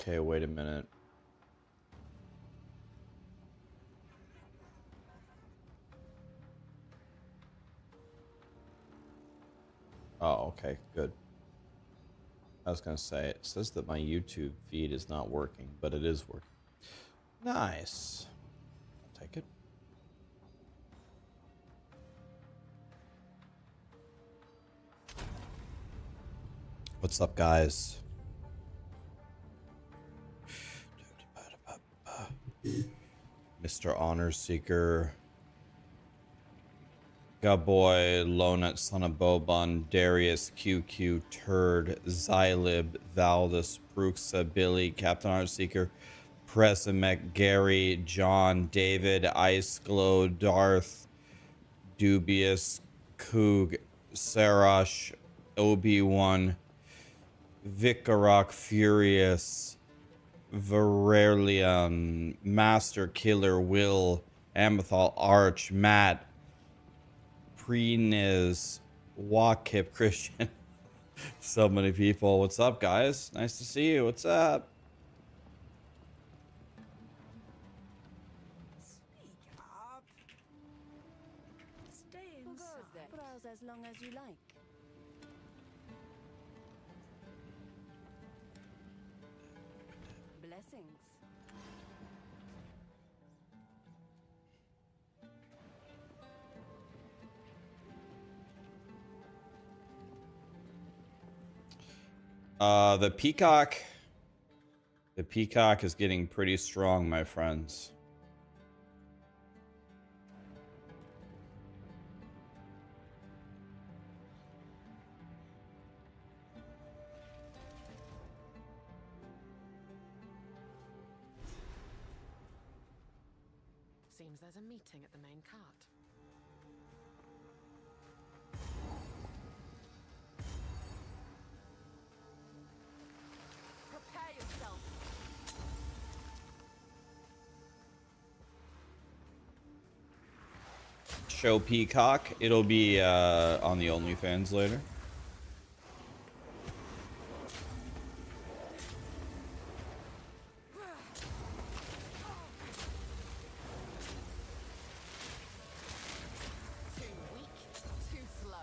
Okay, wait a minute. Oh, okay, good. I was gonna say, it says that my YouTube feed is not working, but it is working. Nice. I'll take it. What's up, guys? Mr. Honor Seeker. Gutboy, Lonut, Son of Bobon, Darius, QQ, Turd, Xylib, Valdus, Bruxa, Billy, Captain Honor Seeker, Presimek, Gary, John, David, Ice Glow, Darth, Dubious, Coog, Sarash, Obi-Wan, Vikarok, Furious, Varelian, Master Killer, Will, Amethol, Arch, Matt, Preniz, Wakip, Christian. So many people. What's up, guys? Nice to see you. What's up? Speak up. Stay inside. Browse as long as you like. Blessings. The Peacock. The Peacock is getting pretty strong, my friends. Seems there's a meeting at the main cart. Prepare yourself. Show Peacock. It'll be on the OnlyFans later. Too weak, too slow.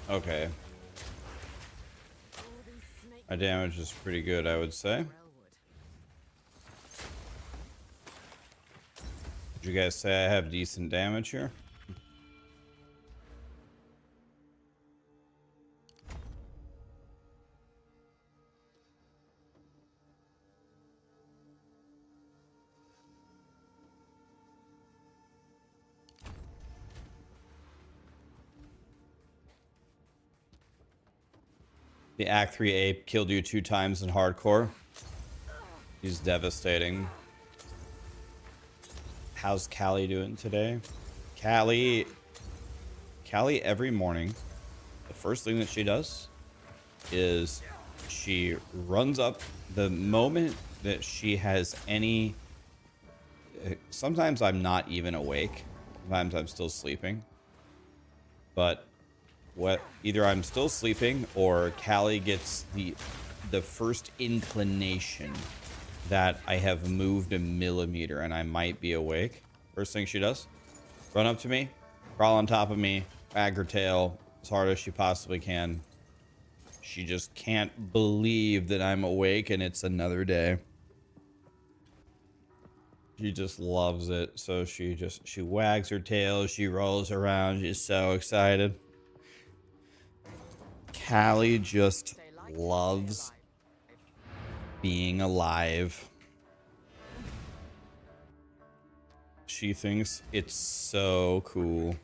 Okay. My damage is pretty good, I would say. Did you guys say I have decent damage here? The Act 3 ape killed you 2 times in hardcore. He's devastating. How's Callie doing today? Callie every morning, the first thing that she does is she runs up the moment that she has any... Sometimes I'm not even awake. Sometimes I'm still sleeping. But either I'm still sleeping or Callie gets the first inclination that I have moved a millimeter and I might be awake. First thing she does, run up to me, crawl on top of me, wag her tail as hard as she possibly can. She just can't believe that I'm awake and it's another day. She just loves it. So she wags her tail, she rolls around, she's so excited. Callie just loves being alive. She thinks it's so cool.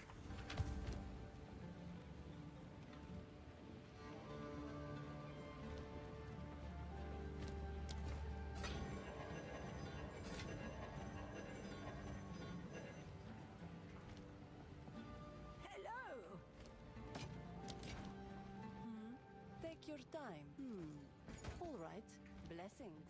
Hello. Take your time. All right. Blessings.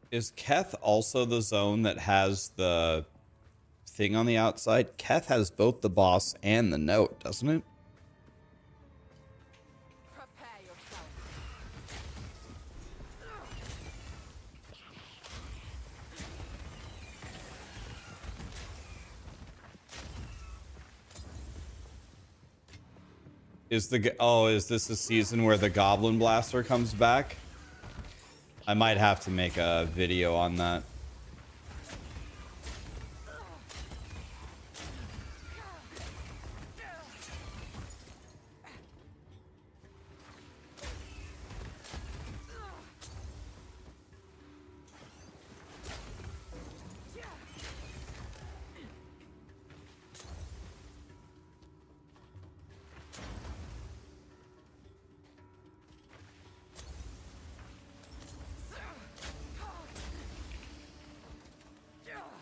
Is Keth also the zone that has the thing on the outside? Keth has both the boss and the note, doesn't it? Prepare yourself. Is this a season where the Goblin Blaster comes back? I might have to make a video on that.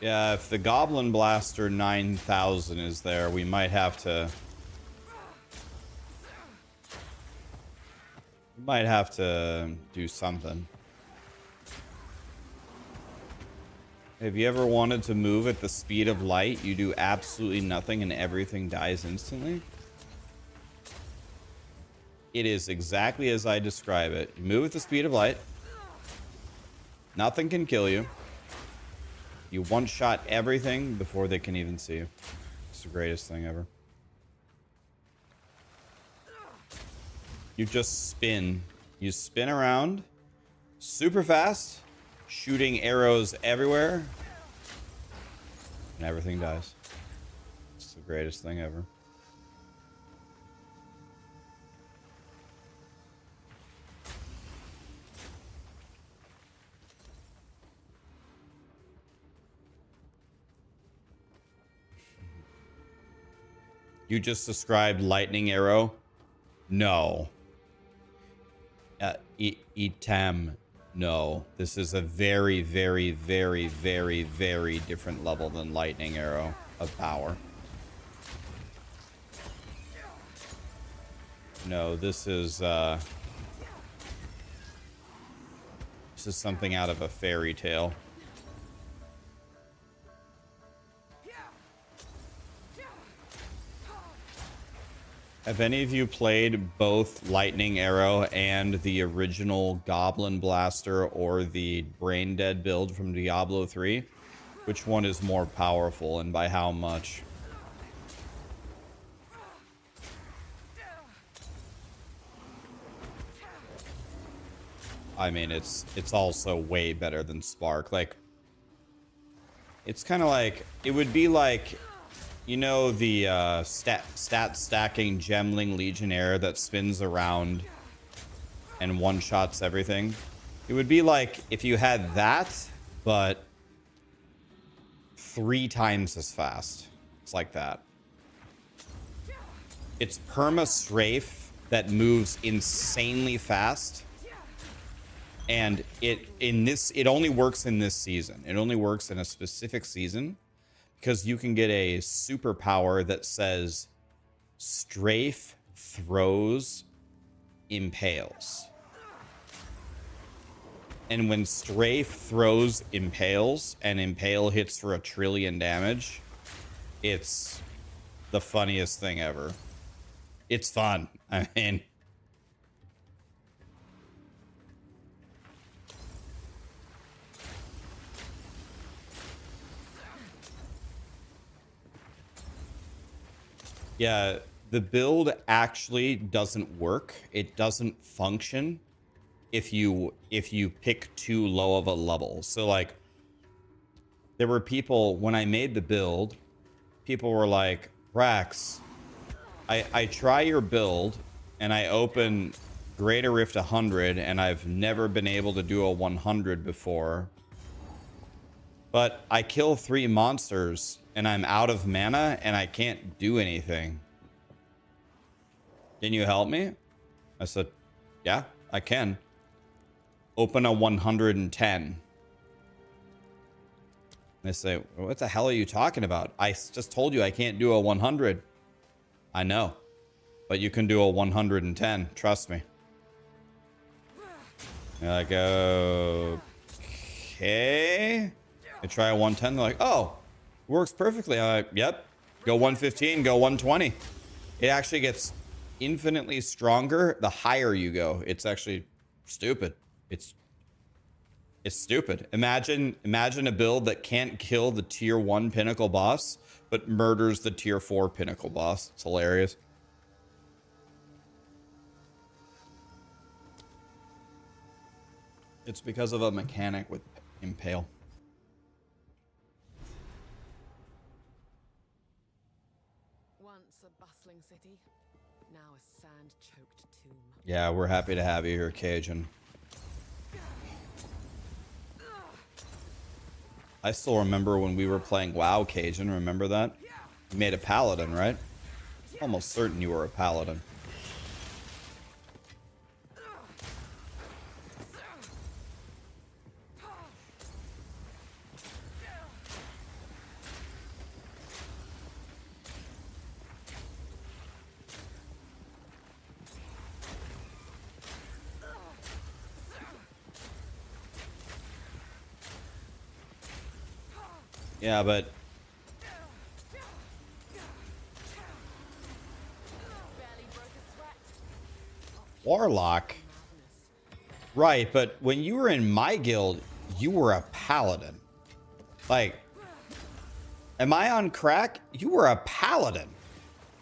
Yeah, if the Goblin Blaster 9000 is there, we might have to... do something. Have you ever wanted to move at the speed of light? You do absolutely nothing and everything dies instantly? It is exactly as I describe it. You move at the speed of light. Nothing can kill you. You one-shot everything before they can even see you. It's the greatest thing ever. You just spin. You spin around super fast, shooting arrows everywhere, and everything dies. It's the greatest thing ever. You just described lightning arrow? No. Item. No. This is a very, very, very, very, very different level than lightning arrow of power. No, this is something out of a fairy tale. Have any of you played both Lightning Arrow and the original Goblin Blaster or the Brain Dead build from Diablo 3? Which one is more powerful and by how much? I mean, it's also way better than Spark. Like, it's kind of like, it would be like, you know, the stat stacking Gemling Legionnaire that spins around and one-shots everything. It would be like if you had that, but 3 times as fast. It's like that. It's perma strafe that moves insanely fast. And it only works in this season. It only works in a specific season. Because you can get a superpower that says strafe, throws, impales. And when Strafe throws Impales and Impale hits for 1 trillion damage, it's the funniest thing ever. It's fun. I mean, yeah, the build actually doesn't work. It doesn't function if you pick too low of a level. So like, there were people when I made the build, people were like, Rax, I try your build and I open Greater Rift 100 and I've never been able to do a 100 before. But I kill 3 monsters and I'm out of mana and I can't do anything. Can you help me? I said, yeah, I can. Open a 110. They say, what the hell are you talking about? I just told you I can't do a 100. I know, but you can do a 110. Trust me. You're like, okay. I try a 110. They're like, oh, works perfectly. I'm like, yep. Go 115, go 120. It actually gets infinitely stronger the higher you go. It's actually stupid. It's stupid. Imagine a build that can't kill the tier 1 pinnacle boss, but murders the tier 4 pinnacle boss. It's hilarious. It's because of a mechanic with Impale. Once a bustling city, now a sand-choked tomb. Yeah, we're happy to have you here, Cajun. I still remember when we were playing WoW, Cajun. Remember that? You made a paladin, right? Almost certain you were a paladin. Yeah, but Warlock. Right, but when you were in my guild, you were a paladin. Like, am I on crack? You were a paladin.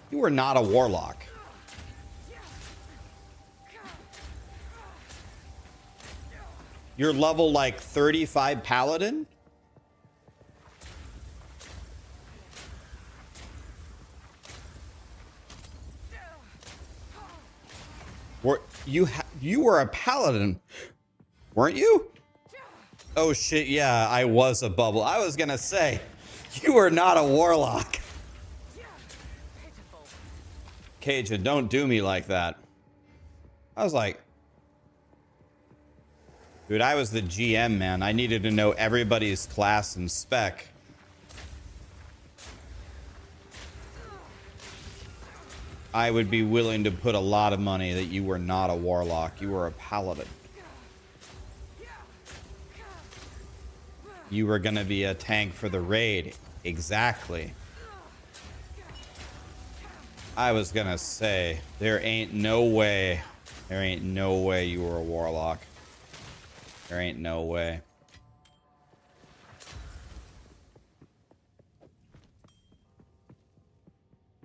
You were not a warlock. You're level like 35 paladin? You were a paladin, weren't you? Oh shit, yeah, I was a bubble. I was gonna say, you were not a warlock. Cajun, don't do me like that. I was like, dude, I was the GM, man. I needed to know everybody's class and spec. I would be willing to put a lot of money that you were not a warlock. You were a paladin. You were going to be a tank for the raid. Exactly. I was going to say, there ain't no way. There ain't no way you were a warlock. There ain't no way.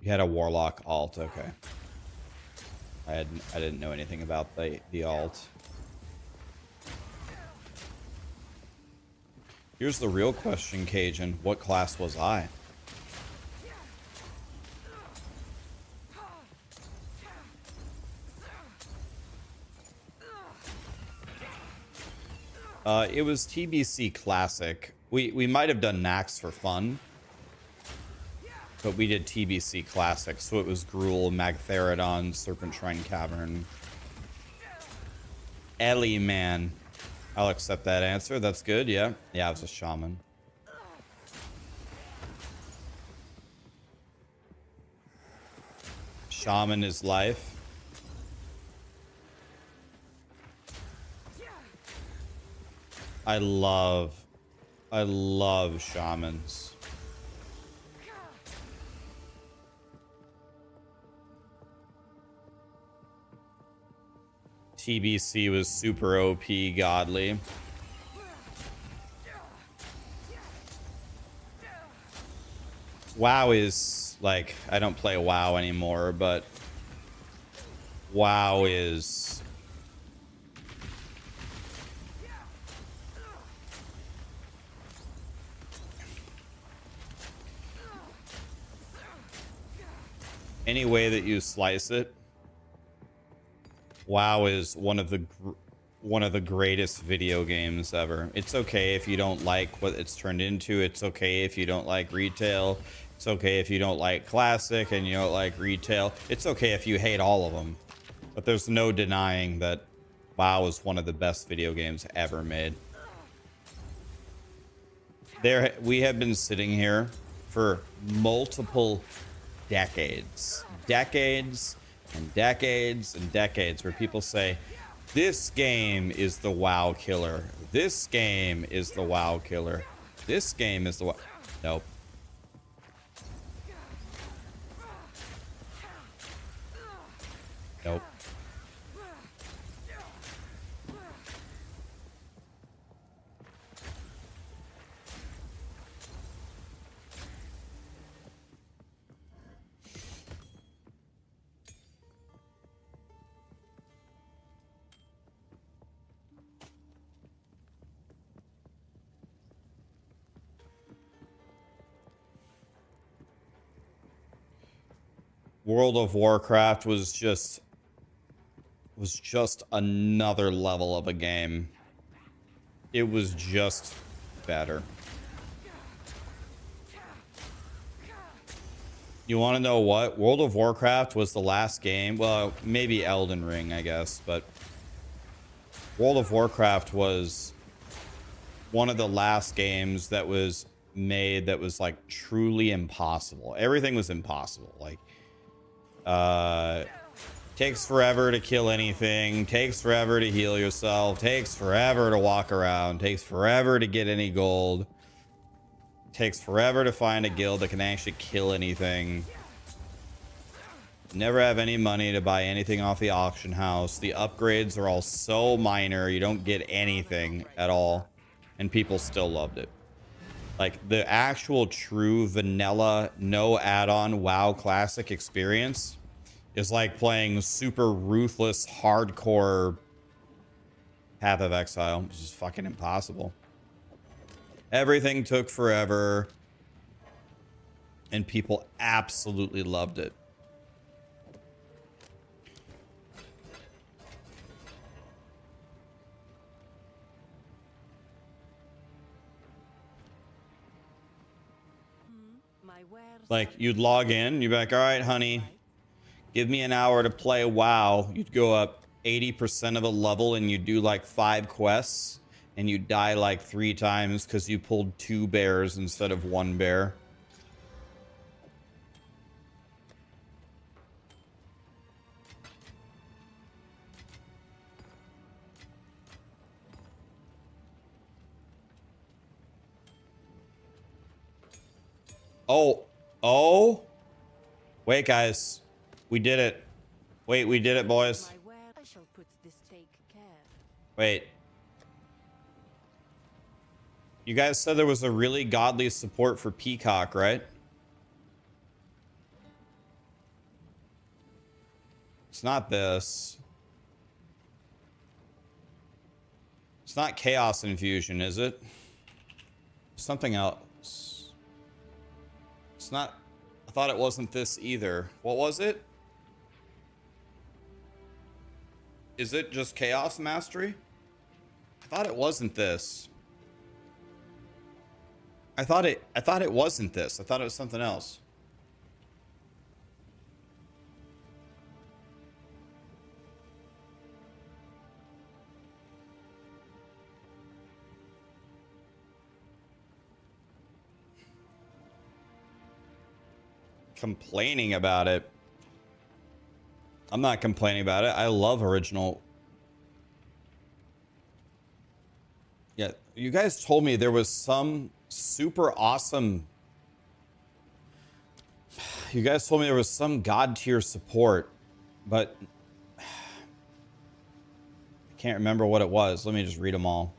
You had a warlock alt, okay. I didn't know anything about the alt. Here's the real question, Cajun. What class was I? It was TBC Classic. We might have done Nax for fun. But we did TBC Classic, so it was Gruul, Magtheridon, Serpent Shrine Cavern. Ellie, man. I'll accept that answer. That's good, yeah. Yeah, I was a shaman. Shaman is life. I love shamans. TBC was super OP godly. WoW is like, I don't play WoW anymore, but WoW is any way that you slice it. WoW is one of the greatest video games ever. It's okay if you don't like what it's turned into. It's okay if you don't like retail. It's okay if you don't like classic and you don't like retail. It's okay if you hate all of them. But there's no denying that WoW is one of the best video games ever made. We have been sitting here for multiple decades. Decades and decades and decades where people say, this game is the WoW killer. This game is the WoW killer. This game is the WoW. Nope. Nope. World of Warcraft was just another level of a game. It was just better. You want to know what? World of Warcraft was the last game. Well, maybe Elden Ring, I guess, but World of Warcraft was one of the last games that was made that was like truly impossible. Everything was impossible. Like, takes forever to kill anything, takes forever to heal yourself, takes forever to walk around, takes forever to get any gold, takes forever to find a guild that can actually kill anything. Never have any money to buy anything off the auction house. The upgrades are all so minor, you don't get anything at all, and people still loved it. Like, the actual true vanilla, no add-on WoW classic experience is like playing super ruthless, hardcore Path of Exile, which is fucking impossible. Everything took forever, and people absolutely loved it. Like, you'd log in, you'd be like, all right, honey, give me an hour to play WoW. You'd go up 80% of a level and you do like 5 quests and you die like 3 times because you pulled 2 bears instead of 1 bear. Oh, wait, guys, we did it. Wait, we did it, boys. Wait. You guys said there was a really godly support for Peacock, right? It's not this. It's not Chaos Infusion, is it? Something else. It's not. I thought it wasn't this either. What was it? Is it just Chaos Mastery? I thought it wasn't this. I thought it wasn't this. I thought it was something else. Complaining about it. I'm not complaining about it. I love original. Yeah, You guys told me there was some super awesome... You guys told me there was some god tier support, but I can't remember what it was. Let me just read them all.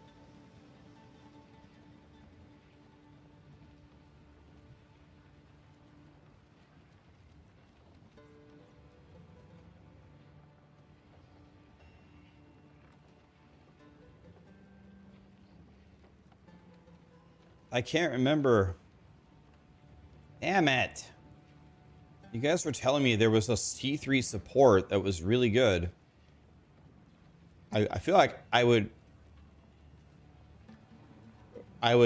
I can't remember. Damn it. You guys were telling me there was a C3 support that was really good. I feel like I would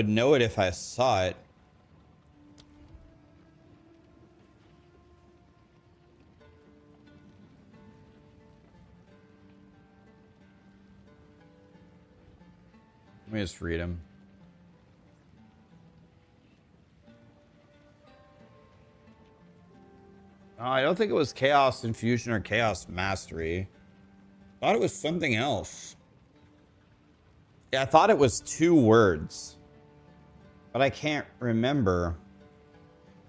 know it if I saw it. Let me just read him. I don't think it was Chaos Infusion or Chaos Mastery. I thought it was something else. Yeah, I thought it was 2 words. But I can't remember.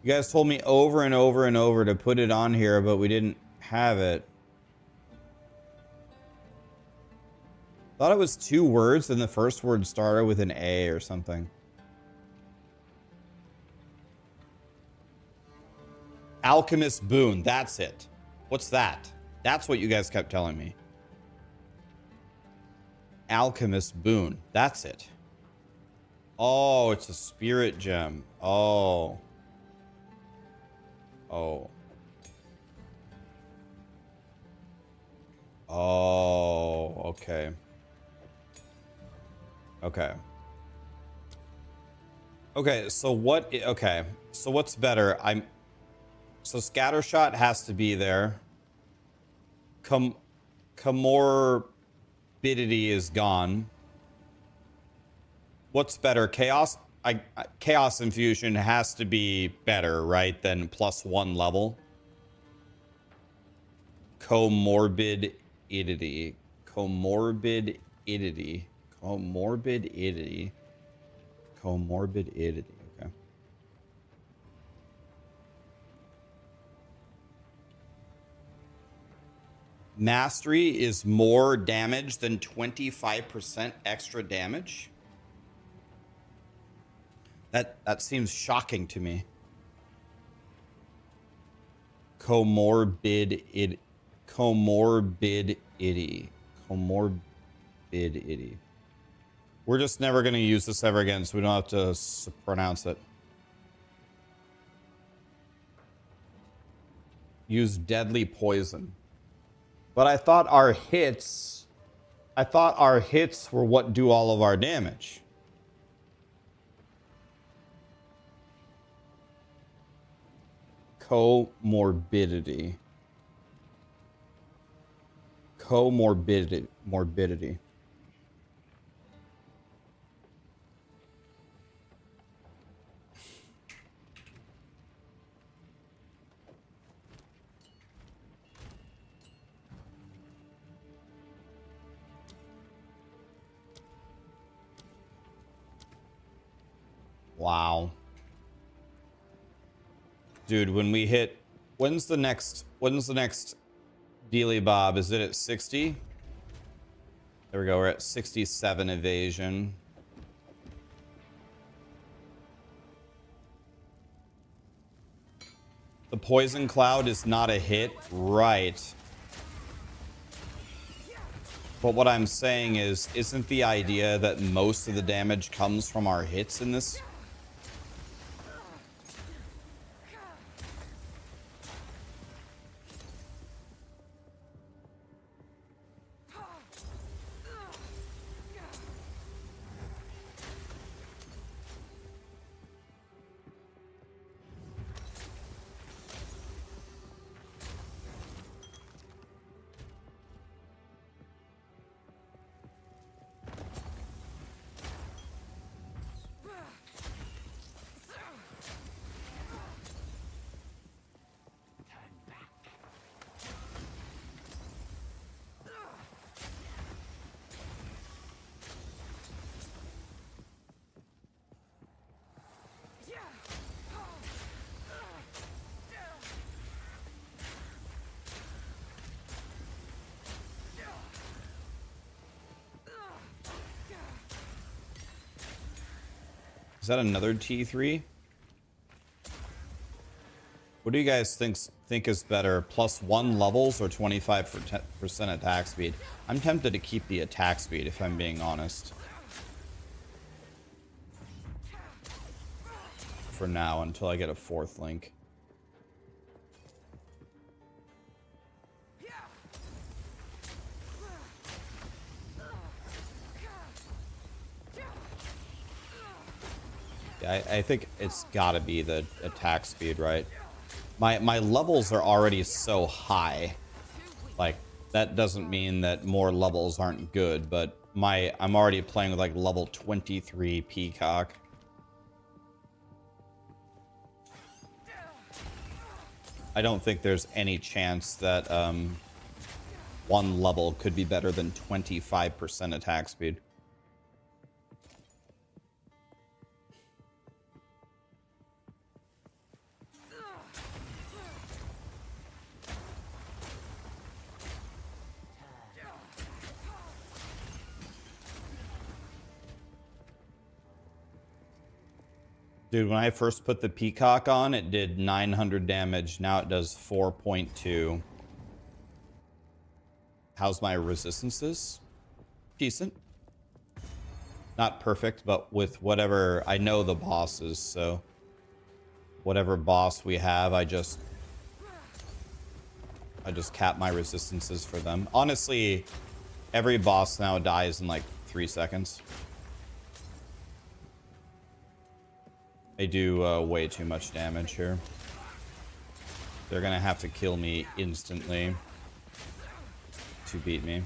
You guys told me over and over and over to put it on here, but we didn't have it. I thought it was 2 words, and the first word started with an A or something. Alchemist Boon, that's it. What's that? That's what you guys kept telling me. Alchemist Boon, that's it. Oh, it's a spirit gem. Oh. Oh. Oh, okay. Okay. Okay, so what... Okay, so what's better? So Scattershot has to be there. Comorbidity is gone. What's better? Chaos? Chaos Infusion has to be better, right? Than +1 level. Comorbidity. Comorbidity. Comorbidity. Comorbidity. Okay. Mastery is more damage than 25% extra damage. That seems shocking to me. Comorbidity. Comorbidity. Comorbidity. We're just never going to use this ever again, so we don't have to pronounce it. Use deadly poison. But I thought our hits were what do all of our damage. Comorbidity. Morbidity. Wow. Dude, when we hit, when's the next Dealy Bob? Is it at 60? There we go, we're at 67 evasion. The poison cloud is not a hit, right? But what I'm saying is, isn't the idea that most of the damage comes from our hits in this? Is that another T3? What do you guys think is better? +1 levels or 25% attack speed? I'm tempted to keep the attack speed if I'm being honest. For now, until I get a 4th link. Yeah, I think it's gotta be the attack speed, right? My levels are already so high. Like, that doesn't mean that more levels aren't good, but I'm already playing with like level 23 Peacock. I don't think there's any chance that one level could be better than 25% attack speed. Dude, when I first put the Peacock on, it did 900 damage. Now it does 4.2. How's my resistances? Decent. Not perfect, but with whatever... I know the bosses, so... Whatever boss we have, I just cap my resistances for them. Honestly, every boss now dies in like 3 seconds. They do way too much damage here. They're gonna have to kill me instantly to beat me.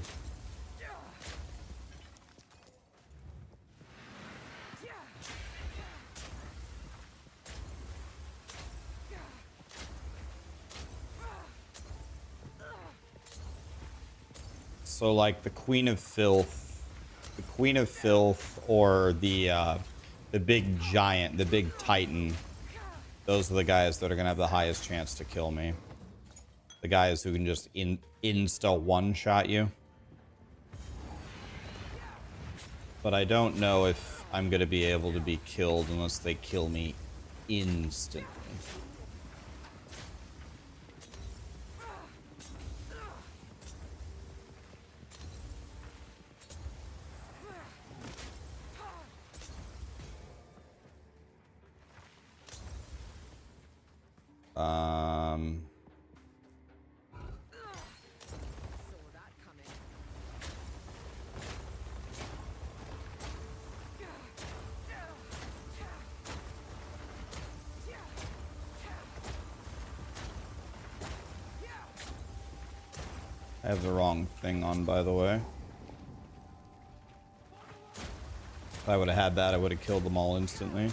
So like the Queen of Filth or the big giant, the big Titan. Those are the guys that are going to have the highest chance to kill me. The guys who can just insta one-shot you. But I don't know if I'm going to be able to be killed unless they kill me instantly. I have the wrong thing on, by the way. If I would have had that, I would have killed them all instantly.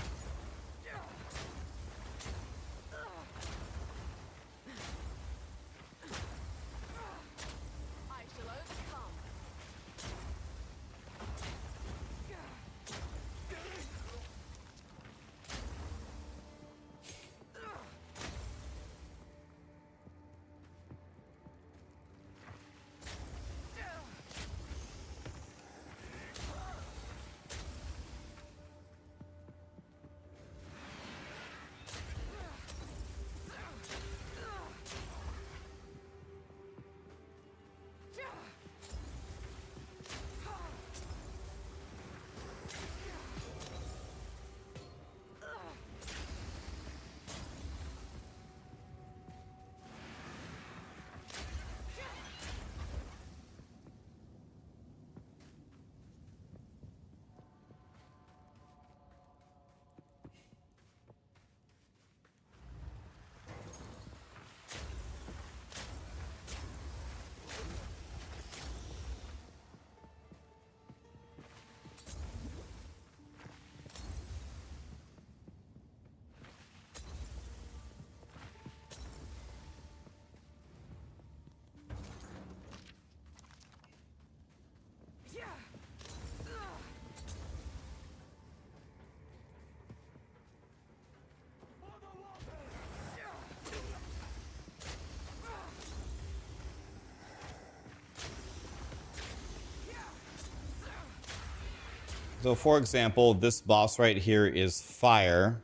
So for example, this boss right here is fire.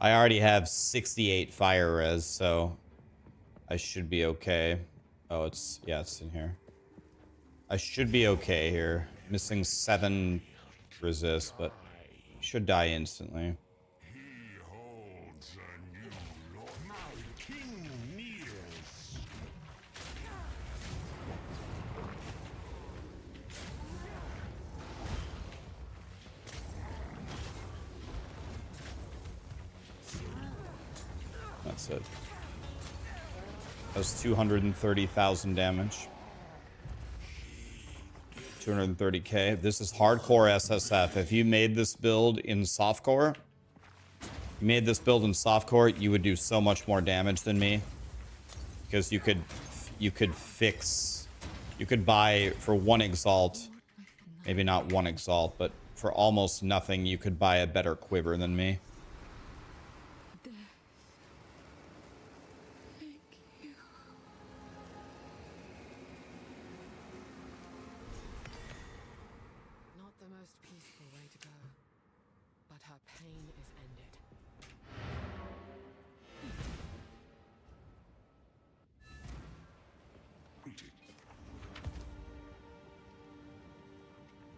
I already have 68 fire res, so I should be okay. Oh, it's in here. I should be okay here. Missing 7 resist, but should die instantly. That's it. That was 230,000 damage. 230k. This is hardcore SSF. If you made this build in softcore, you would do so much more damage than me. Because you could buy for 1 exalt, maybe not 1 exalt, but for almost nothing, you could buy a better quiver than me.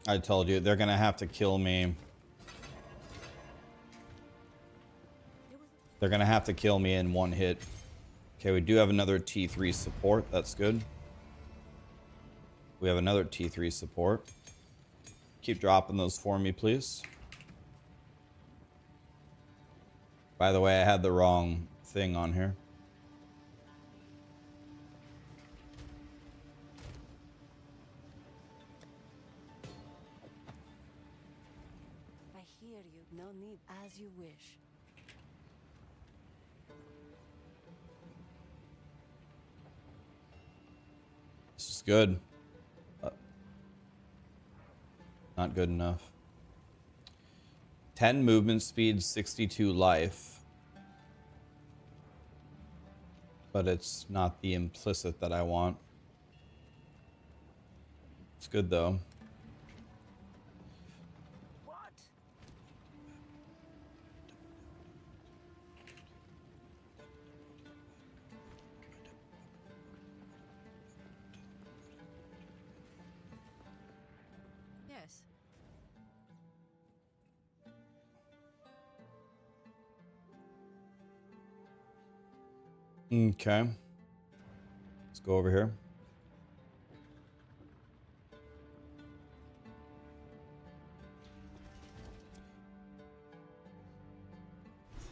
I told you, they're gonna have to kill me. They're gonna have to kill me in 1 hit. Okay, we do have another T3 support. That's good. We have another T3 support. Keep dropping those for me, please. By the way, I had the wrong thing on here. No need, as you wish. This is good. Not good enough. 10 movement speed, 62 life. But it's not the implicit that I want. It's good though. Okay. Let's go over here.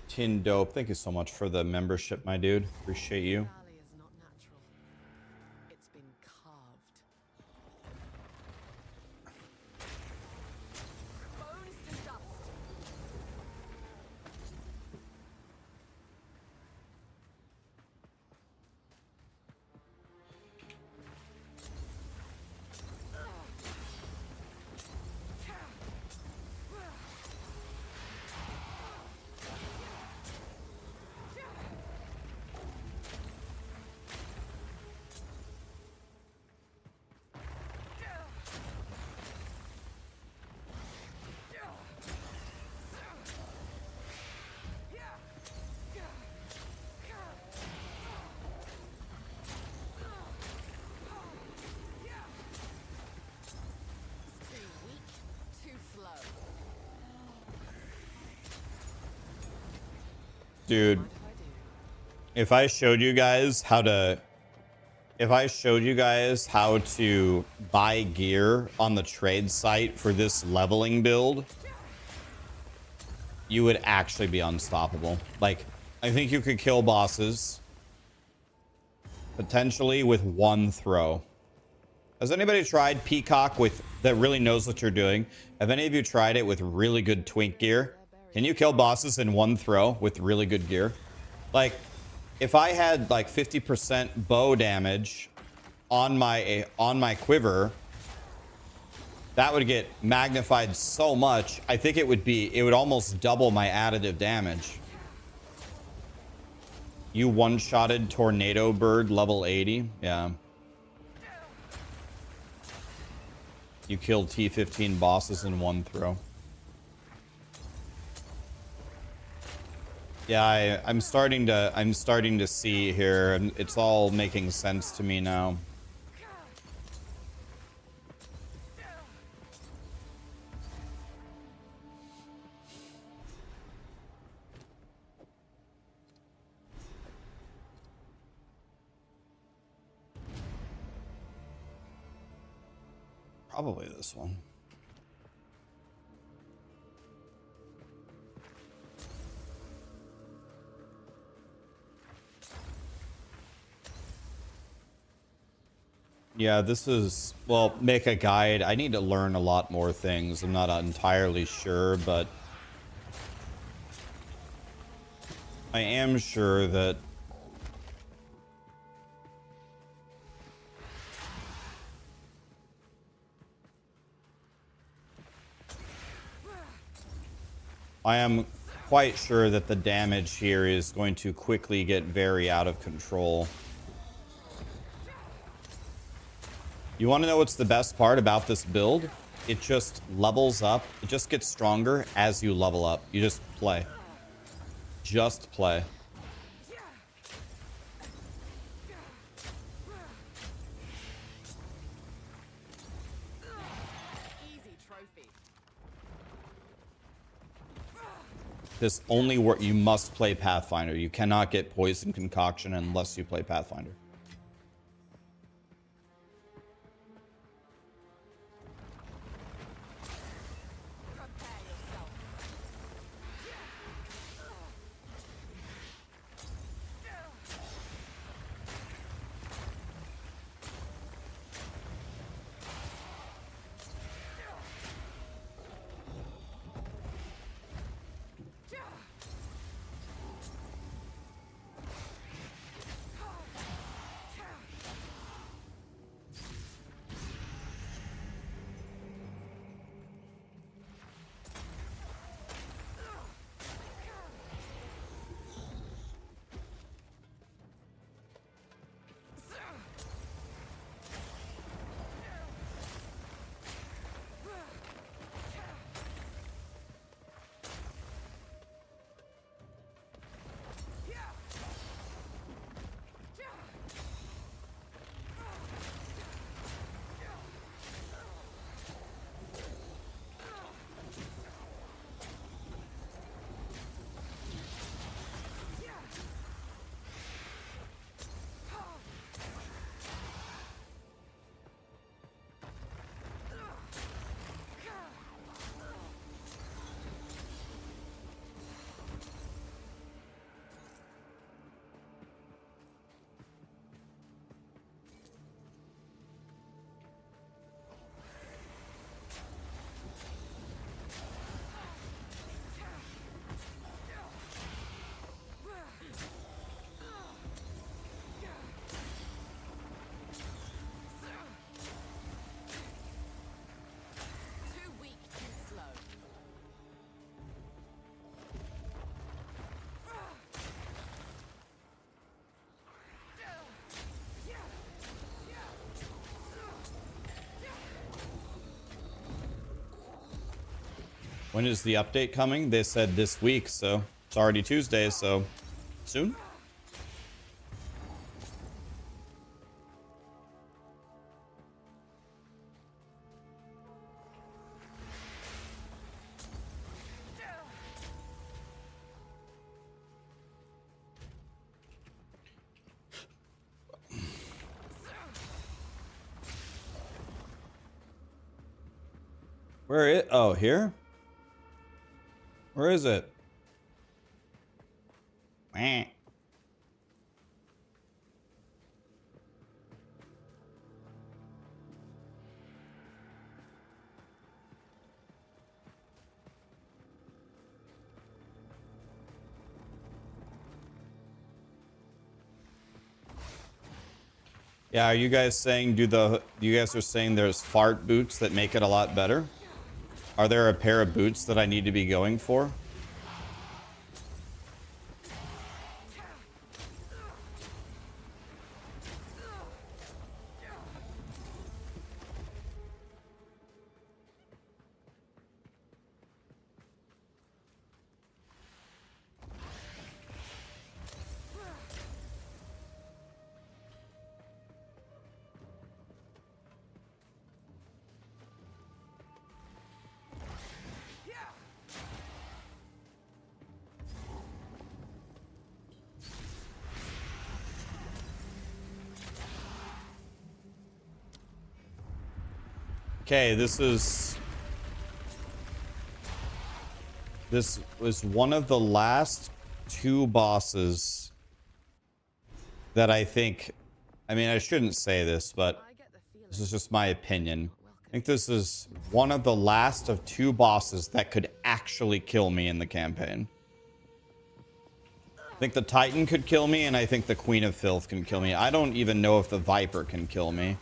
Tin Dope, thank you so much for the membership, my dude. Appreciate you. Dude, if I showed you guys how to buy gear on the trade site for this leveling build, you would actually be unstoppable. Like, I think you could kill bosses potentially with 1 throw. Has anybody tried Peacock that really knows what you're doing? Have any of you tried it with really good twink gear? Can you kill bosses in 1 throw with really good gear? Like, if I had like 50% bow damage on my quiver, that would get magnified so much. I think it would almost double my additive damage. You one-shotted Tornado Bird level 80? Yeah. You killed T15 bosses in one throw. Yeah, I'm starting to see here, and it's all making sense to me now. Probably this one. Yeah, this is, well, make a guide. I need to learn a lot more things. I'm not entirely sure, but I am sure that I am quite sure that the damage here is going to quickly get very out of control. You want to know what's the best part about this build? It just levels up. It just gets stronger as you level up. You just play. Just play. Easy trophy. This only work. You must play Pathfinder. You cannot get Poison Concoction unless you play Pathfinder. When is the update coming? They said this week, so it's already Tuesday, so soon. Where is, oh, here? Where is it? Meh. Yeah, are you guys saying, you guys are saying there's fart boots that make it a lot better? Are there a pair of boots that I need to be going for? Okay, this was one of the last 2 bosses that I think, I mean, I shouldn't say this, but I get the feeling this is just my opinion. not I welcome. think this is one of the last of 2 bosses that could actually kill me in the campaign. I think the Titan could kill me, and I think the Queen of Filth can kill me. I don't even know if the Viper can kill me.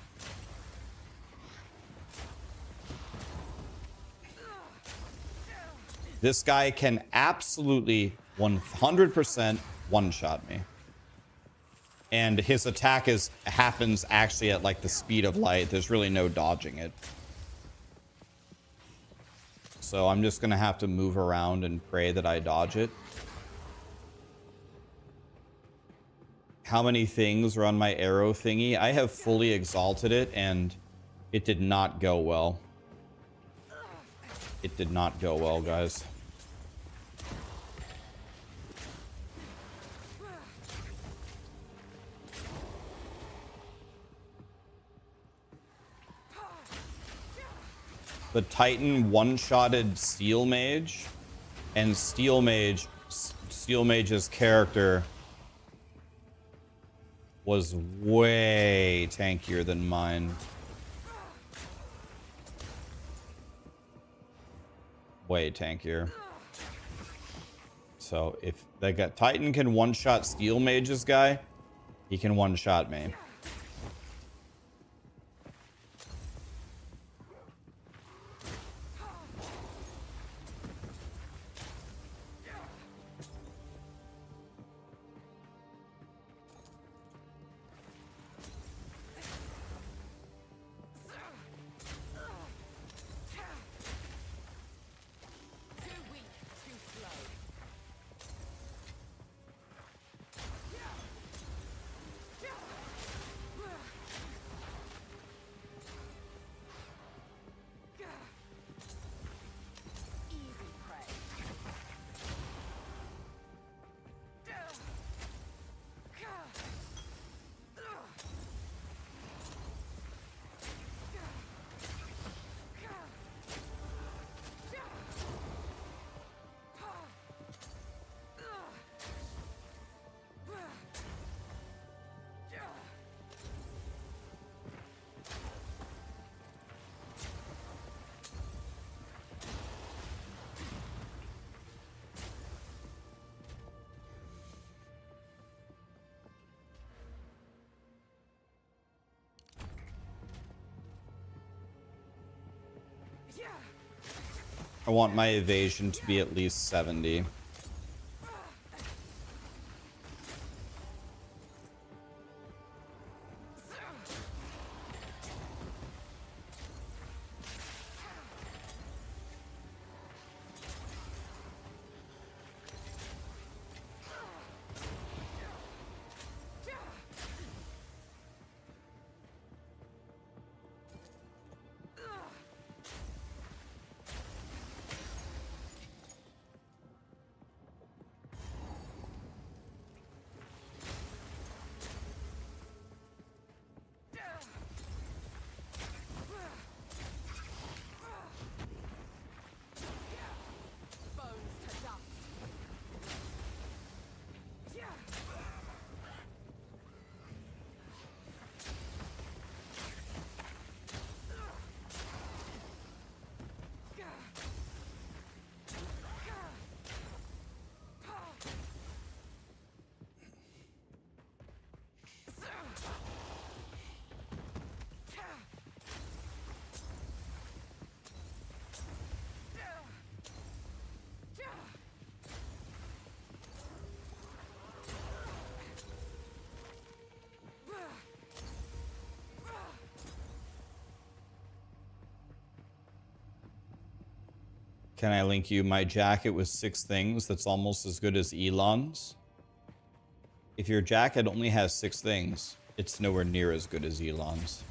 This guy can absolutely 100% one-shot me. And his attack happens actually at like the speed of light. There's really no dodging it. So I'm just going to have to move around and pray that I dodge it. How many things are on my arrow thingy? I have fully exalted it and it did not go well. It did not go well, guys. The Titan one-shotted Steel Mage, and Steel Mage's character was way tankier than mine. Way tankier. So if the Titan can one-shot Steel Mage's guy, he can one-shot me. I want my evasion to be at least 70. Can I link you my jacket with 6 things that's almost as good as Elon's? If your jacket only has 6 things, it's nowhere near as good as Elon's.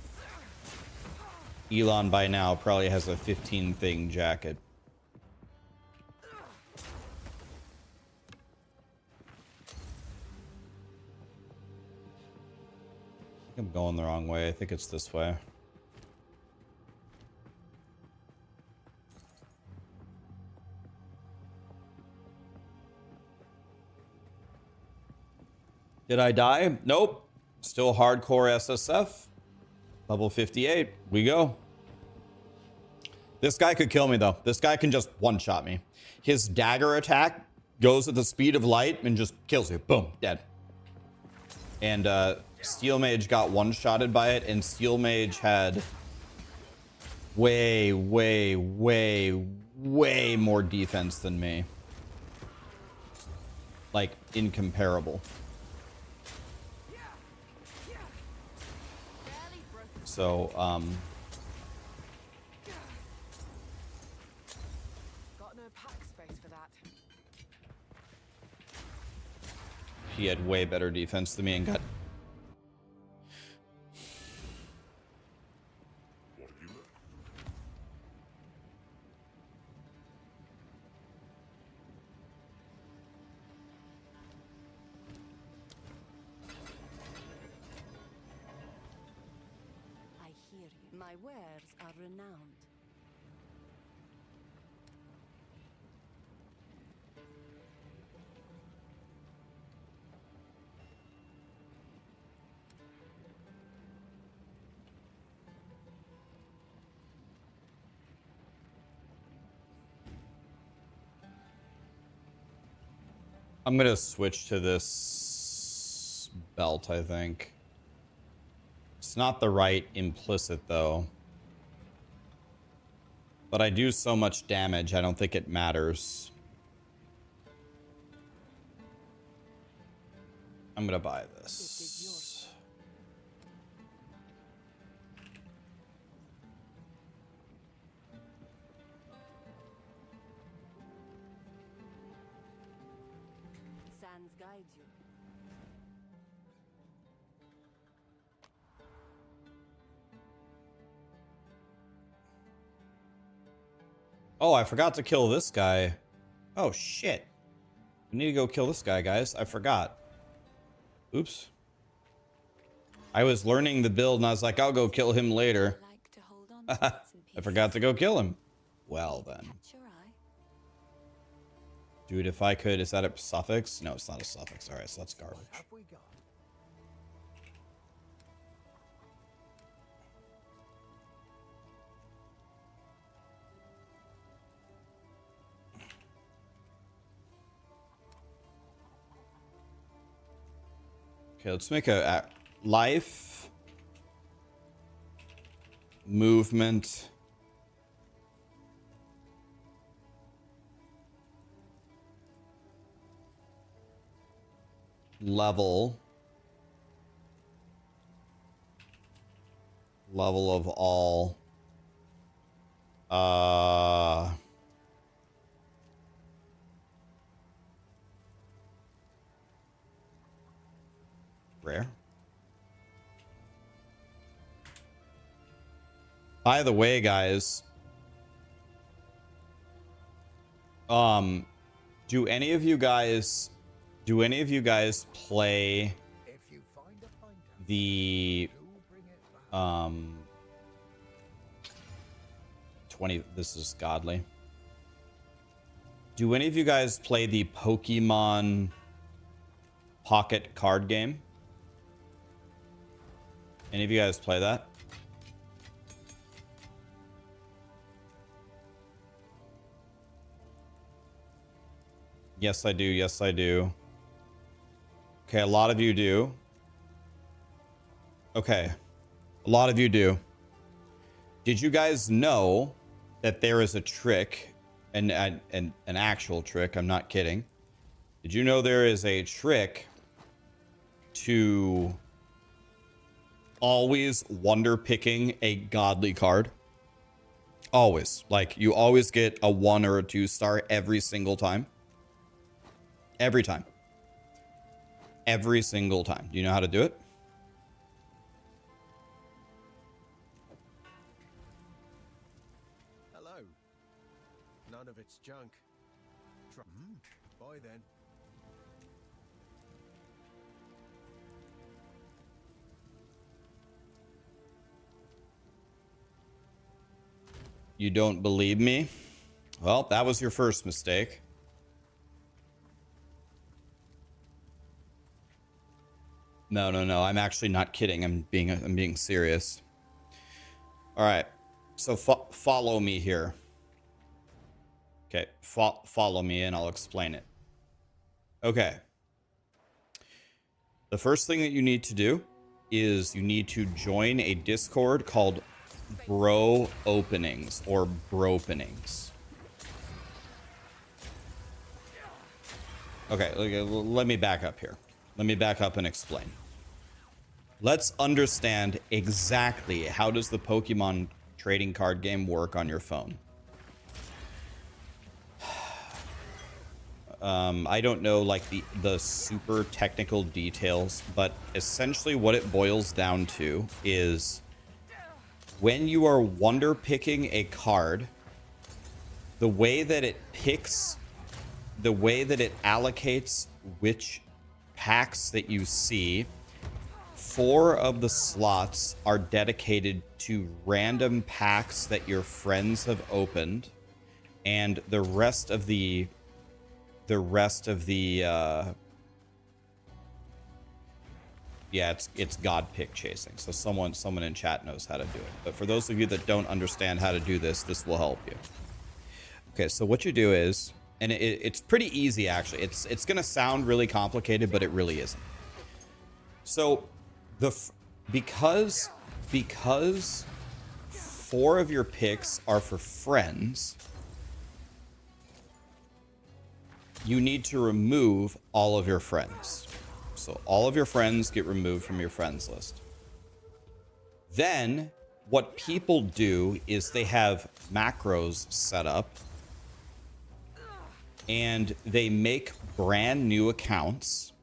Elon by now probably has a 15-thing jacket. I think I'm going the wrong way. I think it's this way. Did I die? Nope. Still hardcore SSF. Level 58. We go. This guy could kill me, though. This guy can just one-shot me. His dagger attack goes at the speed of light and just kills you. Boom. Dead. And Steel Mage got one-shotted by it, and Steel Mage had way, way, way, way more defense than me. Like, incomparable. So, Got no pack space for that. he had way better defense than me and got... I hear you. My wares are renowned. I'm gonna switch to this belt, I think. It's not the right implicit, though. But I do so much damage, I don't think it matters. I'm gonna buy this. Sands guide you. Oh, I forgot to kill this guy. Oh, shit. We need to go kill this guy, guys. I forgot. Oops. I was learning the build, and I was like, I'll go kill him later. Like to hold on to bits and I forgot to go kill him. Well, then. Catch your eye. Dude, if I could... Is that a suffix? No, it's not a suffix. All right, so that's garbage. Have we got? Okay, let's make a life, movement, level of all, rare. By the way, guys, do any of you guys play If you find a finder, the do bring it back. 20? This is godly. Do any of you guys play the Pokemon Pocket card game? Any of you guys play that? Yes, I do. Yes, I do. Okay, a lot of you do. Okay, a lot of you do. Did you guys know that there is a trick, an actual trick? I'm not kidding. Did you know there is a trick to always wonder picking a godly card? Always. Like, you always get a 1 or a 2 star every single time. Every time. Every single time. Do you know how to do it? Hello. None of it's junk. Bye then. You don't believe me? Well, that was your first mistake. No, no, no. I'm actually not kidding. I'm being serious. All right. So follow me here. Okay. Follow me and I'll explain it. Okay. The first thing that you need to do is you need to join a Discord called Bro Openings or Bropenings. Okay, let me back up here. Let me back up and explain. Let's understand exactly how does the Pokemon trading card game work on your phone. I don't know like the super technical details, but essentially what it boils down to is when you are wonder picking a card, the way that it picks, the way that it allocates which packs that you see, 4 of the slots are dedicated to random packs that your friends have opened, and the rest of the yeah, it's god pick chasing. So someone in chat knows how to do it. But for those of you that don't understand how to do this, this will help you. Okay, so what you do is, and it's pretty easy actually. It's gonna sound really complicated, but it really isn't. So because 4 of your picks are for friends, you need to remove all of your friends. So all of your friends get removed from your friends list. Then what people do is they have macros set up and they make brand new accounts,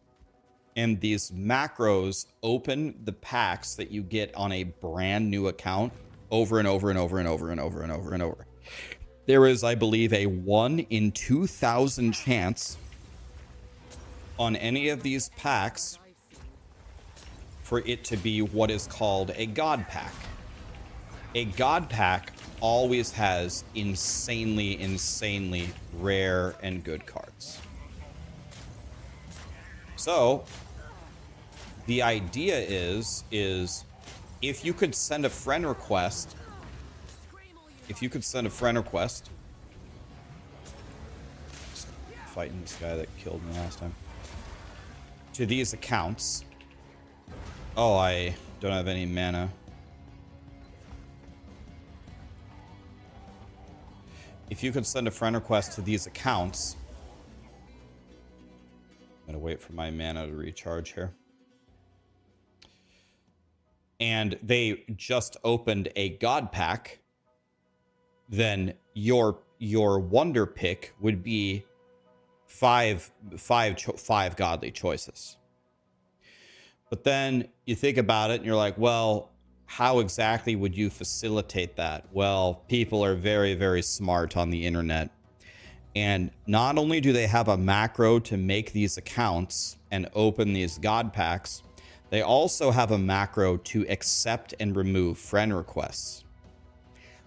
and these macros open the packs that you get on a brand new account over and over and over and over and over and over and over. There is, I believe, a 1 in 2,000 chance on any of these packs for it to be what is called a God pack. A God pack always has insanely rare and good cards. So the idea is if you could send a friend request, fighting this guy that killed me last time, to these accounts. Oh, I don't have any mana. If you could send a friend request to these accounts, I'm gonna wait for my mana to recharge here. And they just opened a god pack, then your wonder pick would be five godly choices. But then you think about it and you're like, well, how exactly would you facilitate that? Well, people are very smart on the internet. And not only do they have a macro to make these accounts and open these god packs, they also have a macro to accept and remove friend requests.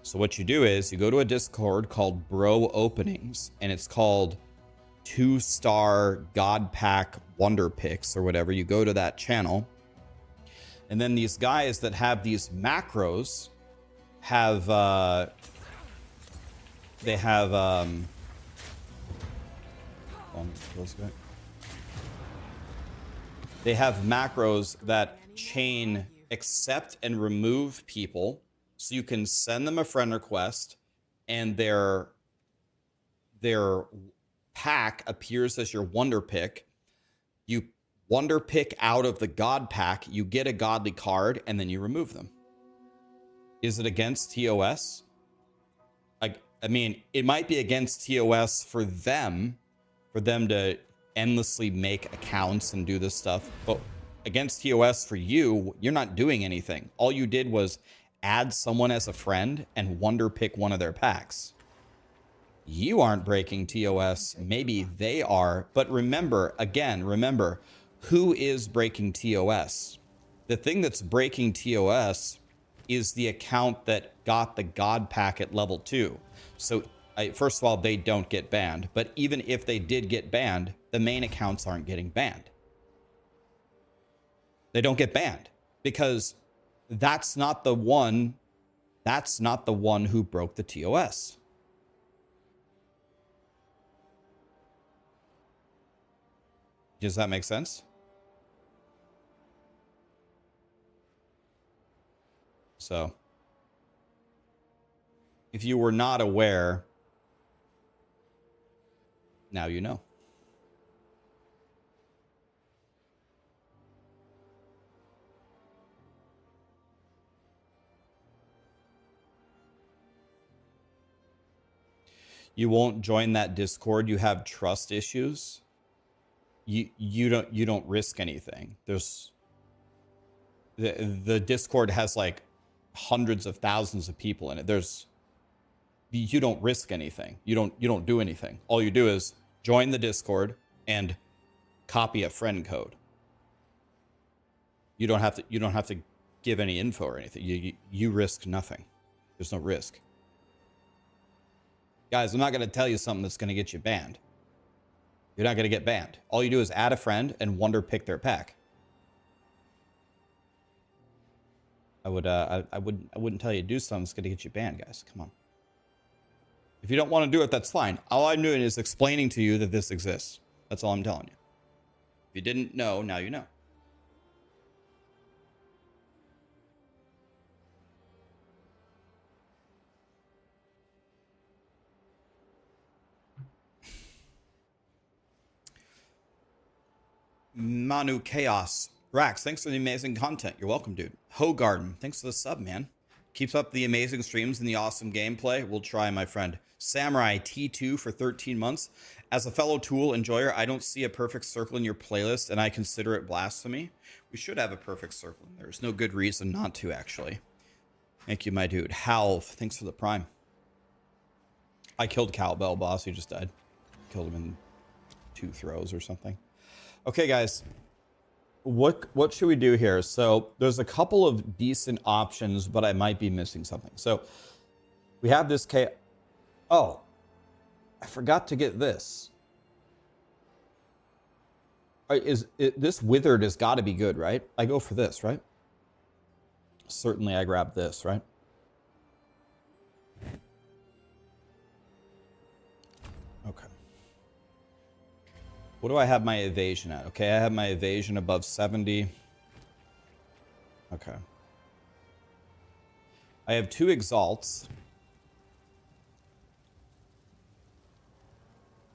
So what you do is you go to a Discord called Bro Openings, and it's called 2-star God Pack Wonder Picks or whatever. You go to that channel, and then these guys that have these macros have they have they have macros that chain accept and remove people, so you can send them a friend request and their pack appears as your wonder pick. You wonder pick out of the god pack, you get a godly card, and then you remove them. Is it against TOS? I mean, it might be against TOS for them to endlessly make accounts and do this stuff, but against TOS for you, you're not doing anything. All you did was add someone as a friend and wonder pick one of their packs. You aren't breaking TOS. Maybe they are. But remember, who is breaking TOS? The thing that's breaking TOS is the account that got the God pack at level 2. So first of all, they don't get banned. But even if they did get banned, the main accounts aren't getting banned. They don't get banned because that's not the one who broke the TOS. Does that make sense? So, if you were not aware, now you know. You won't join that Discord. You have trust issues. You don't risk anything. There's the Discord has like hundreds of thousands of people in it. You don't risk anything. You don't do anything. All you do is join the Discord and copy a friend code. You don't have to give any info or anything. You risk nothing. There's no risk. Guys, I'm not going to tell you something that's going to get you banned. You're not going to get banned. All you do is add a friend and wonder pick their pack. I wouldn't tell you to do something that's going to get you banned, guys. Come on. If you don't want to do it, that's fine. All I'm doing is explaining to you that this exists. That's all I'm telling you. If you didn't know, now you know. Manu Chaos. Rax, thanks for the amazing content. You're welcome, dude. Hogarden, thanks for the sub, man. Keeps up the amazing streams and the awesome gameplay. We'll try, my friend. Samurai T2 for 13 months. As a fellow Tool enjoyer, I don't see a perfect circle in your playlist, and I consider it blasphemy. We should have a perfect circle in there. There's no good reason not to, actually. Thank you, my dude. Halv, thanks for the prime. I killed Cowbell, boss. He just died. Killed him in 2 throws or something. Okay, guys. What should we do here? So there's a couple of decent options, but I might be missing something. So we have this Oh, I forgot to get this. This withered has got to be good, right? I go for this, right? Certainly I grab this, right? Okay. What do I have my evasion at? Okay, I have my evasion above 70. Okay. I have 2 exalts.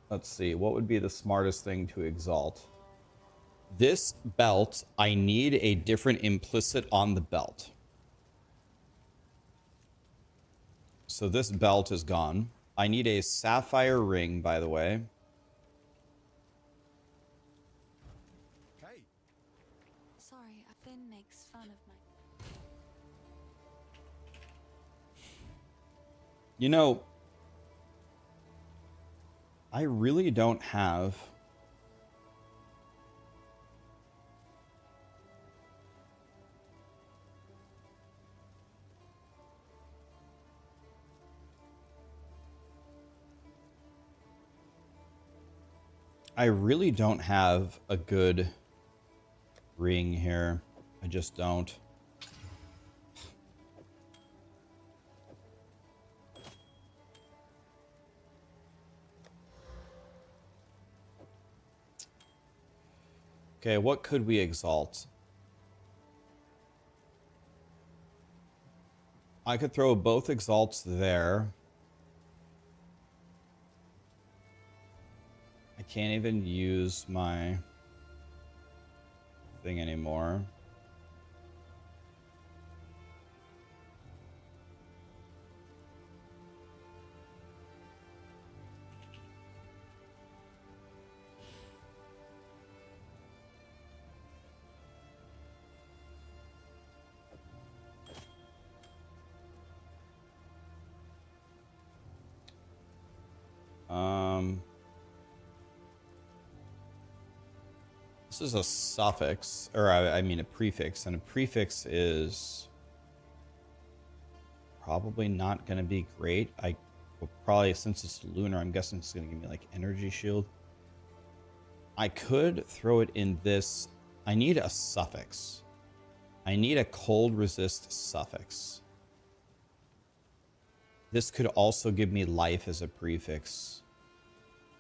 Let's see, what would be the smartest thing to exalt? This belt, I need a different implicit on the belt. So this belt is gone. I need a sapphire ring, by the way. Sorry, Finn makes fun of my... You know, I really don't have... I really don't have a good ring here. I just don't. Okay, what could we exalt? I could throw both exalts there. I can't even use my thing anymore. This is a suffix, or I mean a prefix, and a prefix is probably not going to be great. I will probably, since it's lunar, I'm guessing it's going to give me like energy shield. I could throw it in this. I need a suffix. I need a cold resist suffix. This could also give me life as a prefix.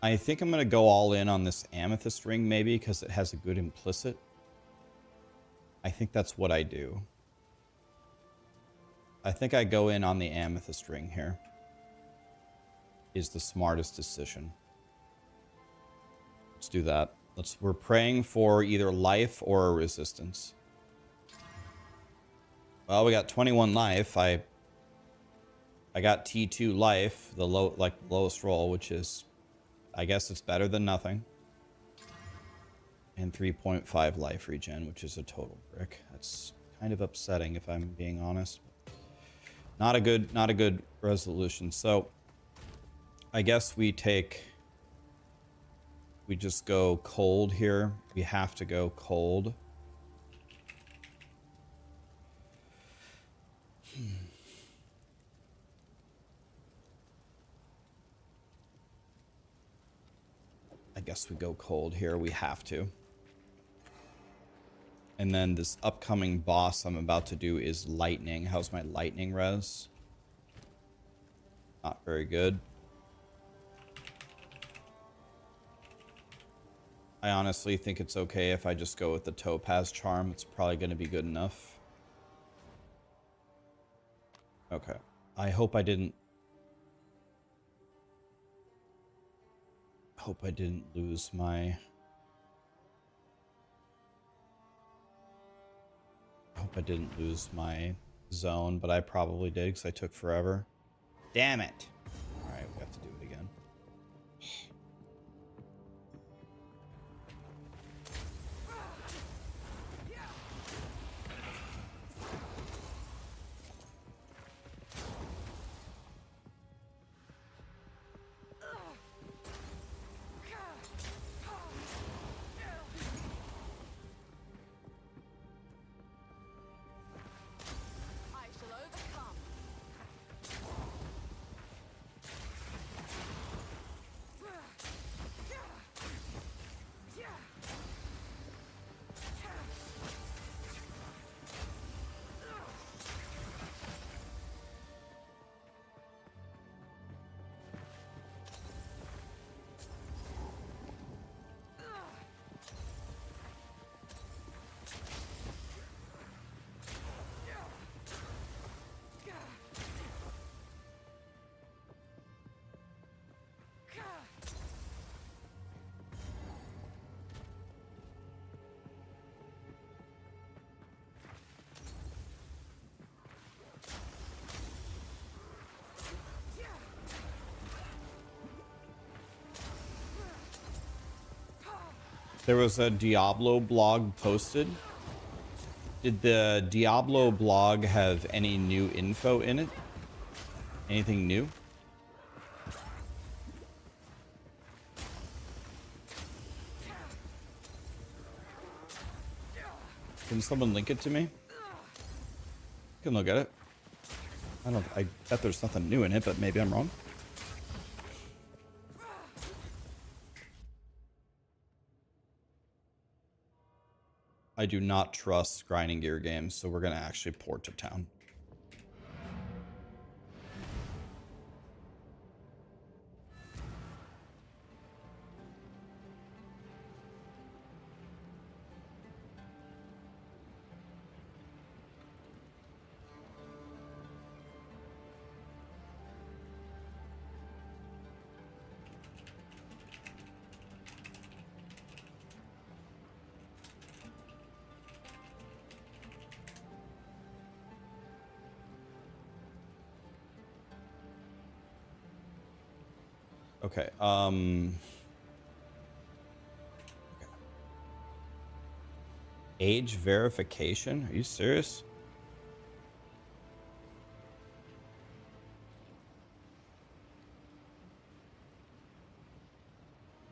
I think I'm going to go all in on this amethyst ring maybe because it has a good implicit. I think that's what I do. I think I go in on the amethyst ring here. Is the smartest decision. Let's do that. We're praying for either life or a resistance. Well, we got 21 life. I got T2 life, the lowest roll, which is, I guess it's better than nothing. And 3.5 life regen, which is a total brick. That's kind of upsetting if I'm being honest. Not a good resolution. So I guess we just go cold here. We have to go cold. I guess we go cold here. We have to. And then this upcoming boss I'm about to do is lightning. How's my lightning res? Not very good. I honestly think it's okay if I just go with the topaz charm. It's probably going to be good enough. Okay. I hope I didn't lose my... I hope I didn't lose my zone, but I probably did because I took forever. Damn it. All right, we have to do it again. I shall overcome. There was a Diablo blog posted. Did the Diablo blog have any new info in it? Anything new? Can someone link it to me? Can look at it. I bet there's nothing new in it, but maybe I'm wrong. I do not trust grinding gear games, so we're gonna actually port to town. Okay, age verification? Are you serious?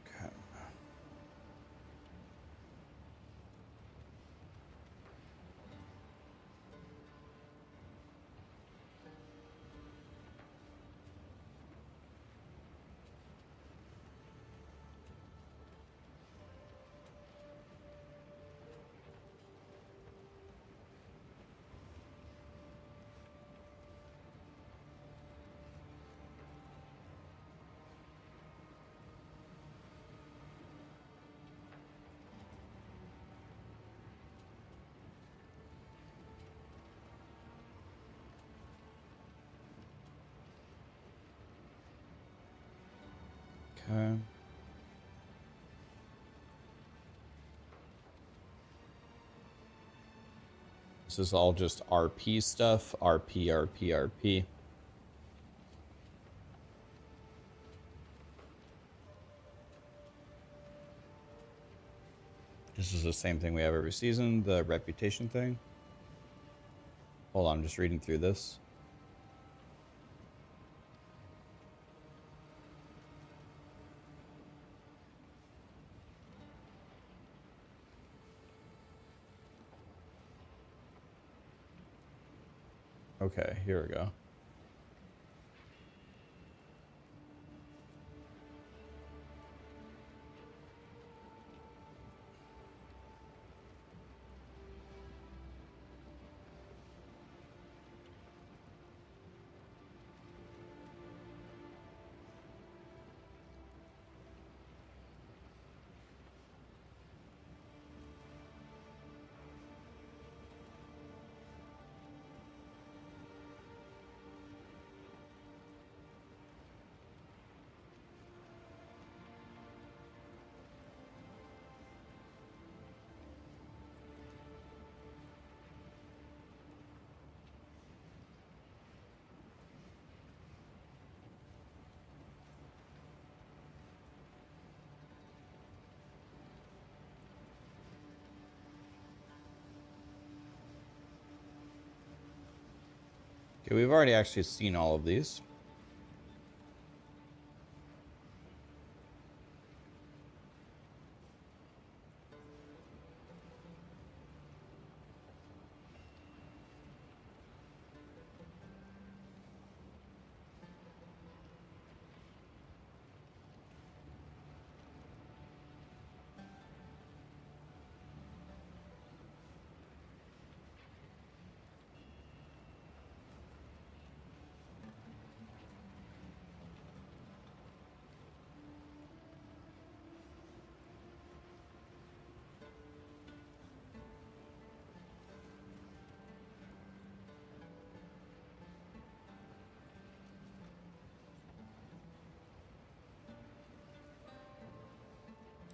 Okay. Okay. This is all just RP stuff. RP, RP, RP. This is the same thing we have every season, the reputation thing. Hold on, I'm just reading through this. Okay, here we go. Okay, we've already actually seen all of these.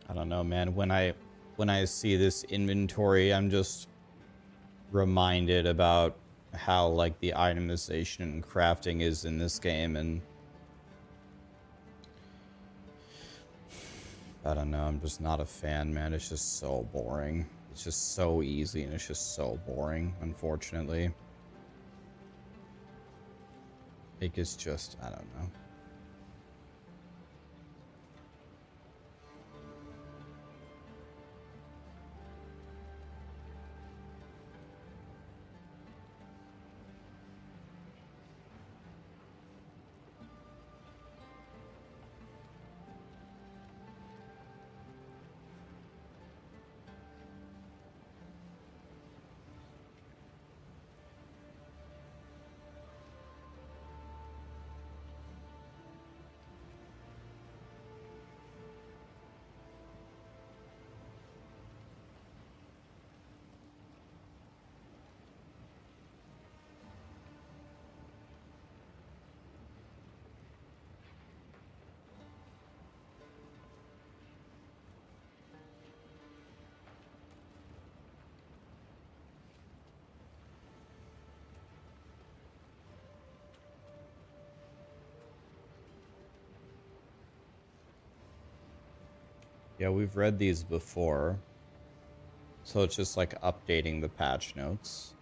I don't know, man. When I see this inventory, I'm just reminded about how like the itemization and crafting is in this game, and I don't know, I'm just not a fan, man. It's just so boring. It's just so easy and it's just so boring, unfortunately. Like, it's just, I don't know. Yeah, we've read these before. So it's just like updating the patch notes.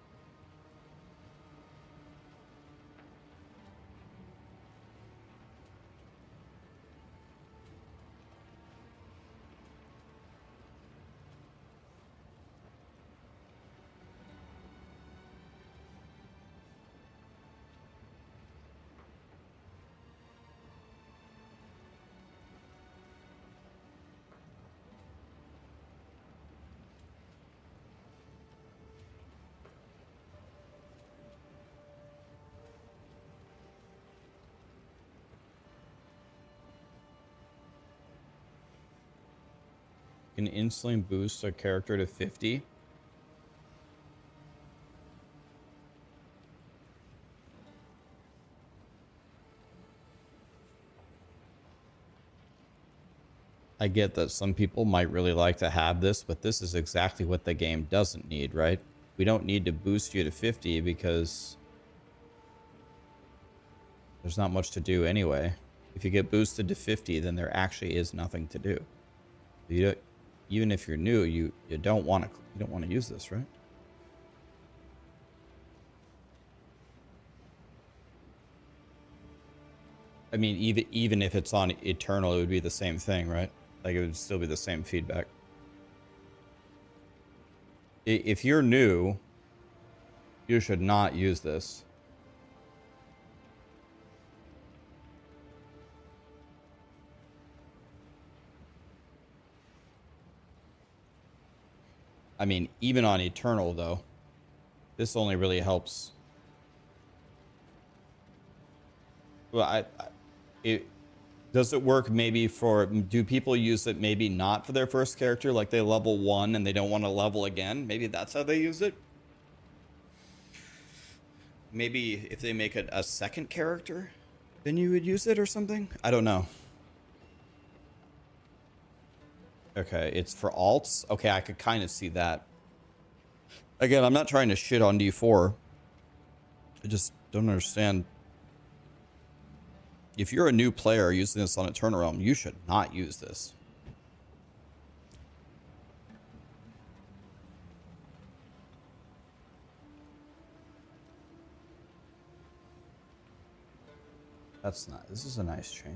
Can instantly boost a character to 50. I get that some people might really like to have this, but this is exactly what the game doesn't need, right? We don't need to boost you to 50 because there's not much to do anyway. If you get boosted to 50, then there actually is nothing to do. You don't, even if you're new, you don't want to use this, right? I mean, even if it's on Eternal, it would be the same thing, right? Like it would still be the same feedback. If you're new, you should not use this. I mean, even on Eternal, though, this only really helps. Well, does it work maybe for, do people use it maybe not for their first character, like they level 1 and they don't want to level again? Maybe that's how they use it. Maybe if they make it a second character, then you would use it or something? I don't know. Okay, it's for alts. Okay, I could kind of see that. Again, I'm not trying to shit on D4. I just don't understand. If you're a new player using this on Eternal Realm, you should not use this. That's not. This is a nice change.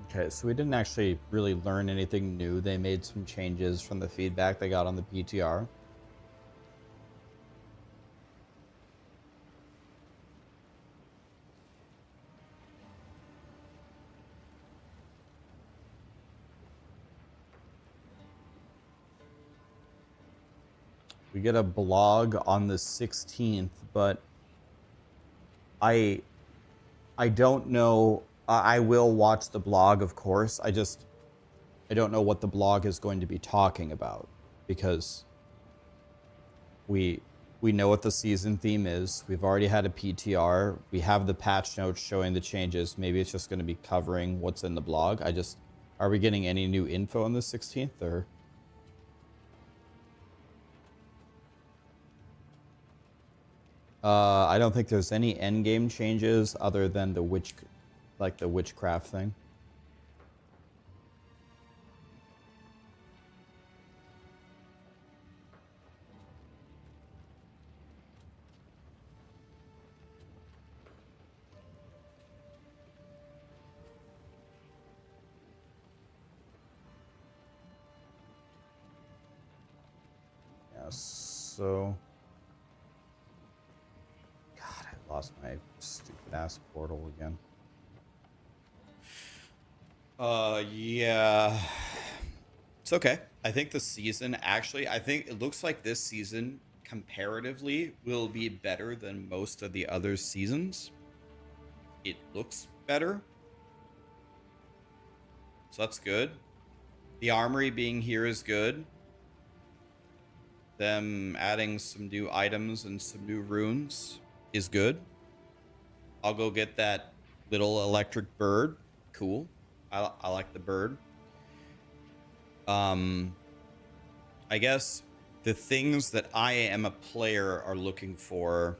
Okay, so we didn't actually really learn anything new. They made some changes from the feedback they got on the PTR. We get a blog on the 16th, but I don't know. I will watch the blog, of course. I don't know what the blog is going to be talking about because we know what the season theme is. We've already had a PTR. We have the patch notes showing the changes. Maybe it's just going to be covering what's in the blog. Are we getting any new info on the 16th or? I don't think there's any end game changes other than the witchcraft thing. Yeah, so lost my stupid ass portal again. Yeah. It's okay. I think the season I think it looks like this season comparatively will be better than most of the other seasons. It looks better. So that's good. The armory being here is good. Them adding some new items and some new runes is good. I'll go get that little electric bird. Cool. I like the bird. I guess the things that I am a player are looking for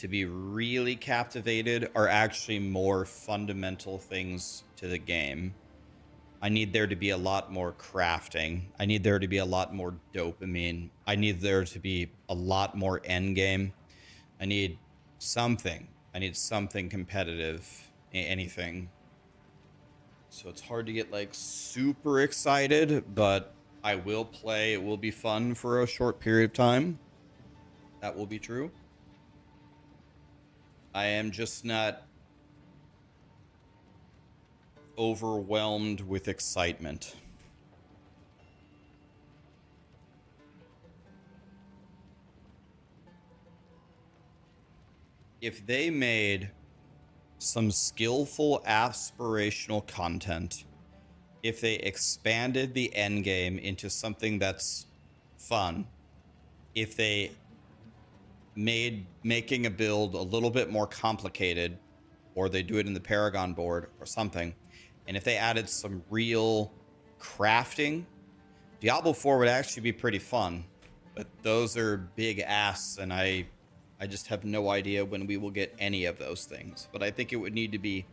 to be really captivated are actually more fundamental things to the game. I need there to be a lot more crafting. I need there to be a lot more dopamine. I need there to be a lot more endgame. I need something. I need something competitive. Anything. So it's hard to get like super excited, but I will play. It will be fun for a short period of time. That will be true. I am just not overwhelmed with excitement. If they made some skillful aspirational content, if they expanded the endgame into something that's fun, if they made making a build a little bit more complicated, or they do it in the Paragon board or something, and if they added some real crafting, Diablo 4 would actually be pretty fun. But those are big asks, and I just have no idea when we will get any of those things. But I think it would need to be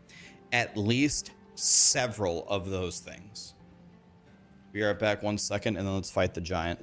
at least several of those things. Be right back 1 second, and then let's fight the giant.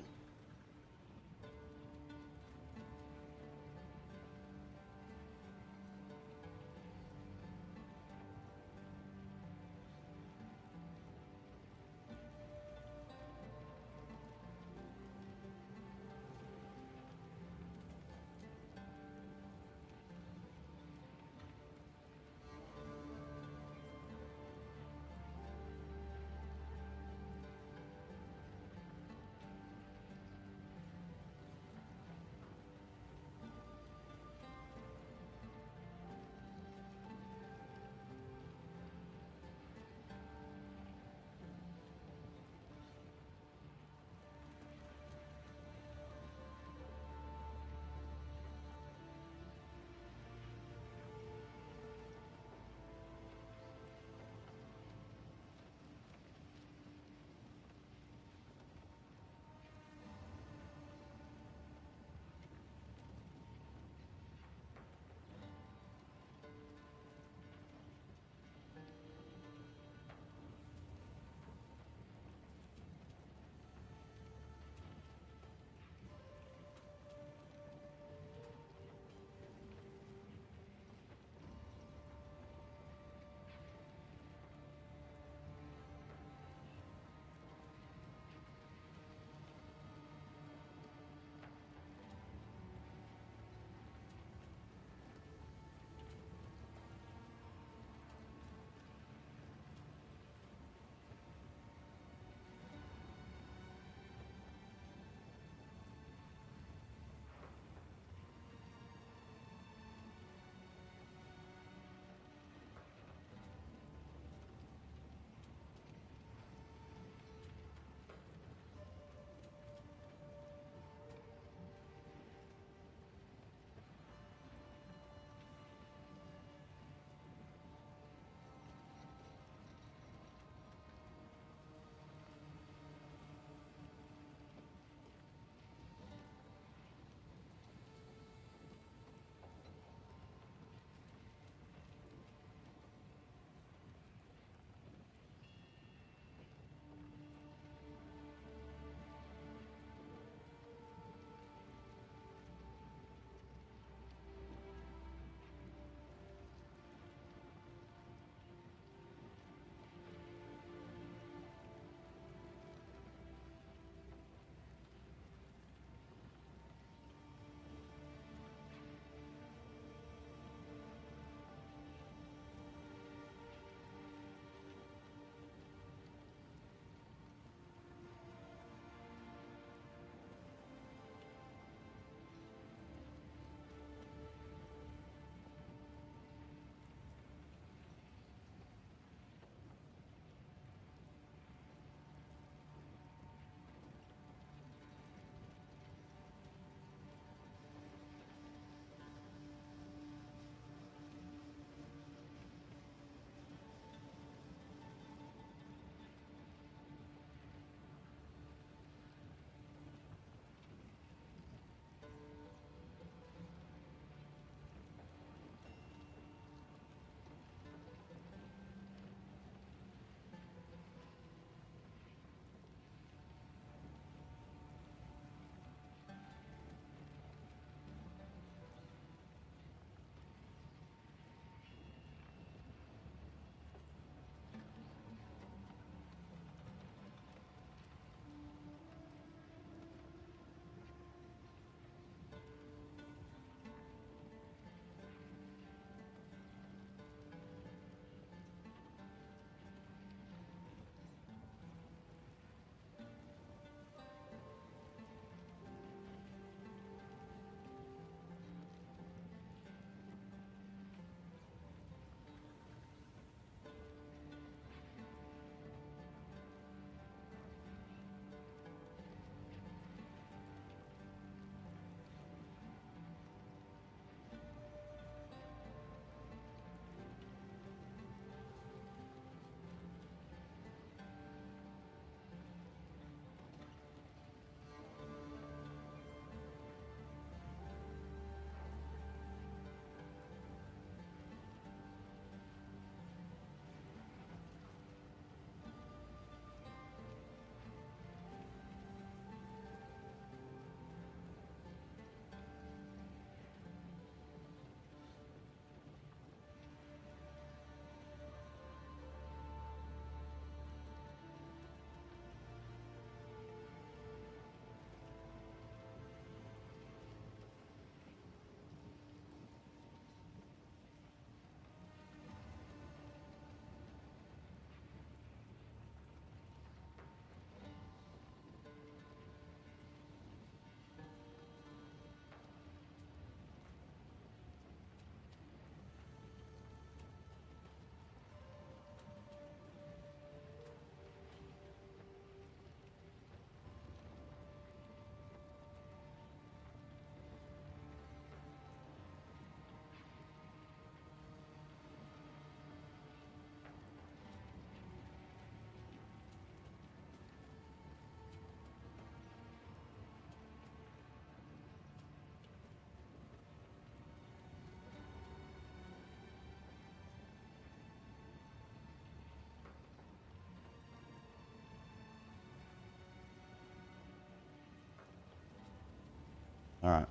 All right.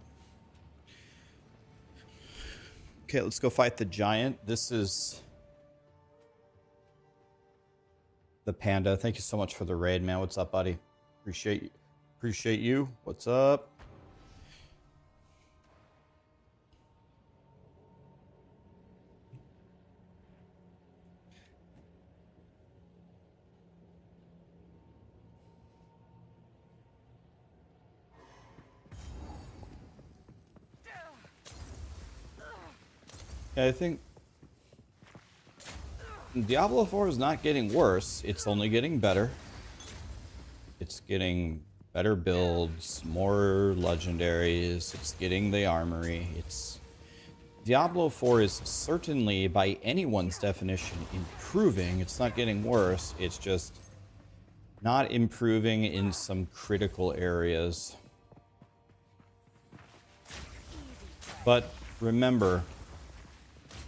Okay, let's go fight the giant. This is the panda. Thank you so much for the raid, man. What's up, buddy? Appreciate you. What's up? Yeah, I think Diablo 4 is not getting worse. It's only getting better. It's getting better builds, more legendaries. It's getting the armory. Diablo 4 is certainly, by anyone's definition, improving. It's not getting worse. It's just not improving in some critical areas. But remember,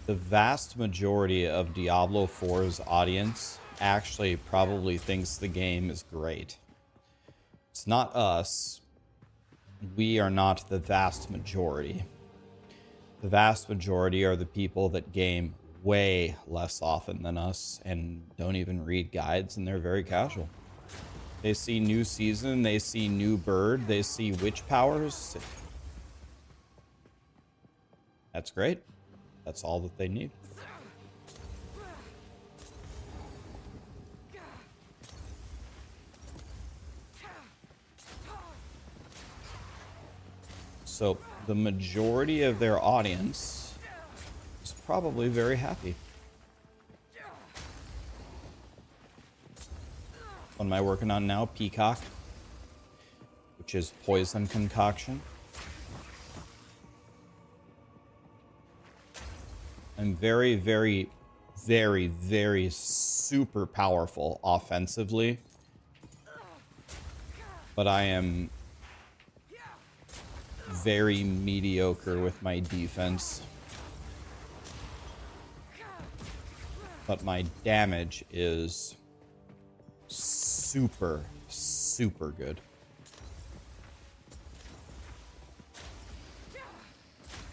the vast majority of Diablo 4's audience actually probably thinks the game is great. It's not us. We are not the vast majority. The vast majority are the people that game way less often than us and don't even read guides, and they're very casual. They see new season, they see new bird, they see witch powers. That's great. That's all that they need. So the majority of their audience is probably very happy. What am I working on now? Peacock, which is poison concoction. I'm very, very, very, very super powerful offensively. But I am very mediocre with my defense. But my damage is super, super good.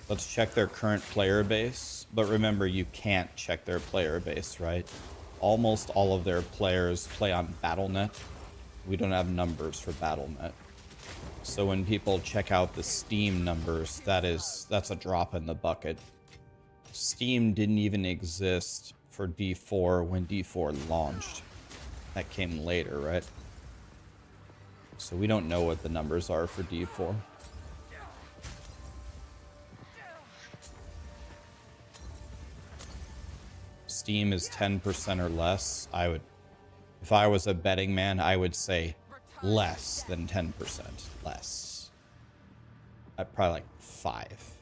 Let's check their current player base. But remember, you can't check their player base, right? Almost all of their players play on Battle.net. We don't have numbers for Battle.net. So when people check out the Steam numbers, that's a drop in the bucket. Steam didn't even exist for D4 when D4 launched. That came later, right? So we don't know what the numbers are for D4. Steam is 10% or less. If I was a betting man, I would say less than 10%. Less. I'd probably like 5.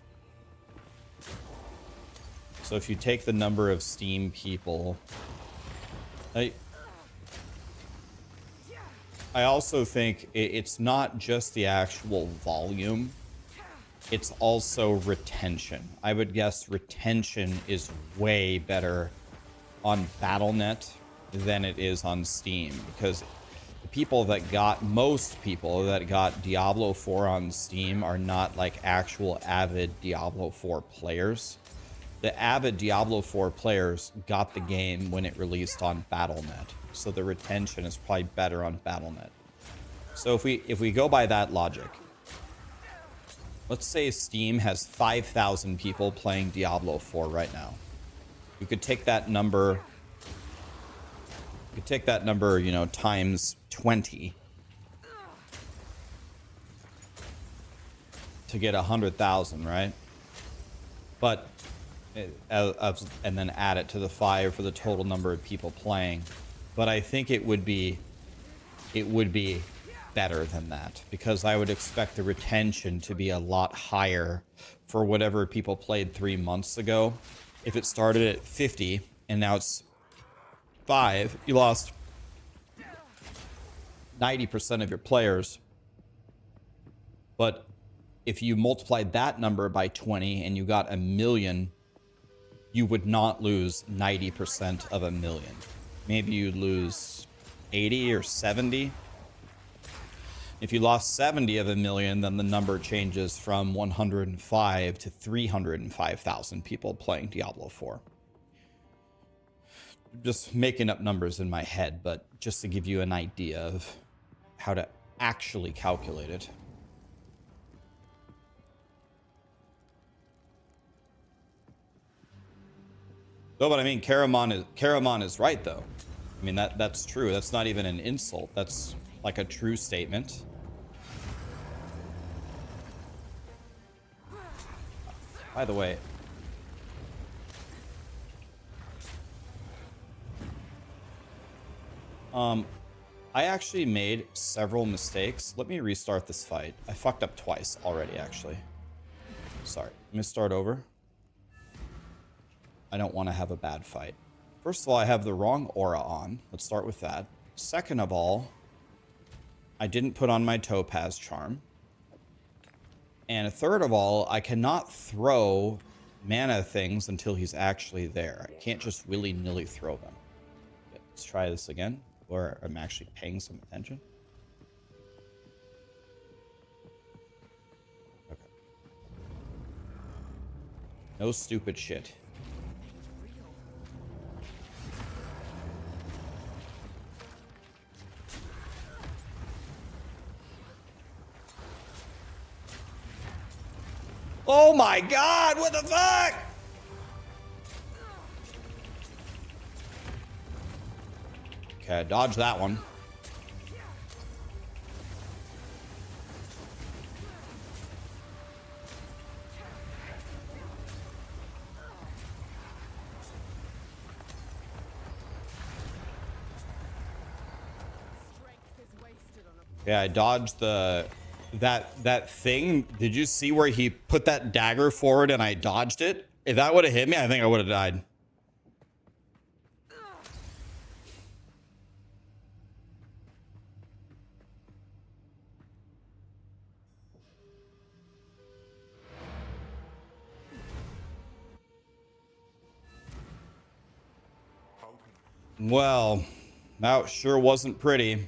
So if you take the number of Steam people, I also think it's not just the actual volume. It's also retention. I would guess retention is way better on Battle.net than it is on Steam, because most people that got Diablo 4 on Steam are not like actual avid Diablo 4 players. The avid Diablo 4 players got the game when it released on Battle.net, so the retention is probably better on Battle.net. So if we go by that logic, let's say Steam has 5,000 people playing Diablo 4 right now. You could take that number, you know, times 20 to get 100,000, right? But and then add it to the 5 for the total number of people playing. But I think it would be better than that, because I would expect the retention to be a lot higher for whatever people played 3 months ago. If it started at 50 and now it's 5, you lost 90% of your players. But if you multiplied that number by 20 and you got 1 million, you would not lose 90% of 1 million. Maybe you'd lose 80 or 70. If you lost 70 of a million, then the number changes from 105 to 305,000 people playing Diablo 4. Just making up numbers in my head, but just to give you an idea of how to actually calculate it. No, but I mean, Karamon is right, though. I mean, that's true. That's not even an insult. That's like a true statement. By the way, I actually made several mistakes. Let me restart this fight. I fucked up twice already, actually. Sorry. Let me start over. I don't want to have a bad fight. First of all, I have the wrong aura on. Let's start with that. Second of all, I didn't put on my Topaz charm. And third of all, I cannot throw mana things until he's actually there. I can't just willy-nilly throw them. Okay, let's try this again, where I'm actually paying some attention. Okay. No stupid shit. Oh my god, what the fuck? Okay, dodge that one. Yeah, I dodged the that thing. Did you see where he put that dagger forward and I dodged it? If that would have hit me, I think I would have died. Well, that sure wasn't pretty.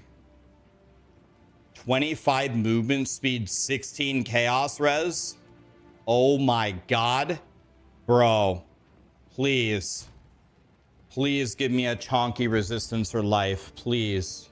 25 movement speed, 16 chaos res. Oh my god. Bro, please. Please give me a chonky resistance for life, please.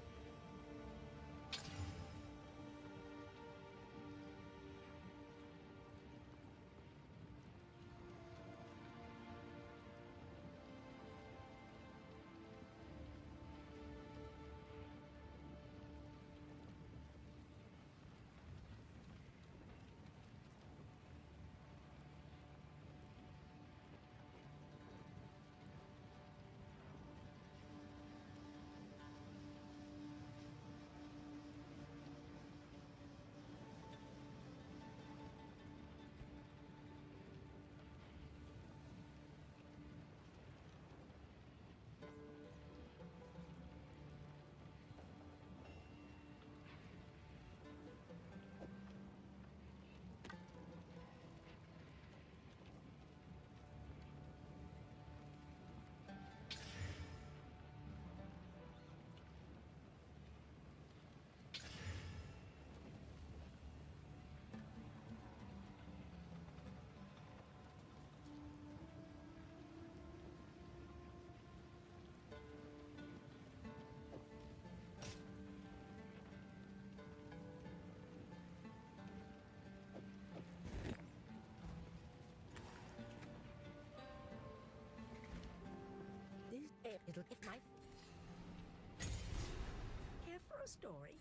Here for a story?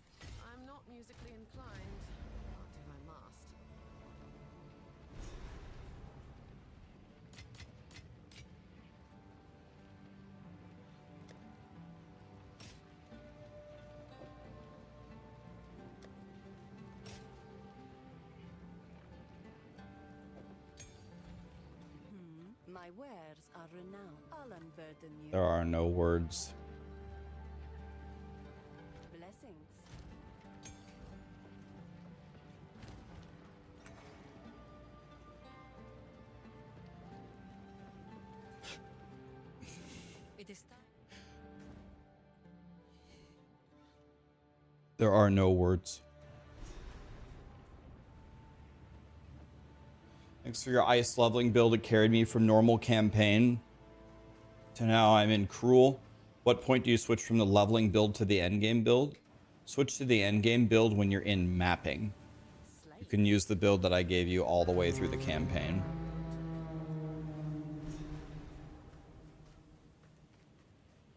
I'm not musically inclined, not if I must. My wares are renowned. I'll unburden you. There are no words. Blessings. It is time. There are no words. Thanks for your ice leveling build. It carried me from normal campaign to now I'm in cruel. What point do you switch from the leveling build to the endgame build? Switch to the endgame build when you're in mapping. You can use the build that I gave you all the way through the campaign.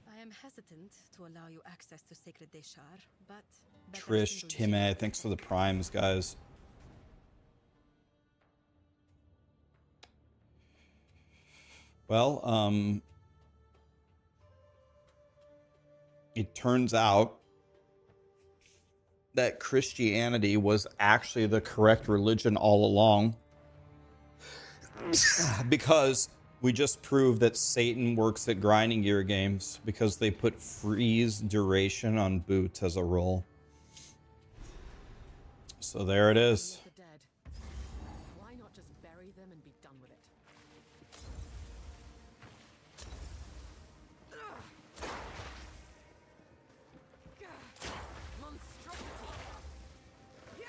I am hesitant to allow you access to Sacred Deshar, but Trish, Timmy, thanks for the primes, guys. Well, it turns out that Christianity was actually the correct religion all along. Because we just proved that Satan works at grinding gear games because they put freeze duration on boots as a role. So there it is. The dead. Why not just bury them and be done with it? Monstrosity. Yeah.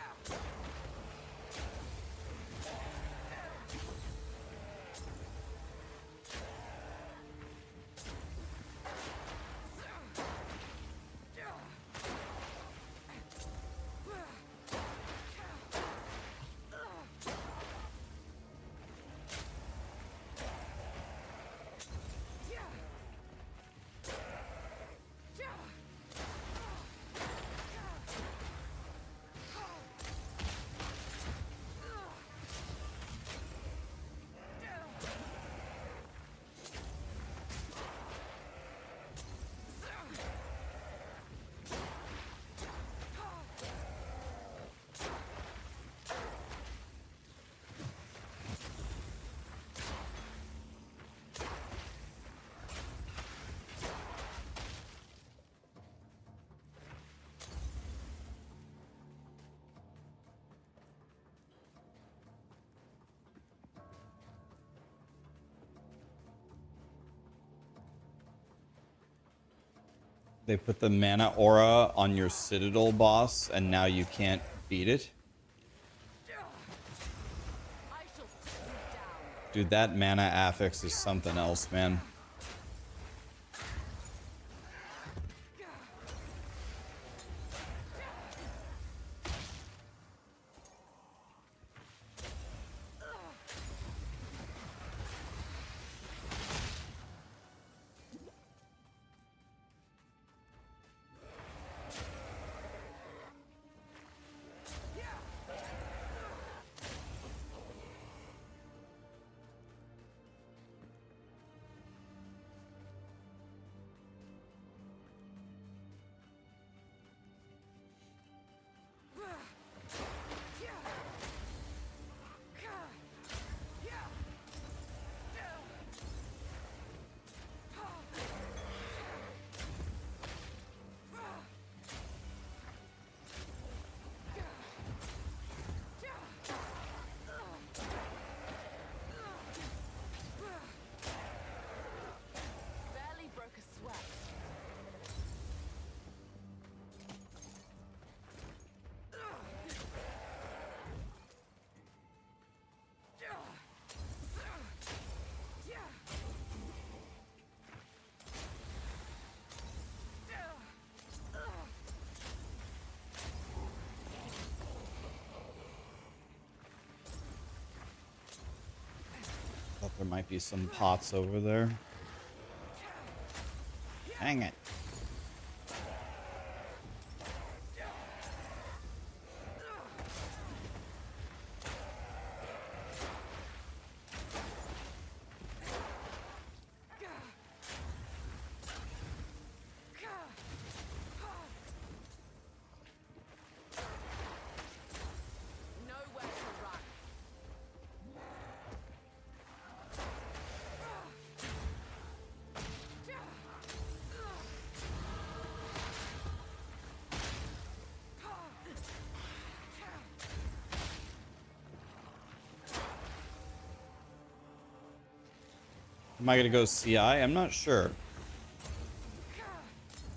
They put the mana aura on your Citadel boss, and now you can't beat it. I shall sit you down. Dude, that mana affix is something else, man. Barely broke a sweat. Thought there might be some pots over there. Dang it. Nowhere to run. Am I going to go CI? I'm not sure.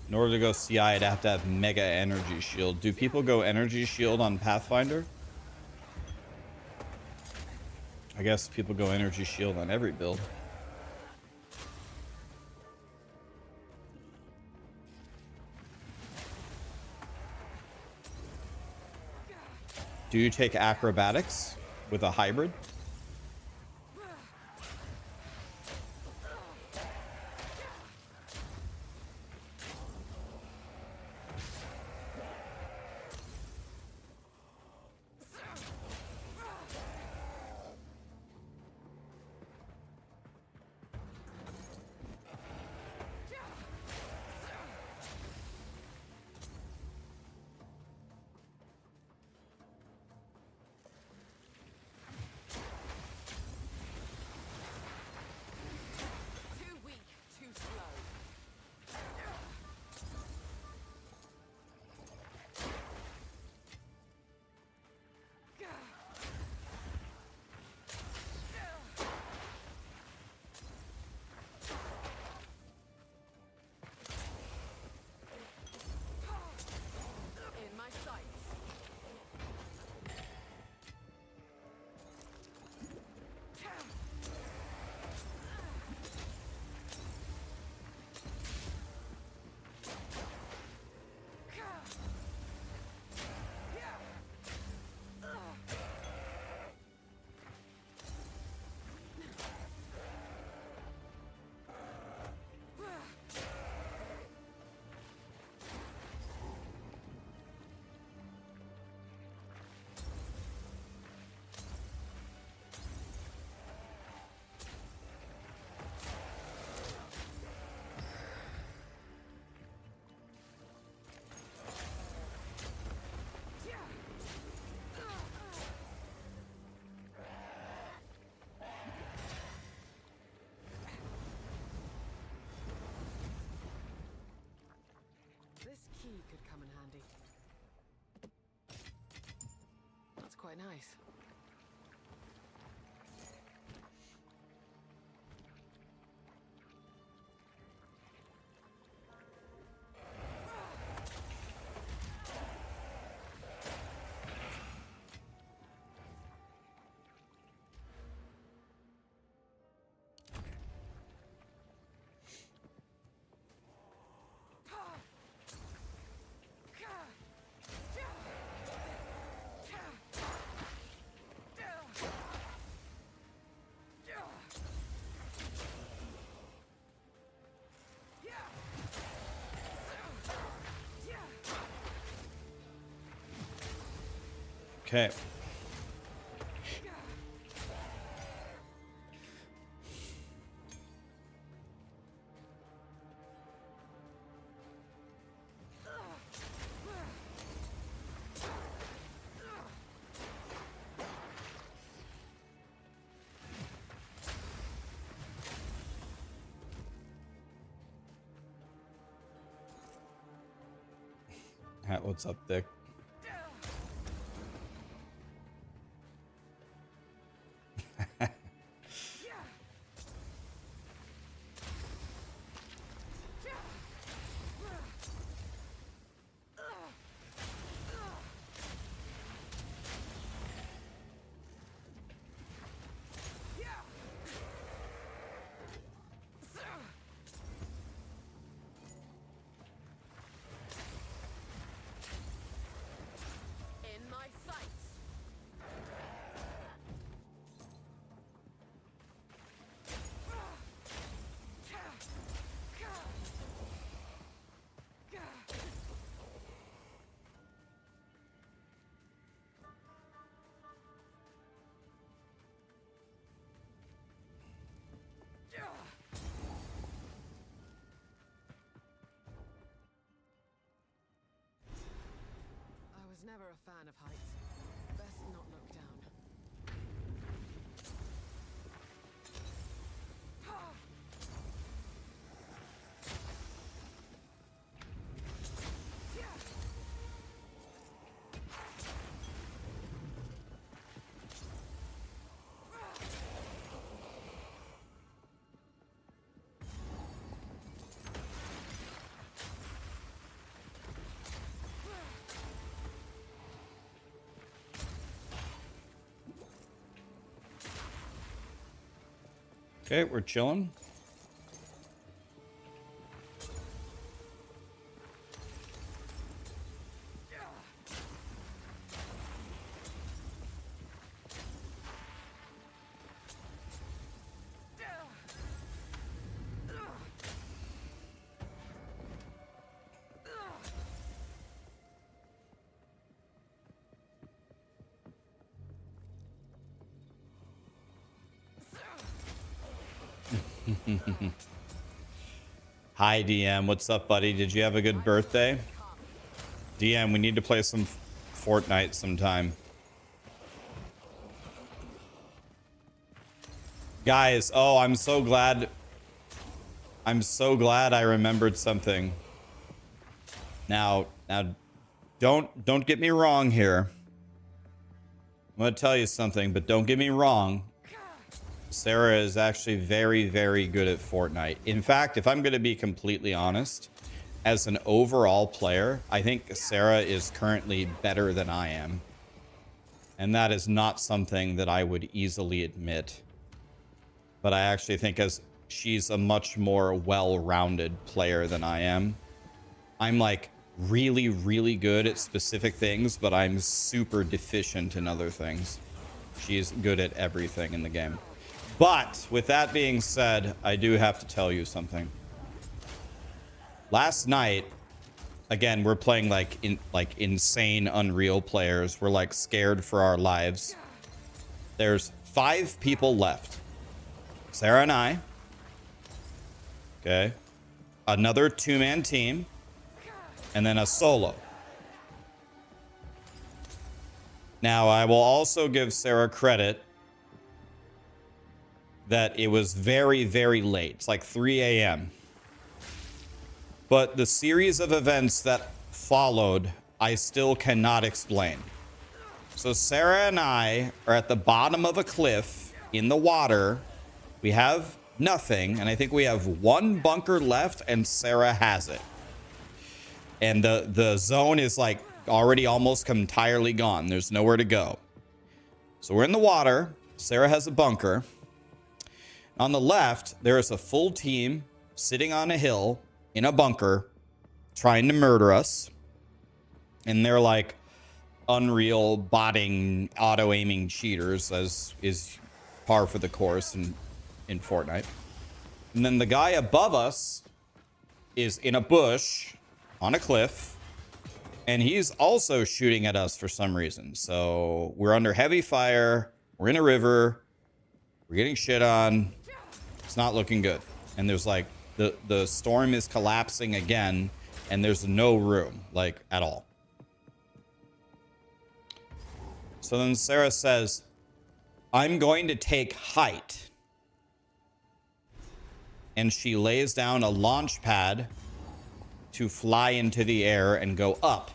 In order to go CI, I'd have to have Mega Energy Shield. Do people go Energy Shield on Pathfinder? I guess people go energy shield on every build. Do you take acrobatics with a hybrid? Too weak, too slow. In my sights. This key could come in handy. That's quite nice. Okay. What's up, Dick? In my sights. I was never a fan of heights. Best not look down. Okay, we're chilling. Hi, DM. What's up, buddy? Did you have a good birthday? DM, we need to play some Fortnite sometime. Guys, oh, I'm so glad I remembered something. Now don't get me wrong here. I'm going to tell you something, but don't get me wrong. Sarah is actually very, very good at Fortnite. In fact, if I'm going to be completely honest, as an overall player, I think Sarah is currently better than I am. And that is not something that I would easily admit. But I actually think as she's a much more well-rounded player than I am. I'm like really, really good at specific things, but I'm super deficient in other things. She's good at everything in the game. But with that being said, I do have to tell you something. Last night, again, we're playing like insane Unreal players. We're like scared for our lives. There's 5 people left. Sarah and I. Okay. Another 2-man team. And then a solo. Now, I will also give Sarah credit that it was very, very late. It's like 3 a.m. But the series of events that followed, I still cannot explain. So Sarah and I are at the bottom of a cliff in the water. We have nothing, and I think we have 1 bunker left, and Sarah has it. And the zone is like already almost entirely gone. There's nowhere to go. So we're in the water. Sarah has a bunker. On the left, there is a full team sitting on a hill in a bunker trying to murder us. And they're like Unreal botting, auto-aiming cheaters, as is par for the course in Fortnite. And then the guy above us is in a bush on a cliff, and he's also shooting at us for some reason. So we're under heavy fire. We're in a river. We're getting shit on. It's not looking good. And there's like the storm is collapsing again, and there's no room, like, at all. So then Sarah says, I'm going to take height. And she lays down a launch pad to fly into the air and go up.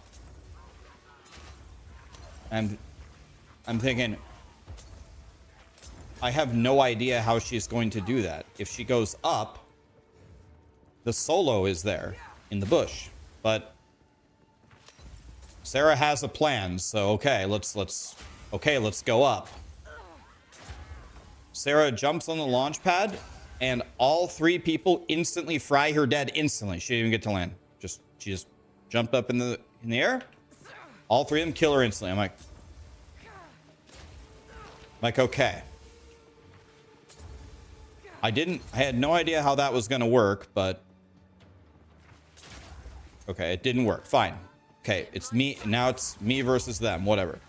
And I'm thinking, I have no idea how she's going to do that. If she goes up, the solo is there in the bush. But Sarah has a plan, so okay, let's go up. Sarah jumps on the launch pad, and all 3 people instantly fry her dead instantly. She didn't even get to land. She just jumped up in the air. All 3 of them kill her instantly. I'm like, okay. I had no idea how that was gonna work, but okay, it didn't work. Fine. Okay, it's me. Now it's me versus them. Whatever.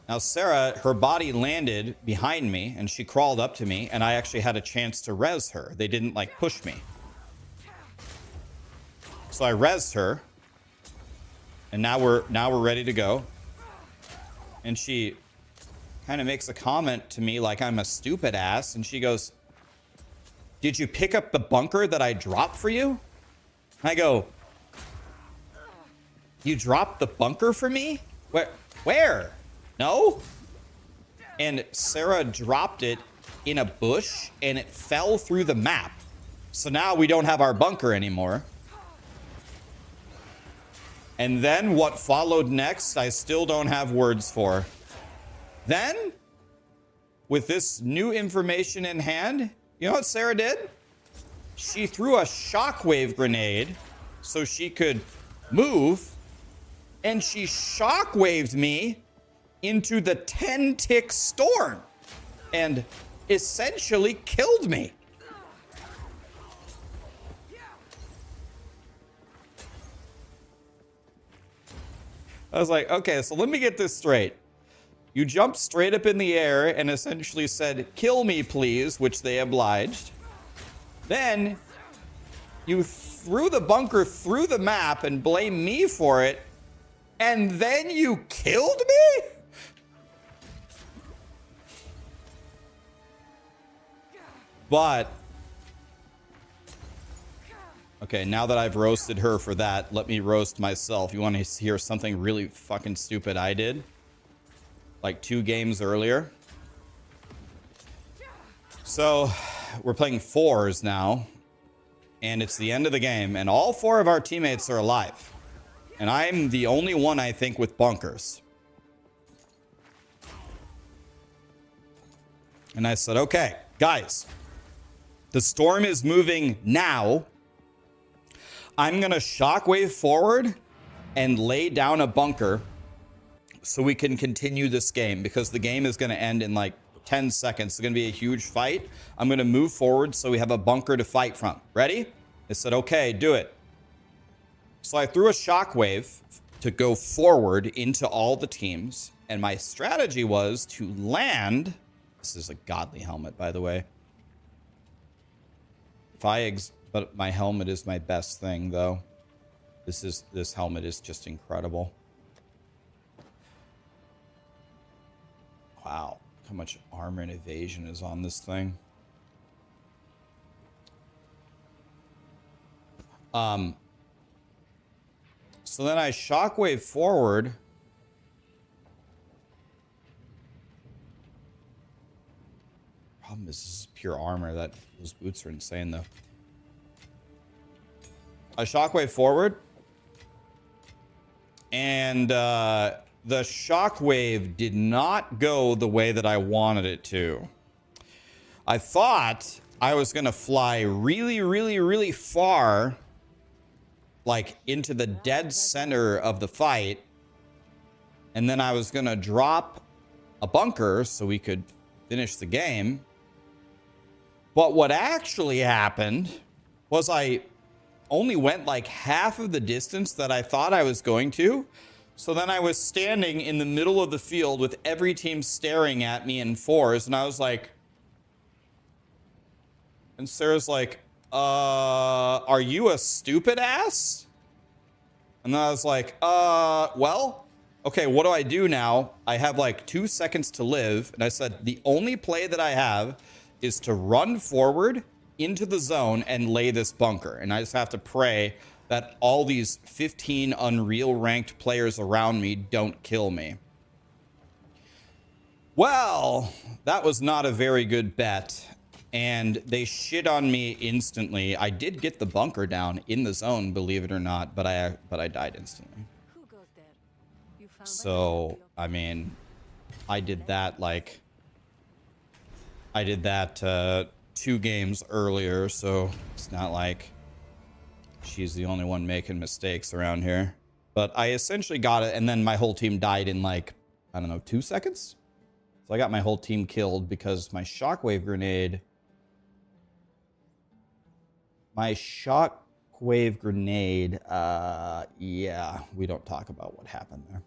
Now, Sarah, her body landed behind me, and she crawled up to me, and I actually had a chance to res her. They didn't, like, push me. So I resed her, and now we're ready to go. And she kind of makes a comment to me like I'm a stupid ass, and she goes, did you pick up the bunker that I dropped for you? And I go, you dropped the bunker for me? Where? No? And Sarah dropped it in a bush, and it fell through the map. So now we don't have our bunker anymore. And then what followed next, I still don't have words for. Then with this new information in hand, you know what Sarah did? She threw a shockwave grenade so she could move, and she shockwaved me into the 10-tick storm and essentially killed me. I was like, okay, so let me get this straight. You jumped straight up in the air and essentially said, kill me, please, which they obliged. Then you threw the bunker through the map and blamed me for it. And then you killed me? But, okay, now that I've roasted her for that, let me roast myself. You want to hear something really fucking stupid I did? Like 2 games earlier. So, we're playing 4s now. And it's the end of the game. And all 4 of our teammates are alive. And I'm the only one, I think, with bunkers. And I said, okay, guys. The storm is moving now. I'm going to shockwave forward and lay down a bunker so we can continue this game, because the game is going to end in like 10 seconds. It's going to be a huge fight. I'm going to move forward so we have a bunker to fight from. Ready? I said, okay, do it. So I threw a shockwave to go forward into all the teams. And my strategy was to land. This is a godly helmet, by the way. But my helmet is my best thing, though. This helmet is just incredible. Wow, how much armor and evasion is on this thing. So then I shockwave forward. Problem is, this is pure armor. Those boots are insane, though. I shockwave forward, and the shockwave did not go the way that I wanted it to. I thought I was going to fly really, really, really far, like into the dead center of the fight, and then I was going to drop a bunker so we could finish the game. But what actually happened was I only went like half of the distance that I thought I was going to. So then I was standing in the middle of the field with every team staring at me in 4s, and I was like, and Sarah's like, are you a stupid ass? And then I was like, well, okay, what do I do now? I have like 2 seconds to live. And I said, the only play that I have is to run forward into the zone and lay this bunker. And I just have to pray that all these 15 Unreal ranked players around me don't kill me. Well, that was not a very good bet. And they shit on me instantly. I did get the bunker down in the zone, believe it or not, but I died instantly. Who goes there? You found So, I mean, I did that 2 games earlier, so it's not like she's the only one making mistakes around here. But I essentially got it, and then my whole team died in like, I don't know, 2 seconds? So I got my whole team killed because my shockwave grenade... yeah, we don't talk about what happened there.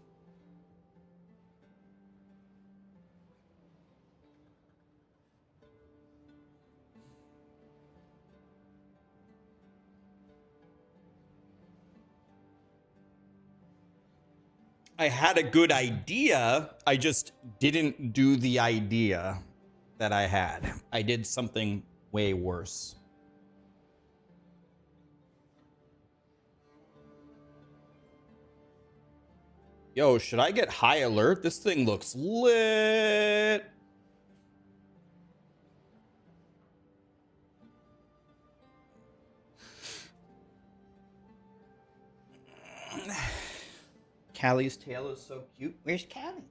I had a good idea. I just didn't do the idea that I had. I did something way worse. Yo, should I get high alert? This thing looks lit. Callie's tail is so cute. Where's Callie?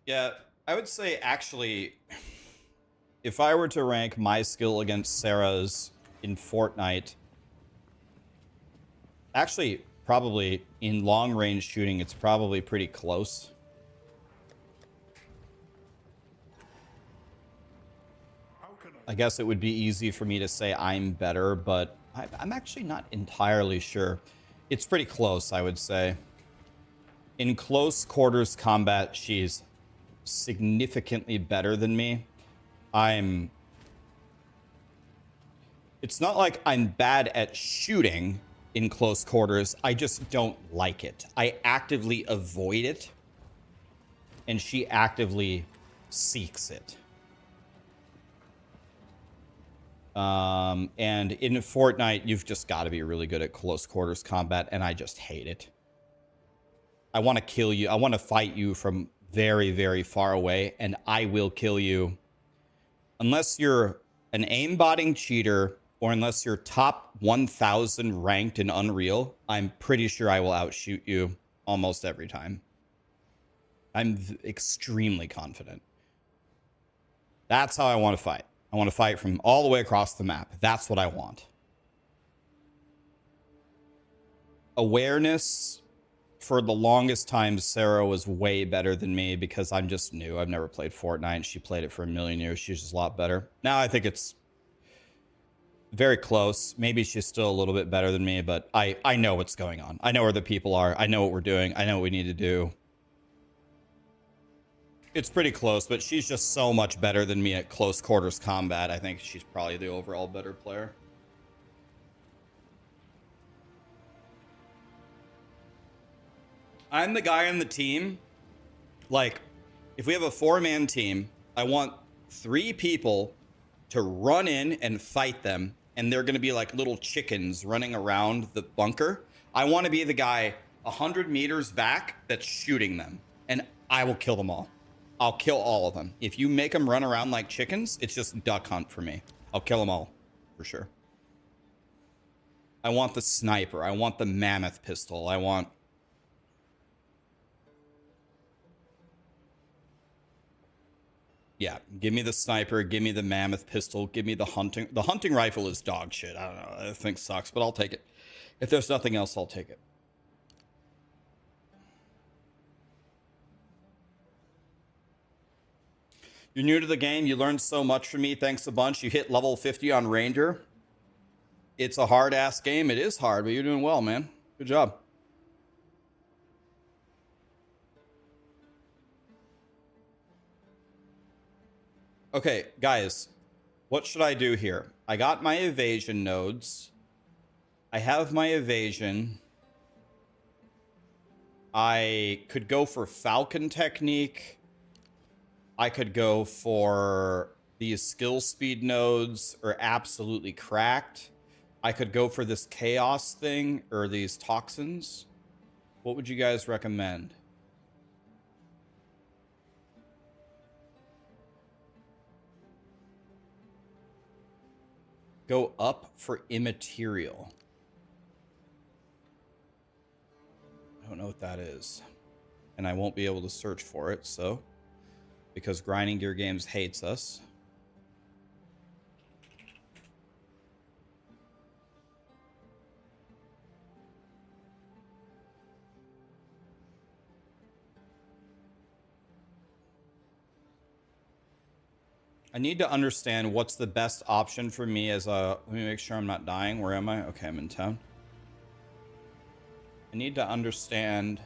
Yeah, I would say actually, if I were to rank my skill against Sarah's in Fortnite, actually, probably in long range shooting, it's probably pretty close. I guess it would be easy for me to say I'm better, but I'm actually not entirely sure. It's pretty close, I would say. In close quarters combat, she's significantly better than me. It's not like I'm bad at shooting in close quarters. I just don't like it. I actively avoid it, and she actively seeks it. And in Fortnite, you've just got to be really good at close quarters combat, and I just hate it. I want to kill you. I want to fight you from very, very far away, and I will kill you. Unless you're an aimbotting cheater, or unless you're top 1,000 ranked in Unreal, I'm pretty sure I will outshoot you almost every time. I'm extremely confident. That's how I want to fight. I want to fight from all the way across the map. That's what I want. Awareness, for the longest time, Sarah was way better than me because I'm just new. I've never played Fortnite. She played it for a million years. She's just a lot better. Now I think it's very close. Maybe she's still a little bit better than me, but I know what's going on. I know where the people are. I know what we're doing. I know what we need to do. It's pretty close, but she's just so much better than me at close quarters combat. I think she's probably the overall better player. I'm the guy on the team. Like, if we have a 4-man team, I want 3 people to run in and fight them, and they're going to be like little chickens running around the bunker. I want to be the guy 100 meters back that's shooting them, and I will kill them all. I'll kill all of them. If you make them run around like chickens, it's just duck hunt for me. I'll kill them all, for sure. I want the sniper. I want the mammoth pistol. I want... Yeah, give me the sniper, give me the mammoth pistol, give me the hunting. The hunting rifle is dog shit. I don't know. That thing sucks, but I'll take it. If there's nothing else, I'll take it. You're new to the game. You learned so much from me. Thanks a bunch. You hit level 50 on Ranger. It's a hard-ass game. It is hard, but you're doing well, man. Good job. Okay, guys. What should I do here? I got my evasion nodes. I have my evasion. I could go for Falcon technique. I could go for these skill speed nodes are absolutely cracked. I could go for this chaos thing or these toxins. What would you guys recommend? Go up for immaterial. I don't know what that is. And I won't be able to search for it, so... because Grinding Gear Games hates us. I need to understand what's the best option for me as a... Let me make sure I'm not dying. Where am I? Okay, I'm in town. I need to understand...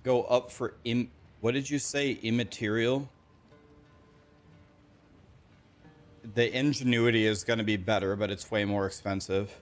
Go up for what did you say? Immaterial? The ingenuity is going to be better, but it's way more expensive.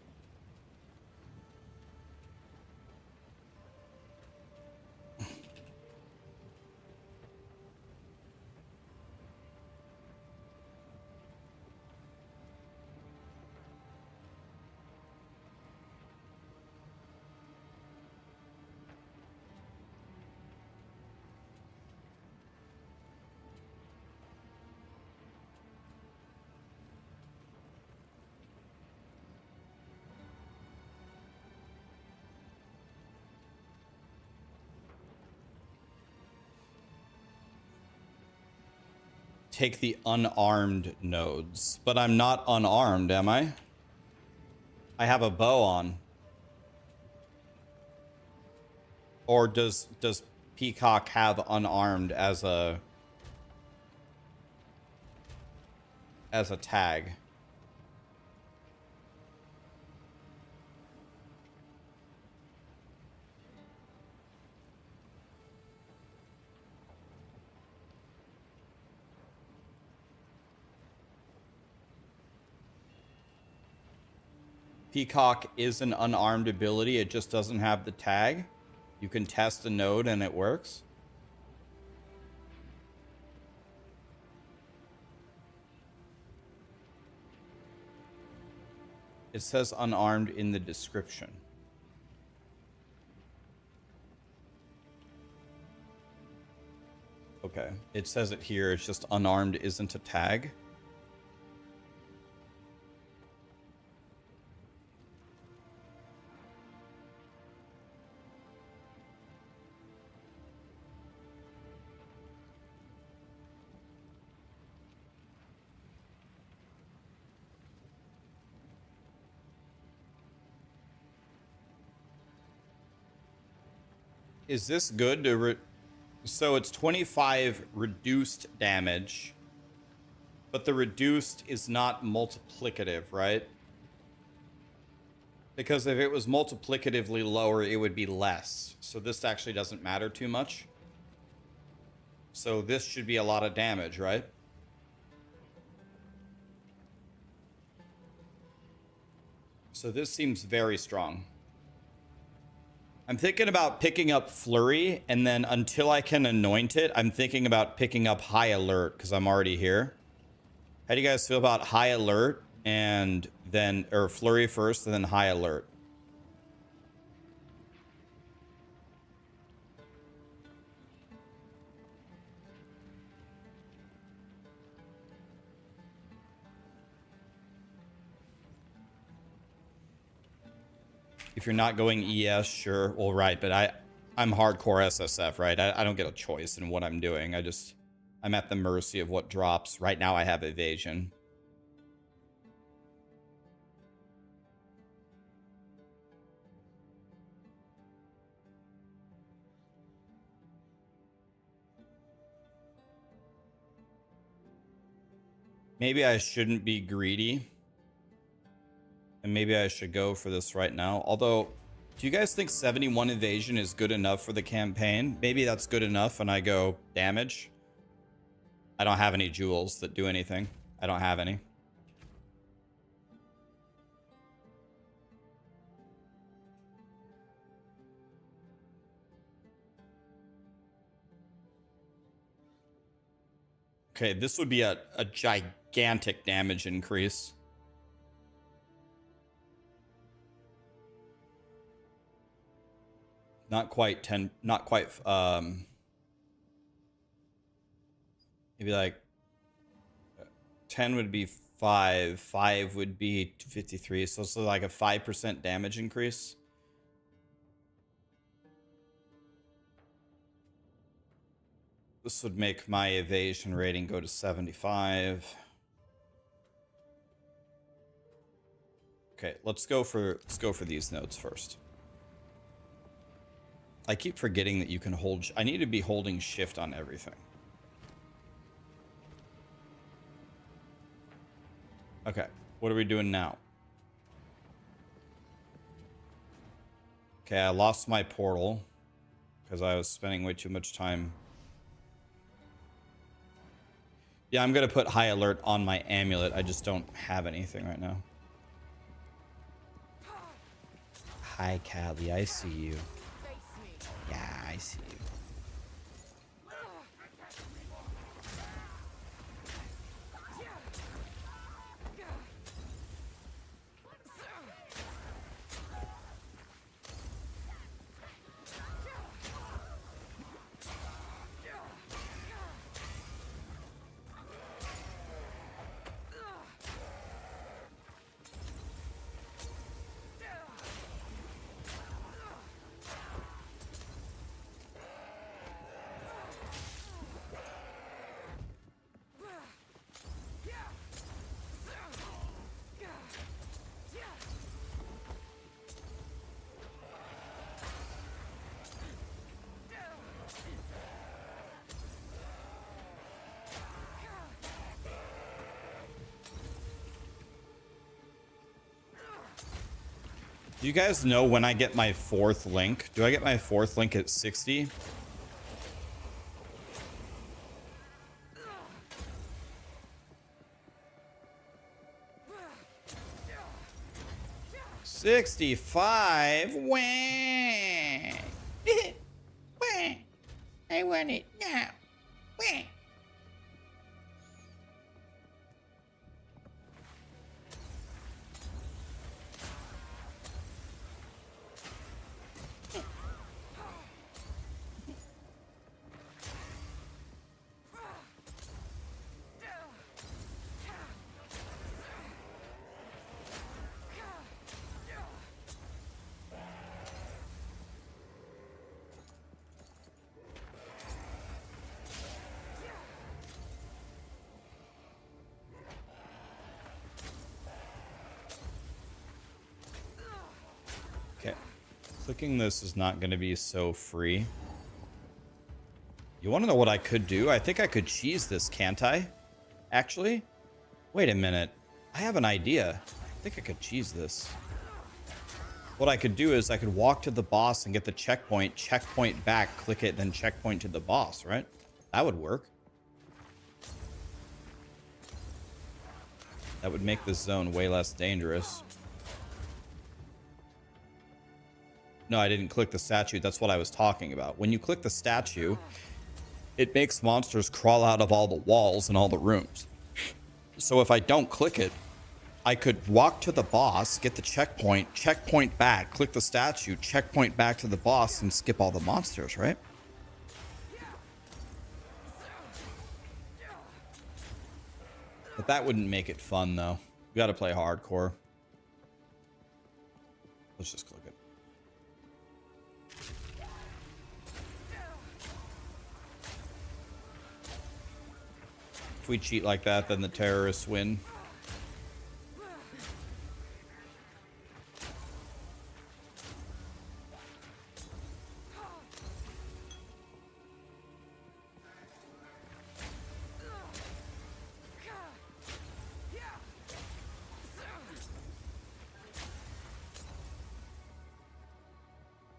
take the unarmed nodes, but I'm not unarmed, am I? I have a bow on. Or does Peacock have unarmed as a tag? Peacock is an unarmed ability. It just doesn't have the tag. You can test a node and it works. It says unarmed in the description. Okay. It says it here. It's just unarmed isn't a tag. Is this good to so it's 25 reduced damage, but the reduced is not multiplicative, right? Because if it was multiplicatively lower, it would be less. So this actually doesn't matter too much. So this should be a lot of damage, right? So this seems very strong. I'm thinking about picking up Flurry, and then until I can anoint it, I'm thinking about picking up High Alert because I'm already here. How do you guys feel about High Alert and then, or Flurry first and then High Alert? If you're not going ES, sure. Well, right, but I'm hardcore SSF, right? I don't get a choice in what I'm doing. I'm at the mercy of what drops. Right now I have evasion. Maybe I shouldn't be greedy. And maybe I should go for this right now. Although, do you guys think 71 evasion is good enough for the campaign? Maybe that's good enough and I go damage. I don't have any jewels that do anything. I don't have any. Okay, this would be a gigantic damage increase. Not quite 10, not quite, maybe like 10 would be 5, 5 would be 53, so it's like a 5% damage increase. This would make my evasion rating go to 75. Okay, let's go for these nodes first. I keep forgetting that you can hold. I need to be holding shift on everything. Okay, what are we doing now? Okay, I lost my portal because I was spending way too much time. Yeah, I'm gonna put High Alert on my amulet. I just don't have anything right now. Hi, Callie. I see you. Yeah, I see you. Do you guys know when I get my 4th link? Do I get my 4th link at 60? $65. Wah. Wah. I want it now. Wah. Okay. Clicking this is not going to be so free. You want to know what I could do? I think I could cheese this, can't I? Actually? Wait a minute. I have an idea. I think I could cheese this. What I could do is I could walk to the boss and get the checkpoint back, click it, then checkpoint to the boss, right? That would work. That would make this zone way less dangerous. No, I didn't click the statue. That's what I was talking about. When you click the statue, it makes monsters crawl out of all the walls and all the rooms. So if I don't click it, I could walk to the boss, get the checkpoint back, click the statue, checkpoint back to the boss, and skip all the monsters, right? But that wouldn't make it fun, though. You gotta play hardcore. Let's just click it. If we cheat like that, then the terrorists win.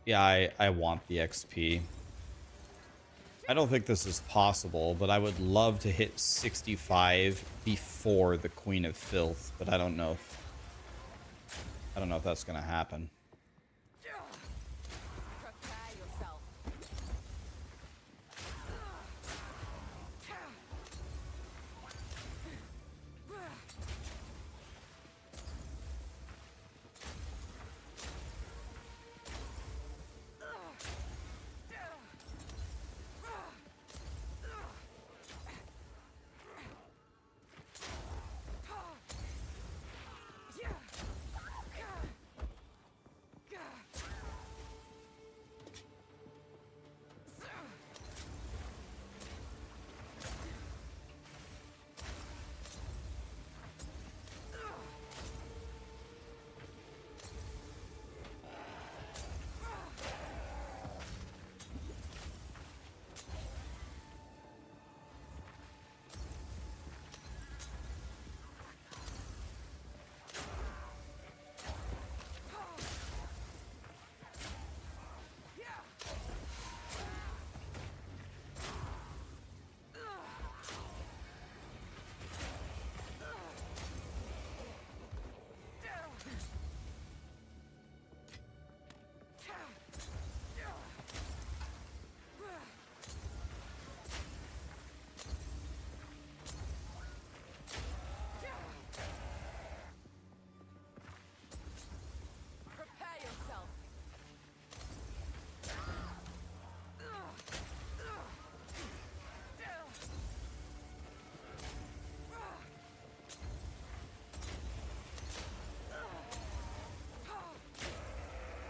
Yeah, I want the XP. I don't think this is possible, but I would love to hit 65 before the Queen of Filth, but I don't know if that's gonna happen. Prepare yourself.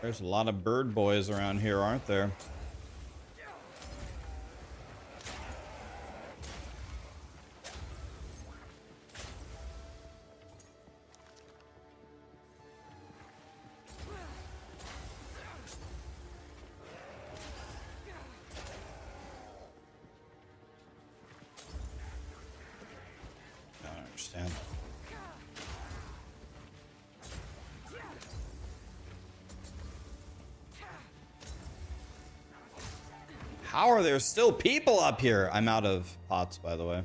There's a lot of bird boys around here, aren't there? I don't understand. How are there still people up here? I'm out of pots, by the way.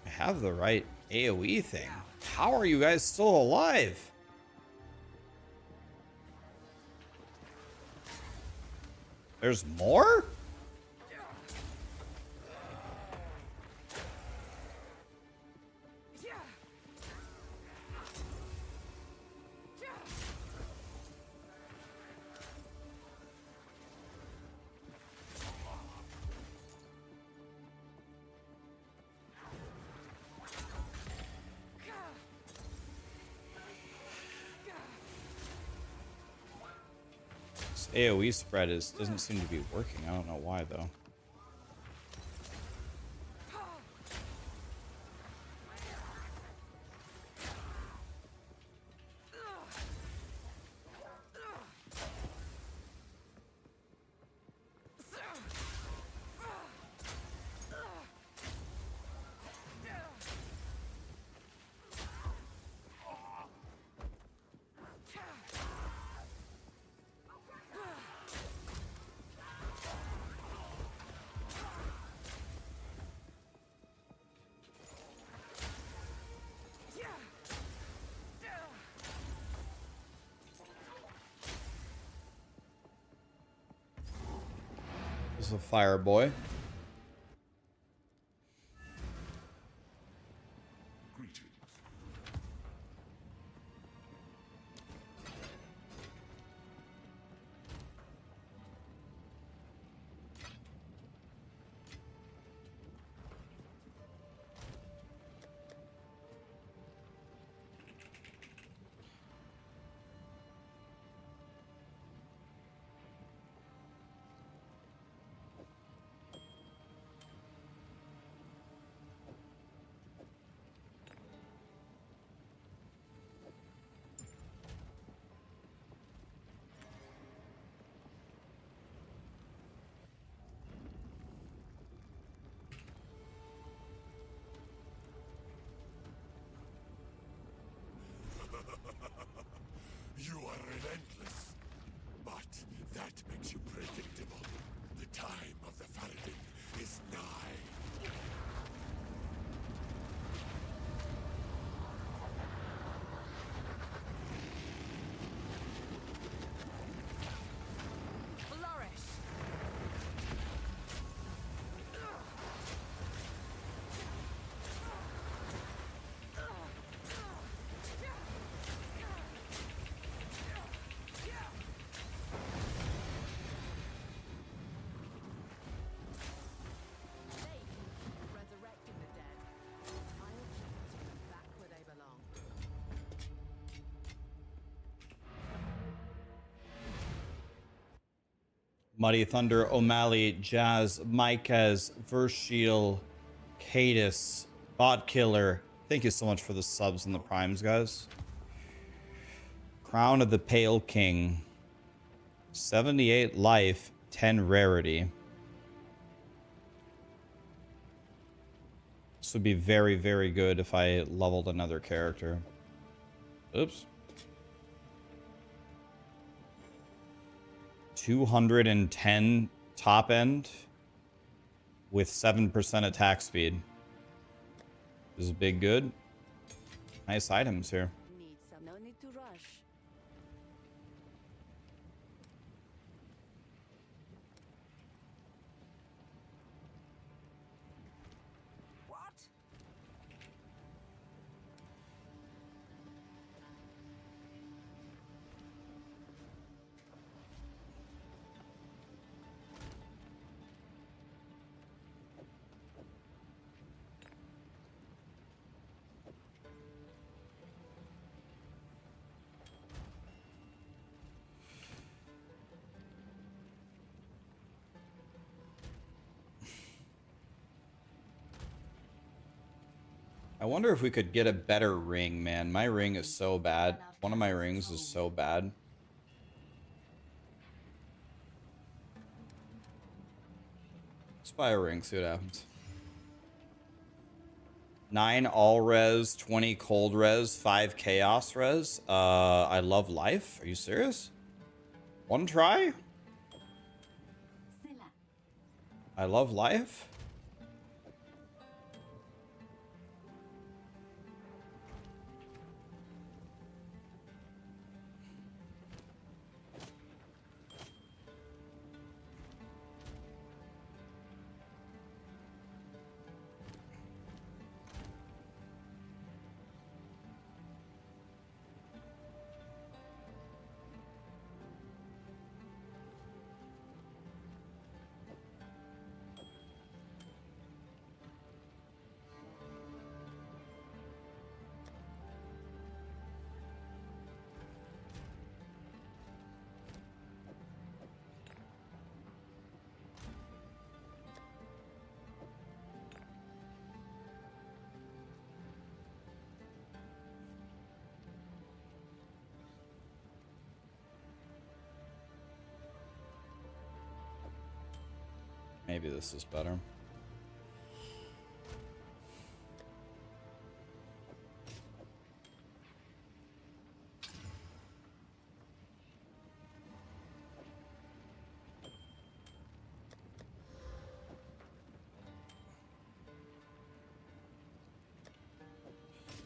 I have the right AoE thing. How are you guys still alive? There's more? This AoE spread doesn't seem to be working. I don't know why though. This is a fire boy. You are relentless, but that makes you predictable. The time of the Faradin is nigh. Flourish. Resurrecting the dead. I'll keep them back where they belong. Muddy Thunder, O'Malley, Jazz, Micaz, Verschiel, Cadis, Bot Killer. Thank you so much for the subs and the primes, guys. Crown of the Pale King. 78 life, 10 rarity. This would be very, very good if I leveled another character. Oops. 210 top end with 7% attack speed. This is big good. Nice items here. Need some. No need to rush. What? I wonder if we could get a better ring, man. My ring is so bad. One of my rings is so bad. Let's buy a ring, see what happens. 9 all res, 20 cold res, 5 chaos res. I love life. Are you serious? One try? I love life. Maybe this is better.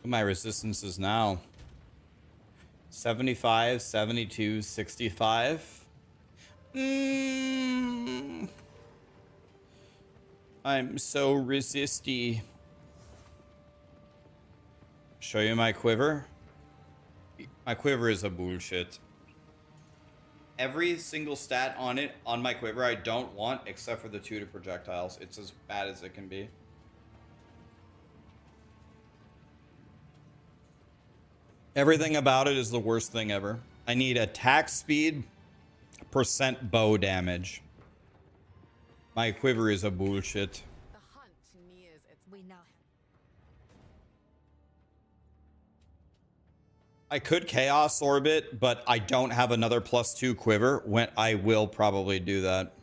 My resistances now 75, 72, 65. I'm so resisty. Show you my quiver. My quiver is a bullshit. Every single stat on it, on my quiver, I don't want except for the 2 to projectiles. It's as bad as it can be. Everything about it is the worst thing ever. I need attack speed, percent bow damage. My quiver is a bullshit. The hunt nears its. We now have. I could chaos orbit, but I don't have another +2 quiver. When I will probably do that.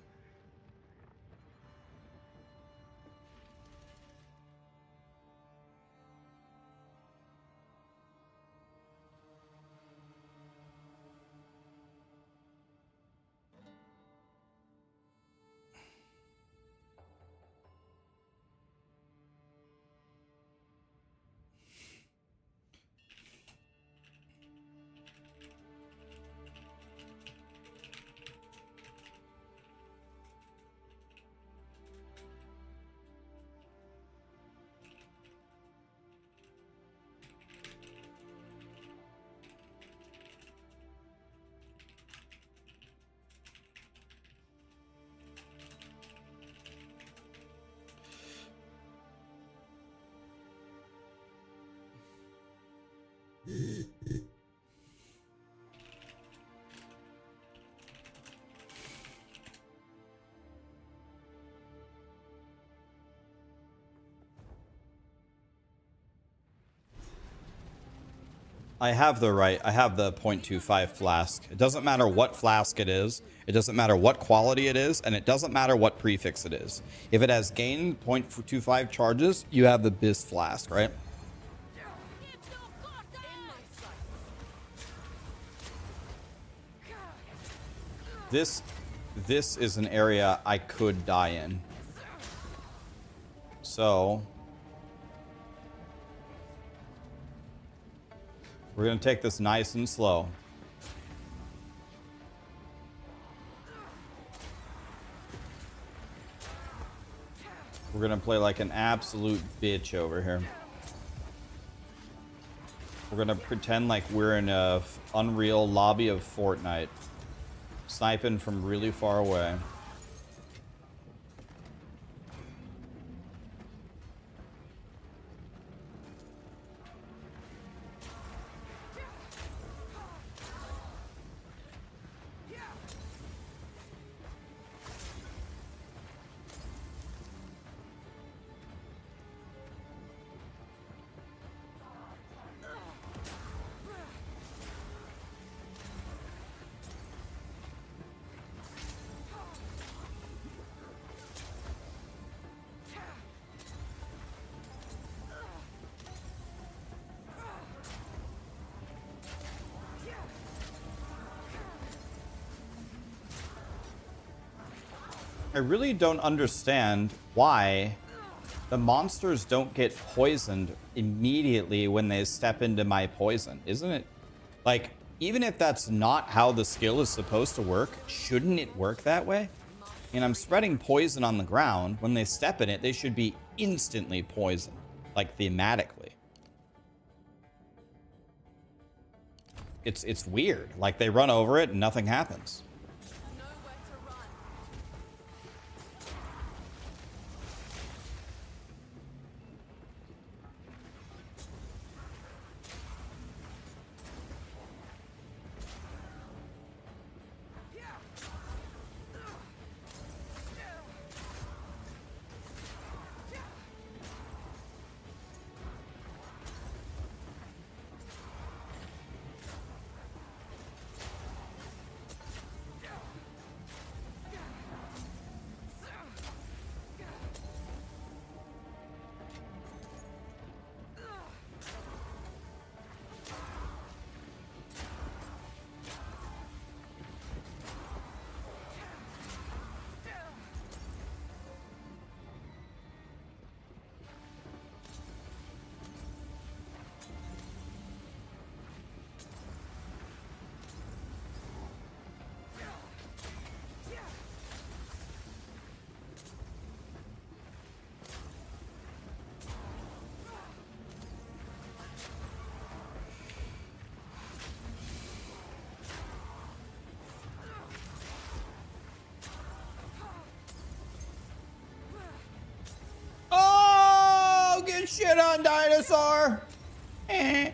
I have the 0.25 flask. It doesn't matter what flask it is. It doesn't matter what quality it is. And it doesn't matter what prefix it is. If it has gain 0.25 charges, you have the BIS flask, right? This is an area I could die in. So we're going to take this nice and slow. We're going to play like an absolute bitch over here. We're going to pretend like we're in a Unreal lobby of Fortnite. Sniping from really far away. I really don't understand why the monsters don't get poisoned immediately when they step into my poison. Isn't it? Like, even if that's not how the skill is supposed to work, shouldn't it work that way? And I'm spreading poison on the ground. When they step in it, they should be instantly poisoned, like thematically. It's weird. Like, they run over it and nothing happens. Nowhere to run. Oh, good shit on dinosaur. Eh.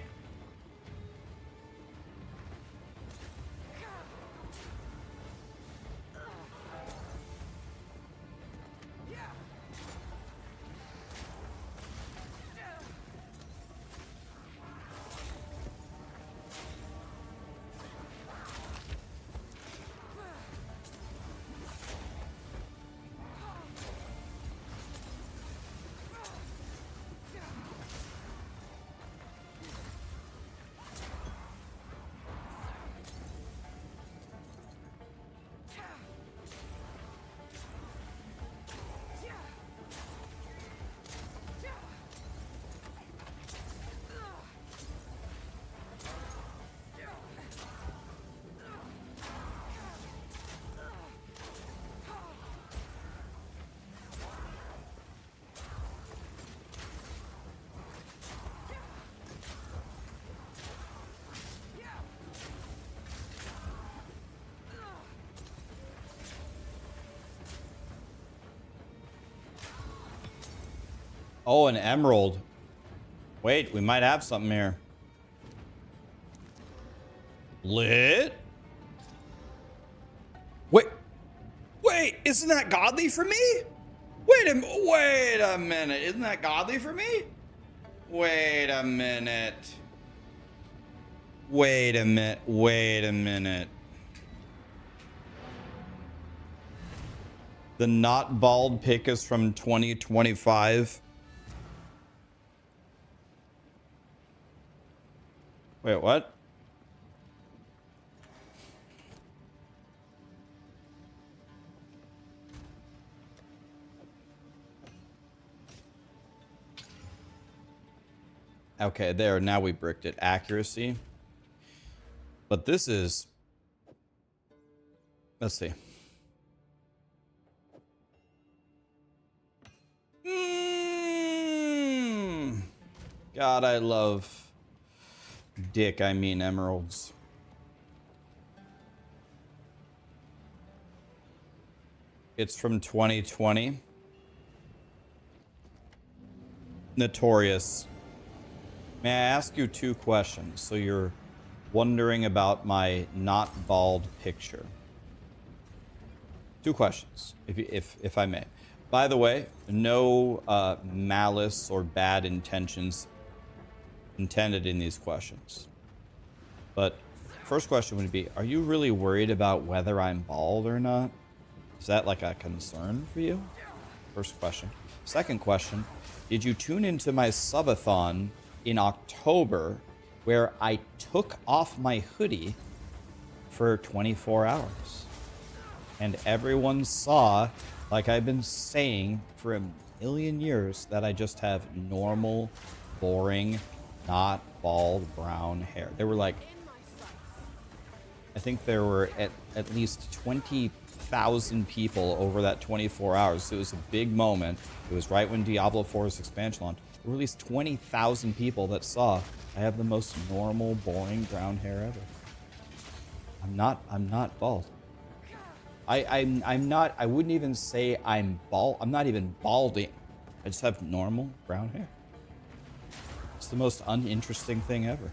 Oh, an emerald. Wait, we might have something here. Lit? Wait, isn't that godly for me? Wait a minute. Isn't that godly for me? Wait a minute. Wait a minute. The not bald pick is from 2025. Wait, what? Okay, there. Now we bricked it. Accuracy. But this is... Let's see. God, I love... I mean emeralds. It's from 2020. Notorious. May I ask you 2 questions? So you're wondering about my not bald picture. 2 questions, if I may. By the way, no malice or bad intentions intended in these questions. But first question would be, are you really worried about whether I'm bald or not? Is that like a concern for you? First question. Second question, did you tune into my subathon in October where I took off my hoodie for 24 hours? And everyone saw Like I've been saying for a million years that I just have normal, boring, not bald brown hair. They were like, I think there were at least 20,000 people over that 24 hours. It was a big moment. It was right when Diablo 4's expansion launched. There were at least 20,000 people that saw I have the most normal, boring brown hair ever. I'm not bald. I'm not, I wouldn't even say I'm bald. I'm not even balding. I just have normal brown hair. It's the most uninteresting thing ever.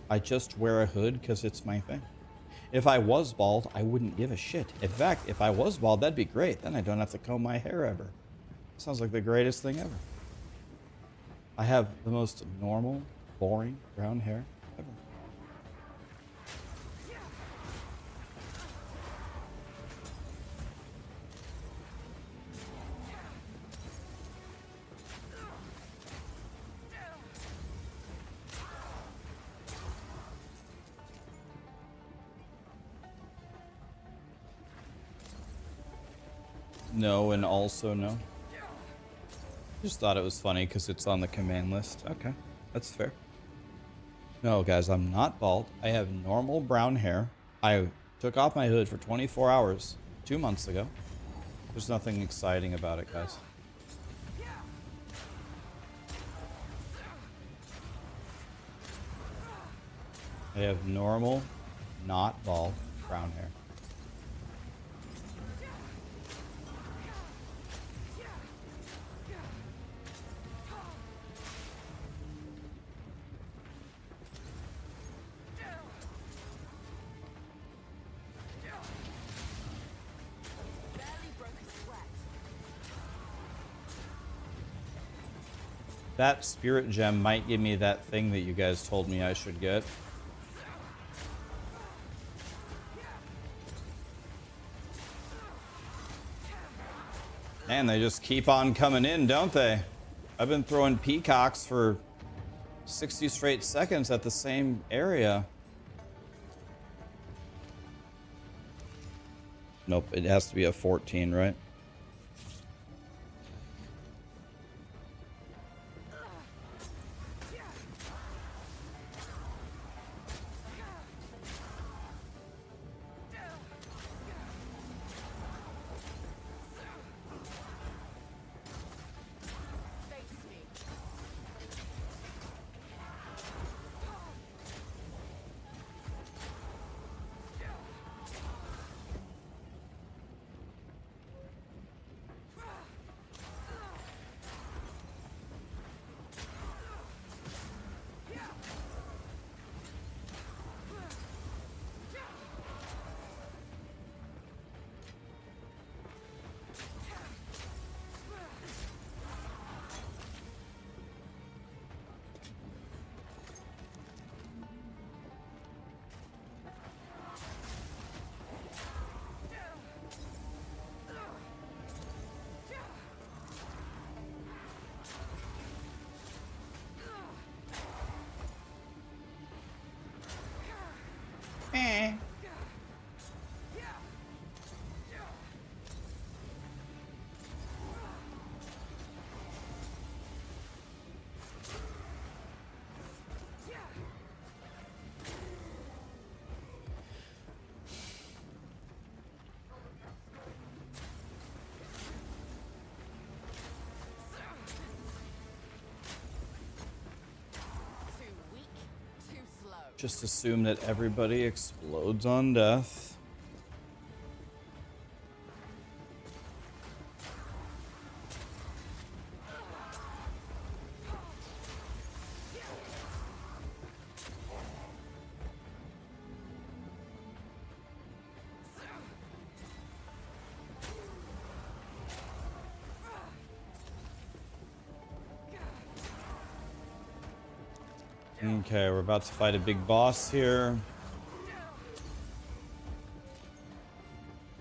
I just wear a hood because it's my thing. If I was bald, I wouldn't give a shit. In fact, if I was bald, that'd be great. Then I don't have to comb my hair ever. Sounds like the greatest thing ever. I have the most normal, boring brown hair ever. No, and also no. Just thought it was funny because it's on the command list. Okay, that's fair. No, guys, I'm not bald. I have normal brown hair. I took off my hood for 24 hours 2 months ago. There's nothing exciting about it, guys. I have normal, not bald, brown hair. That spirit gem might give me that thing that you guys told me I should get. Man, they just keep on coming in, don't they? I've been throwing peacocks for 60 straight seconds at the same area. Nope, it has to be a 14, right? Just assume that everybody explodes on death. Okay, we're about to fight a big boss here.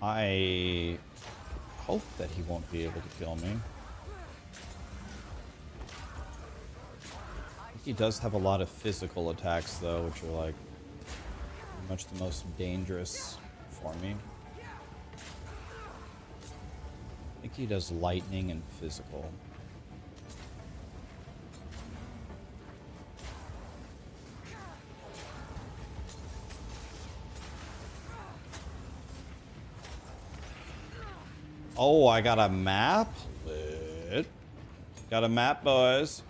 I hope that he won't be able to kill me. I think he does have a lot of physical attacks though, which are like pretty much the most dangerous for me. I think he does lightning and physical. Oh, I got a map? Lit. Got a map, boys.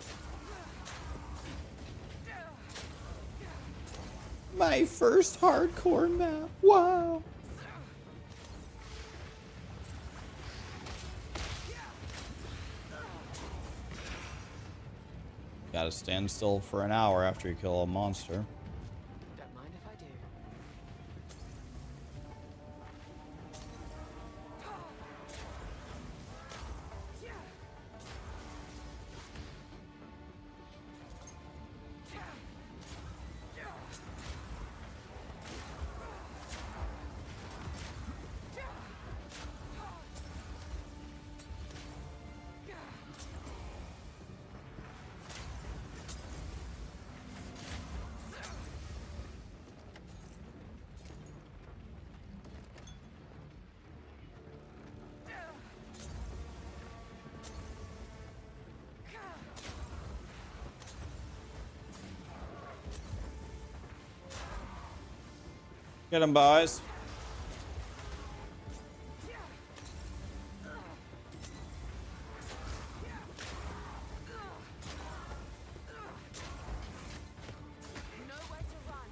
My first hardcore map. Wow. Gotta stand still for an hour after you kill a monster. Don't mind if I do. Get him, boys. Nowhere to run.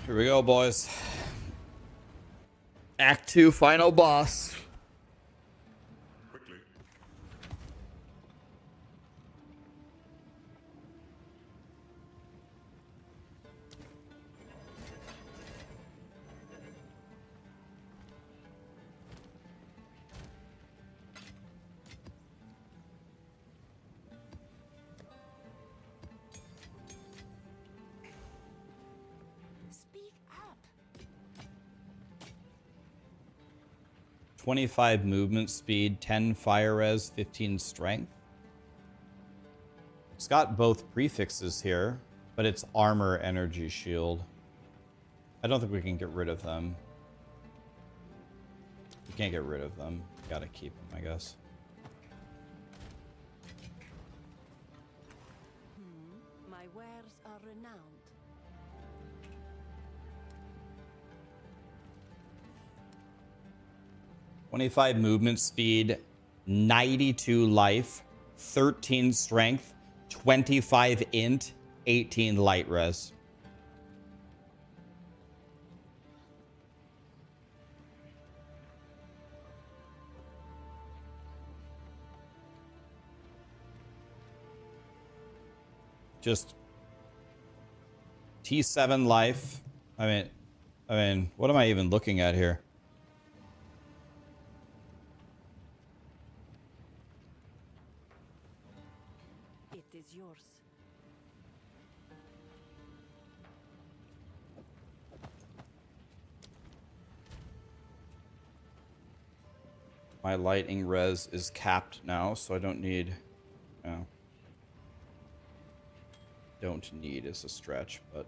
Here we go, boys. Act 2, final boss. Quickly. 25 movement speed, 10 fire res, 15 strength. It's got both prefixes here, but it's armor, energy, shield. I don't think we can get rid of them. We can't get rid of them. Gotta keep them, I guess. My wares are renowned. 25 movement speed, 92 life, 13 strength, 25 int, 18 light res. Just T7 life. I mean, what am I even looking at here? It is yours. My lightning res is capped now, so I don't need... Oh. Don't need is a stretch, but...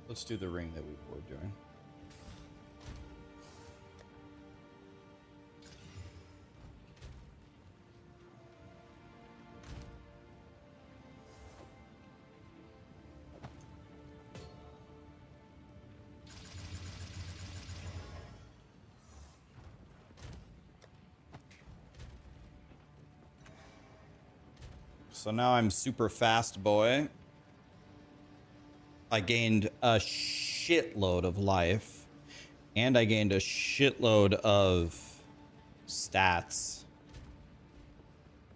Let's do the ring that we were doing. So now I'm super fast, boy. I gained a shitload of life, and I gained a shitload of stats.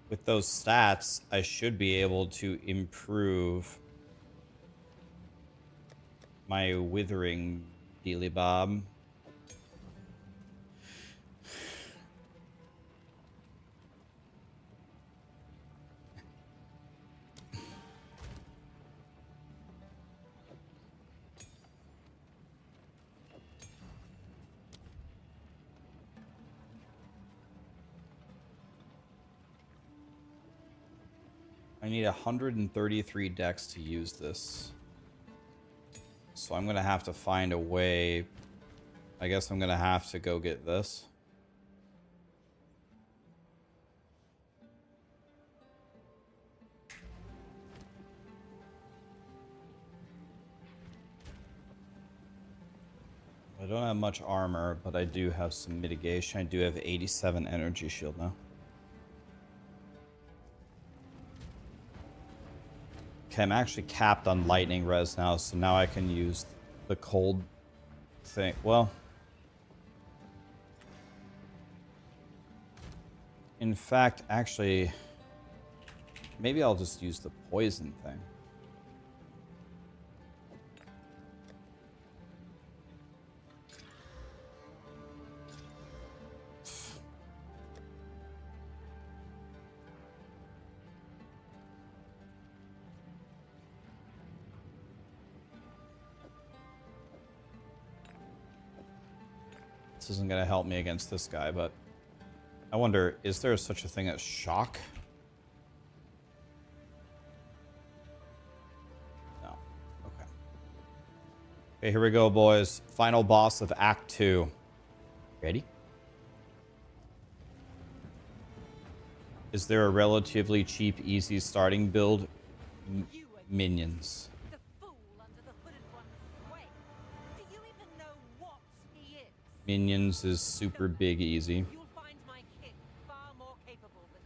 With those stats, I should be able to improve my withering dealy bob. I need 133 decks to use this. So I'm going to have to find a way. I guess I'm going to have to go get this. I don't have much armor, but I do have some mitigation. I do have 87 energy shield now. Okay, I'm actually capped on lightning res now, so now I can use the cold thing. Well, in fact, actually, maybe I'll just use the poison thing. This isn't going to help me against this guy, but I wonder, is there such a thing as shock? No. Okay. Okay, here we go, boys. Final boss of Act 2. Ready? Is there a relatively cheap, easy starting build? Minions. The fool under the hooded one's way. Do you even know what he is? Minions is super big easy. You'll find my kit far more capable than...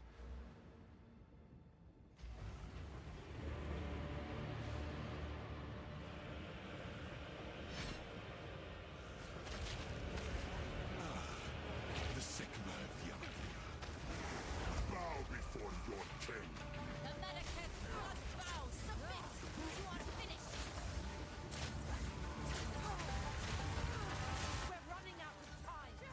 The Sigma of the Arcana. Bow before your king. The Medicus must bow, submit! You are finished! We're running out of time! Go,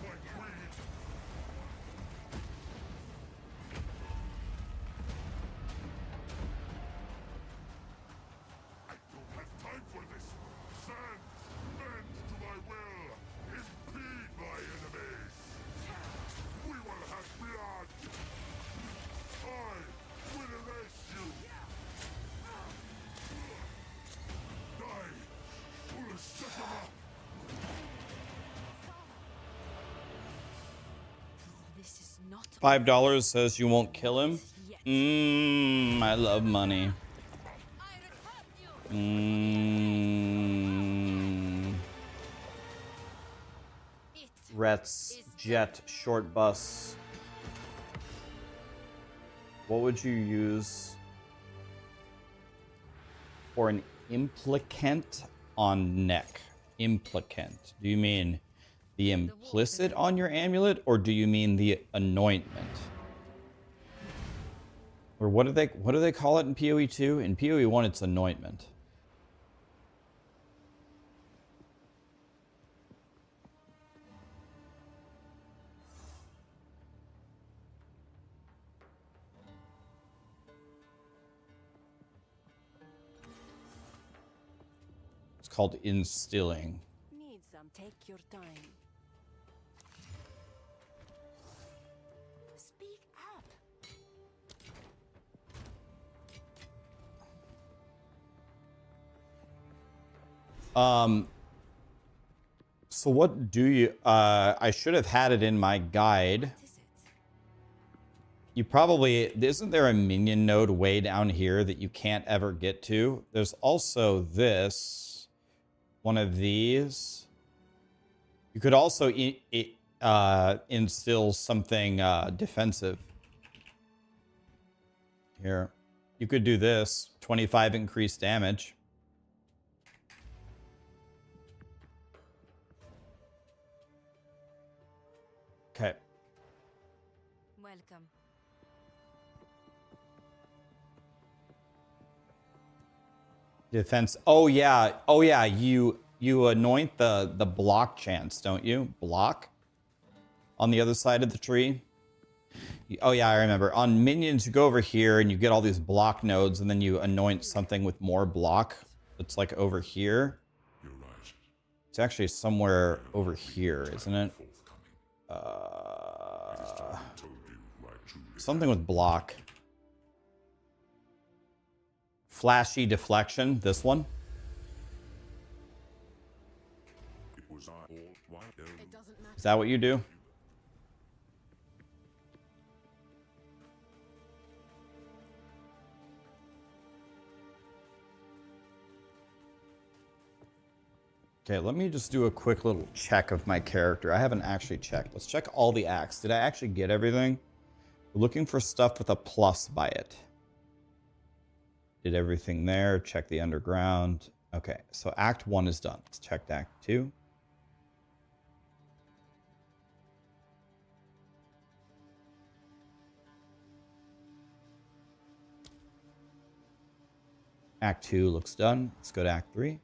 my queen. I don't have time for this. Stand, bend to my will. Impede my enemies. We will have blood. I will erase you. Die, Ulasakama. This is not $5 says you won't kill him. I love money. Rets, jet, short bus. What would you use for an implicant on neck? Implicant. Do you mean the implicit on your amulet, or do you mean the anointment? Or what do they call it in POE2? In POE1 it's anointment. called instilling. Need some, take your time. Speak up. So what do you, I should have had it in my guide. What is it? You probably, isn't there a minion node way down here that you can't ever get to? There's also this, one of these. You could also instill something defensive. Here, you could do this, 25 increased damage. Okay. Welcome. Defense. Oh yeah. Oh yeah. You anoint the block chance, don't you? Block on the other side of the tree. Oh yeah, I remember. On minions, you go over here and you get all these block nodes, and then you anoint something with more block. It's like over here. You're right. It's actually somewhere over here, isn't it? Told you who I truly Something with block. Flashy deflection. This one. it was I all why It doesn't matter. Is that what you do? Okay, let me just do a quick little check of my character. I haven't actually checked. Let's check all the acts. Did I actually get everything? We're looking for stuff with a plus by it. Did everything there. Check the underground. Okay, so Act 1 is done. Let's check Act 2. Act 2 looks done. Let's go to Act 3.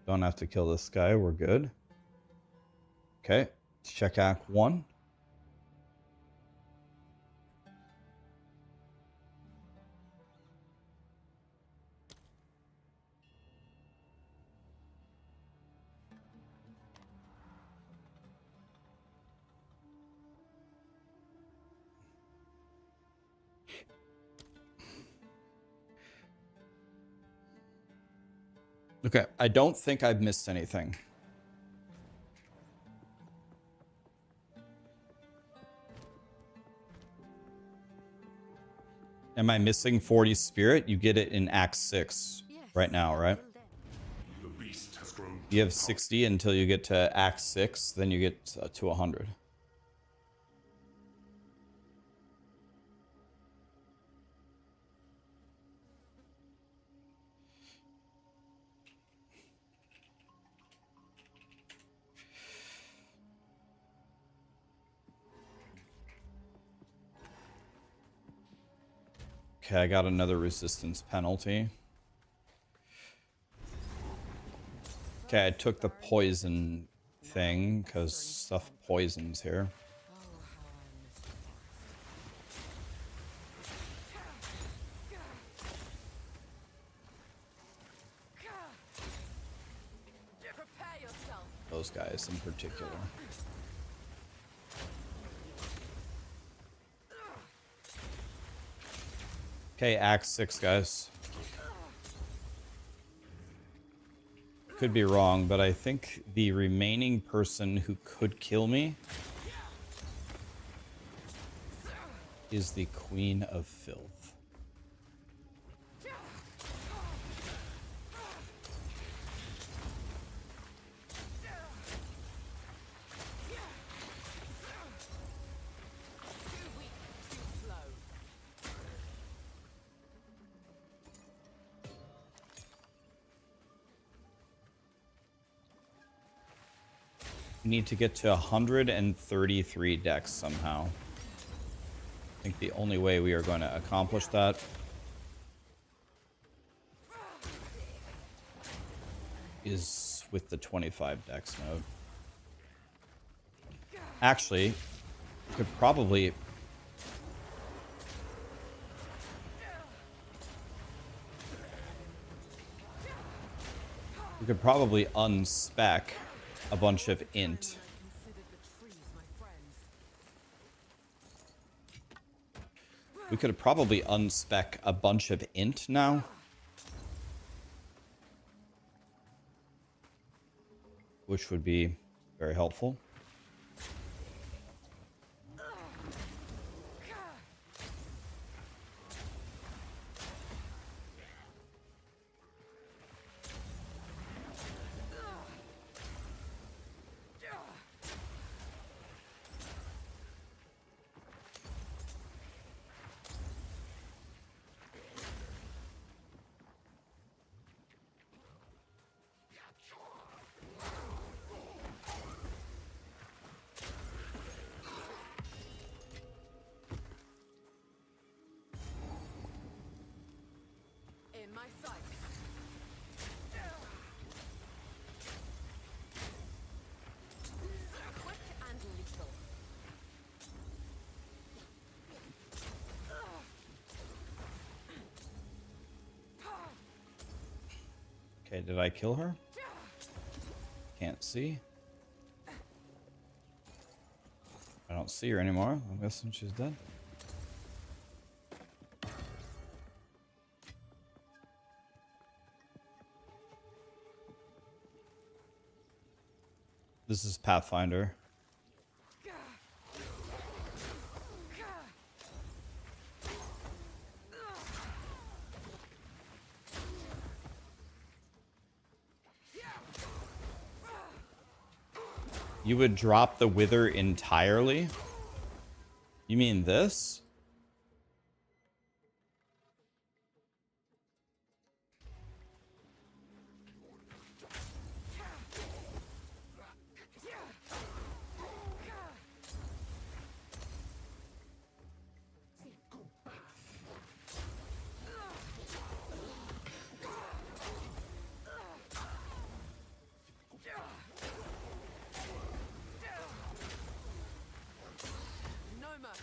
Don't have to kill this guy. We're good. Okay. Let's check Act 1. Okay, I don't think I've missed anything. Am I missing 40 spirit? You get it in Act 6 right now, right? the beast has grown. You have 60 until you get to Act 6, then you get to 100. Okay, I got another resistance penalty. Okay, I took the poison thing because stuff poisons here. Oh, how I miss the forest. Prepare yourself. Those guys in particular. Okay, Act 6, guys. Could be wrong, but I think the remaining person who could kill me is the Queen of Filth. Too weak, too slow. We need to get to 133 decks somehow. I think the only way we are going to accomplish that is with the 25 decks node. Actually, could probably... We could probably unspec a bunch of int. Considered the trees my friends. We could probably unspec a bunch of int now. Which would be very helpful. In my sight. Quick and lethal. Okay, did I kill her? Can't see. I don't see her anymore. I'm guessing she's dead. This is Pathfinder. You would drop the Wither entirely? You mean this? No mercy.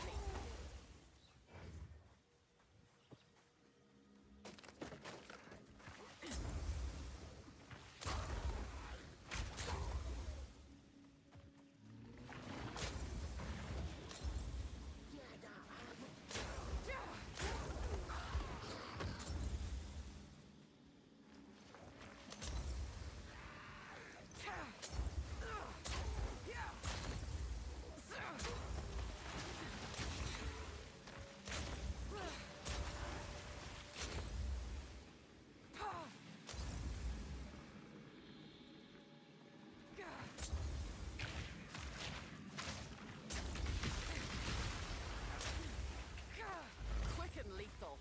Quick and lethal.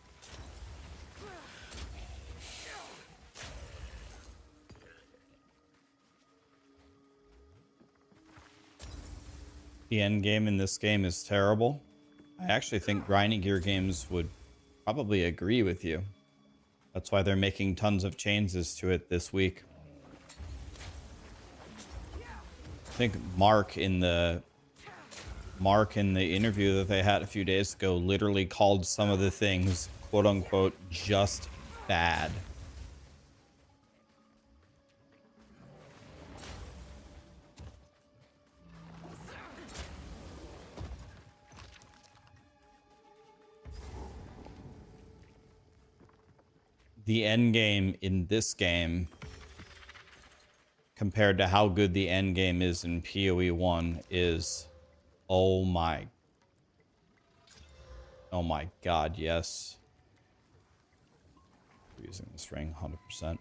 The end game in this game is terrible. I actually think grinding gear games would probably agree with you. That's why they're making tons of changes to it this week. I think Mark in the interview that they had a few days ago literally called some of the things, quote unquote, just bad. The end game in this game compared to how good the end game is in POE1 is, oh my god, yes. We're using this ring 100%.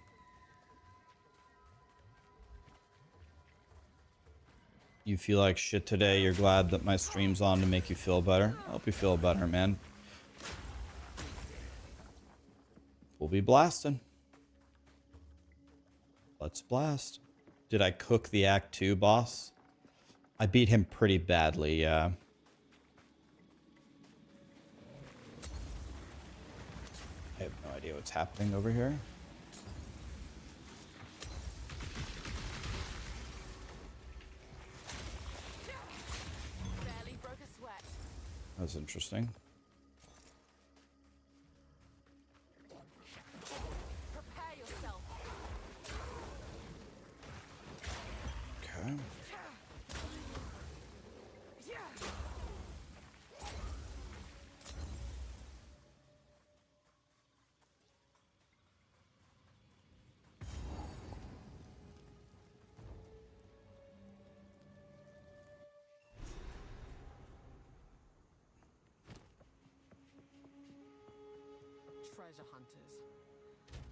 You feel like shit today, you're glad that my stream's on to make you feel better. I hope you feel better, man. We'll be blasting. Let's blast. Did I cook the Act 2 boss? I beat him pretty badly, yeah. I have no idea what's happening over here. That's interesting. Prepare yourself. Okay. Treasure hunters.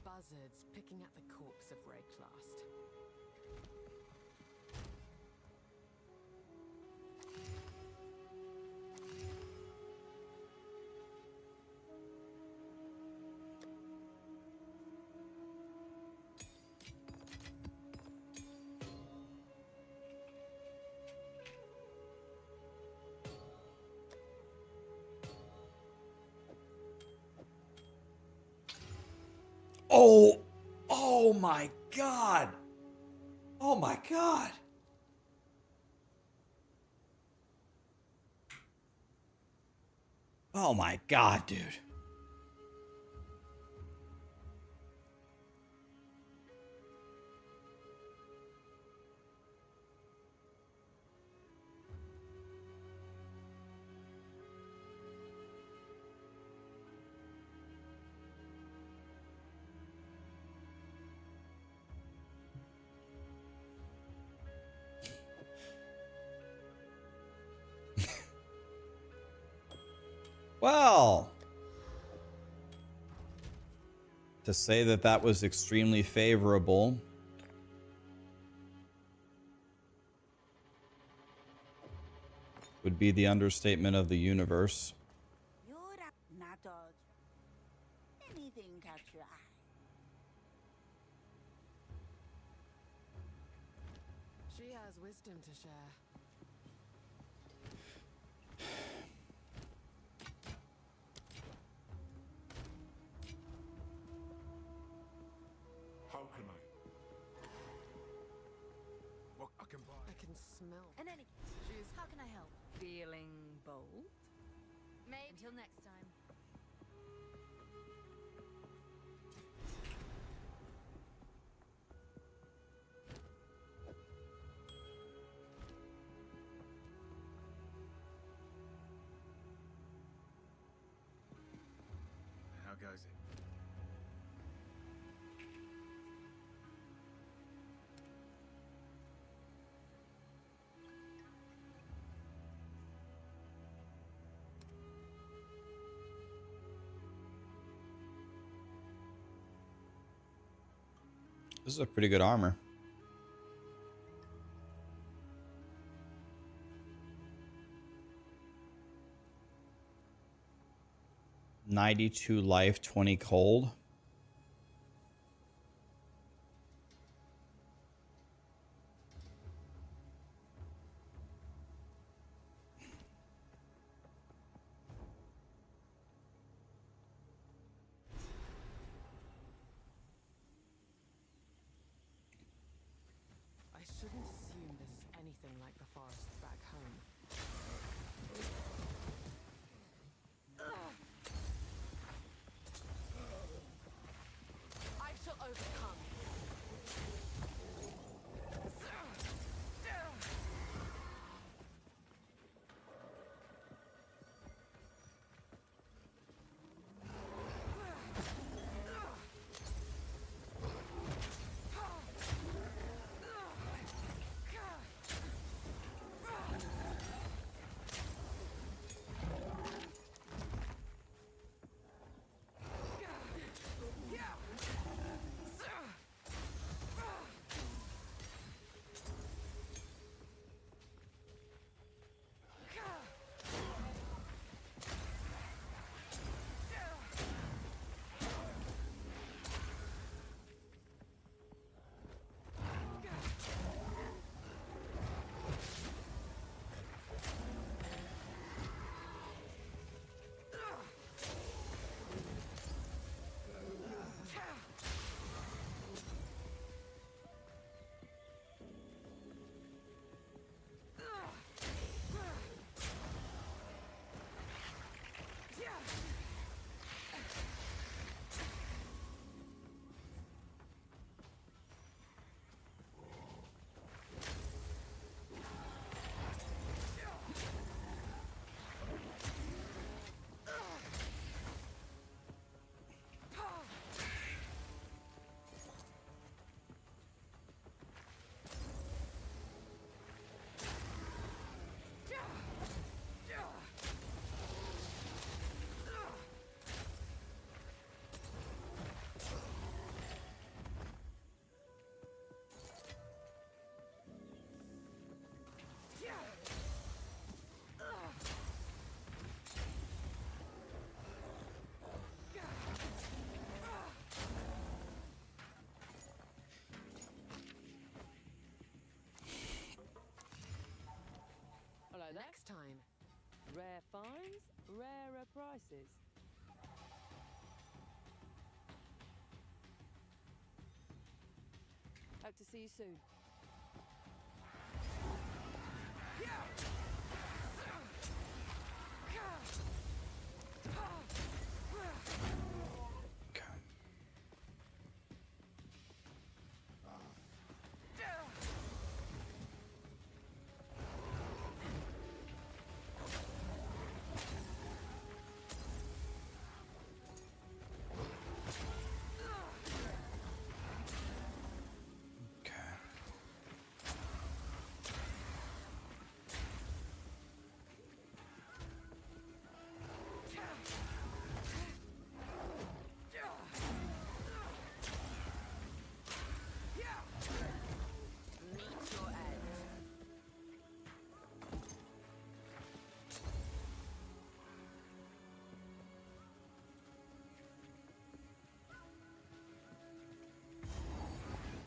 Buzzards picking at the corpse of Raxxanterax. Oh, oh my God. Oh my God. Oh my God, dude. Well, to say that that was extremely favorable would be the understatement of the universe. You're not dodge. Anything catch your eye. She has wisdom to share. How can I? What I can buy? I can smell. In any She's how can I help? Feeling bold? Maybe until next time. How goes it? This is a pretty good armor. $92 life, 20 cold. I shouldn't assume this is anything like the forests back home. I shall overcome. Rare finds, rarer prices. Hope to see you soon.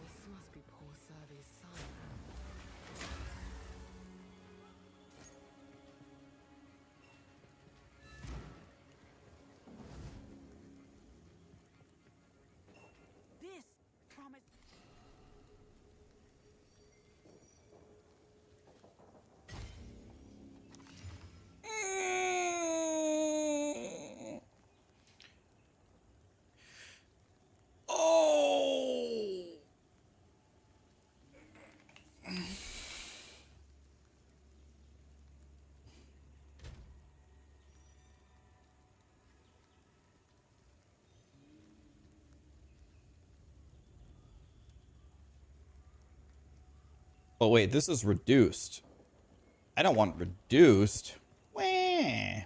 This must be poor Survey's son. This promise. Oh. Oh wait, this is reduced. I don't want reduced. Wah.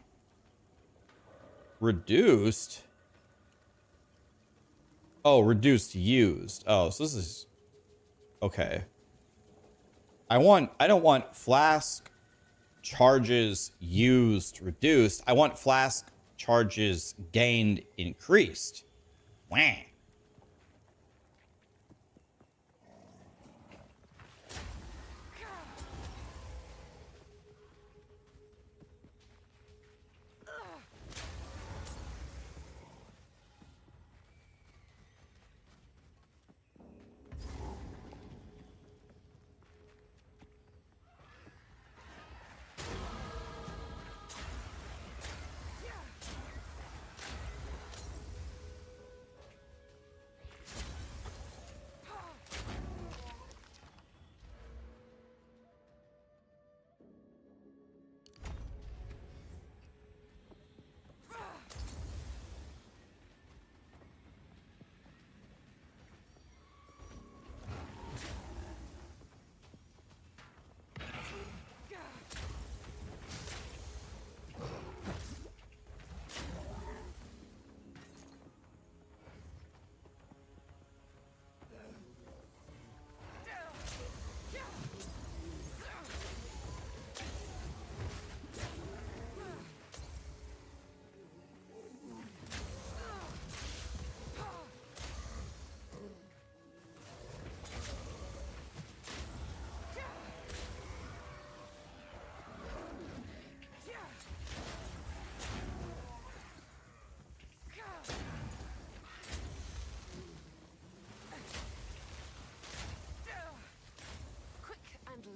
Reduced? Oh, reduced used. Oh, so this is okay. I don't want flask charges used reduced. I want flask charges gained increased. Wah.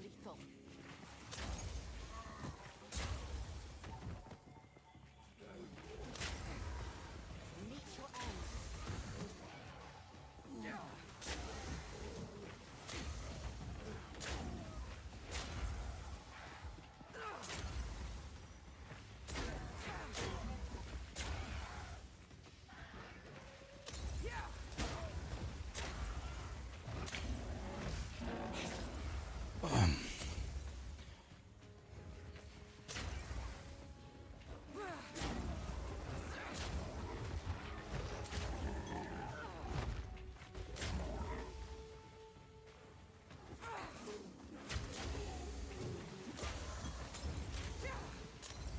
Lethal. Meet your end.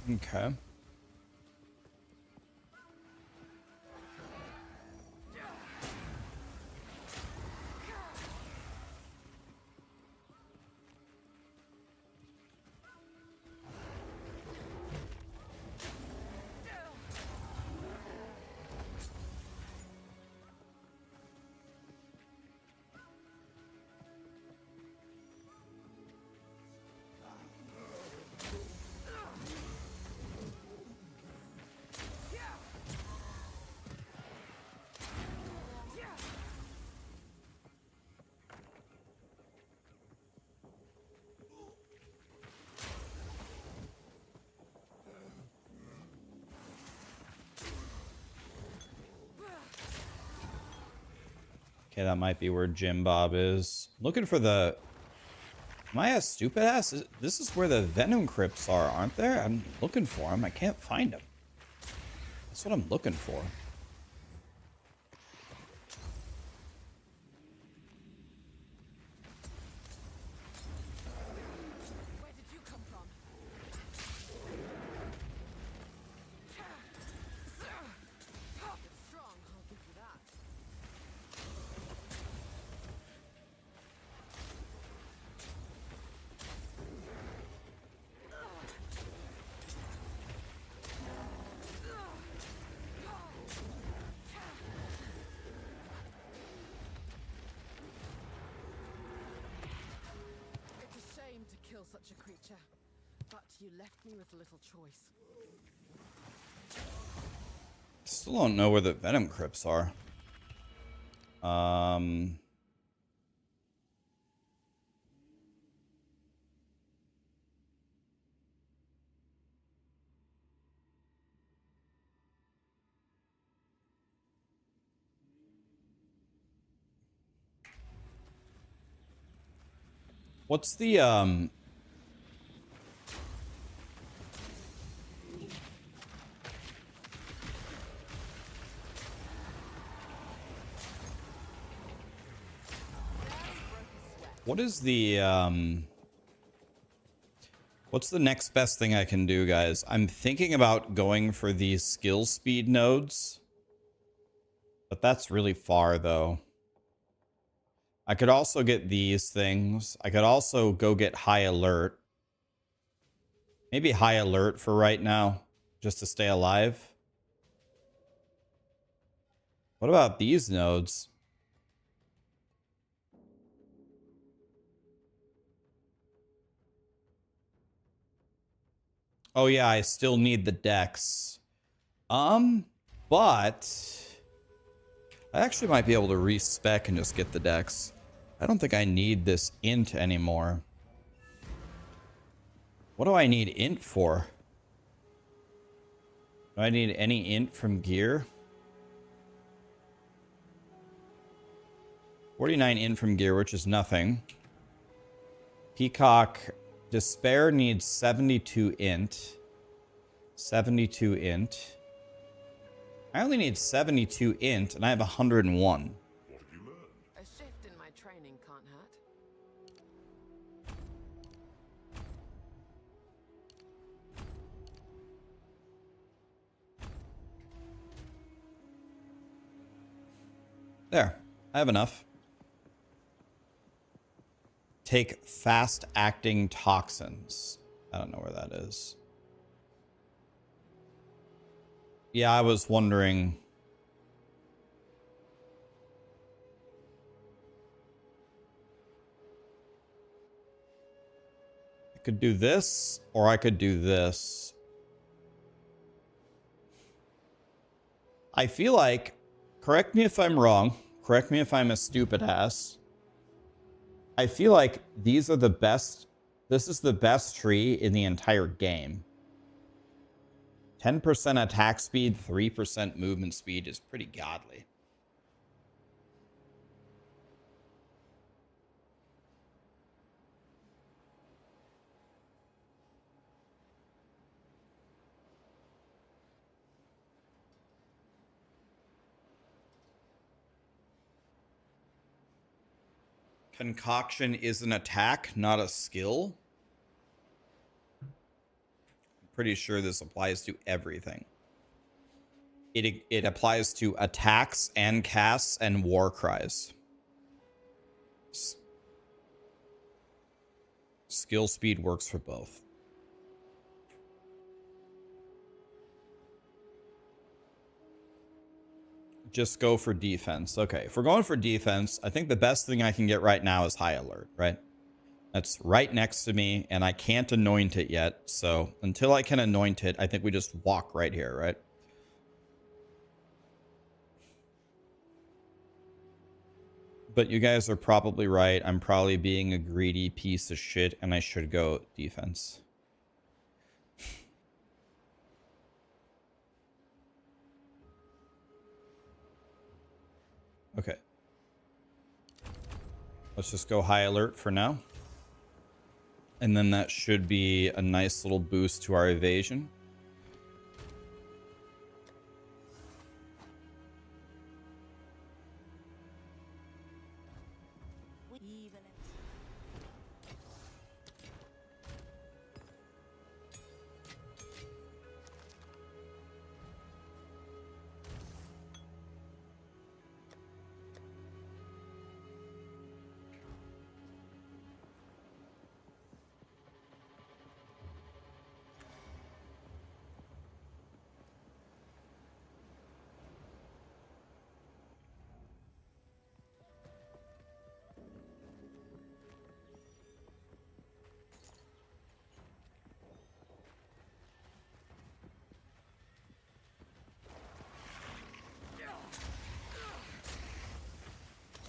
Okay. Okay, that might be where Jim Bob is. Looking for the... Am I a stupid ass? This is where the Venom Crypts are, aren't there? I'm looking for them. I can't find them. That's what I'm looking for. Where did you come from? It's strong, I'll give you that. It's a shame to kill such a creature, but you left me with little choice. Still don't know where the Venom Crypts are. What's the what is the what's the next best thing I can do, guys? I'm thinking about going for these skill speed nodes. But that's really far though. I could also get these things. I could also go get high alert. Maybe high alert for right now, just to stay alive. What about these nodes? Oh yeah, I still need the dex. But I actually might be able to respec and just get the dex. I don't think I need this int anymore. What do I need int for? Do I need any int from gear? 49 int from gear, which is nothing. Peacock Despair needs 72 int. 72 int. I only need 72 int, and I have 101. What have you learned? A shift in my training can't hurt. There. I have enough. Take fast-acting toxins. I don't know where that is. Yeah, I was wondering. I could do this, or I could do this. I feel like, correct me if I'm wrong, correct me if I'm a stupid ass. I feel like these are the best, this is the best tree in the entire game. 10% attack speed, 3% movement speed is pretty godly. Concoction is an attack, not a skill. I'm pretty sure this applies to everything. It applies to attacks and casts and war cries. Skill speed works for both. Just go for defense. Okay, if we're going for defense, I think the best thing I can get right now is high alert, right? That's right next to me, and I can't anoint it yet. So until I can anoint it, I think we just walk right here, right? But you guys are probably right. I'm probably being a greedy piece of shit, and I should go defense. Okay. Let's just go high alert for now. And then that should be a nice little boost to our evasion. Even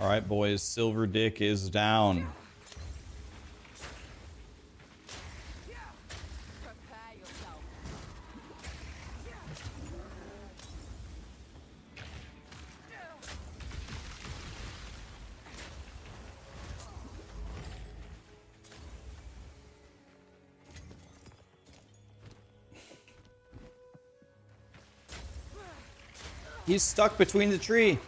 All right, boys. Silver Dick is down. Prepare yourself. He's stuck between the tree.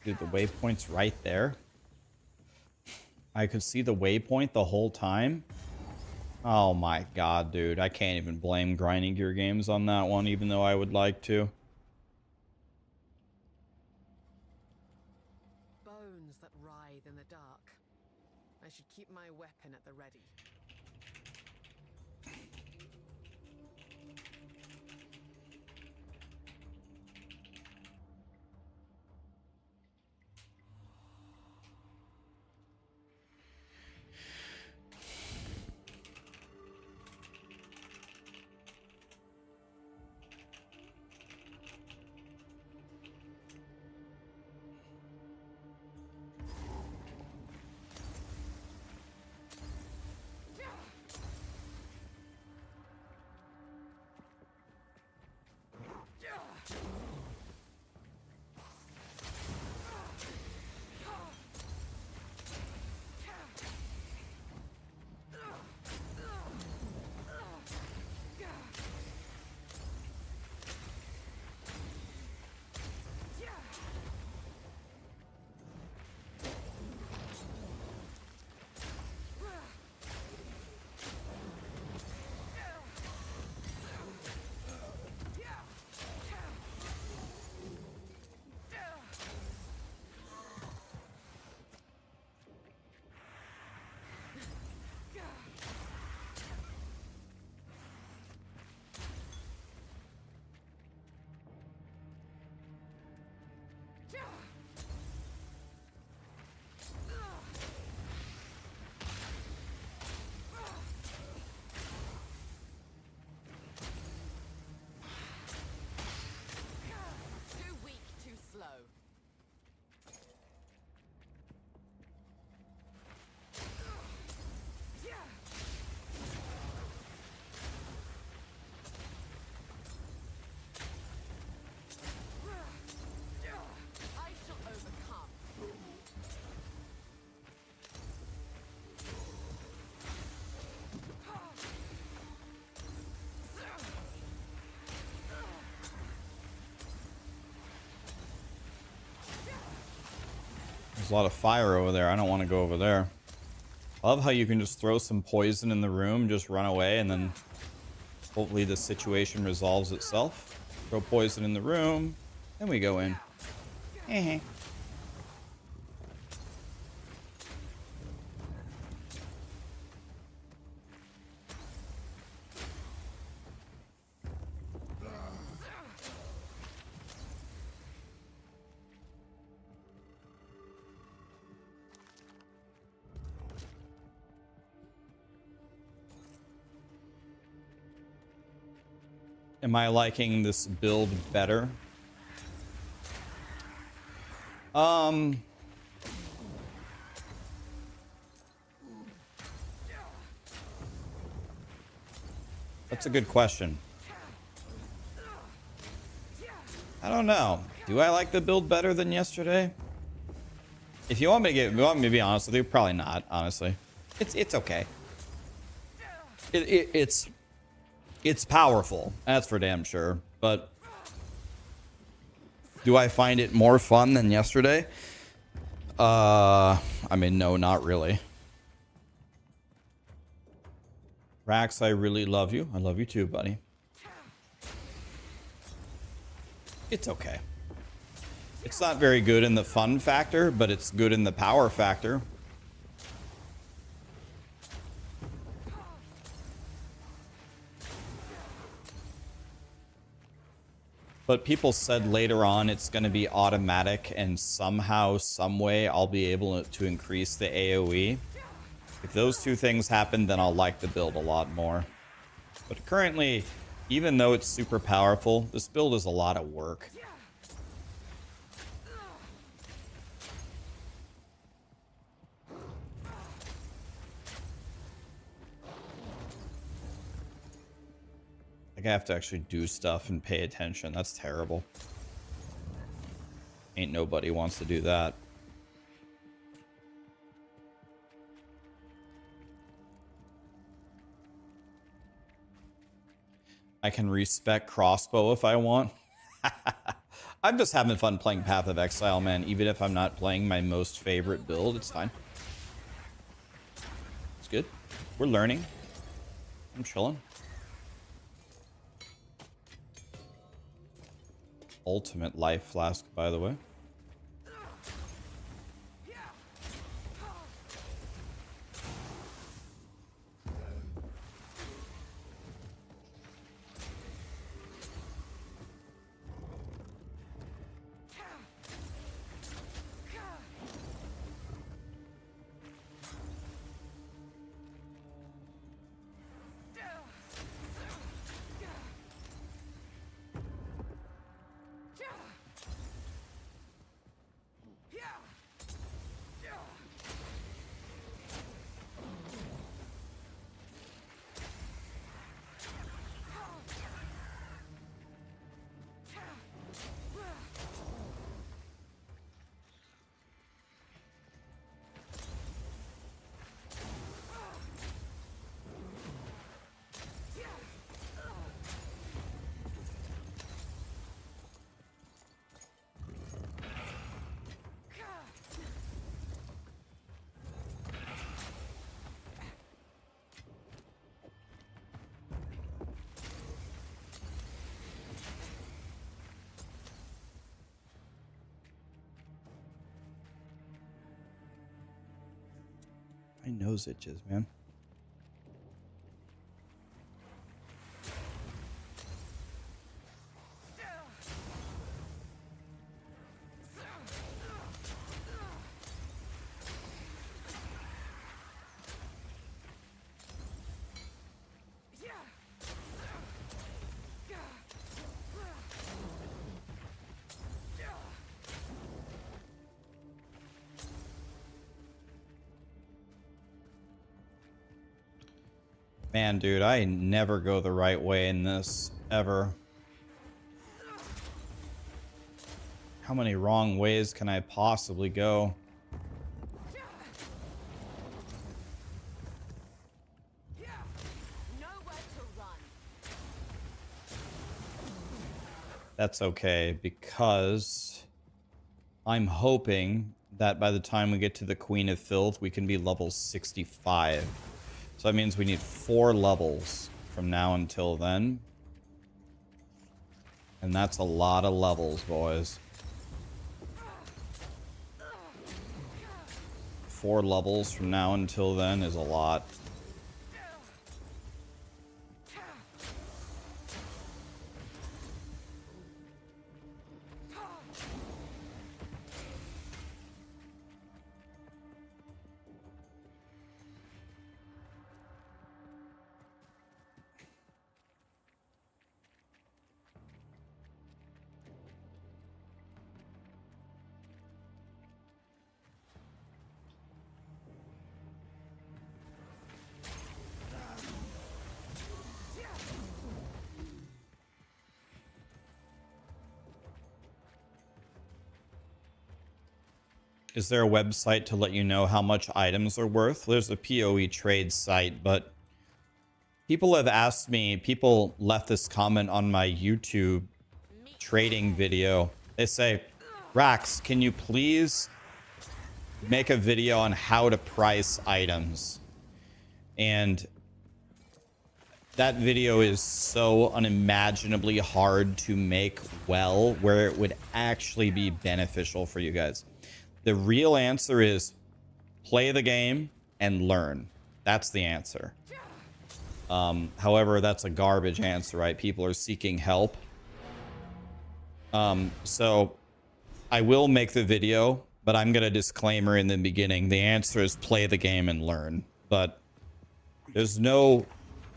Dude, the waypoint's right there. I could see the waypoint the whole time. Oh my god, dude. I can't even blame grinding gear games on that one, even though I would like to. Bones that writhe in the dark. I should keep my weapon at the ready. There's a lot of fire over there. I don't want to go over there. I love how you can just throw some poison in the room, just run away, and then hopefully the situation resolves itself. Throw poison in the room, then we go in. Am I liking this build better? That's a good question. I don't know. Do I like the build better than yesterday? If you want me to be honest with you, probably not, honestly. It's okay. It's powerful. That's for damn sure. But do I find it more fun than yesterday? I mean, no, not really. Rax, I really love you. I love you too, buddy. It's okay. It's not very good in the fun factor, but it's good in the power factor. But people said later on it's going to be automatic and somehow, some way, I'll be able to increase the AoE. If those two things happen, then I'll like the build a lot more. But currently, even though it's super powerful, this build is a lot of work. Like I have to actually do stuff and pay attention. That's terrible. Ain't nobody wants to do that. I can respec crossbow if I want. I'm just having fun playing Path of Exile, man. Even if I'm not playing my most favorite build, it's fine. It's good. We're learning. I'm chilling. Ultimate life flask, by the way. My nose itches, man. Man, dude, I never go the right way in this, ever. How many wrong ways can I possibly go? That's okay, because I'm hoping that by the time we get to the Queen of Filth, we can be level 65. So that means we need 4 levels from now until then. And that's a lot of levels, boys. 4 levels from now until then is a lot. Is there a website to let you know how much items are worth? There's a POE trade site, but people have asked me, people left this comment on my YouTube trading video. They say, Rax, can you please make a video on how to price items? And that video is so unimaginably hard to make well, where it would actually be beneficial for you guys. The real answer is play the game and learn. That's the answer. However, that's a garbage answer, right? People are seeking help. So I will make the video, but I'm going to disclaimer in the beginning. The answer is play the game and learn. But there's no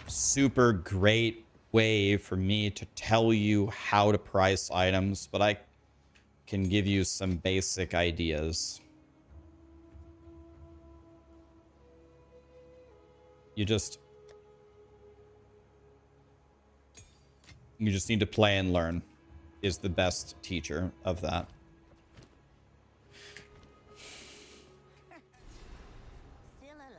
super great way for me to tell you how to price items, but I can give you some basic ideas. You just need to play and learn is the best teacher of that. Still alive.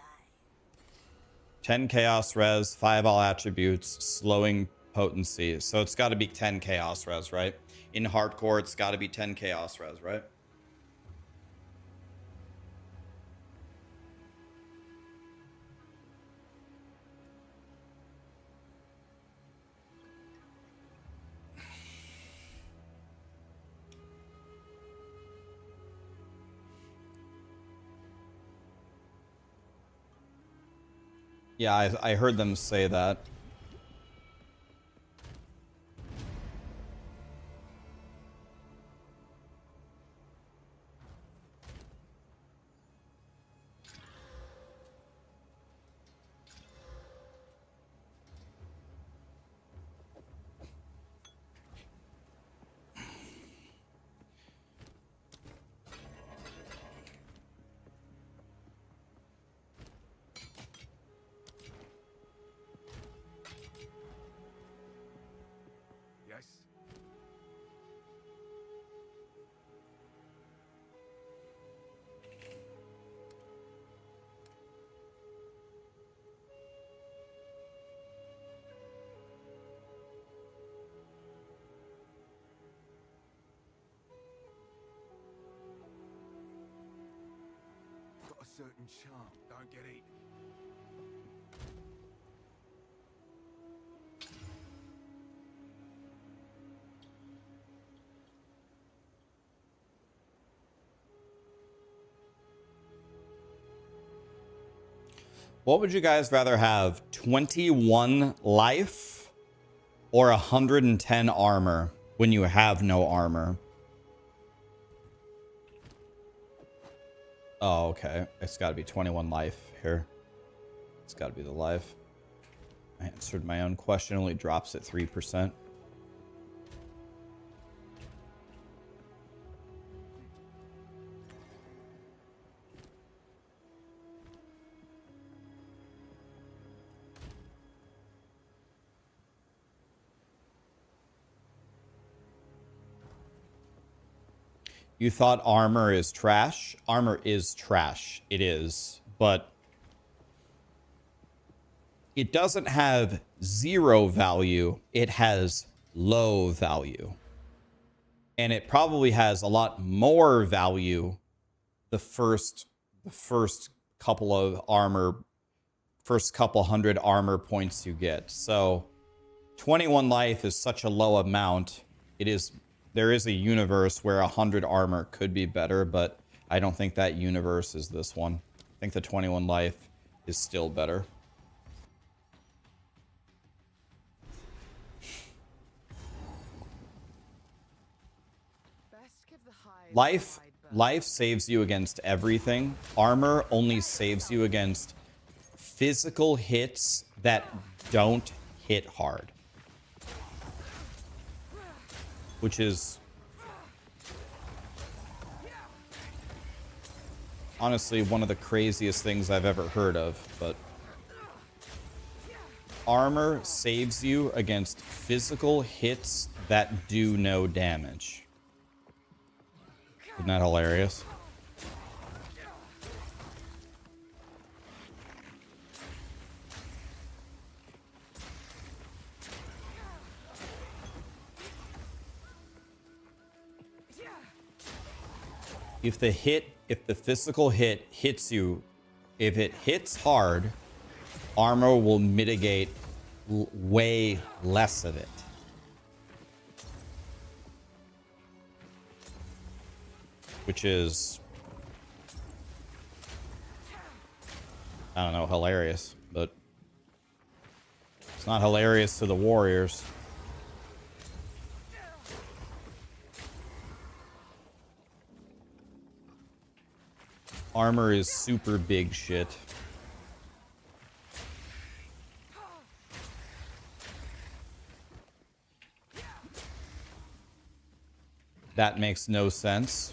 10 chaos res, 5 all attributes, slowing potency. So it's got to be 10 chaos res, right? In hardcore, it's got to be 10 chaos res, right? Yeah, I heard them say that. Yes? Got a certain charm, don't get eaten. What would you guys rather have? 21 life or 110 armor when you have no armor? Oh, okay. It's got to be 21 life here. It's got to be the life. I answered my own question. Only drops at 3%. You thought armor is trash? Armor is trash. It is. But it doesn't have zero value. It has low value. And it probably has a lot more value the first couple of armor, first couple hundred armor points you get. So 21 life is such a low amount. There is a universe where 100 armor could be better, but I don't think that universe is this one. I think the 21 life is still better. Life saves you against everything. Armor only saves you against physical hits that don't hit hard. Which is honestly one of the craziest things I've ever heard of, but armor saves you against physical hits that do no damage. Isn't that hilarious? if the physical hit hits you, if it hits hard, armor will mitigate way less of it. Which is, I don't know, hilarious, but it's not hilarious to the warriors. Armor is super big shit. That makes no sense.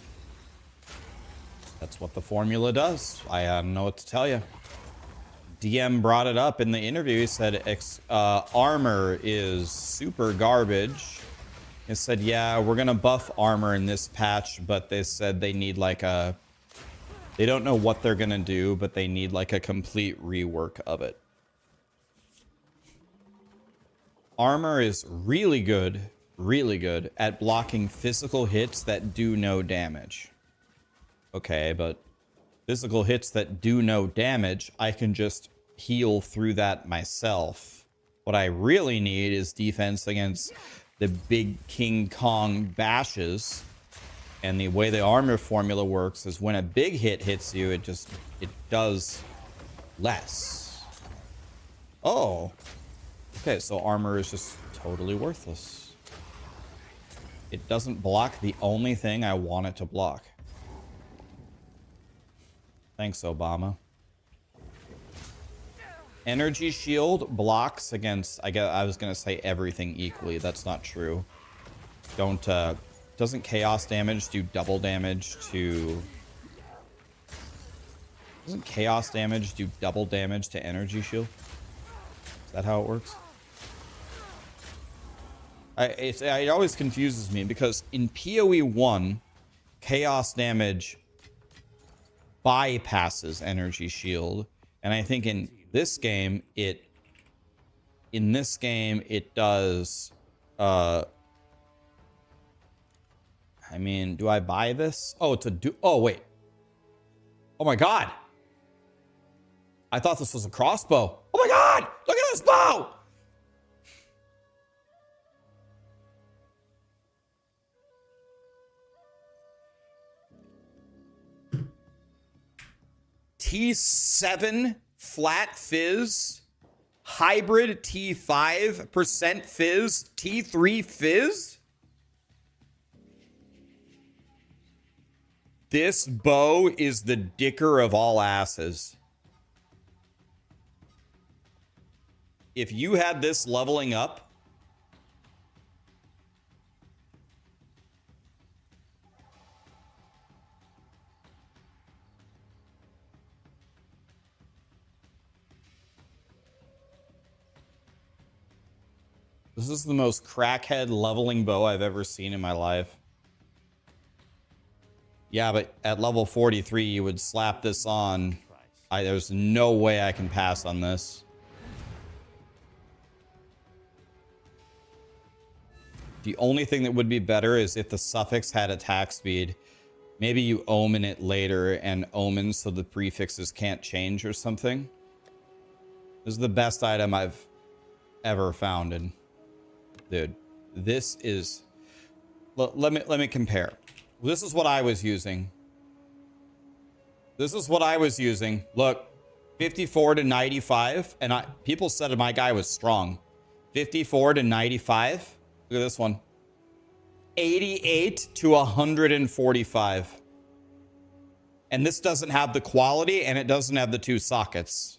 That's what the formula does. I don't know what to tell you. DM brought it up in the interview. He said armor is super garbage. He said, yeah, we're going to buff armor in this patch, but they said they need like a... They don't know what they're going to do, but they need like a complete rework of it. Armor is really good at blocking physical hits that do no damage. Okay, but physical hits that do no damage, I can just heal through that myself. What I really need is defense against the big King Kong bashes. And the way the armor formula works is when a big hit hits you, it does less. Oh. Okay, so armor is just totally worthless. It doesn't block the only thing I want it to block. Thanks, Obama. Energy shield blocks against, I was going to say everything equally. That's not true. Doesn't chaos damage do double damage to... Doesn't chaos damage do double damage to energy shield? Is that how it works? It always confuses me because in POE1, chaos damage bypasses energy shield, and I think in this game it does. I mean, do I buy this? Oh, oh wait. Oh my god. I thought this was a crossbow. Oh my god! Look at this bow! T7 flat fizz, hybrid T5% fizz, T3 fizz. This bow is the dicker of all asses. If you had this leveling up, this is the most crackhead leveling bow I've ever seen in my life. Yeah, but at level 43, you would slap this on. There's no way I can pass on this. The only thing that would be better is if the suffix had attack speed. Maybe you omen it later and omen so the prefixes can't change or something. This is the best item I've ever found. And dude, this is... Let me compare. This is what I was using. This is what I was using. Look, 54 to 95. And people said my guy was strong. 54 to 95. Look at this one. 88 to 145. And this doesn't have the quality and it doesn't have the 2 sockets.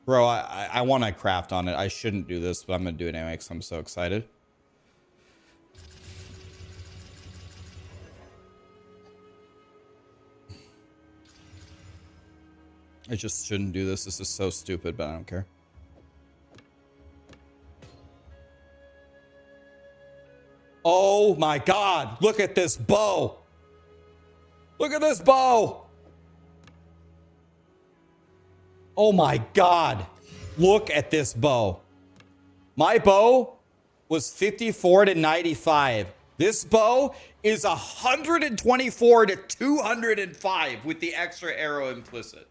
Bro, I want to craft on it. I shouldn't do this, but I'm going to do it anyway because I'm so excited. I just shouldn't do this. This is so stupid, but I don't care. Oh my god. Look at this bow. Look at this bow. Oh my god. Look at this bow. My bow was 54 to 95. This bow is 124 to 205 with the extra arrow implicit.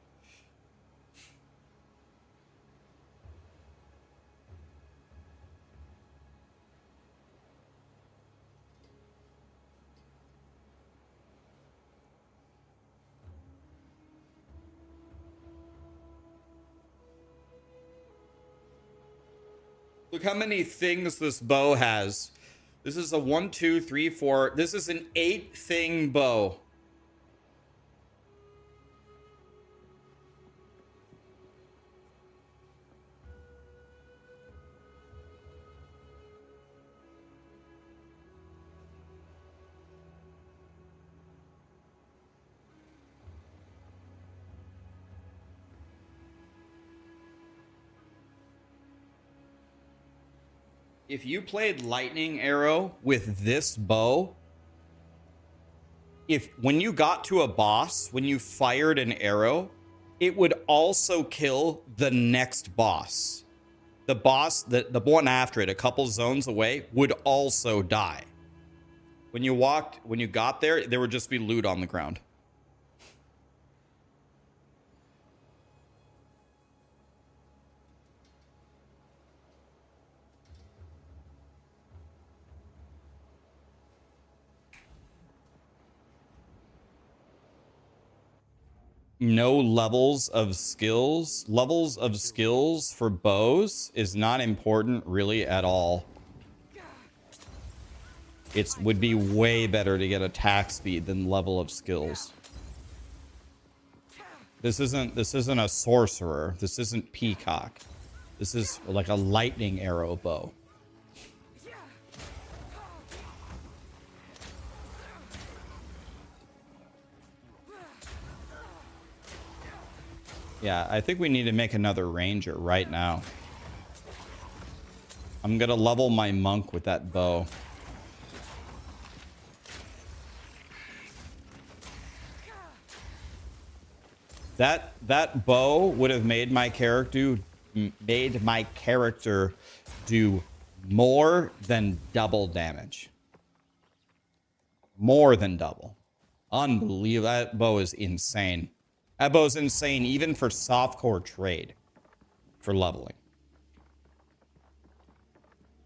Look how many things this bow has. This is a 1, 2, 3, 4. This is an 8-thing bow. If you played lightning arrow with this bow, when you got to a boss, when you fired an arrow, it would also kill the next boss. The boss, the one after it, a couple zones away, would also die. When you got there, there would just be loot on the ground. No levels of skills. Levels of skills for bows is not important really at all. It would be way better to get attack speed than level of skills. This isn't a sorcerer. This isn't Peacock. This is like a lightning arrow bow. Yeah, I think we need to make another ranger right now. I'm gonna level my monk with that bow. That bow would have made my character do more than double damage. More than double. Unbelievable. That bow is insane. That bow's insane even for softcore trade for leveling.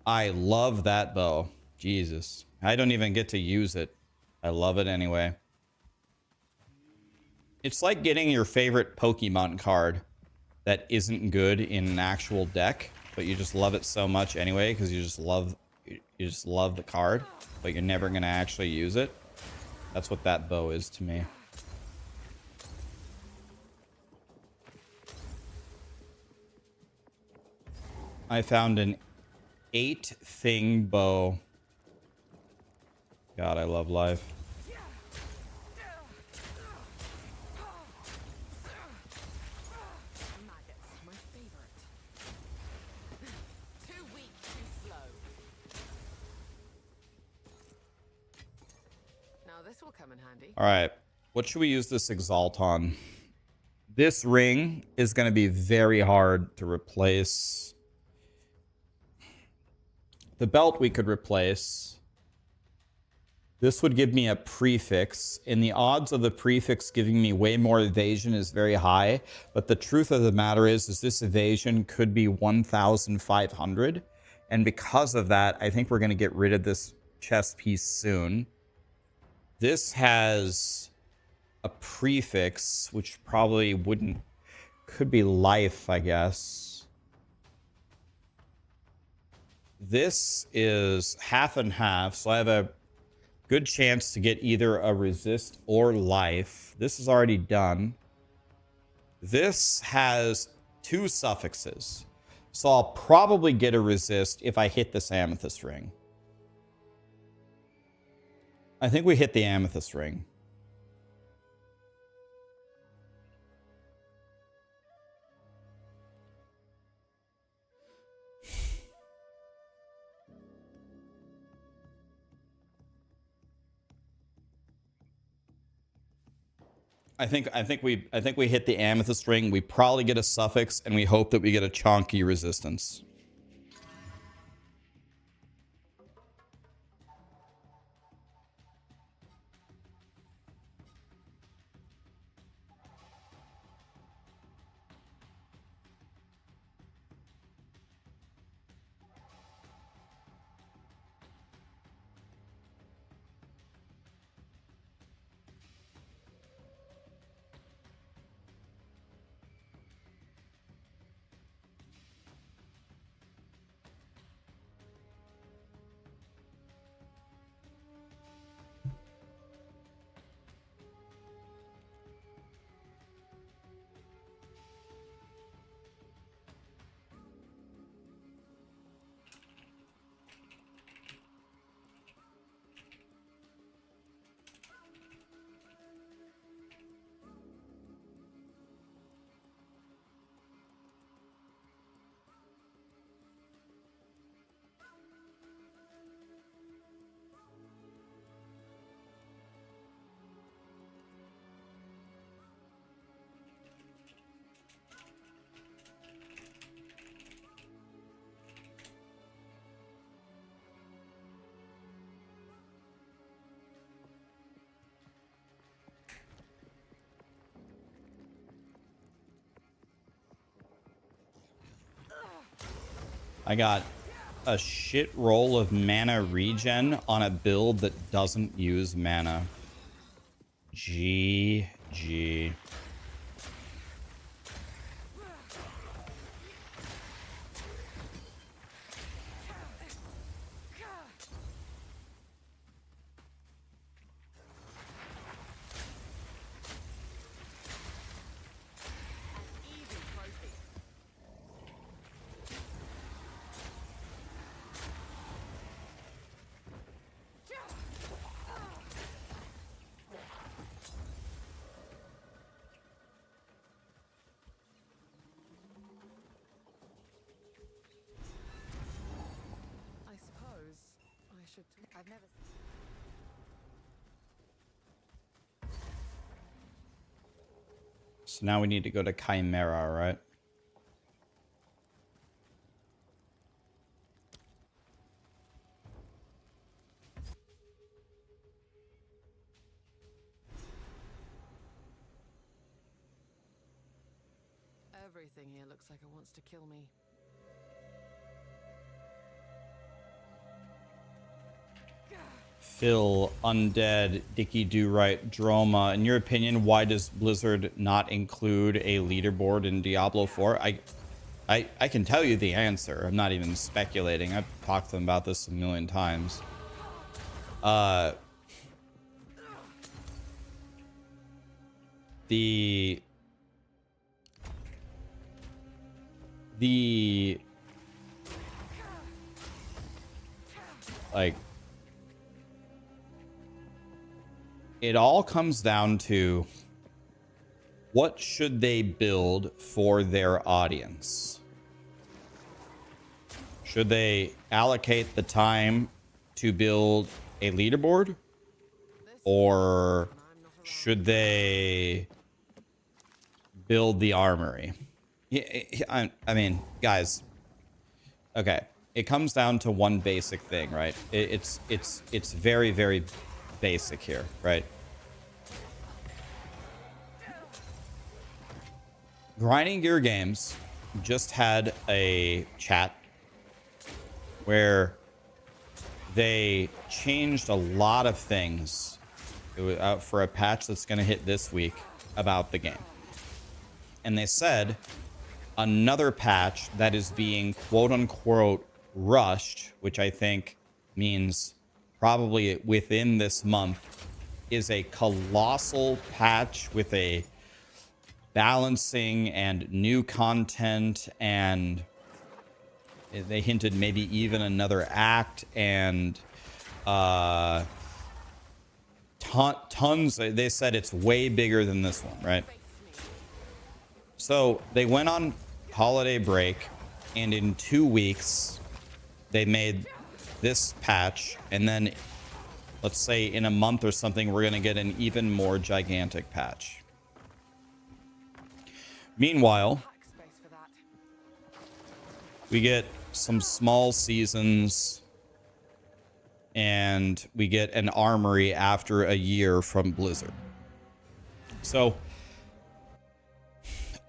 I love that bow. Jesus. I don't even get to use it. I love it anyway. It's like getting your favorite Pokemon card that isn't good in an actual deck, but you just love it so much anyway because you just love the card, but you're never going to actually use it. That's what that bow is to me. I found an 8-thing bow. God, I love life. My favorite. Too weak, too slow. Now this will come in handy. All right. What should we use this Exalt on? This ring is going to be very hard to replace. The belt we could replace. This would give me a prefix, and the odds of the prefix giving me way more evasion is very high. But the truth of the matter is this evasion could be 1,500. And because of that, I think we're going to get rid of this chest piece soon. This has a prefix, which probably could be life, I guess. This is half and half, so I have a good chance to get either a resist or life. This is already done. This has 2 suffixes, so I'll probably get a resist if I hit this amethyst ring. I think we hit the amethyst ring. I think we hit the amethyst ring. We probably get a suffix, and we hope that we get a chonky resistance. I got a shit roll of mana regen on a build that doesn't use mana. GG. I suppose I should. I've never. So now we need to go to Chimera, right? Everything here looks like it wants to kill me. Phil, Undead, Dicky Do Right, Droma. In your opinion, why does Blizzard not include a leaderboard in Diablo 4? I can tell you the answer. I'm not even speculating. I've talked to them about this a million times. The like, it all comes down to what should they build for their audience? Should they allocate the time to build a leaderboard, or should they build the armory? I mean, guys, okay, it comes down to one basic thing, right? It's very, very basic here, right? Grinding Gear Games just had a chat where they changed a lot of things. It was out for a patch that's going to hit this week about the game. And they said another patch that is being quote unquote rushed, which I think means probably within this month, is a colossal patch with a balancing and new content, and they hinted maybe even another act, and tons. They said it's way bigger than this one, right? So they went on holiday break, and in 2 weeks they made this patch, and then let's say in a month or something we're going to get an even more gigantic patch. Meanwhile, we get some small seasons, and we get an armory after a year from Blizzard. So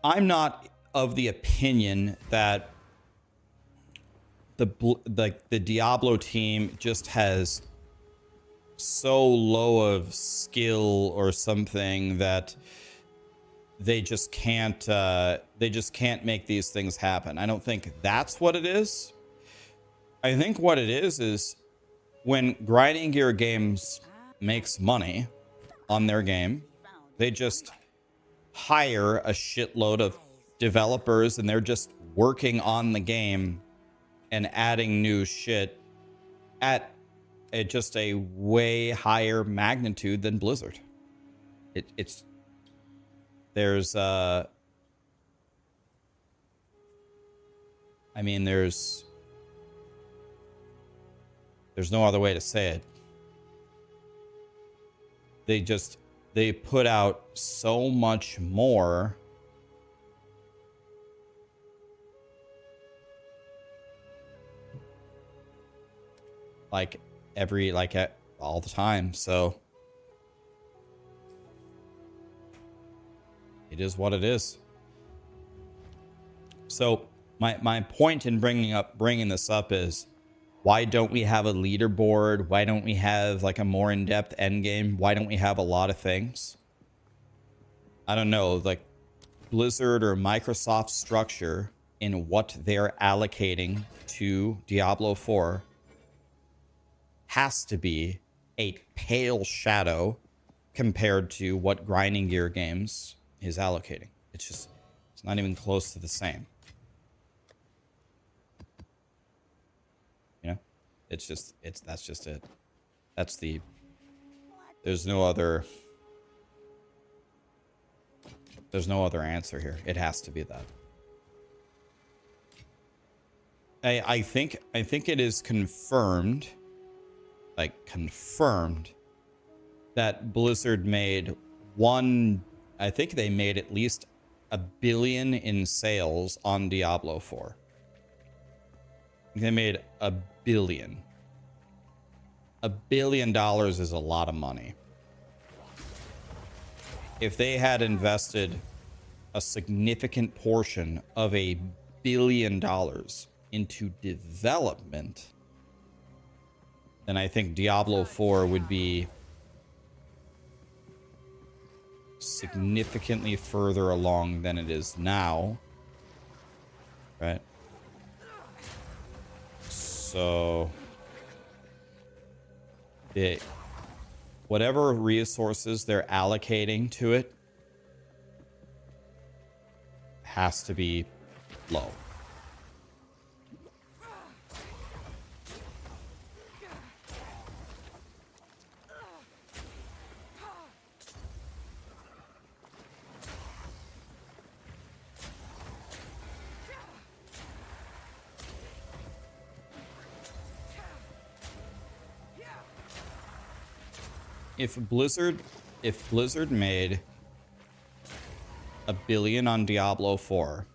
I'm not of the opinion that the Diablo team just has so low of skill or something that they just can't make these things happen. I don't think that's what it is. I think what it is when Grinding Gear Games makes money on their game, they just hire a shitload of developers, and they're just working on the game and adding new shit at just a way higher magnitude than Blizzard. There's I mean, there's no other way to say it. They put out so much more. All the time. So it is what it is. So My point in bringing this up is, why don't we have a leaderboard? Why don't we have like a more in-depth end game? Why don't we have a lot of things? I don't know, like Blizzard or Microsoft structure in what they're allocating to Diablo 4 has to be a pale shadow compared to what Grinding Gear Games is allocating. It's not even close to the same. You know, that's just it. That's the, there's no other answer here. It has to be that. I think it is confirmed, like confirmed, that Blizzard made I think they made at least $1 billion in sales on Diablo 4. They made $1 billion. $1 billion is a lot of money. If they had invested a significant portion of $1 billion into development, then I think Diablo 4 would be significantly further along than it is now, right? So whatever resources they're allocating to it has to be low. If Blizzard made $1 billion on Diablo 4,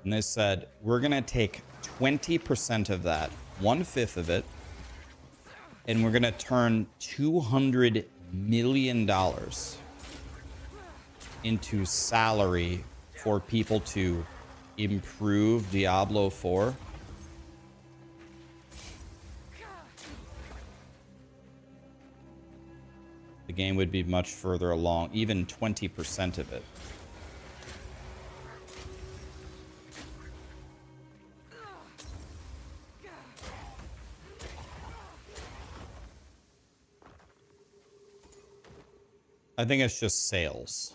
and they said, we're going to take 20% of that, 1/5 of it, and we're going to turn $200 million into salary for people to improve Diablo 4, the game would be much further along, even 20% of it. I think it's just sales.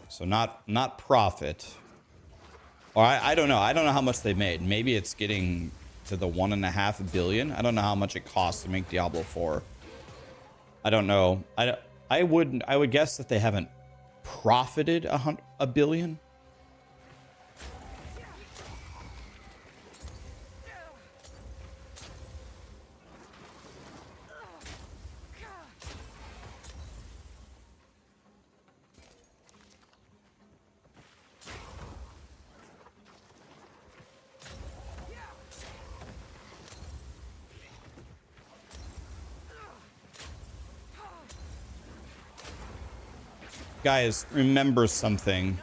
So not profit. Or I don't know. I don't know how much they made. Maybe it's getting to the $1.5 billion. I don't know how much it costs to make Diablo 4. I don't know. I would guess that they haven't profited $1 billion. Guys, remember something.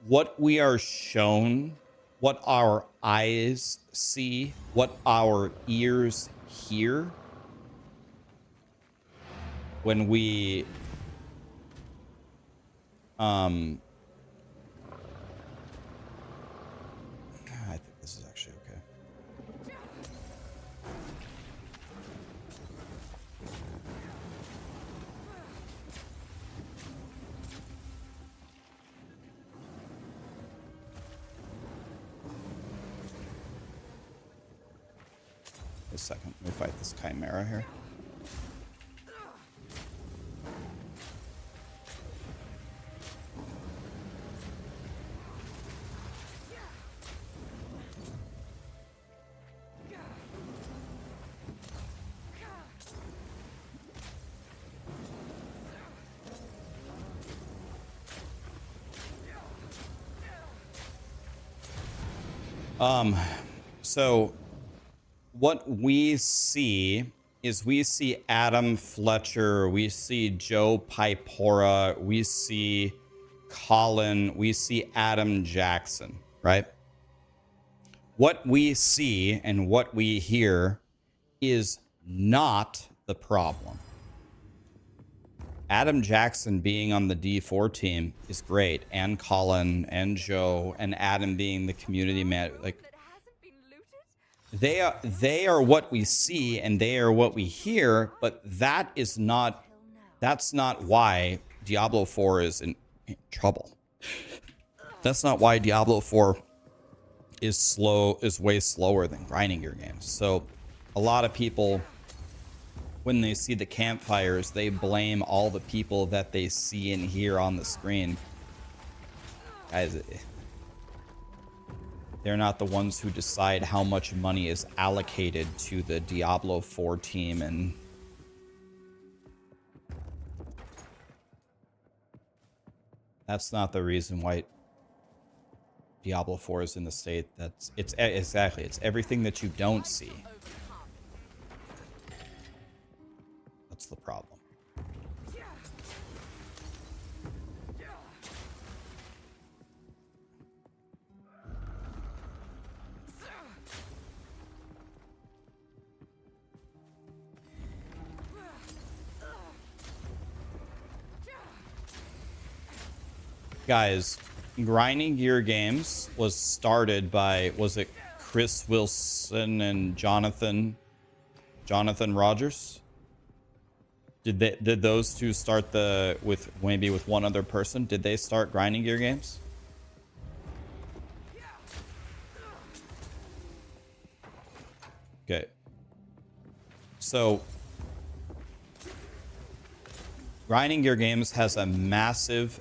What we are shown, what our eyes see, what our ears hear, when we I think this is actually okay. A second, let me fight this chimera here. So what we see is we see Adam Fletcher, we see Joe Pipora, we see Colin, we see Adam Jackson, right? What we see and what we hear is not the problem. Adam Jackson being on the D4 team is great, and Colin and Joe and Adam being the community man. Like, That hasn't been looted? they are what we see and they are what we hear, but that's not why Diablo 4 is in trouble. That's not why Diablo 4 is way slower than grinding your games. So a lot of people, when they see the campfires, they blame all the people that they see and hear on the screen. Guys, they're not the ones who decide how much money is allocated to the Diablo 4 team. And that's not the reason why Diablo 4 is in the state it's everything that you don't see. That's the problem. Guys, grinding gear games was started by, was it Chris Wilson and Jonathan Rogers? Did those two start with one other person? Did they start grinding gear games? Okay. So grinding gear games has a massive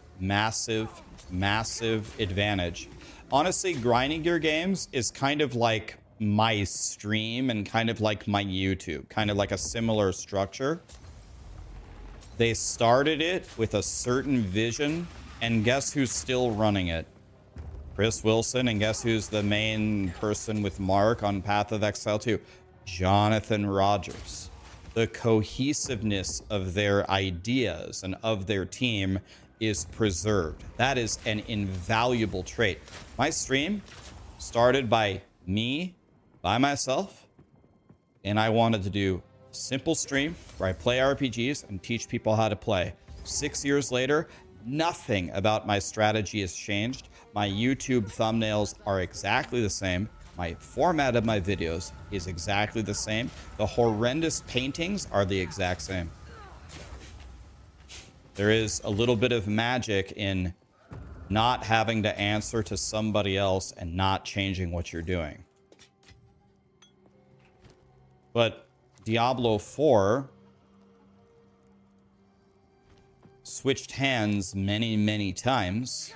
advantage. Honestly, grinding gear games is kind of like my stream and kind of like my YouTube, kind of like a similar structure. They started it with a certain vision, and guess who's still running it? Chris Wilson, and guess who's the main person with Mark on Path of Exile 2? Jonathan Rogers. The cohesiveness of their ideas and of their team is preserved. That is an invaluable trait. My stream started by me, by myself, and I wanted to do a simple stream where I play RPGs and teach people how to play. 6 years later, nothing about my strategy has changed. My YouTube thumbnails are exactly the same. My format of my videos is exactly the same. The horrendous paintings are the exact same. There is a little bit of magic in not having to answer to somebody else and not changing what you're doing. But Diablo 4 switched hands many times.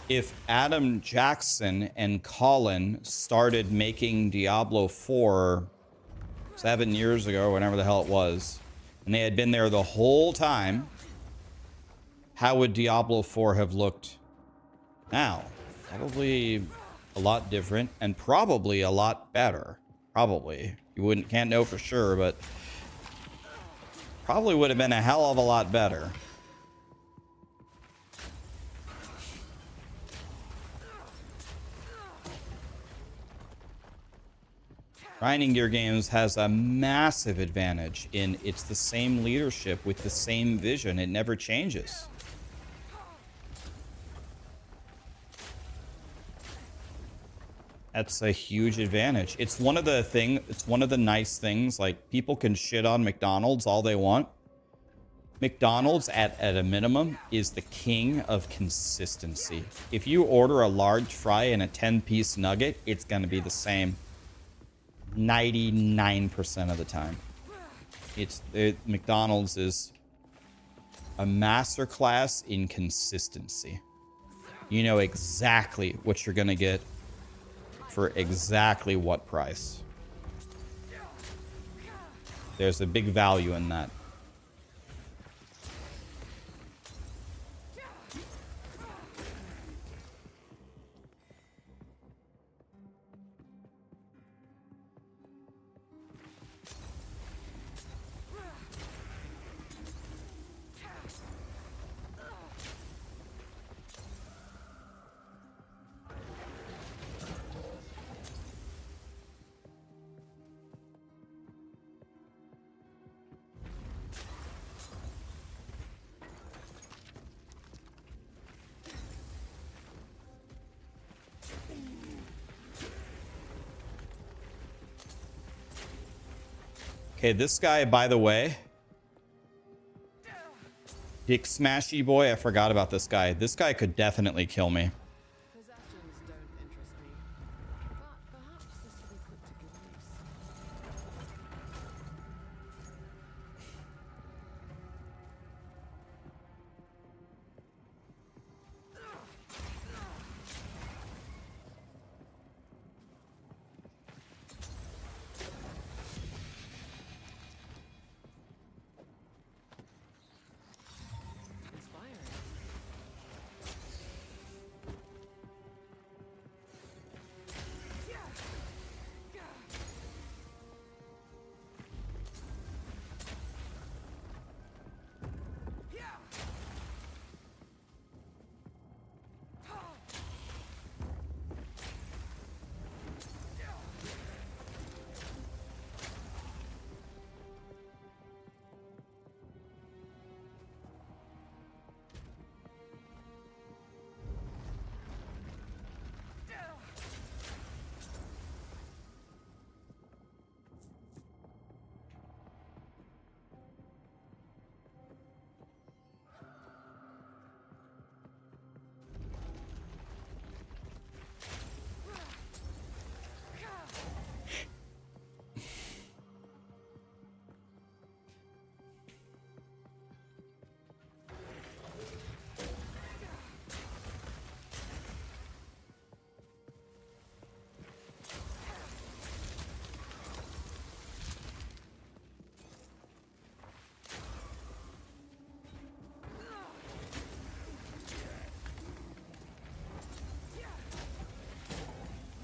If Adam Jackson and Colin started making Diablo 4 7 years ago, or whenever the hell it was, and they had been there the whole time, how would Diablo 4 have looked now? Probably a lot different and probably a lot better. Probably. You can't know for sure, but probably would have been a hell of a lot better. Grinding Gear Games has a massive advantage in it's the same leadership with the same vision. It never changes. That's a huge advantage. It's one of the nice things. Like, people can shit on McDonald's all they want. McDonald's at a minimum is the king of consistency. If you order a large fry and a 10-piece nugget, it's going to be the same 99% of the time. McDonald's is a masterclass in consistency. You know exactly what you're going to get for exactly what price. There's a big value in that. Okay, this guy, by the way, Dick Smashy Boy, I forgot about this guy. This guy could definitely kill me. Possessions don't interest me, but perhaps this will be put to good use. Inspiring.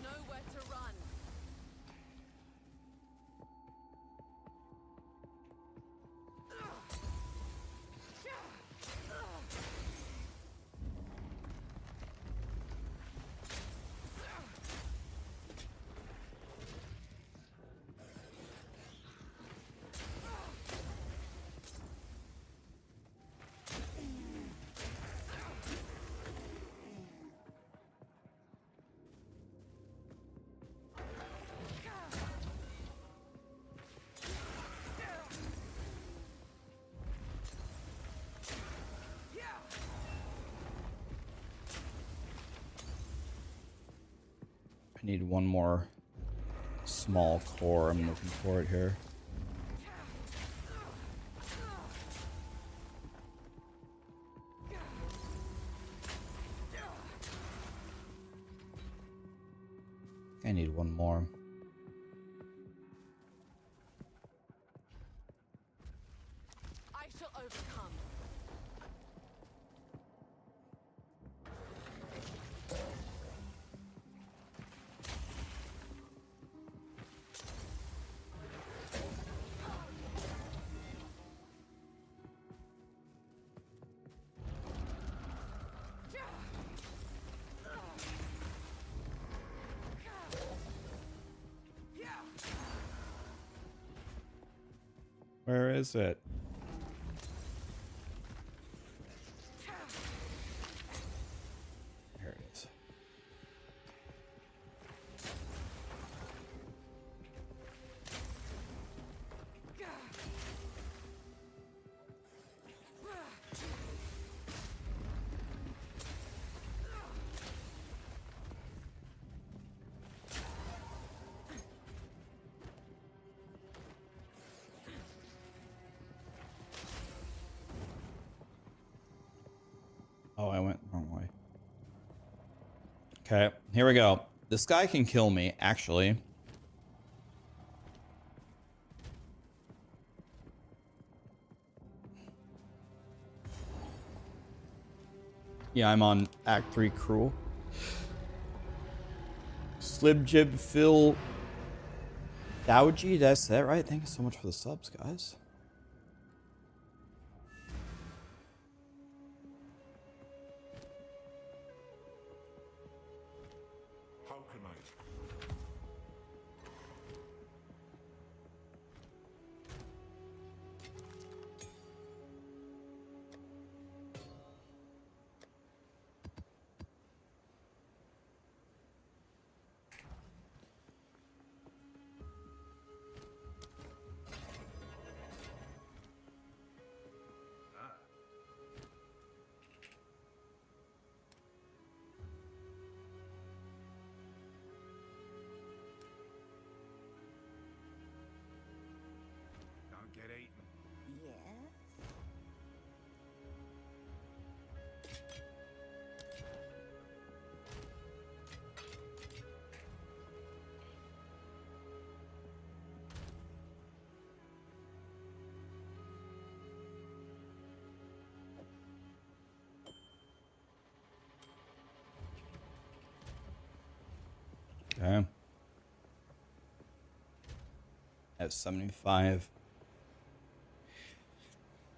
Nowhere to run. I need one more small core. I'm looking for it here. I need one more. I shall overcome. Where is it? Here it is. Oh, I went the wrong way. Okay, here we go. This guy can kill me, actually. Yeah, I'm on Act 3 Cruel. Slim Jim Phil Dowgy, that's that right? Thank you so much for the subs, guys. How can I? Okay. At 75.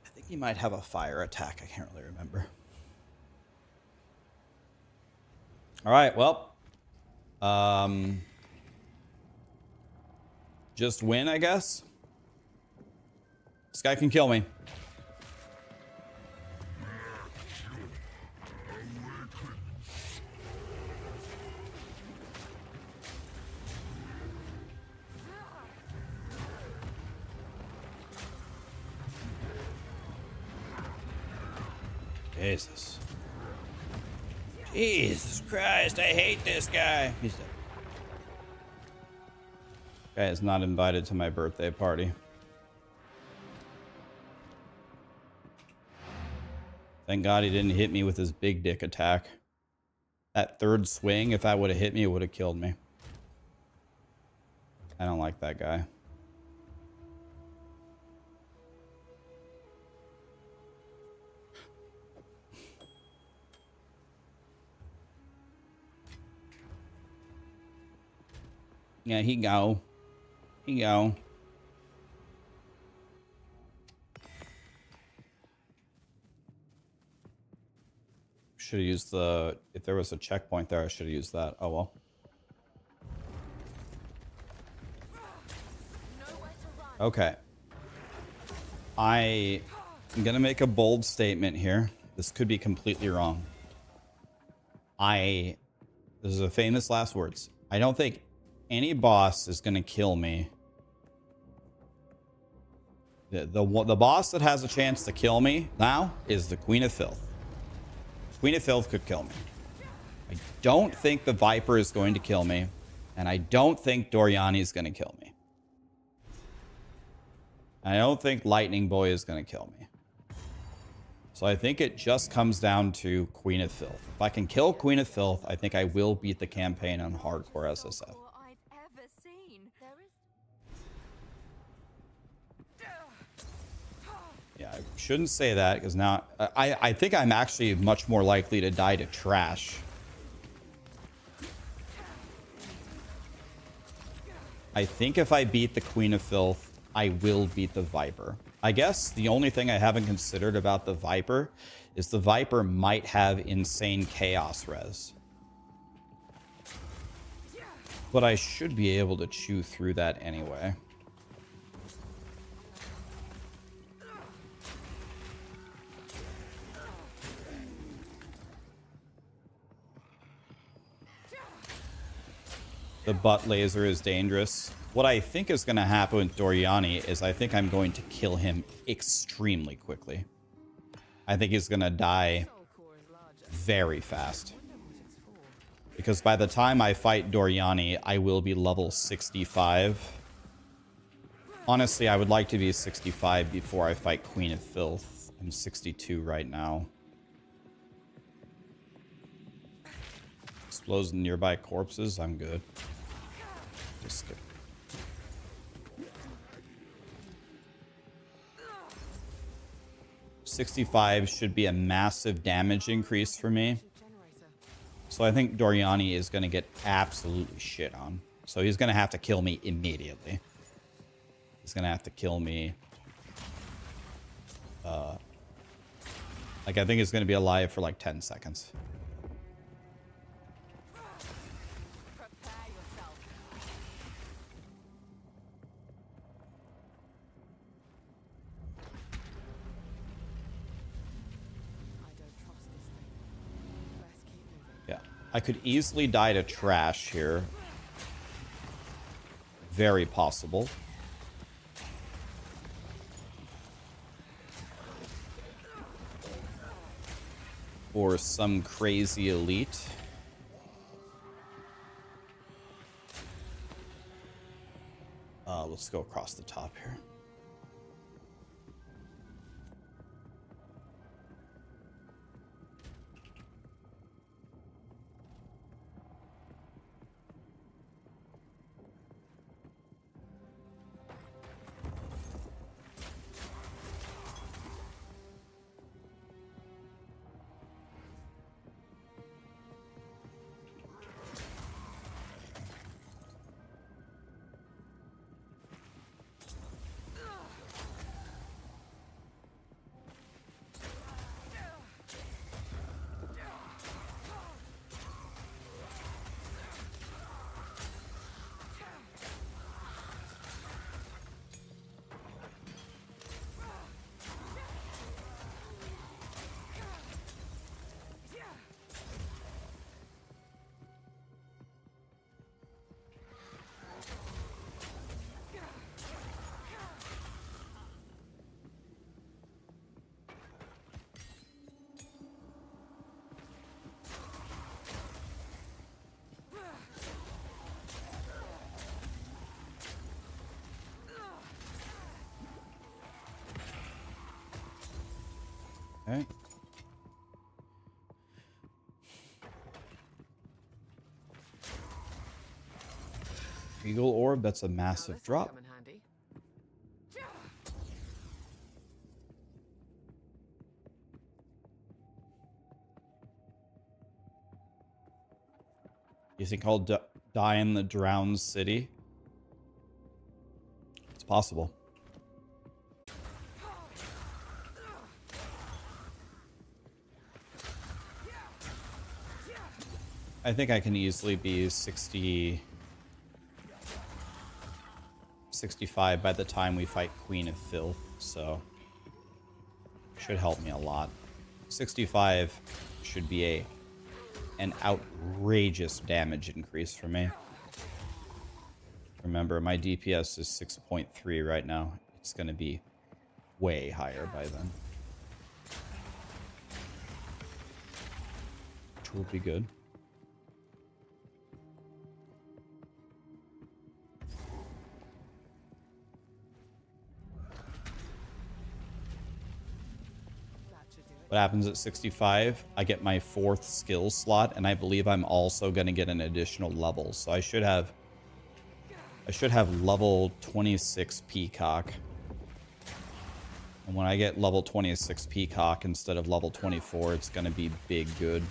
I think he might have a fire attack. I can't really remember. All right, well. Just win, I guess. This guy can kill me. Jesus. Jesus Christ, I hate this guy. He's dead. Guy is not invited to my birthday party. Thank God he didn't hit me with his big dick attack. That third swing, if that would have hit me, it would have killed me. I don't like that guy. Yeah, he go. He go. Should have used the... If there was a checkpoint there, I should have used that. Oh, well. Okay. I'm going to make a bold statement here. This could be completely wrong. This is a famous last words. I don't think any boss is going to kill me. The boss that has a chance to kill me now is the Queen of Filth. Queen of Filth could kill me. I don't think the Viper is going to kill me. And I don't think Doriani is going to kill me. I don't think Lightning Boy is going to kill me. So I think it just comes down to Queen of Filth. If I can kill Queen of Filth, I think I will beat the campaign on Hardcore SSF. Yeah, I shouldn't say that because now I think I'm actually much more likely to die to trash. I think if I beat the Queen of Filth, I will beat the Viper. I guess the only thing I haven't considered about the Viper is the Viper might have insane chaos res. But I should be able to chew through that anyway. The butt laser is dangerous. What I think is going to happen with Doriani is I think I'm going to kill him extremely quickly. I think he's going to die very fast. Because by the time I fight Doriani, I will be level 65. Honestly, I would like to be 65 before I fight Queen of Filth. I'm 62 right now. Explodes nearby corpses, I'm good. Just skip. $65 should be a massive damage increase for me. So I think Doriani is going to get absolutely shit on. So he's going to have to kill me immediately. He's going to have to kill me. Like, I think he's going to be alive for like 10 seconds. I could easily die to trash here. Very possible. Or some crazy elite. Let's go across the top here. Eagle Orb, that's a Now massive this'll drop. come in handy. You think I'll die in the drowned city? It's possible. I think I can easily be 65 by the time we fight Queen of Filth, so should help me a lot. 65 should be an outrageous damage increase for me. Remember, my DPS is 6.3 right now. It's going to be way higher by then. Which will be good. What happens at 65? I get my 4th skill slot, and I believe I'm also going to get an additional level. So I should have level 26 Peacock. And when I get level 26 Peacock instead of level 24, it's going to be big good.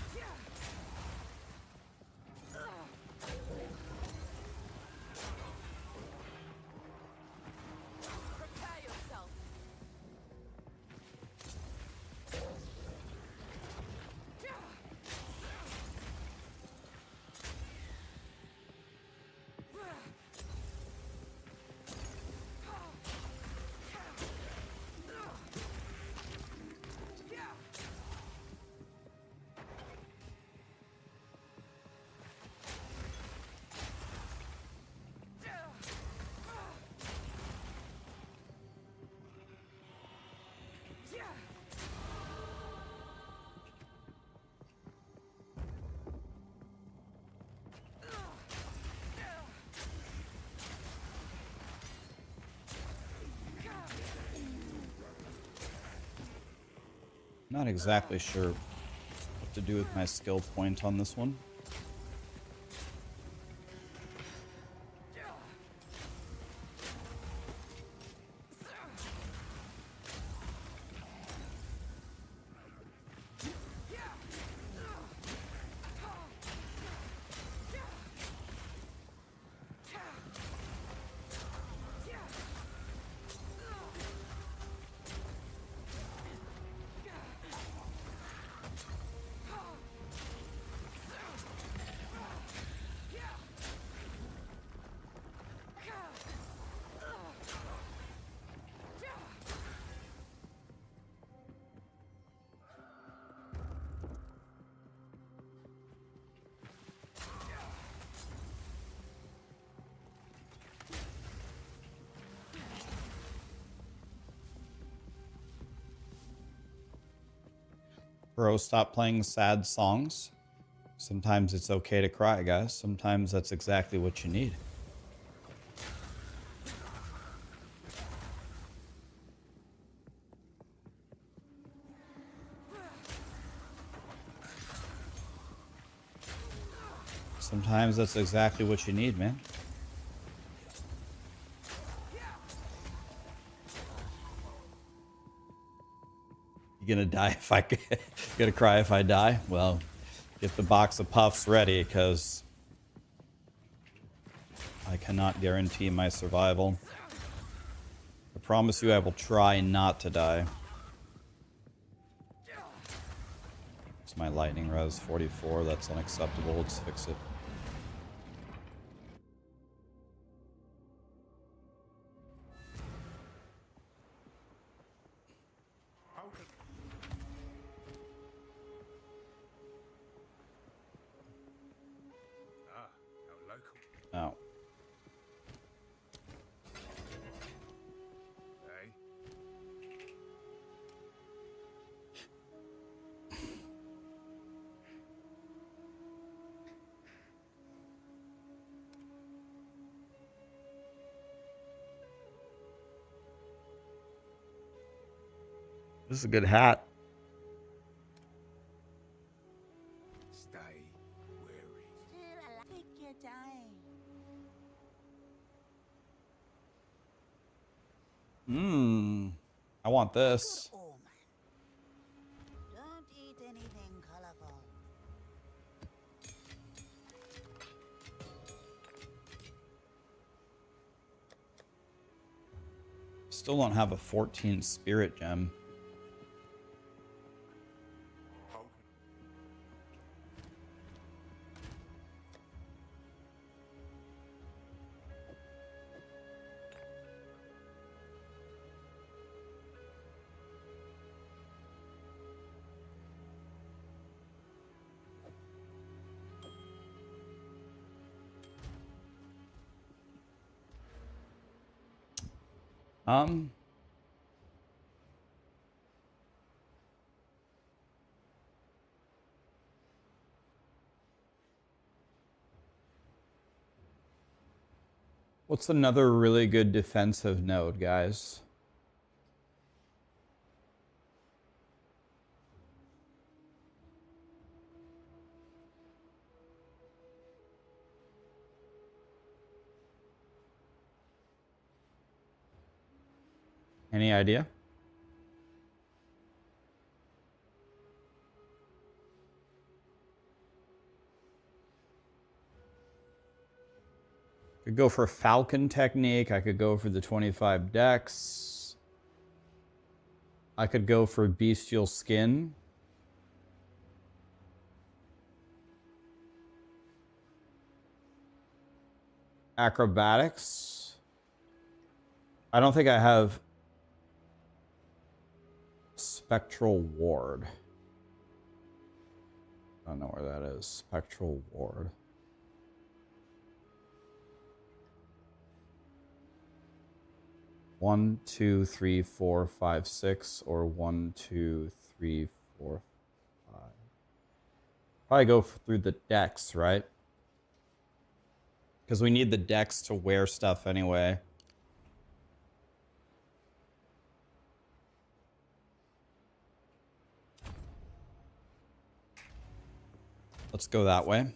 Not exactly sure what to do with my skill point on this one. Bro, stop playing sad songs. Sometimes it's okay to cry, guys. Sometimes that's exactly what you need. Sometimes that's exactly what you need, man. You gonna die if I gonna cry if I die? Well, get the box of puffs ready, because I cannot guarantee my survival. I promise you I will try not to die. It's my lightning res 44. That's unacceptable. Let's fix it. Oh. This is a good hat. Stay wary. Take your time. I want this. Good omen. Don't eat anything colorful. Still don't have a 14 spirit gem. How What's another really good defensive node, guys? Any idea? Could go for Falcon Technique. I could go for the 25 Dex. I could go for Bestial Skin. Acrobatics. I don't think I have Spectral Ward. I don't know where that is. Spectral Ward. One, two, three, four, five, six, or 1, 2, 3, 4, 5. Probably go through the Dex, right? Because we need the Dex to wear stuff anyway. Let's go that way.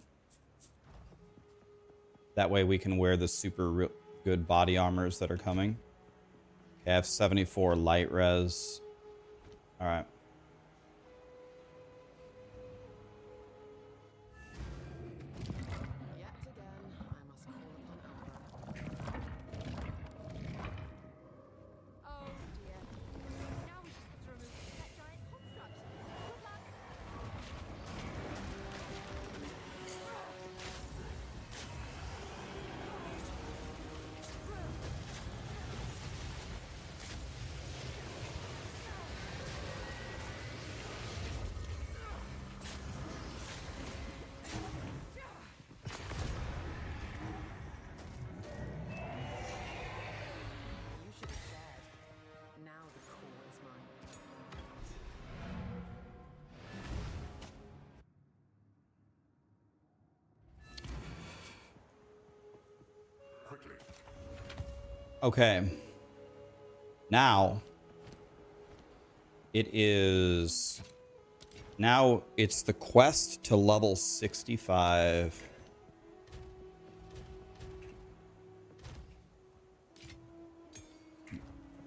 That way we can wear the super good body armors that are coming. Okay, I have 74 light res. All right. Yet again, I must call upon Umbra. Oh dear. Now we just have to remove that giant construct. Good luck. You should have shared. Now the core is mine. quickly? Okay. Now it's the quest to level 65.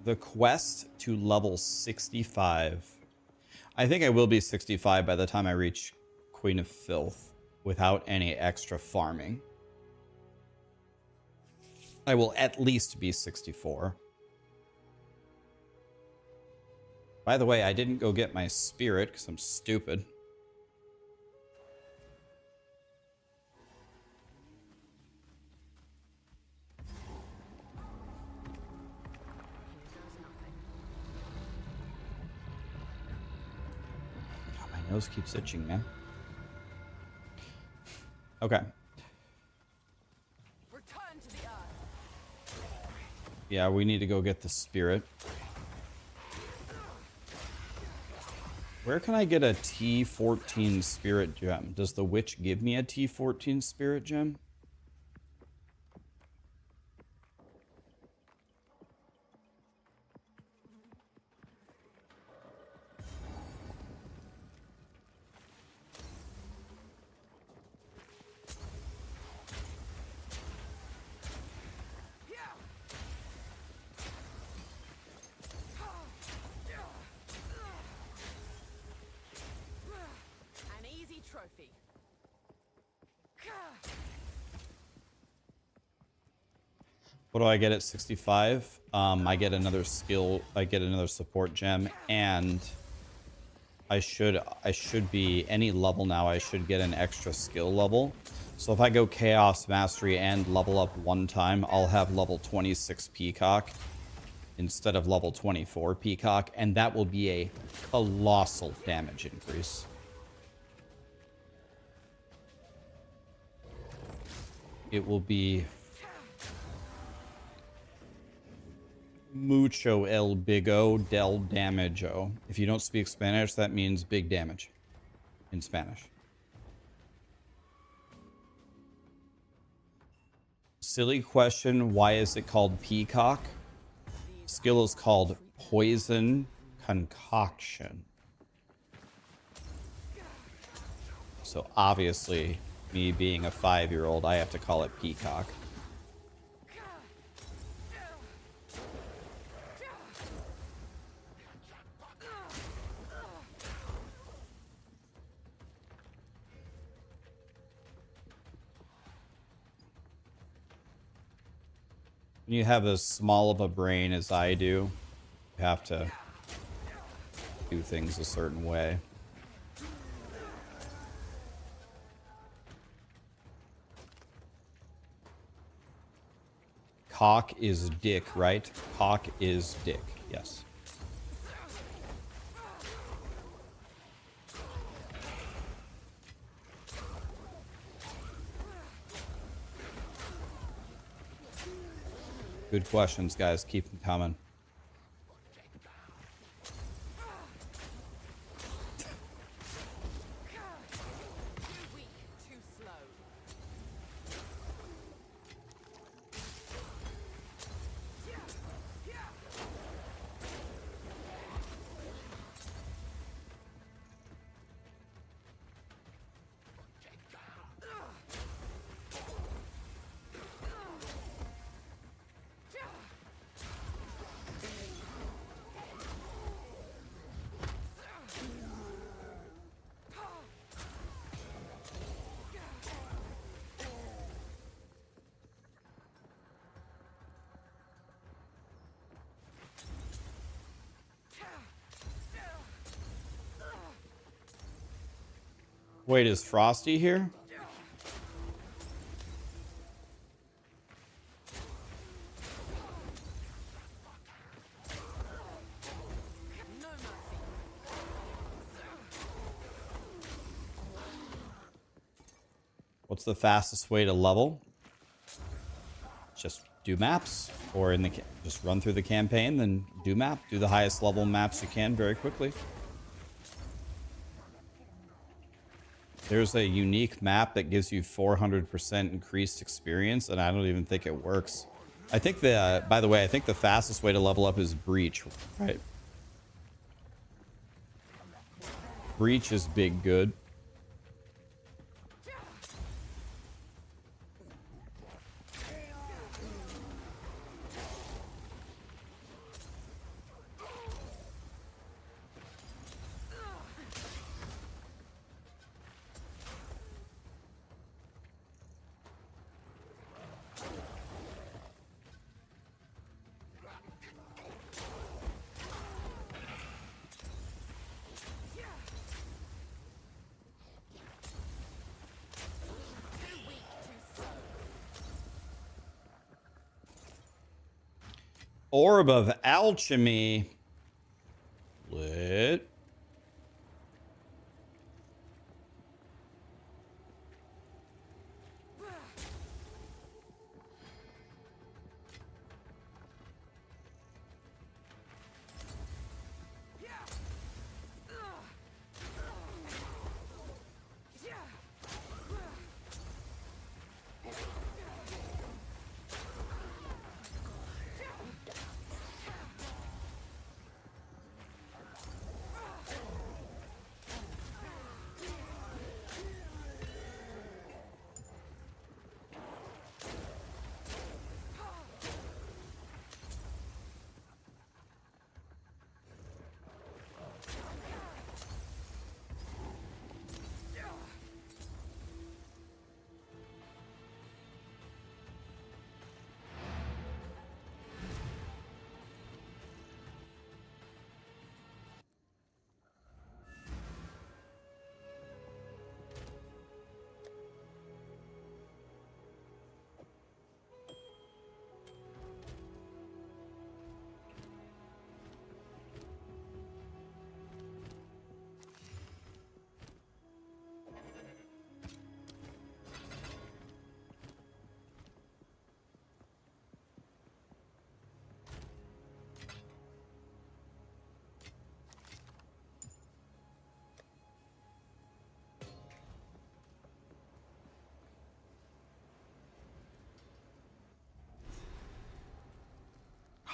The quest to level 65. I think I will be 65 by the time I reach Queen of Filth without any extra farming. I will at least be 64. By the way, I didn't go get my spirit because I'm stupid. Oh, my nose keeps itching, man. Okay. Return to the earth. Yeah, we need to go get the spirit. Where can I get a T14 spirit gem? Does the witch give me a T14 spirit gem? What do I get at 65? I get another skill. I get another support gem, and I should be any level now. I should get an extra skill level. So if I go Chaos Mastery and level up one time, I'll have level 26 Peacock instead of level 24 Peacock, and that will be a colossal damage increase. It will be mucho el bigo del damage-o. If you don't speak Spanish, that means big damage in Spanish. Silly question, why is it called Peacock? Skill is called Poison Concoction. So obviously, me being a 5-year-old, I have to call it Peacock. When you have as small of a brain as I do, you have to do things a certain way. Cock is dick, right? Cock is dick, yes. Good questions, guys. Keep them coming. Wait, is Frosty here? What's the fastest way to level? Just do maps, or just run through the campaign, then do map. Do the highest level maps you can very quickly. There's a unique map that gives you 400% increased experience, and I don't even think it works. I think by the way, I think the fastest way to level up is Breach, right? Breach is big good. Orb of Alchemy. Lit.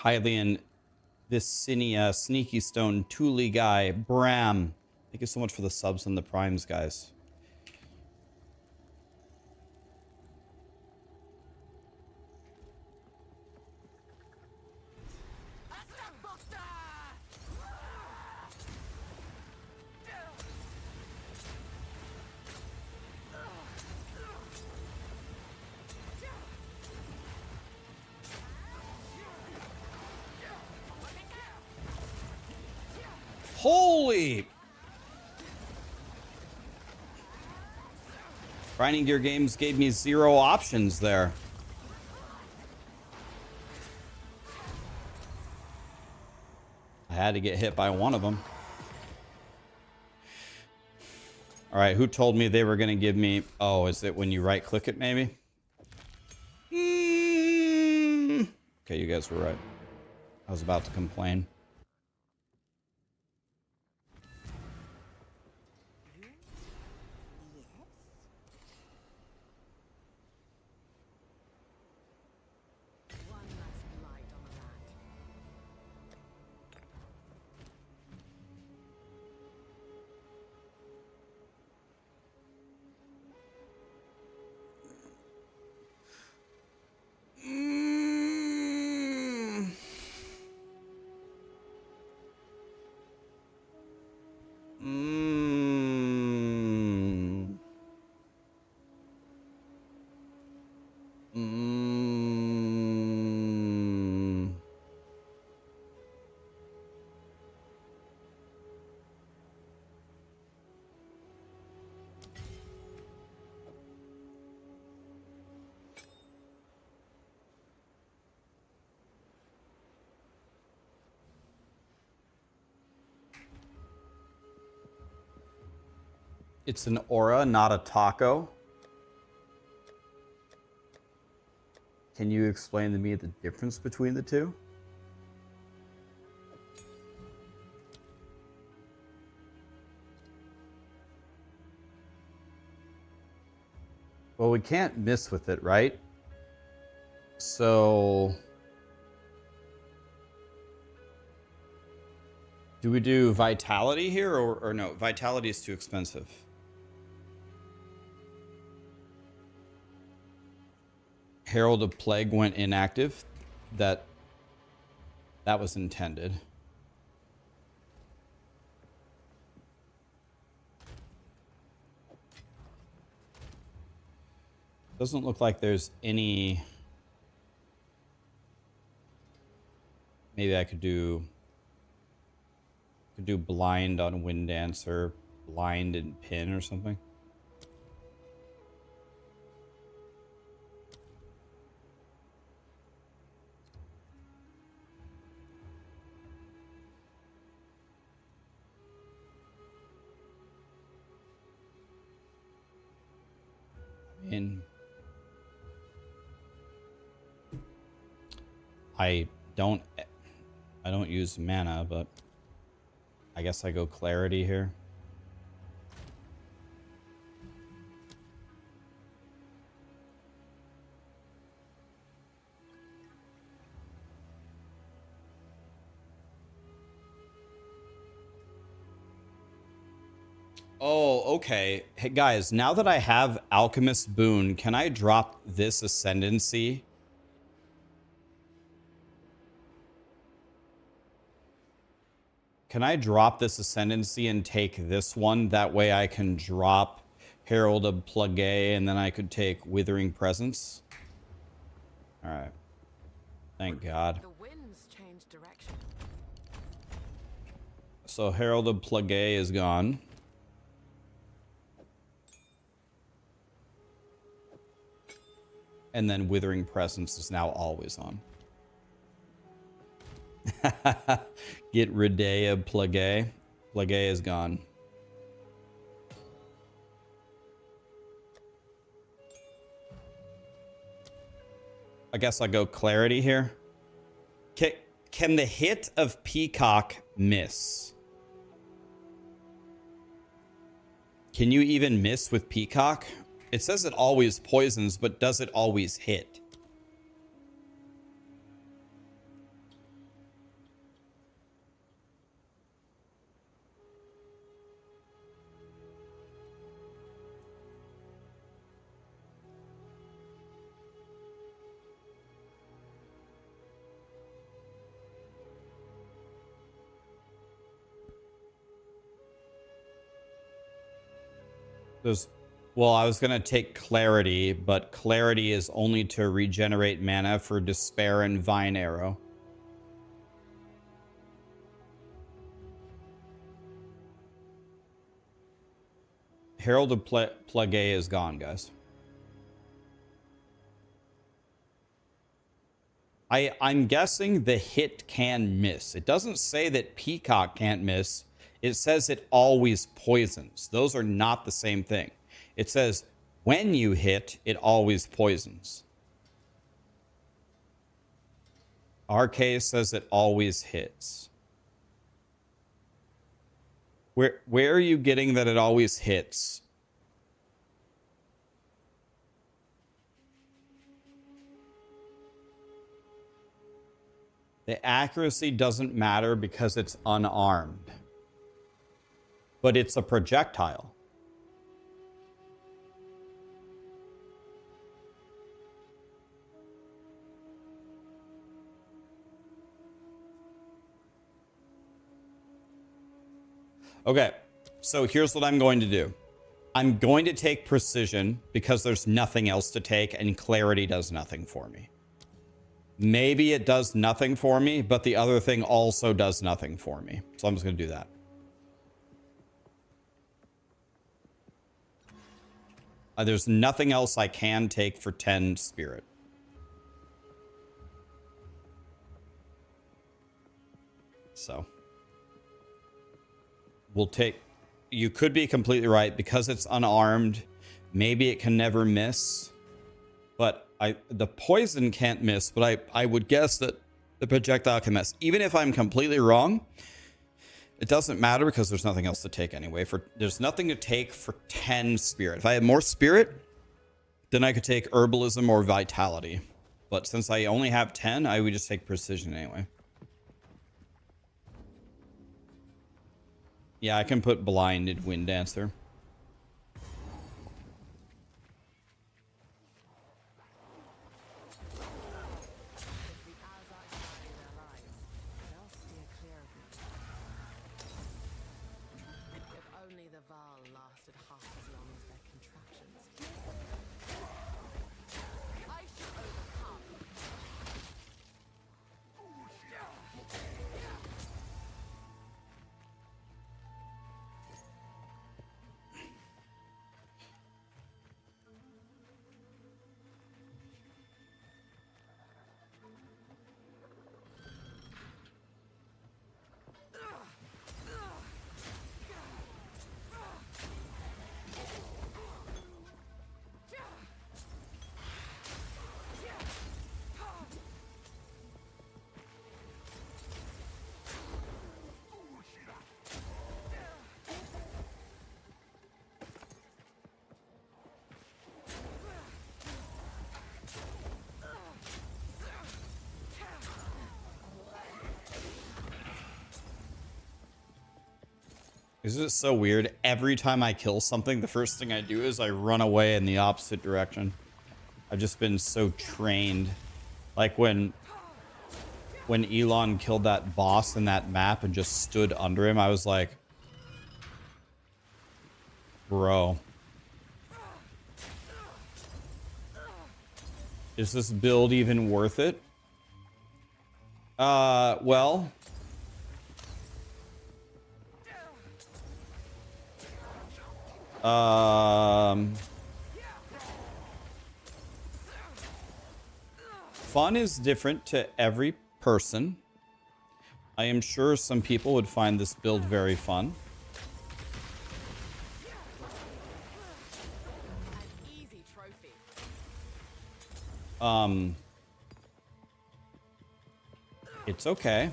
Hylian, Vicinia, Sneaky Stone, Thule Guy, Bram. Thank you so much for the subs and the primes, guys. Holy! Grinding Gear Games gave me 0 options there. I had to get hit by one of them. All right, who told me they were going to give me... Oh, is it when you right-click it, maybe? Okay, you guys were right. I was about to complain. One last blight on the land. It's an aura, not a taco. Can you explain to me the difference between the two? Well, we can't miss with it, right? So... do we do Vitality here, or no? Vitality is too expensive. Herald of Plague went inactive. That was intended. Doesn't look like there's any... Maybe I could do blind on Wind Dancer, blind and pin or something. I don't use mana, but I guess I go Clarity here. Oh, okay. Hey, guys, now that I have Alchemist Boon, can I drop this Ascendancy? Can I drop this Ascendancy and take this one? That way I can drop Herald of Plague and then I could take Withering Presence. All right. Thank God. The winds changed direction. So Herald of Plague is gone. And then Withering Presence is now always on. Get rid of Plague. Plague is gone. I guess I'll go Clarity here. Can the hit of Peacock miss? Can you even miss with Peacock? It says it always poisons, but does it always hit? Well, I was going to take Clarity, but Clarity is only to regenerate mana for Despair and Vine Arrow. Herald of Plague is gone, guys. I'm guessing the hit can miss. It doesn't say that Peacock can't miss. It says it always poisons. Those are not the same thing. It says when you hit, it always poisons. RK says it always hits. Where are you getting that it always hits? The accuracy doesn't matter because it's unarmed. But it's a projectile. Okay, so here's what I'm going to do. I'm going to take Precision because there's nothing else to take and Clarity does nothing for me. Maybe it does nothing for me, but the other thing also does nothing for me. So I'm just going to do that. There's nothing else I can take for 10 Spirit. So we'll take... You could be completely right. Because it's unarmed, maybe it can never miss. But the poison can't miss, but I would guess that the projectile can miss. Even if I'm completely wrong, it doesn't matter because there's nothing else to take anyway. There's nothing to take for 10 Spirit. If I had more Spirit, then I could take Herbalism or Vitality. But since I only have 10, I would just take Precision anyway. Yeah, I can put Blinded Wind Dancer. Isn't it so weird? Every time I kill something, the first thing I do is I run away in the opposite direction. I've just been so trained. Like when Elon killed that boss in that map and just stood under him, I was like, bro. Is this build even worth it? Well... Fun is different to every person. I am sure some people would find this build very fun. It's okay.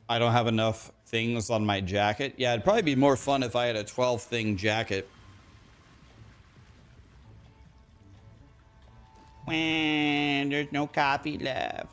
I don't have enough things on my jacket. Yeah, it'd probably be more fun if I had a 12 thing jacket. There's no coffee left.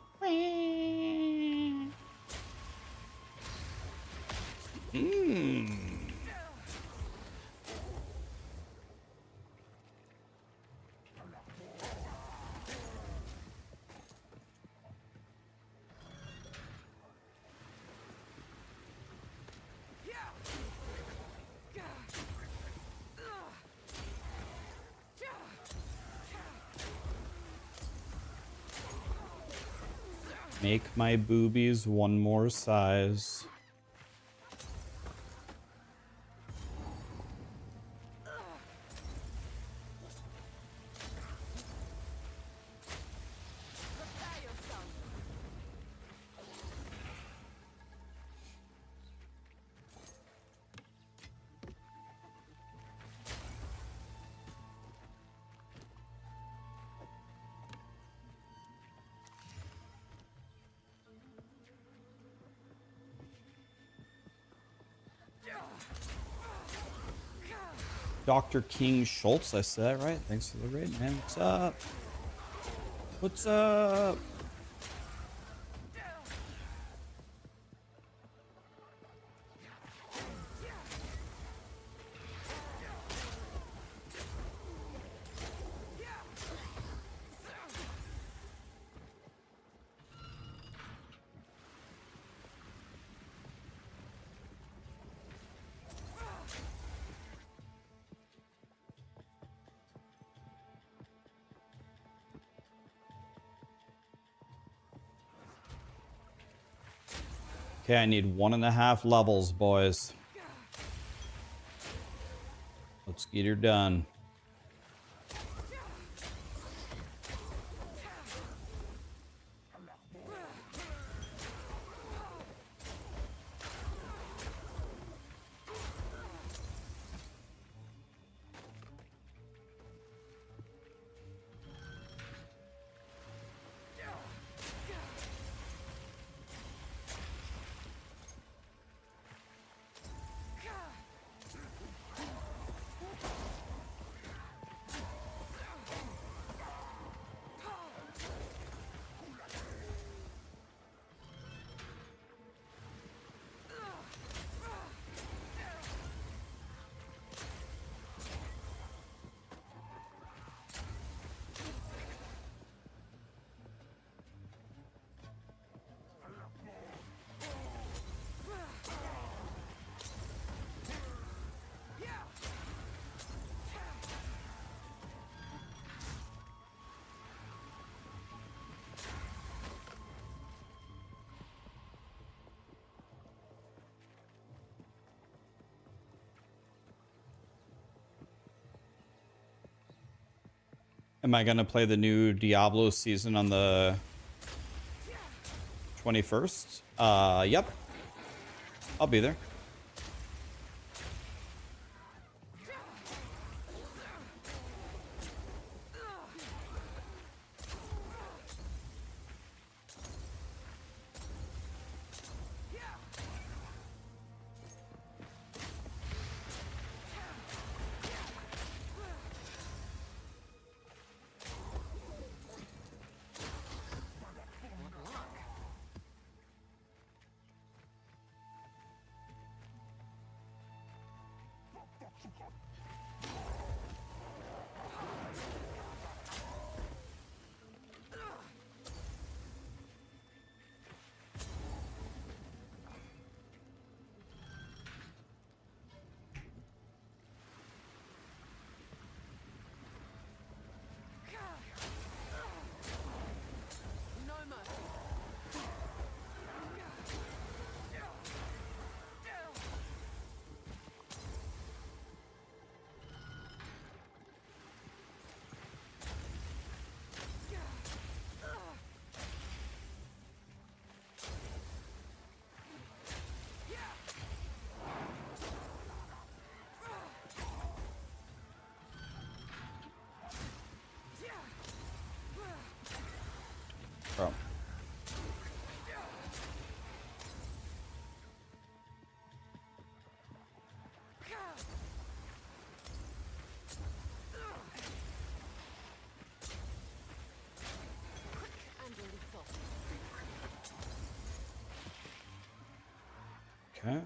Make my boobies one more size. Dr. King Schultz, I said that right. Thanks for the raid, man. What's up? What's up? Okay, I need 1.5 levels, boys. Let's get her done. Am I going to play the new Diablo season on the 21st? Yep. I'll be there. Bro. Okay.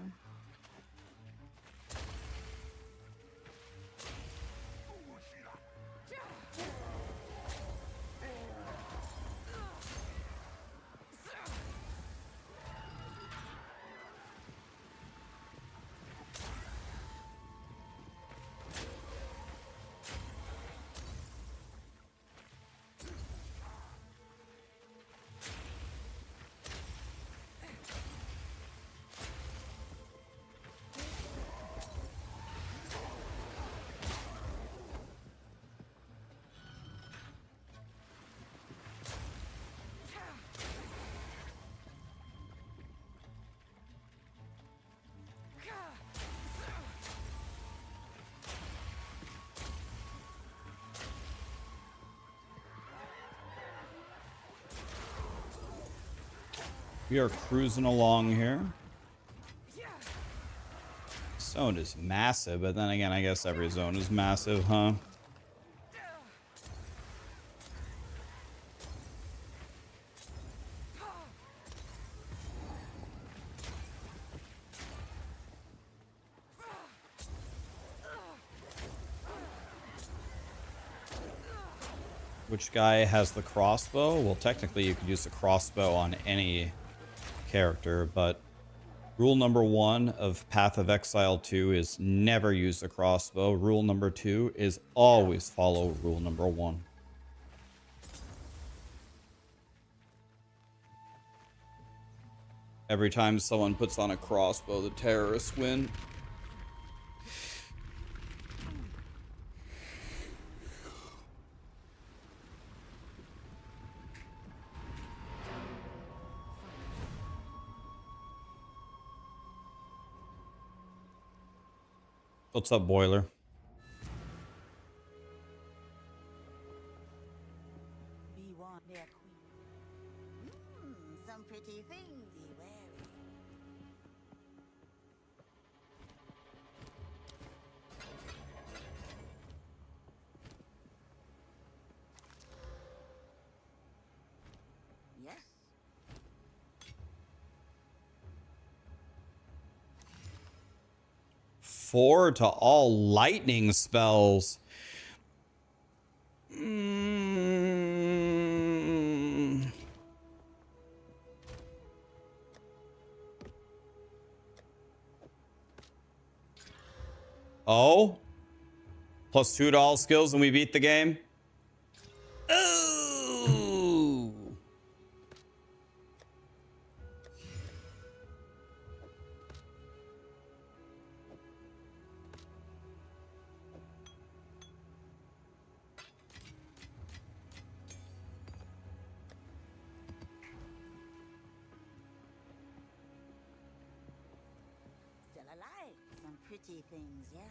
We are cruising along here. Zone is massive, but then again, I guess every zone is massive, huh? Which guy has the crossbow? Well, technically you could use the crossbow on any character, but rule number 1 of Path of Exile 2 is never use the crossbow. Rule number 2 is always follow rule number 1. Every time someone puts on a crossbow, the terrorists win. What's up, Boiler? Be one, their queen. Some pretty things. Be wary. Yes. 4 to all lightning spells. Oh? +2 to all skills and we beat the game? Ooh. Still alive. Some pretty things, yes.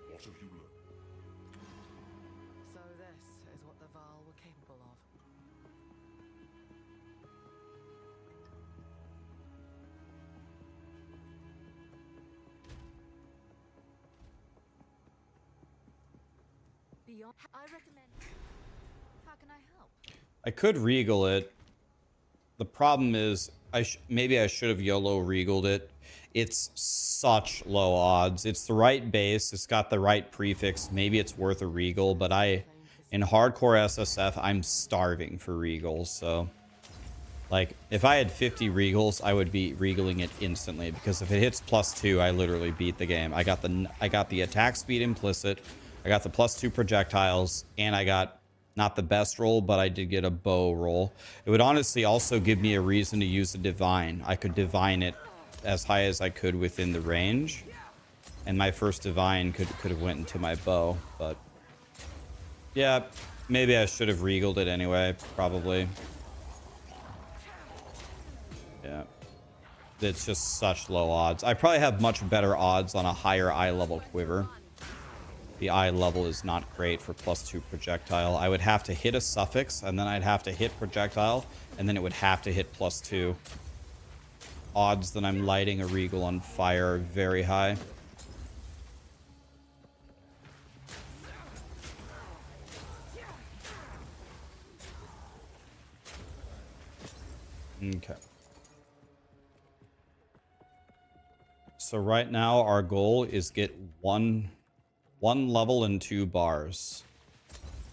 What have you learned? So this is what the Val were capable of. Beyond. I recommend. How can I help? I could regal it. The problem is, maybe I should have YOLO regaled it. It's such low odds. It's the right base. It's got the right prefix. Maybe it's worth a regal, but in hardcore SSF, I'm starving for regals. So, like, if I had 50 regals, I would be regaling it instantly because if it hits +2, I literally beat the game. I got the attack speed implicit. I got the +2 projectiles, and I got not the best roll, but I did get a bow roll. It would honestly also give me a reason to use a divine. I could divine it as high as I could within the range, and my first divine could have went into my bow. But yeah, maybe I should have regaled it anyway. Probably. Yeah, it's just such low odds. I probably have much better odds on a higher eye level quiver. The eye level is not great for +2 projectile. I would have to hit a suffix, and then I'd have to hit projectile, and then it would have to hit +2. Odds that I'm lighting a regal on fire are very high. Okay. So right now our goal is get one level and 2 bars.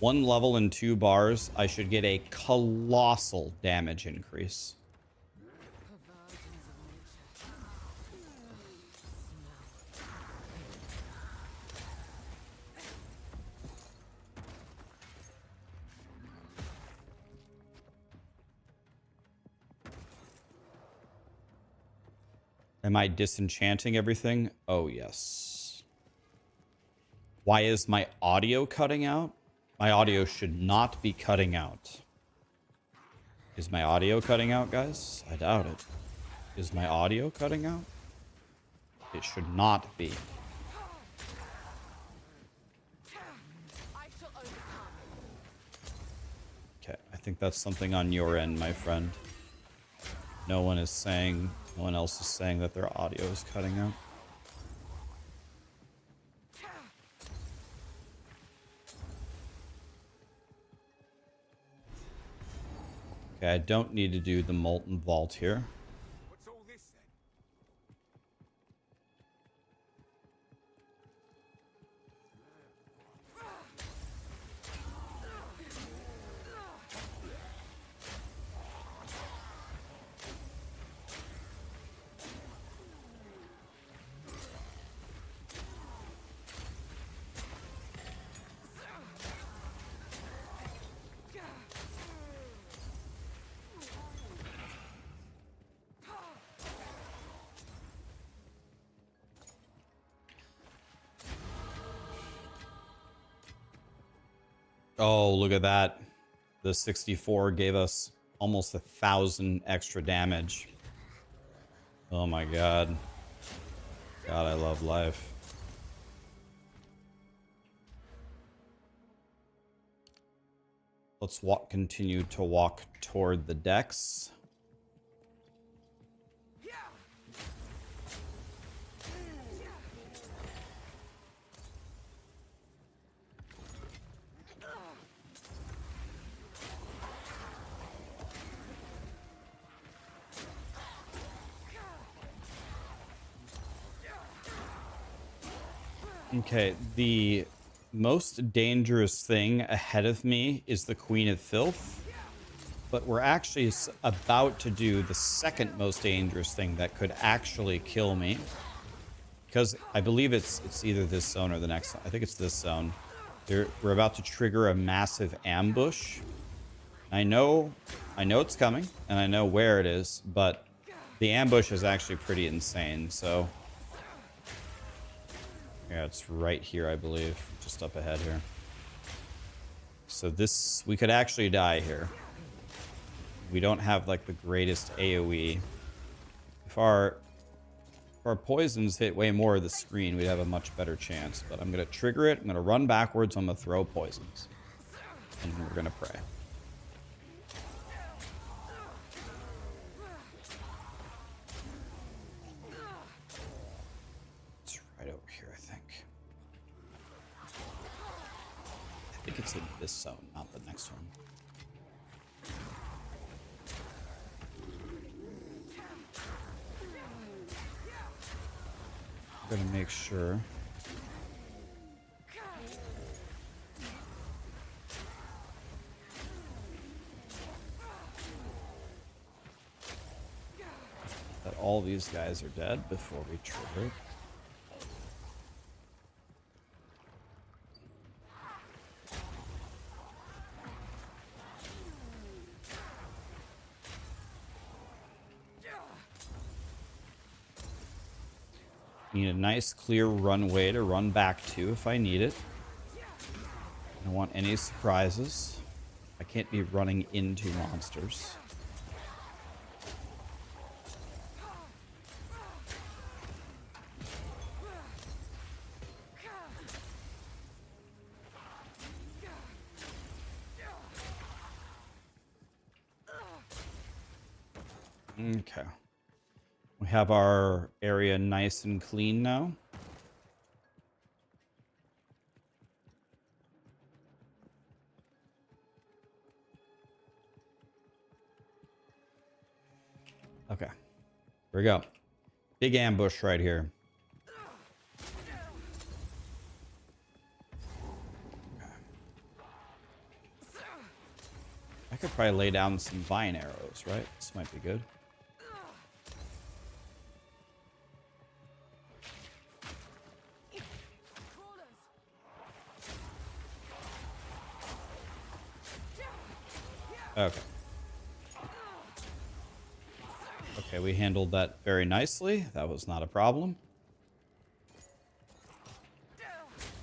1 level and 2 bars, I should get a colossal damage increase. Am I disenchanting everything? Oh, yes. Why is my audio cutting out? My audio should not be cutting out. Is my audio cutting out, guys? I doubt it. Is my audio cutting out? It should not be. I shall overcome. Okay, I think that's something on your end, my friend. No one else is saying that their audio is cutting out. Okay, I don't need to do the Molten Vault here. What's all this then? Oh, look at that. The 64 gave us almost 1,000 extra damage. Oh my god. God, I love life. Let's continue to walk toward the decks. Okay, the most dangerous thing ahead of me is the Queen of Filth, but we're actually about to do the second most dangerous thing that could actually kill me, because I believe it's either this zone or the next one. I think it's this zone. We're about to trigger a massive ambush. I know it's coming, and I know where it is, but the ambush is actually pretty insane, so... Yeah, it's right here, I believe. Just up ahead here. So this... We could actually die here. We don't have, like, the greatest AoE. If our poisons hit way more of the screen, we'd have a much better chance. But I'm going to trigger it. I'm going to run backwards. I'm going to throw poisons. And we're going to pray. I think it's in this zone, not the next one. I'm gonna make sure. That all these guys are dead before we trigger it. Need a nice clear runway to run back to if I need it. I don't want any surprises. I can't be running into monsters. Okay. We have our area nice and clean now. Okay. Here we go. Big ambush right here. I could probably lay down some vine arrows, right? This might be good. Okay. Okay, we handled that very nicely. That was not a problem.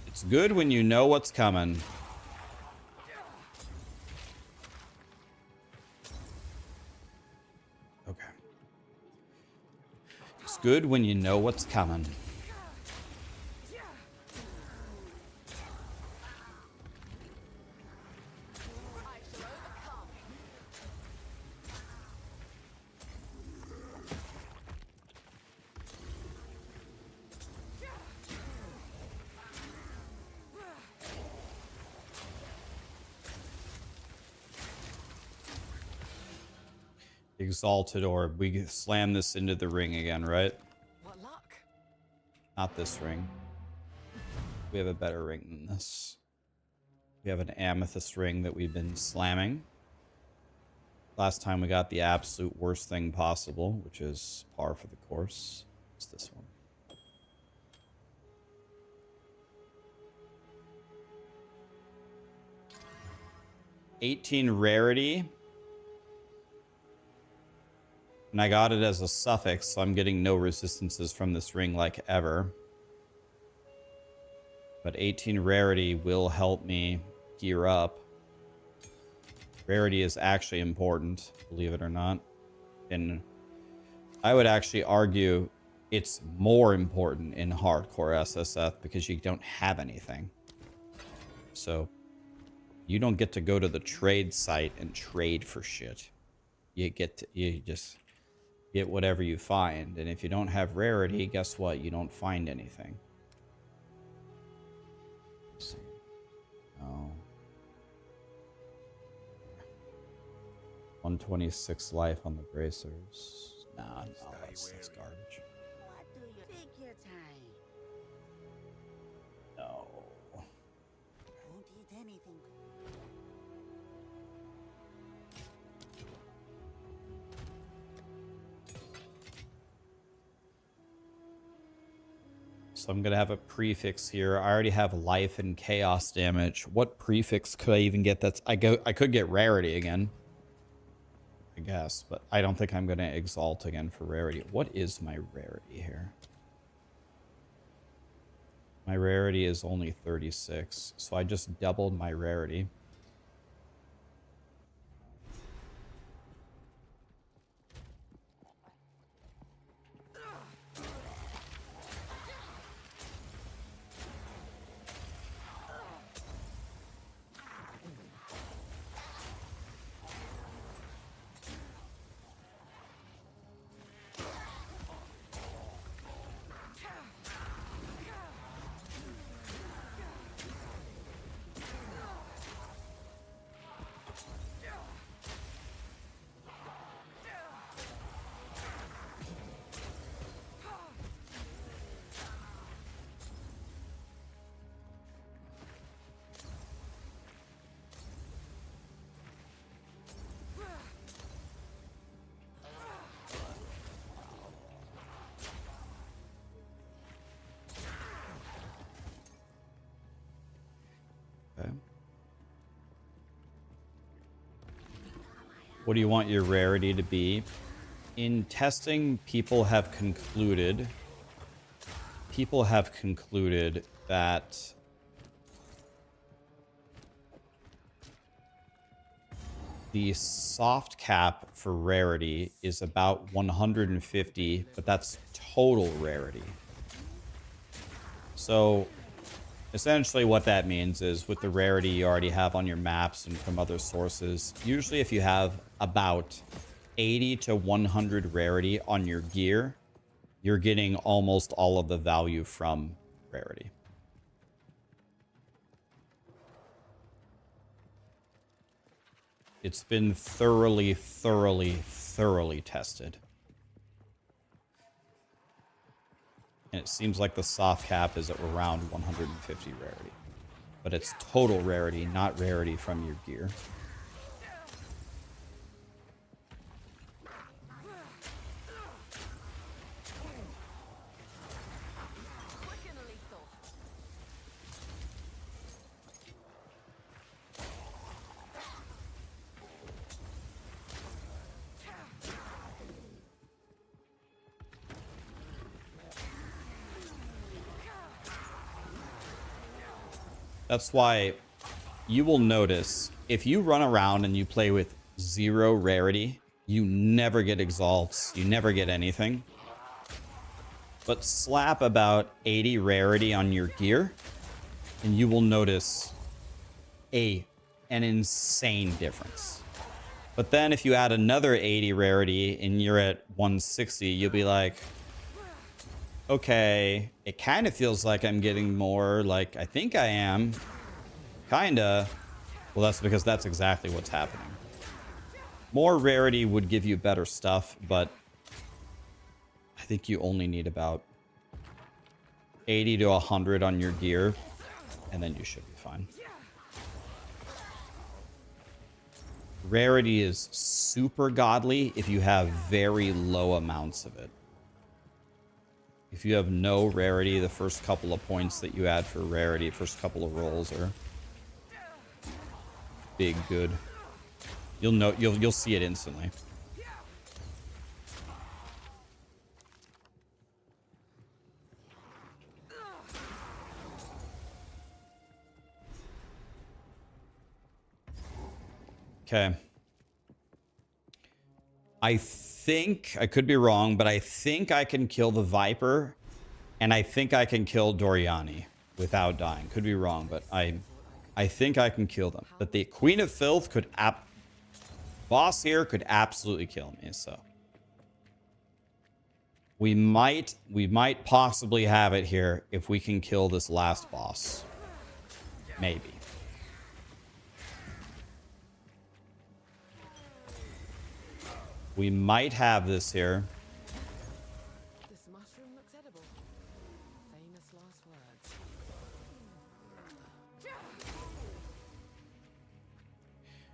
It's good when you know what's coming. Okay. It's good when you know what's coming. Exalted Orb. We slam this into the ring again, right? What luck? Not this ring. We have a better ring than this. We have an amethyst ring that we've been slamming. Last time we got the absolute worst thing possible, which is par for the course. It's this one. $18 rarity. And I got it as a suffix, so I'm getting no resistances from this ring like ever. But 18 rarity will help me gear up. Rarity is actually important, believe it or not. And I would actually argue it's more important in hardcore SSF because you don't have anything. So you don't get to go to the trade site and trade for shit. You just get whatever you find. And if you don't have rarity, guess what? You don't find anything. Let's see. Oh. 126 life on the bracers. Nah, no, that's garbage. What do you take your time? No. Won't eat anything. So I'm gonna have a prefix here. I already have life and chaos damage. What prefix could I even get? I could get rarity again, I guess, but I don't think I'm gonna exalt again for rarity. What is my rarity here? My rarity is only 36, so I just doubled my rarity. Okay. What do you want your rarity to be? In testing, people have concluded that the soft cap for rarity is about 150, but that's total rarity. So essentially what that means is with the rarity you already have on your maps and from other sources, usually if you have about 80 to 100 rarity on your gear, you're getting almost all of the value from rarity. It's been thoroughly tested. And it seems like the soft cap is at around 150 rarity. But it's total rarity, not rarity from your gear. That's why you will notice if you run around and you play with 0 rarity, you never get exalts, you never get anything. But slap about 80 rarity on your gear and you will notice an insane difference. But then if you add another 80 rarity and you're at 160, you'll be like, okay, it kind of feels like I'm getting more, like I think I am. Kinda. Well, that's because that's exactly what's happening. More rarity would give you better stuff, but I think you only need about 80 to 100 on your gear, and then you should be fine. Rarity is super godly if you have very low amounts of it. If you have no rarity, the first couple of points that you add for rarity, first couple of rolls are big good. You'll see it instantly. Okay. I think, I could be wrong, but I think I can kill the Viper, and I think I can kill Doriani without dying. Could be wrong, but I think I can kill them. But the Queen of Filth could boss here could absolutely kill me, so. We might possibly have it here if we can kill this last boss. Maybe. We might have this here. This mushroom looks edible. Famous last words.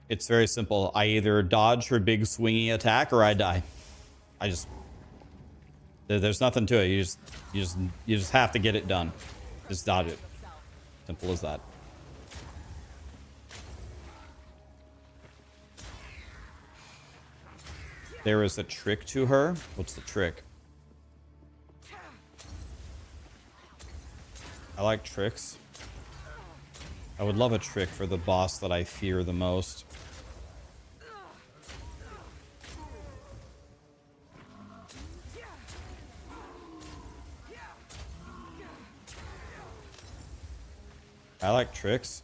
It's very simple. I either dodge her big swingy attack or I die. There's nothing to it. You just have to get it done. Just dodge it. Simple as that. There is a trick to her. What's the trick? I like tricks. I would love a trick for the boss that I fear the most. I like tricks.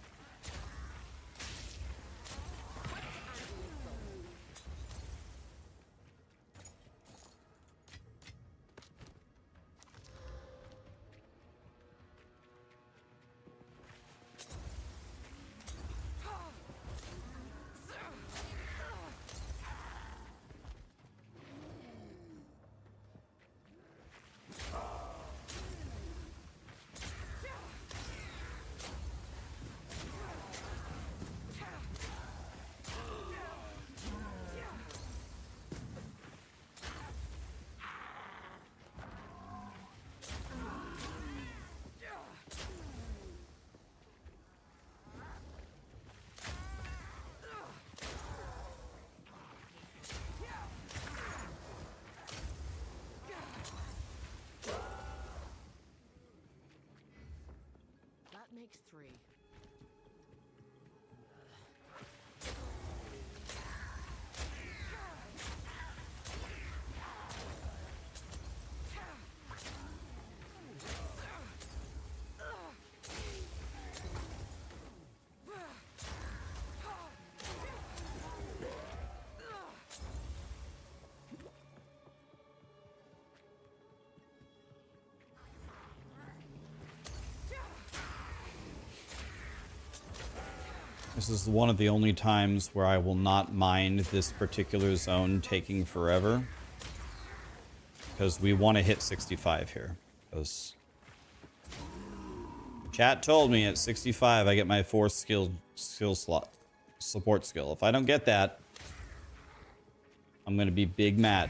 Makes 3. This is one of the only times where I will not mind this particular zone taking forever. Because we want to hit 65 here. Because chat told me at 65 I get my 4th skill slot support skill. If I don't get that, I'm going to be big mad.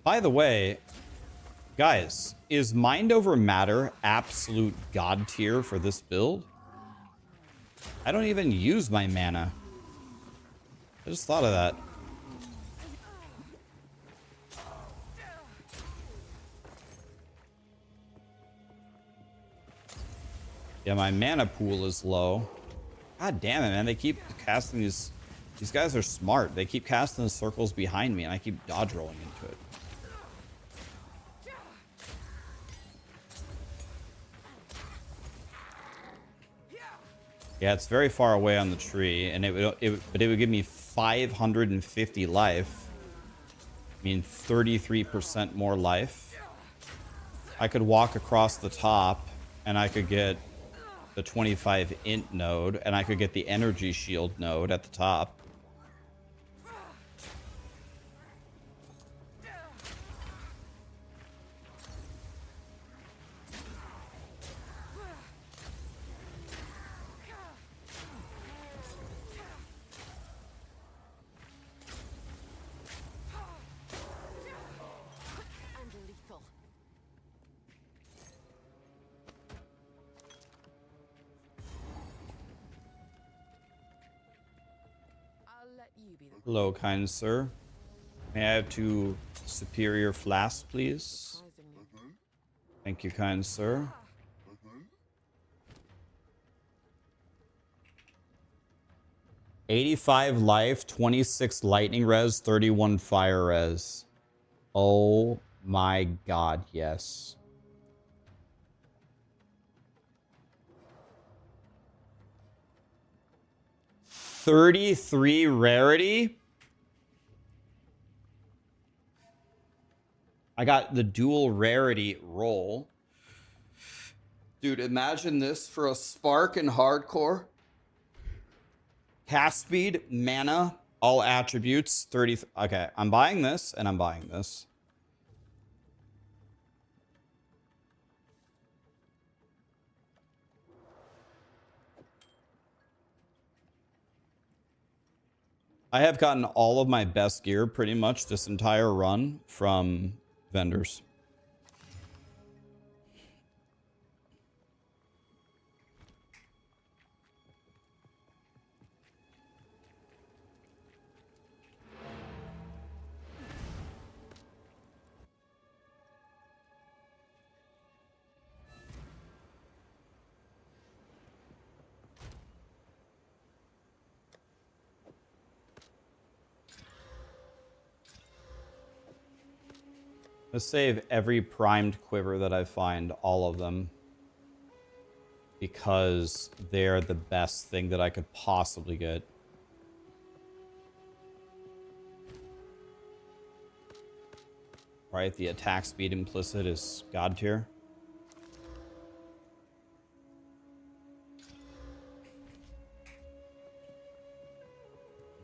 By the way, guys, is Mind Over Matter absolute god tier for this build? I don't even use my mana. I just thought of that. Yeah, my mana pool is low. God damn it, man. They keep casting these... These guys are smart. They keep casting the circles behind me, and I keep dodge rolling into it. Yeah, it's very far away on the tree, and but it would give me 550 life. I mean, 33% more life. I could walk across the top, and I could get the 25 int node, and I could get the energy shield node at the top. And lethal. I'll let you be the Hello, kind sir. May I have 2 superior flasks, please? surprisingly. Thank you, kind sir. 85 life, 26 lightning res, 31 fire res. Oh my god, yes. $33 rarity? I got the dual rarity roll. Dude, imagine this for a spark in hardcore. Cast speed, mana, all attributes, 30. Okay, I'm buying this and I'm buying this. I have gotten all of my best gear pretty much this entire run from vendors. Let's save every primed quiver that I find, all of them, because they're the best thing that I could possibly get. Right, the attack speed implicit is god tier.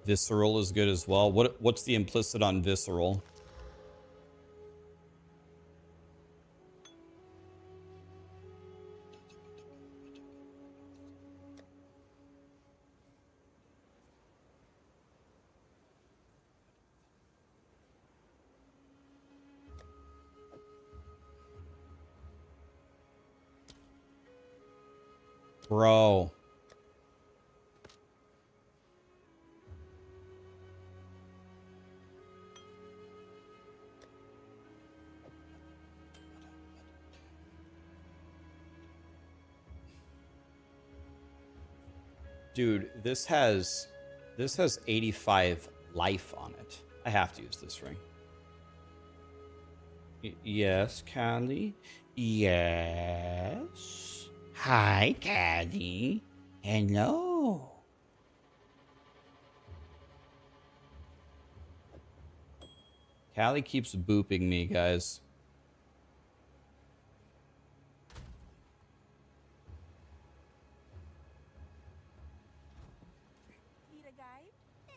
Visceral is good as well. What's the implicit on visceral? Bro. Dude, this has 85 life on it. I have to use this ring. Yes, Callie. Yes. Hi, Callie. Hello. Callie keeps booping me, guys. Need a guide?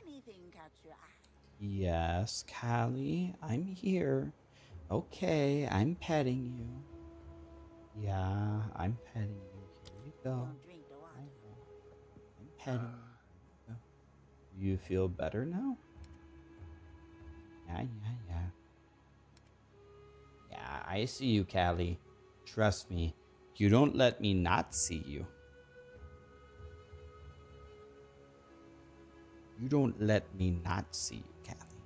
Anything catch your eye? Yes, Callie, I'm here. Okay, I'm petting you. Yeah, I'm petting you. Here you go. Don't drink the I water. know. I'm petting you. Here you go. Do you feel better now? Yeah. Yeah, I see you, Callie. Trust me, you don't let me not see you. You don't let me not see you, Callie.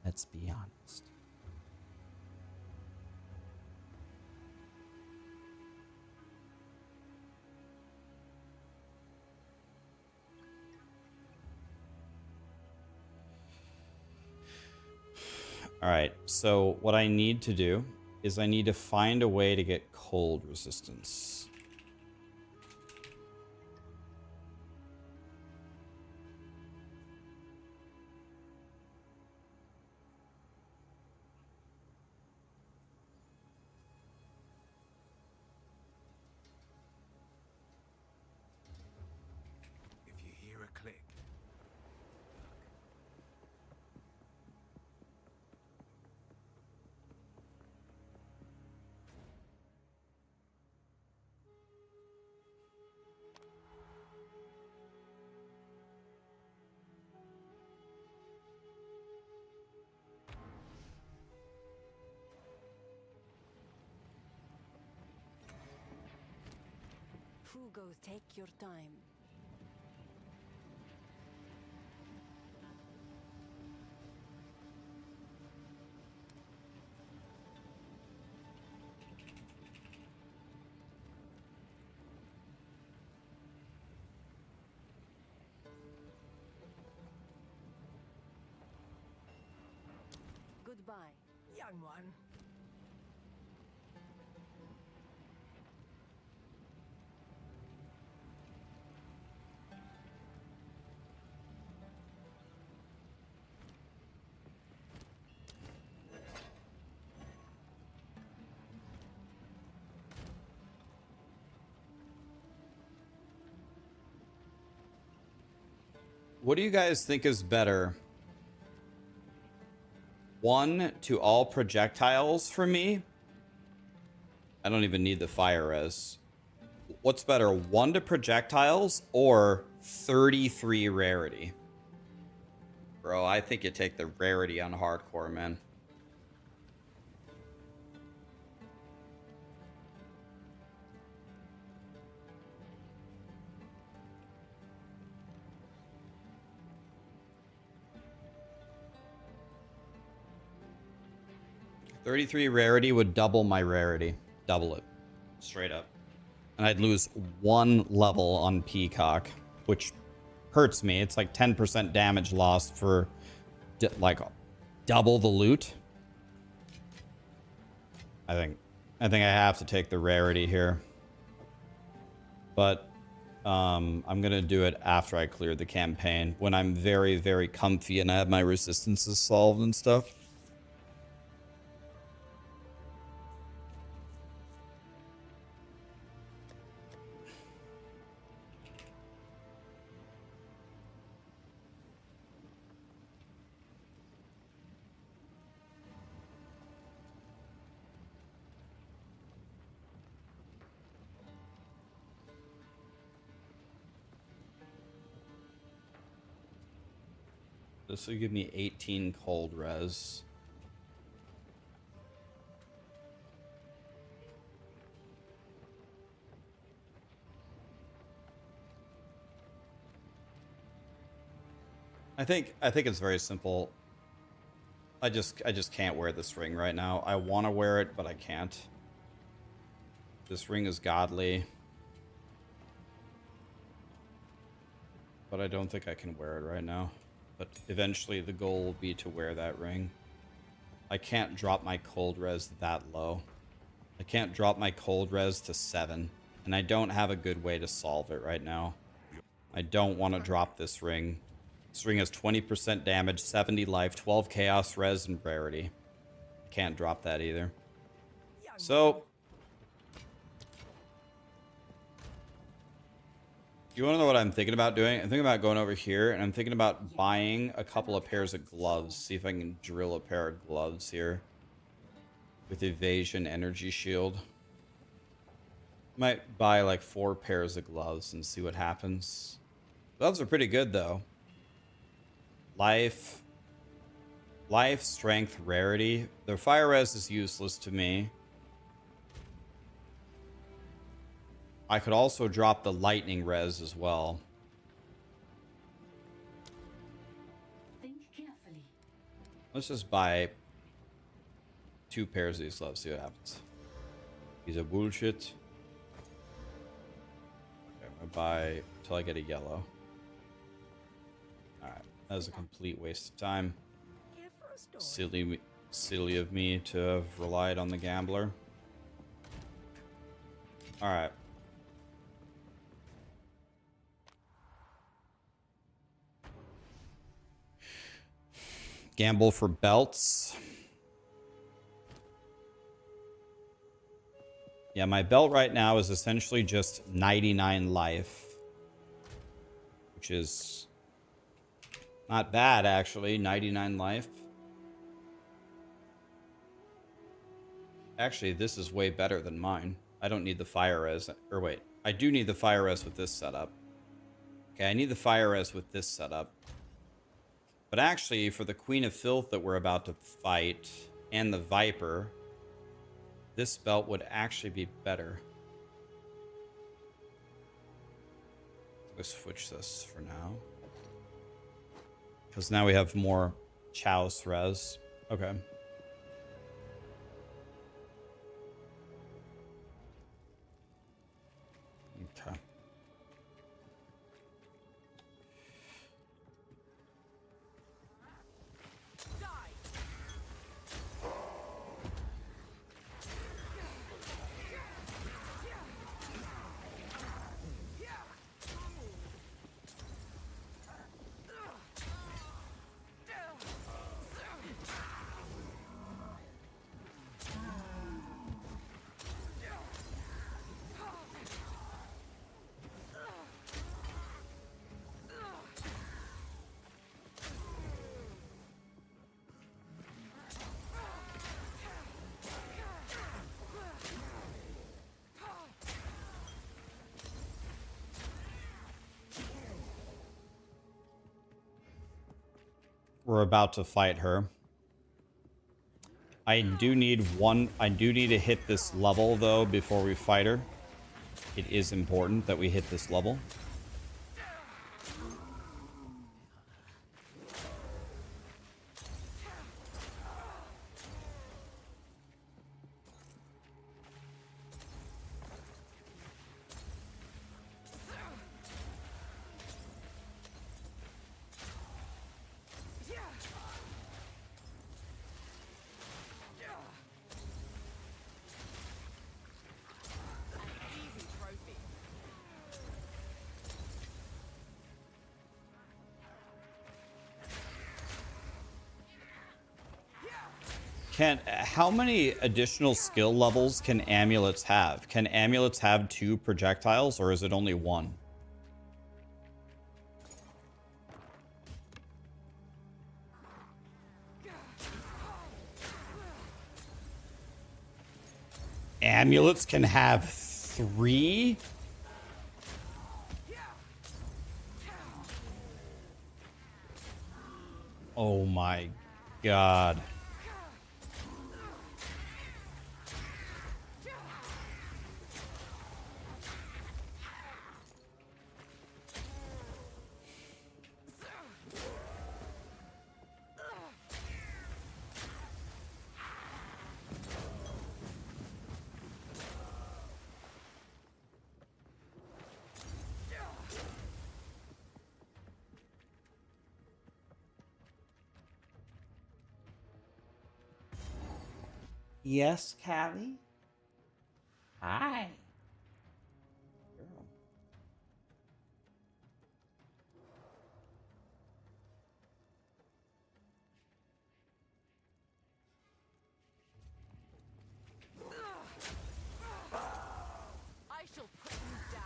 Let's be honest. All right, so what I need to do is I need to find a way to get cold resistance. Who goes? Take your time. Goodbye, young one. What do you guys think is better? 1 to all projectiles for me? I don't even need the fire res. What's better, 1 to projectiles or 33 rarity? Bro, I think you take the rarity on hardcore, man. $33 rarity would double my rarity. Double it. Straight up. And I'd lose 1 level on Peacock, which hurts me. It's like 10% damage lost for like double the loot. I think I have to take the rarity here. But I'm going to do it after I clear the campaign, when I'm very, very comfy and I have my resistances solved and stuff. This will give me 18 cold res. I think it's very simple. I just can't wear this ring right now. I want to wear it, but I can't. This ring is godly. But I don't think I can wear it right now. But eventually the goal will be to wear that ring. I can't drop my cold res that low. I can't drop my cold res to 7. And I don't have a good way to solve it right now. I don't want to drop this ring. This ring has 20% damage, 70 life, 12 chaos res, and rarity. Can't drop that either. So, you want to know what I'm thinking about doing? I'm thinking about going over here, and I'm thinking about buying a couple of pairs of gloves. See if I can drill a pair of gloves here. With evasion energy shield. Might buy like 4 pairs of gloves and see what happens. Gloves are pretty good though. Life, strength, rarity. The fire res is useless to me. I could also drop the lightning res as well. Think carefully. Let's just buy 2 pairs of these gloves, see what happens. These are bullshit. Okay, I'm gonna buy until I get a yellow. Alright, that was a complete waste of time. Silly of me to have relied on the gambler. Alright. Gamble for belts. Yeah, my belt right now is essentially just 99 life. Which is not bad, actually. 99 life. Actually, this is way better than mine. I don't need the fire res. Or wait, I do need the fire res with this setup. Okay, I need the fire res with this setup. But actually, for the Queen of Filth that we're about to fight, and the Viper, this belt would actually be better. Let's switch this for now. Because now we have more Chalice res. Okay. Okay. We're about to fight her. I do need to hit this level though before we fight her. It is important that we hit this level. How many additional skill levels can amulets have? Can amulets have 2 projectiles, or is it only 1? Amulets can have 3? Oh my god. Yes, Callie? Hi. Girl. I shall put you down.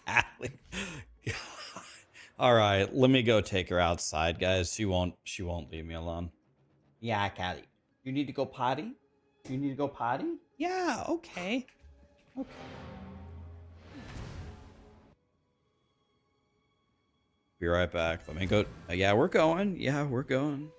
Callie. All right, let me go take her outside, guys. She won't leave me alone. Yeah, Callie. You need to go potty? You need to go potty? Yeah, okay. Okay. Be right back. Let me go. Yeah, we're going. Yeah, we're going.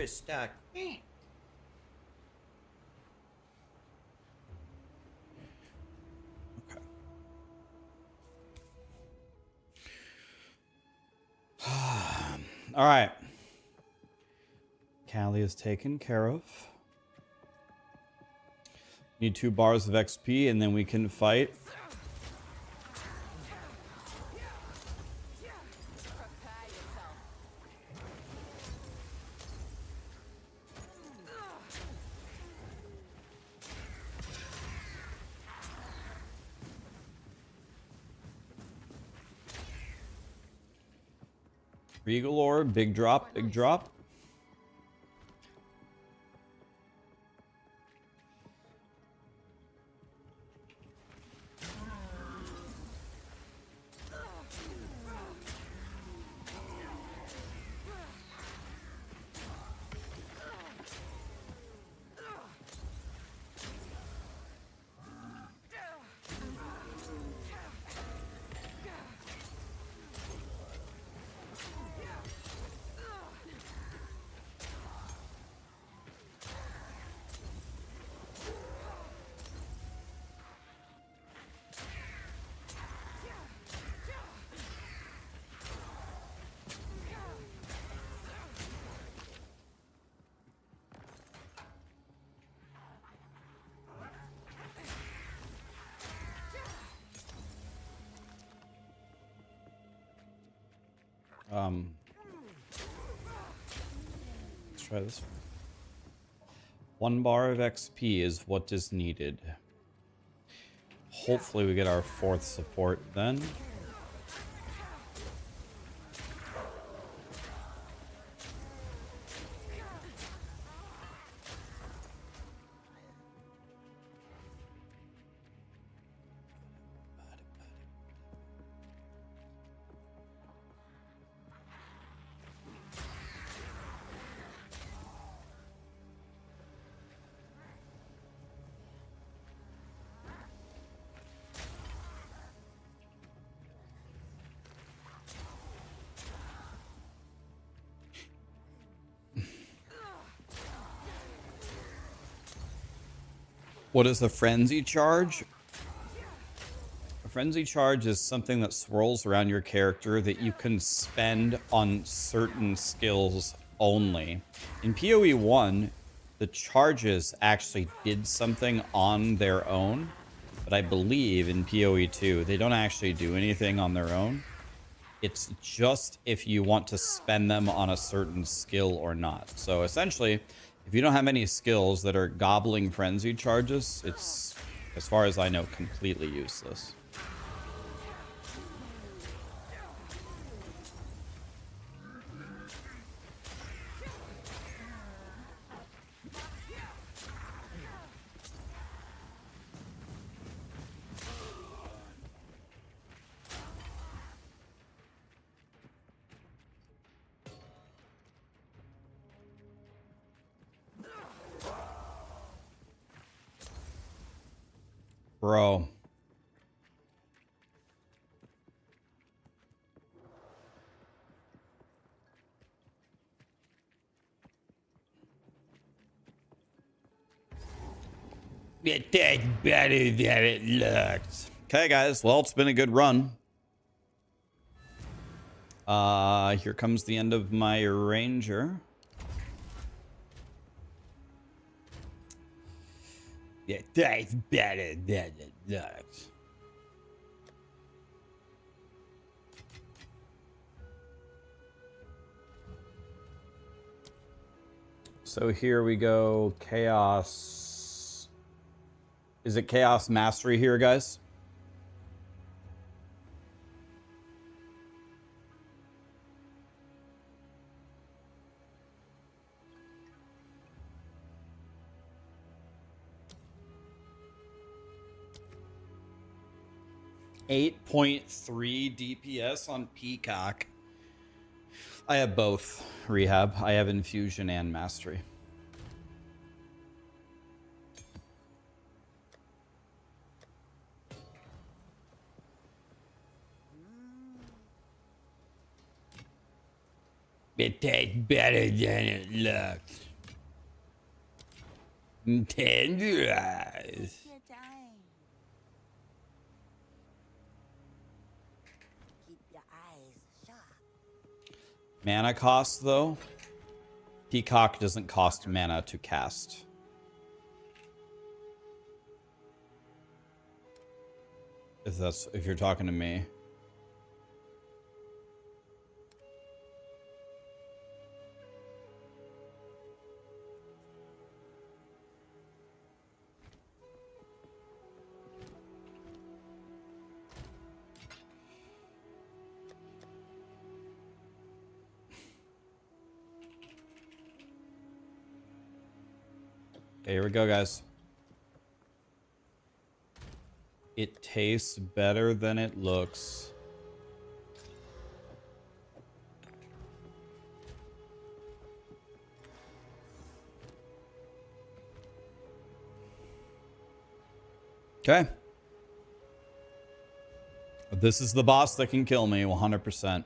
is stuck. Okay. All right. Callie is taken care of. Need 2 bars of XP and then we can fight. Regal Orb, big drop, big drop. Let's try this one. 1 bar of XP is what is needed. Hopefully we get our 4th support then. What is the frenzy charge? A frenzy charge is something that swirls around your character that you can spend on certain skills only. In POE1, the charges actually did something on their own, but I believe in POE2, they don't actually do anything on their own. It's just if you want to spend them on a certain skill or not. So essentially, if you don't have any skills that are gobbling frenzy charges, it's, as far as I know, completely useless. Bro. It tastes better than it looks. Okay, guys. Well, it's been a good run. Here comes the end of my ranger. It tastes better than it looks. So here we go. Chaos. Is it Chaos Mastery here, guys? .3 DPS on Peacock. I have both, Rehab. I have Infusion and Mastery. It tastes better than it looks. Tenderized. Your time. Keep your eyes sharp. Mana cost, though. Peacock doesn't cost mana to cast. If you're talking to me. Okay, here we go, guys. It tastes better than it looks. Okay. This is the boss that can kill me 100%.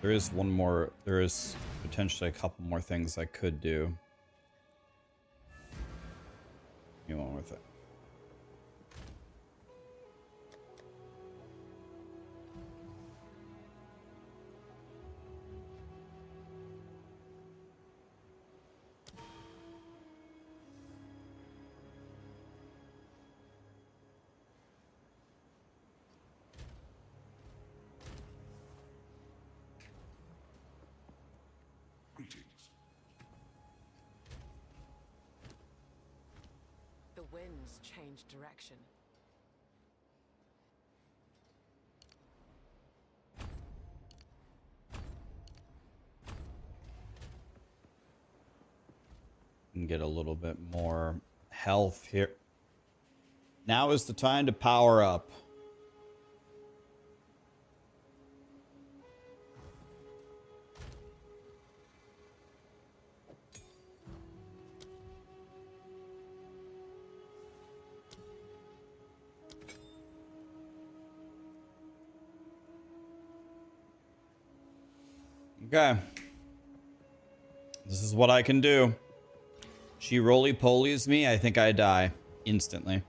There is one more, there is potentially a couple more things I could do. You won't with it. Greetings. The winds changed direction. And get a little bit more health here. Now is the time to power up. Okay. This is what I can do. She roly-polies me, I think I die instantly.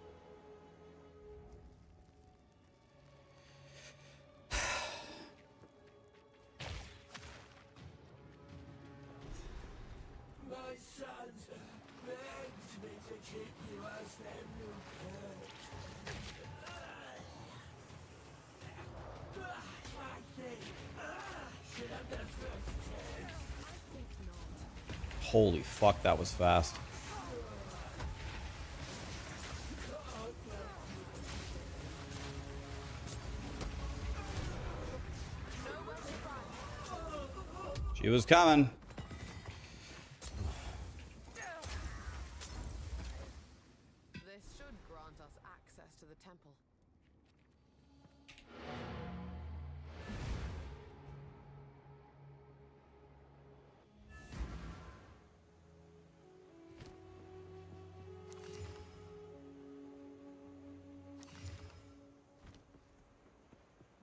Holy fuck, that was fast. She was coming. This should grant us access to the temple.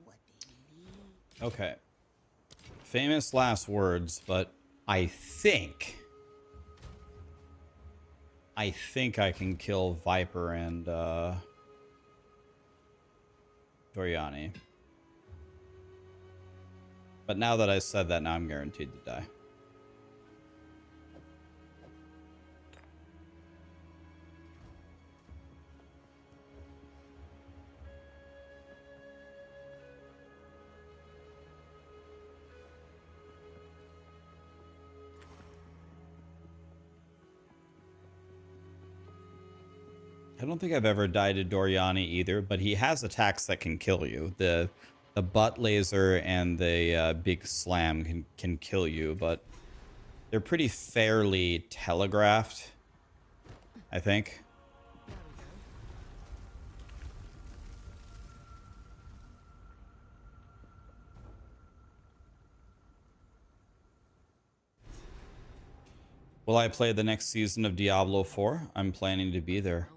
What do you need? Okay. Famous last words, but I think I can kill Viper and Doriani. But now that I said that, now I'm guaranteed to die. I don't think I've ever died to Doriani either, but he has attacks that can kill you. The butt laser and the big slam can kill you, but they're pretty fairly telegraphed, I think. There we go. Will I play the next season of Diablo 4? I'm planning to be there. Calming.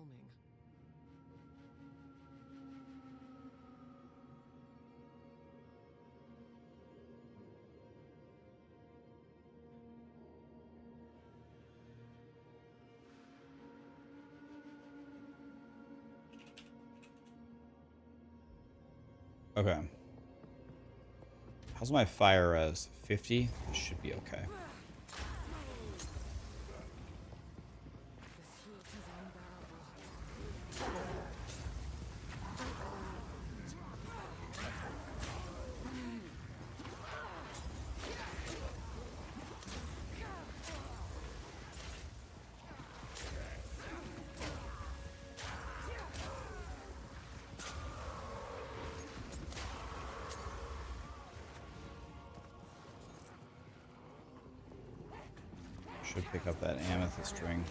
Okay. How's my fire res? 50? That should be okay. This heat is unbearable. Should pick up that amethyst ring.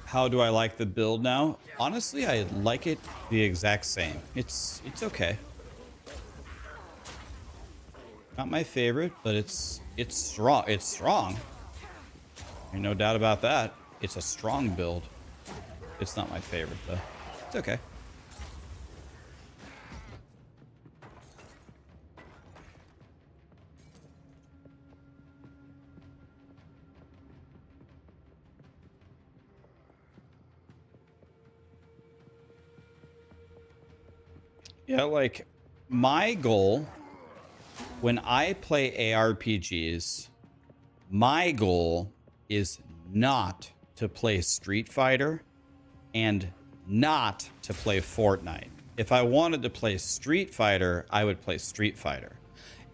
How do I like the build now? Honestly, I like it the exact same. It's okay. Not my favorite, but it's strong. It's strong. Ain't no doubt about that. It's a strong build. It's not my favorite though. It's okay. Yeah, like my goal when I play ARPGs, my goal is not to play Street Fighter and not to play Fortnite. If I wanted to play Street Fighter, I would play Street Fighter.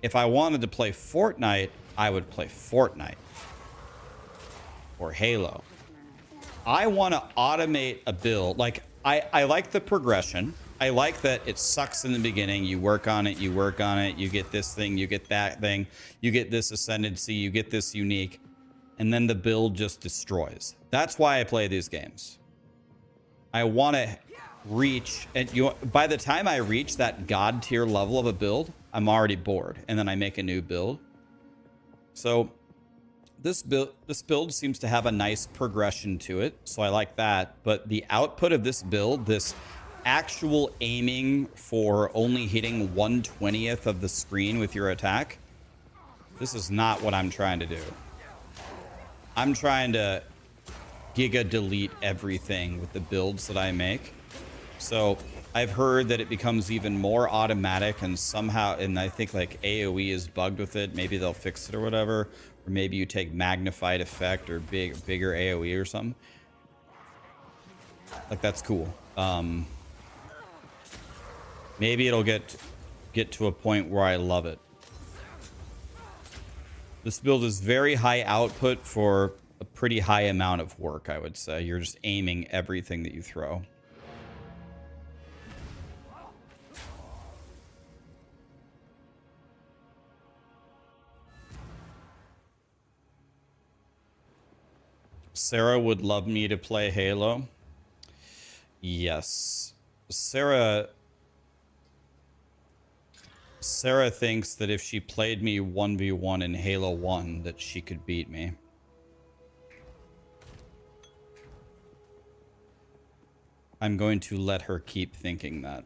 If I wanted to play Fortnite, I would play Fortnite or Halo. I want to automate a build. Like I like the progression. I like that it sucks in the beginning. You work on it, you work on it, you get this thing, you get that thing, you get this ascendancy, you get this unique, and then the build just destroys. That's why I play these games. I want to reach, and by the time I reach that god tier level of a build, I'm already bored, and then I make a new build. So this build seems to have a nice progression to it, so I like that. But the output of this build, this actual aiming for only hitting 1/20th of the screen with your attack, this is not what I'm trying to do. I'm trying to giga delete everything with the builds that I make. So I've heard that it becomes even more automatic, and somehow, and I think like AoE is bugged with it. Maybe they'll fix it or whatever, or maybe you take magnified effect or bigger AoE or something. Like that's cool. Maybe it'll get to a point where I love it. This build is very high output for a pretty high amount of work, I would say. You're just aiming everything that you throw. Sarah would love me to play Halo. Yes. Sarah thinks that if she played me 1v1 in Halo 1, that she could beat me. I'm going to let her keep thinking that.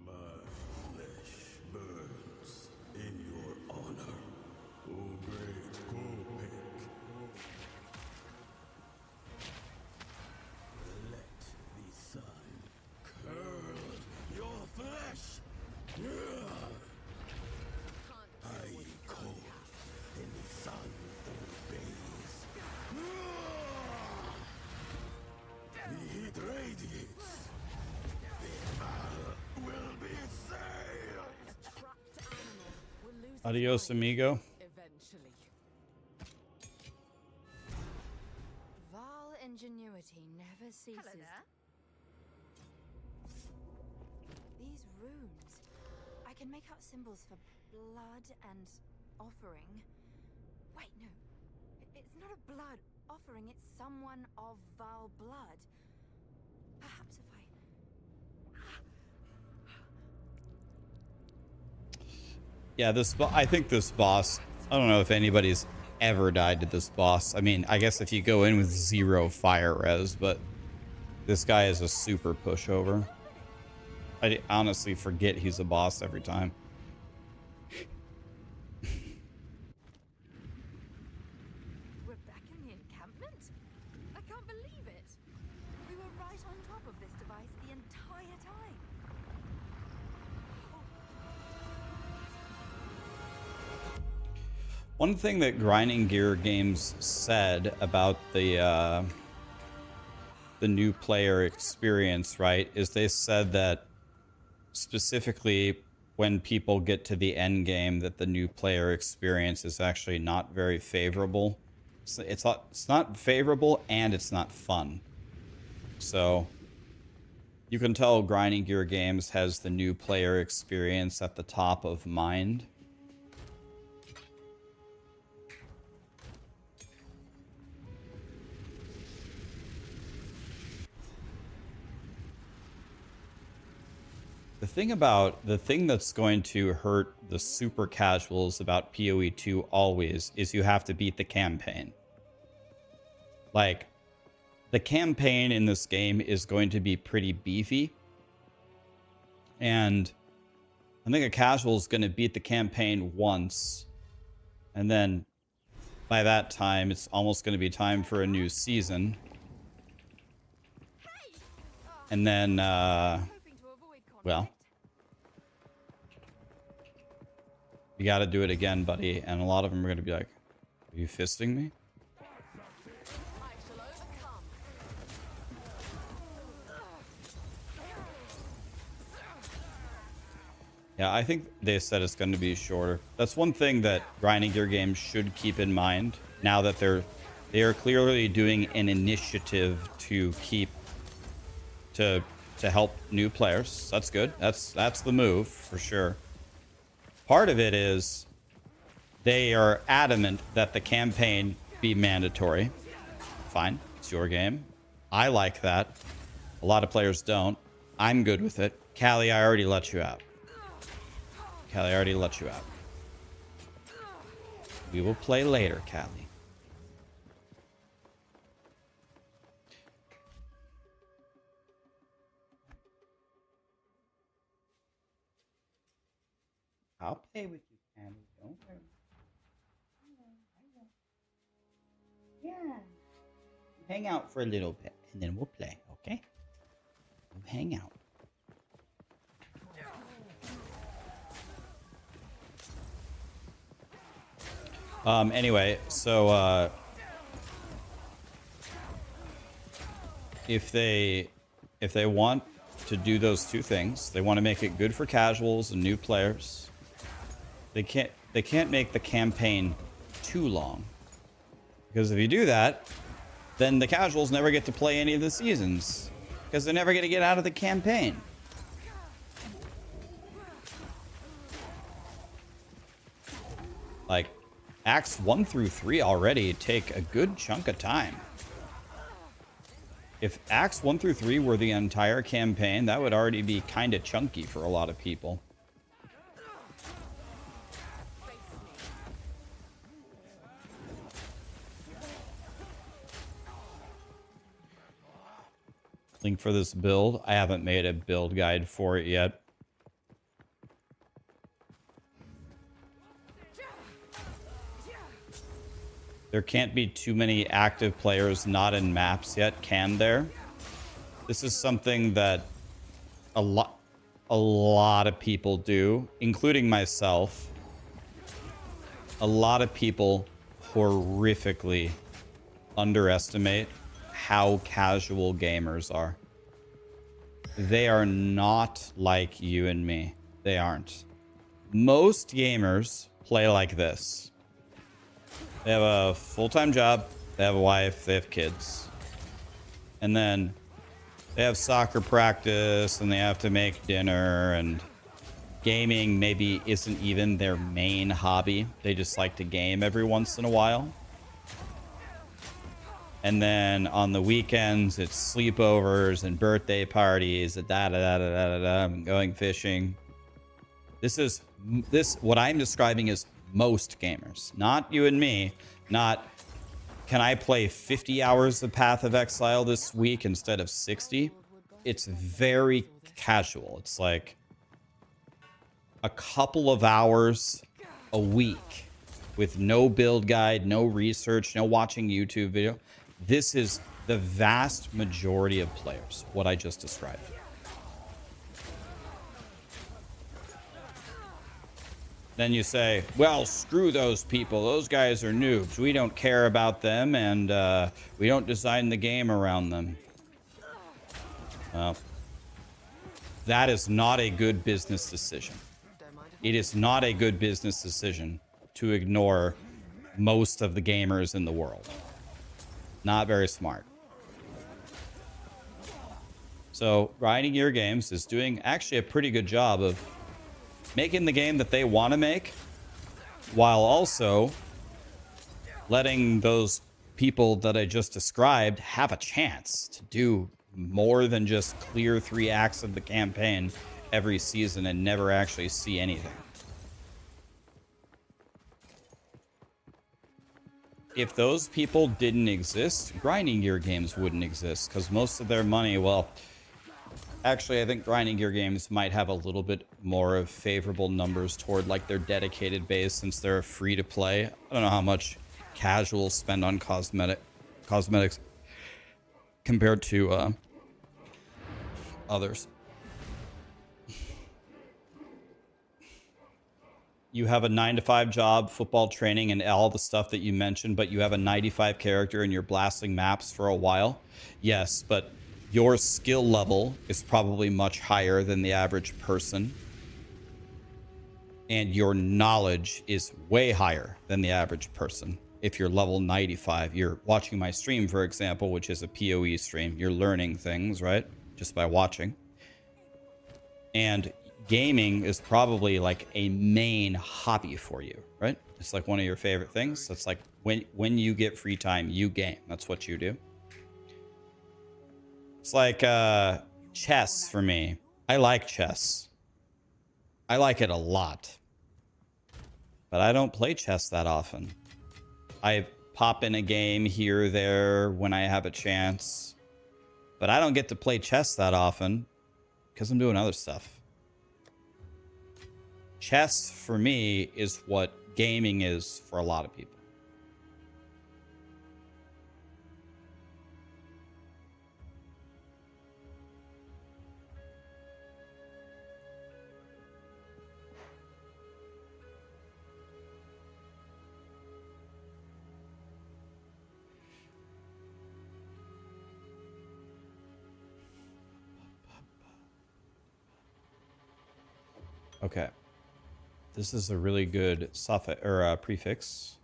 My flesh burns in your Adios, amigo. Eventually. Val ingenuity never ceases. Hello there. These runes. I can make out symbols for blood and offering. Wait, no. It's not a blood offering, it's someone of Val blood. Perhaps if Yeah, I think this boss, I don't know if anybody's ever died to this boss. I mean, I guess if you go in with 0 fire res, but this guy is a super pushover. I honestly forget he's a boss every time. we're back in the encampment? I can't believe it. We were right on top of this device the entire time. One thing that Grinding Gear Games said about the new player experience, right, is they said that specifically when people get to the end game, that the new player experience is actually not very favorable. It's not favorable and it's not fun. So you can tell Grinding Gear Games has the new player experience at the top of mind. The thing that's going to hurt the super casuals about POE2 always is you have to beat the campaign. Like, the campaign in this game is going to be pretty beefy. And I think a casual is going to beat the campaign once. And then by that time, it's almost going to be time for a new season. And then, well, you got to do it again, buddy. And a lot of them are going to be like, are you fisting me? I shall overcome. Yeah, I think they said it's going to be shorter. That's one thing that Grinding Gear Games should keep in mind now that they are clearly doing an initiative to help new players. That's good. That's the move for sure. Part of it is they are adamant that the campaign be mandatory. Fine, it's your game. I like that. A lot of players don't. I'm good with it. Callie, I already let you out. Callie, I already let you out. We will play later, Callie. I'll play with you, Callie. Don't worry. Yeah. Hang out for a little bit, and then we'll play, okay? We'll hang out. Anyway, so if they want to do those two things, they want to make it good for casuals and new players. They can't make the campaign too long, because if you do that, then the casuals never get to play any of the seasons, because they're never going to get out of the campaign. Like, Acts 1 through 3 already take a good chunk of time. If Acts 1 through 3 were the entire campaign, that would already be kind of chunky for a lot of people. Link for this build. I haven't made a build guide for it yet. There can't be too many active players not in maps yet, can there? This is something that a lot of people do, including myself. A lot of people horrifically underestimate how casual gamers are. They are not like you and me. They aren't. Most gamers play like this. They have a full-time job, they have a wife, they have kids. And then they have soccer practice and they have to make dinner, and gaming maybe isn't even their main hobby. They just like to game every once in a while. And then on the weekends, it's sleepovers and birthday parties, going fishing. What I'm describing is most gamers, not you and me. Not, can I play 50 hours of Path of Exile this week instead of 60? It's very casual. It's like a couple of hours a week with no build guide, no research, no watching YouTube video. This is the vast majority of players, what I just described. Then you say, well, screw those people. Those guys are noobs. We don't care about them, and we don't design the game around them. Well, that is not a good business decision. It is not a good business decision to ignore most of the gamers in the world. Not very smart. So, Grinding Gear Games is doing actually a pretty good job of making the game that they want to make, while also letting those people that I just described have a chance to do more than just clear 3 acts of the campaign every season and never actually see anything. If those people didn't exist, Grinding Gear Games wouldn't exist, because most of their money, well, actually, I think Grinding Gear Games might have a little bit more of favorable numbers toward like their dedicated base, since they're free to play. I don't know how much casuals spend on cosmetics compared to others. You have a 9-to-5 job, football training, and all the stuff that you mentioned, but you have a 95 character and you're blasting maps for a while. Yes, but your skill level is probably much higher than the average person. And your knowledge is way higher than the average person. If you're level 95, you're watching my stream, for example, which is a POE stream. You're learning things, right? Just by watching. And gaming is probably like a main hobby for you, right? It's like one of your favorite things. It's like when you get free time, you game. That's what you do. It's like chess for me. I like chess. I like it a lot. But I don't play chess that often. I pop in a game here or there when I have a chance. But I don't get to play chess that often because I'm doing other stuff. Chess, for me, is what gaming is for a lot of people. Okay. This is a really good suffix or prefix.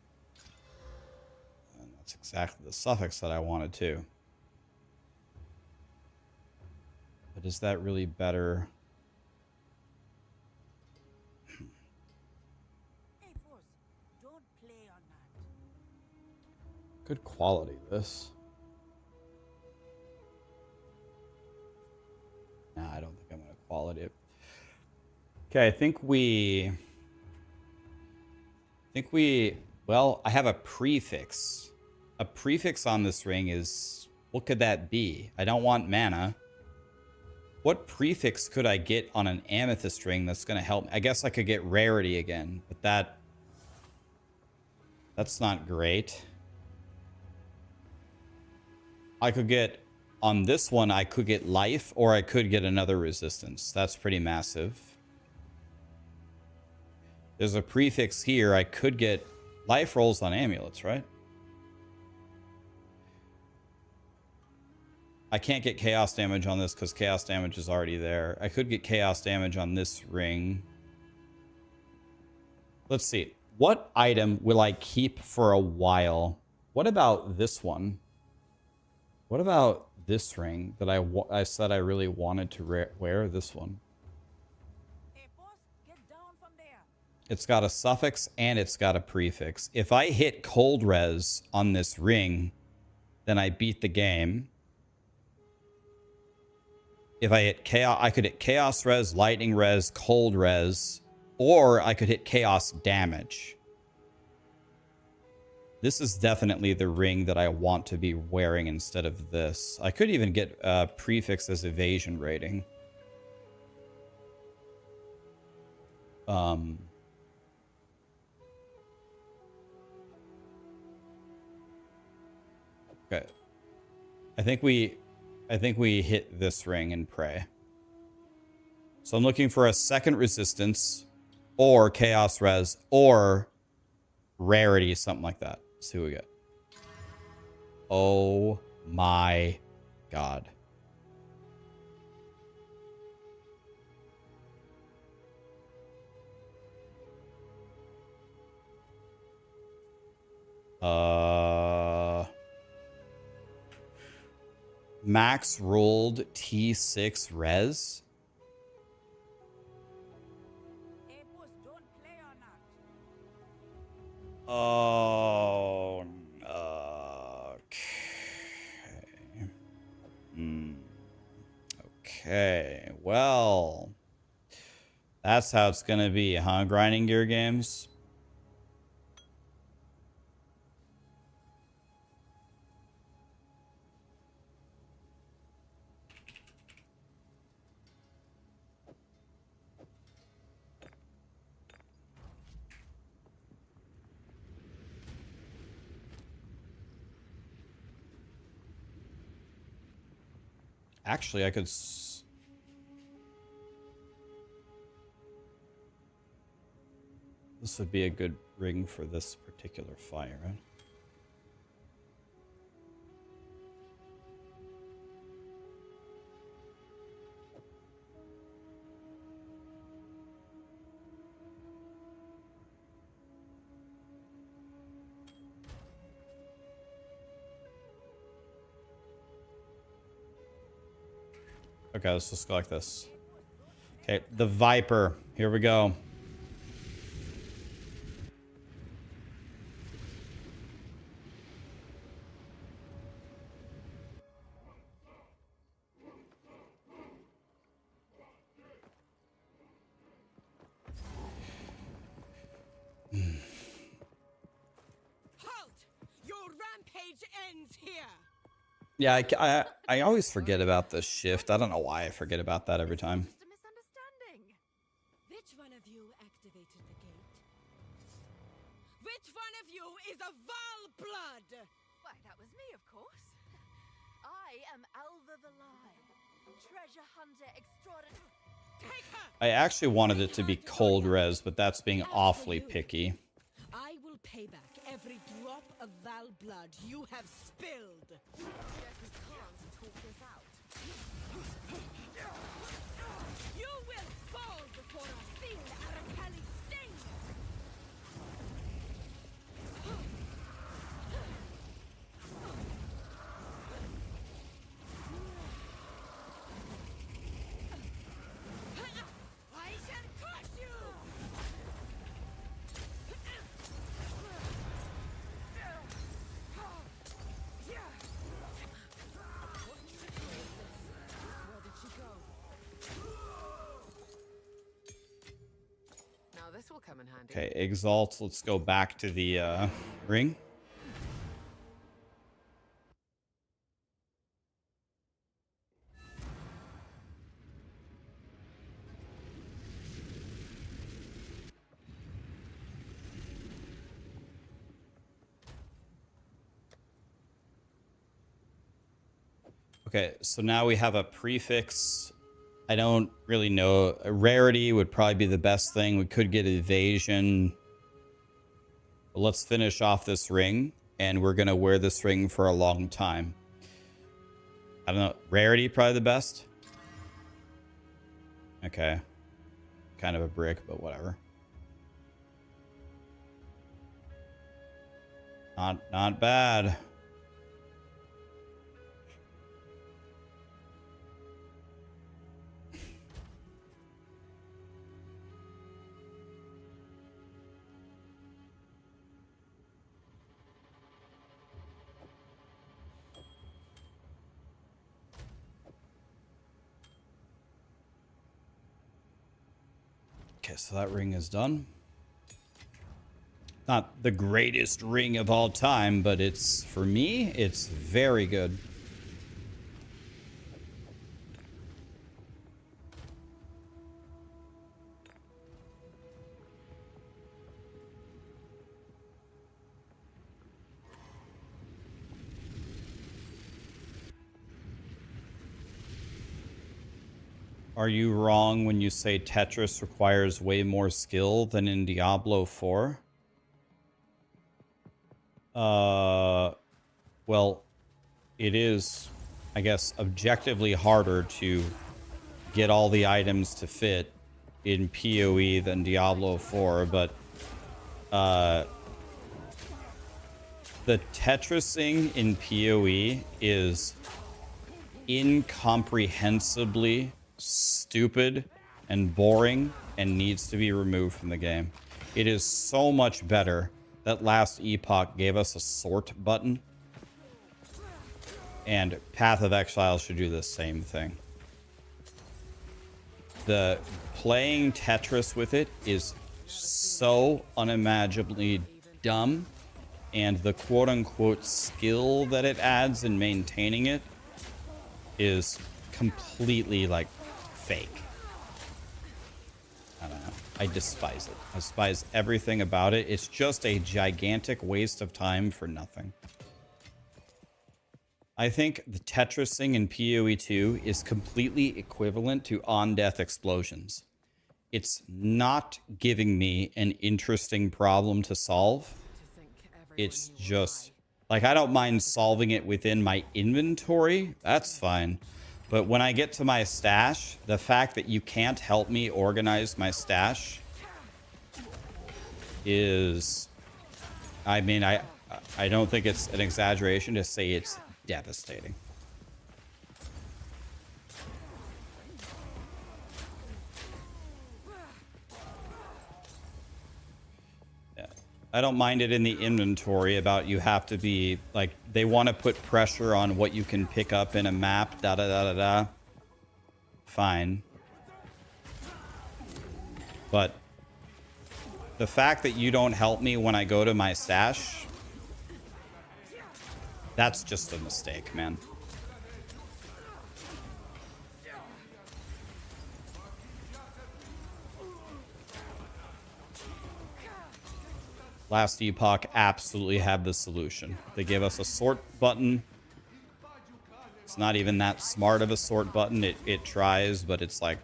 And that's exactly the suffix that I wanted too. But is that really better? Hey, Force, don't play on that. Good quality, this. Nah, I don't think I'm gonna quality it. Okay, I think we, well, I have a prefix. A prefix on this ring is, what could that be? I don't want mana. What prefix could I get on an amethyst ring that's going to help? I guess I could get rarity again, but that's not great. I could get, on this one, I could get life, or I could get another resistance. That's pretty massive. There's a prefix here. I could get life rolls on amulets, right? I can't get chaos damage on this because chaos damage is already there. I could get chaos damage on this ring. Let's see. What item will I keep for a while? What about this one? What about this ring that I said I really wanted to wear? This one. Hey, boss, get down from there. It's got a suffix and it's got a prefix. If I hit cold res on this ring, then I beat the game. If I hit chaos, I could hit chaos res, lightning res, cold res, or I could hit chaos damage. This is definitely the ring that I want to be wearing instead of this. I could even get a prefix as evasion rating. Okay. I think we hit this ring and pray. So I'm looking for a second resistance or chaos res or rarity, something like that. Let's see what we get. Oh my god. Max rolled T6 res. Hey, boss, don't play or not. Oh, okay. Okay, well, that's how it's gonna be, huh? Grinding gear games. Actually, I could... This would be a good ring for this particular fire, right? Okay, let's just go like this. Okay, the Viper. Here we go. Halt! Your rampage ends here. Yeah, I always forget about the shift. I don't know why I forget about that every time. Just a misunderstanding. Which one of you activated the gate? Which one of you is a Val blood? Why, that was me, of course. I am Alva the Lion, treasure hunter extraordinary. Take her! I actually wanted it to be cold res, but that's being awfully picky. I will pay back every drop of Val blood you have spilled. Guess we can't talk this out. You will fall before a thin Araceli sting. I shall crush you. Where did she go? Now this will come in handy. Okay, Exalt. Let's go back to the ring. Okay, so now we have a prefix. I don't really know. A rarity would probably be the best thing. We could get evasion. But let's finish off this ring, and we're going to wear this ring for a long time. I don't know. Rarity, probably the best. Okay. Kind of a brick, but whatever. Not bad. Okay, so that ring is done. Not the greatest ring of all time, but it's, for me, it's very good. Are you wrong when you say Tetris requires way more skill than in Diablo 4? Well, it is, I guess, objectively harder to get all the items to fit in PoE than Diablo 4, but the Tetrising in PoE is incomprehensibly stupid and boring and needs to be removed from the game. It is so much better that last Epoch gave us a sort button, and Path of Exile should do the same thing. The playing Tetris with it is so unimaginably dumb, and the quote-unquote skill that it adds in maintaining it is completely, like, fake. I don't know. I despise it. I despise everything about it. It's just a gigantic waste of time for nothing. I think the Tetrising in POE2 is completely equivalent to on-death explosions. It's not giving me an interesting problem to solve. It's just, like, I don't mind solving it within my inventory. That's fine. But when I get to my stash, the fact that you can't help me organize my stash is, I mean, I don't think it's an exaggeration to say it's devastating. Yeah. I don't mind it in the inventory about you have to be, like, they want to put pressure on what you can pick up in a map, da-da-da-da-da. Fine. But the fact that you don't help me when I go to my stash, that's just a mistake, man. Last Epoch absolutely had the solution. They gave us a sort button. It's not even that smart of a sort button. It tries, but it's like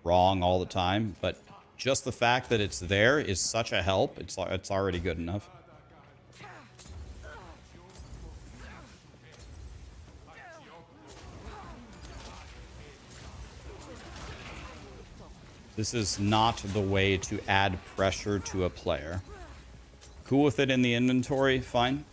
wrong all the time. But just the fact that it's there is such a help. It's already good enough. This is not the way to add pressure to a player. Cool with it in the inventory, fine.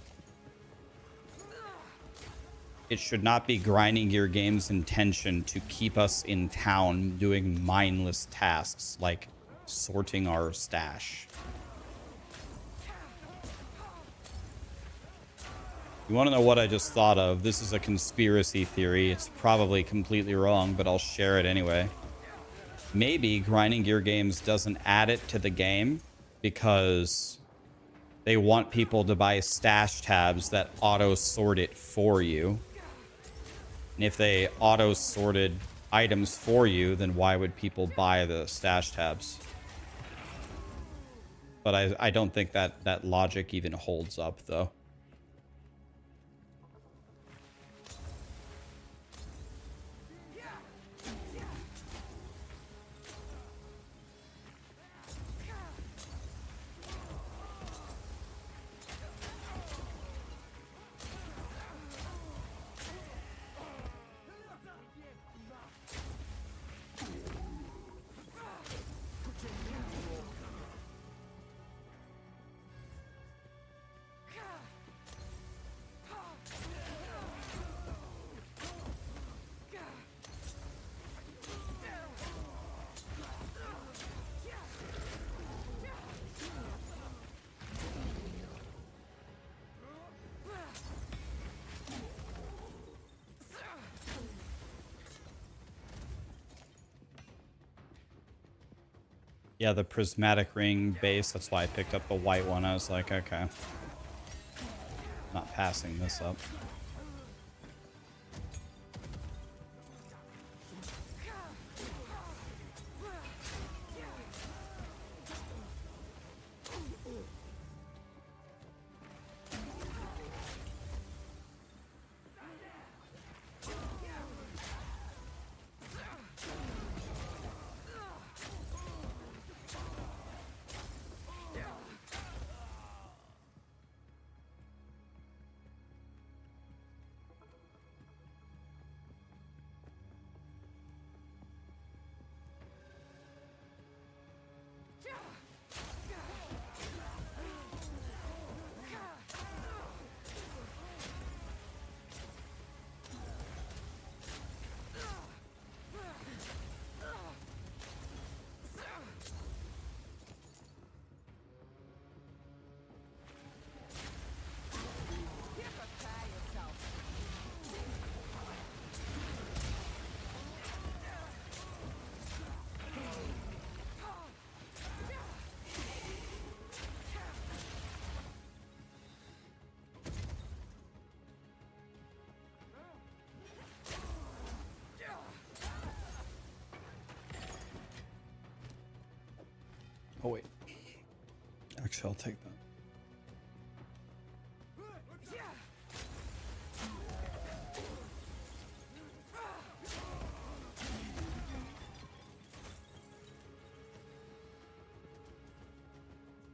It should not be grinding your game's intention to keep us in town doing mindless tasks like sorting our stash. You want to know what I just thought of? This is a conspiracy theory. It's probably completely wrong, but I'll share it anyway. Maybe Grinding Gear Games doesn't add it to the game because they want people to buy stash tabs that auto-sort it for you. And if they auto-sorted items for you, then why would people buy the stash tabs? But I don't think that logic even holds up, though. Yeah, the prismatic ring base. That's why I picked up the white one. I was like, okay. Not passing this up. Oh, wait. Actually, I'll take that.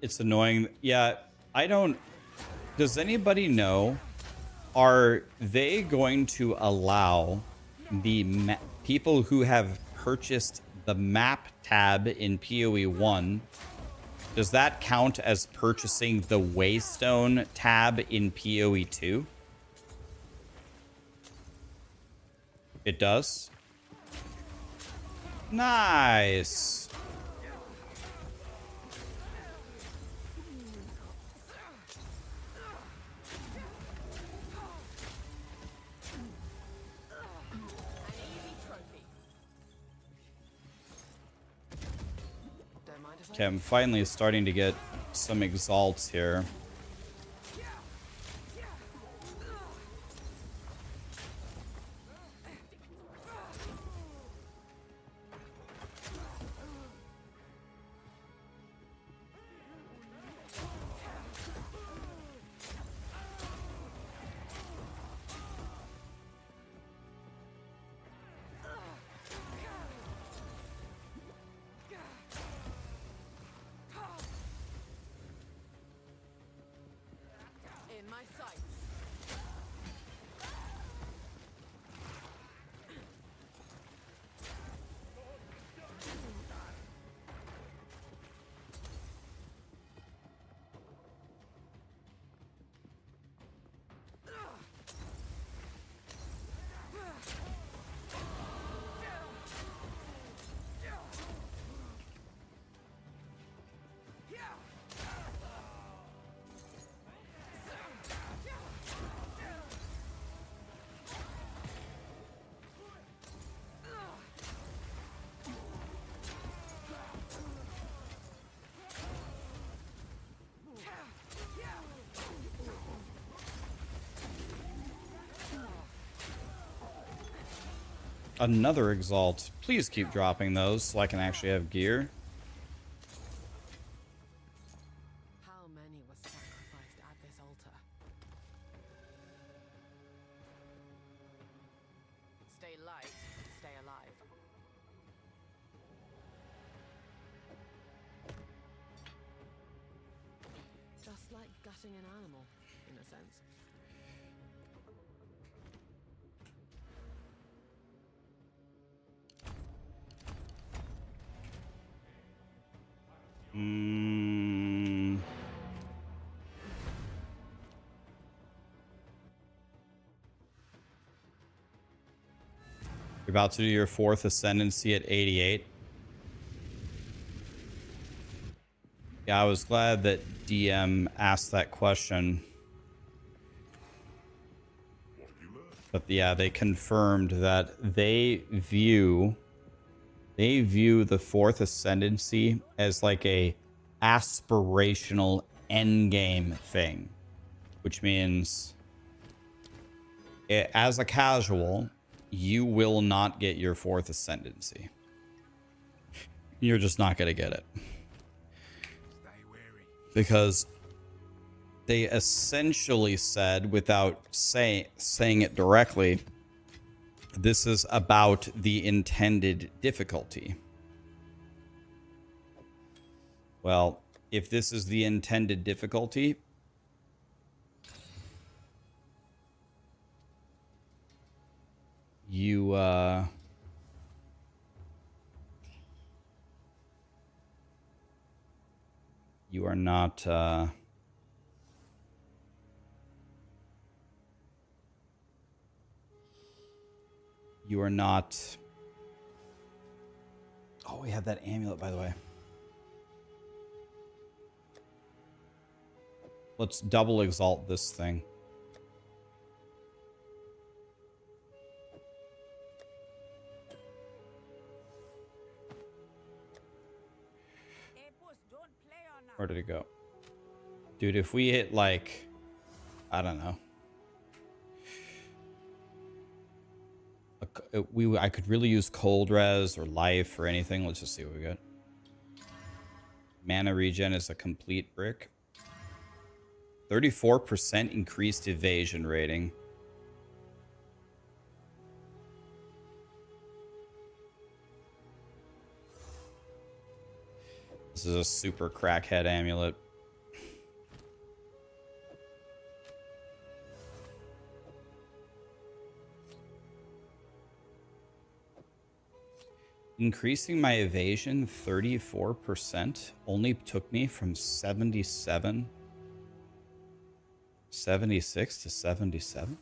It's annoying. Yeah, I don't... Does anybody know? Are they going to allow the people who have purchased the map tab in POE1, does that count as purchasing the Waystone tab in POE2? It does? Nice. Okay, I'm finally starting to get some exalts here. Another exalt. Please keep dropping those so I can actually have gear. How many were sacrificed at this altar? Stay light, stay alive. Just like gutting an animal, in a sense. You're about to do your 4th ascendancy at 88. Yeah, I was glad that DM asked that question. But yeah, they confirmed that they view They view the fourth ascendancy as like a aspirational endgame thing, which means as a casual, you will not get your fourth ascendancy. You're just not going to get it. Because they essentially said, without saying it directly, this is about the intended difficulty. Well, if this is the intended difficulty, you are not you are not. Oh, we have that amulet, by the way. Let's double exalt this thing. Where did it go? Dude, if we hit like, I don't know. I could really use cold res or life or anything. Let's just see what we got. Mana regen is a complete brick. 34% increased evasion rating. This is a super crackhead amulet. Increasing my evasion 34% only took me from 76 to 77.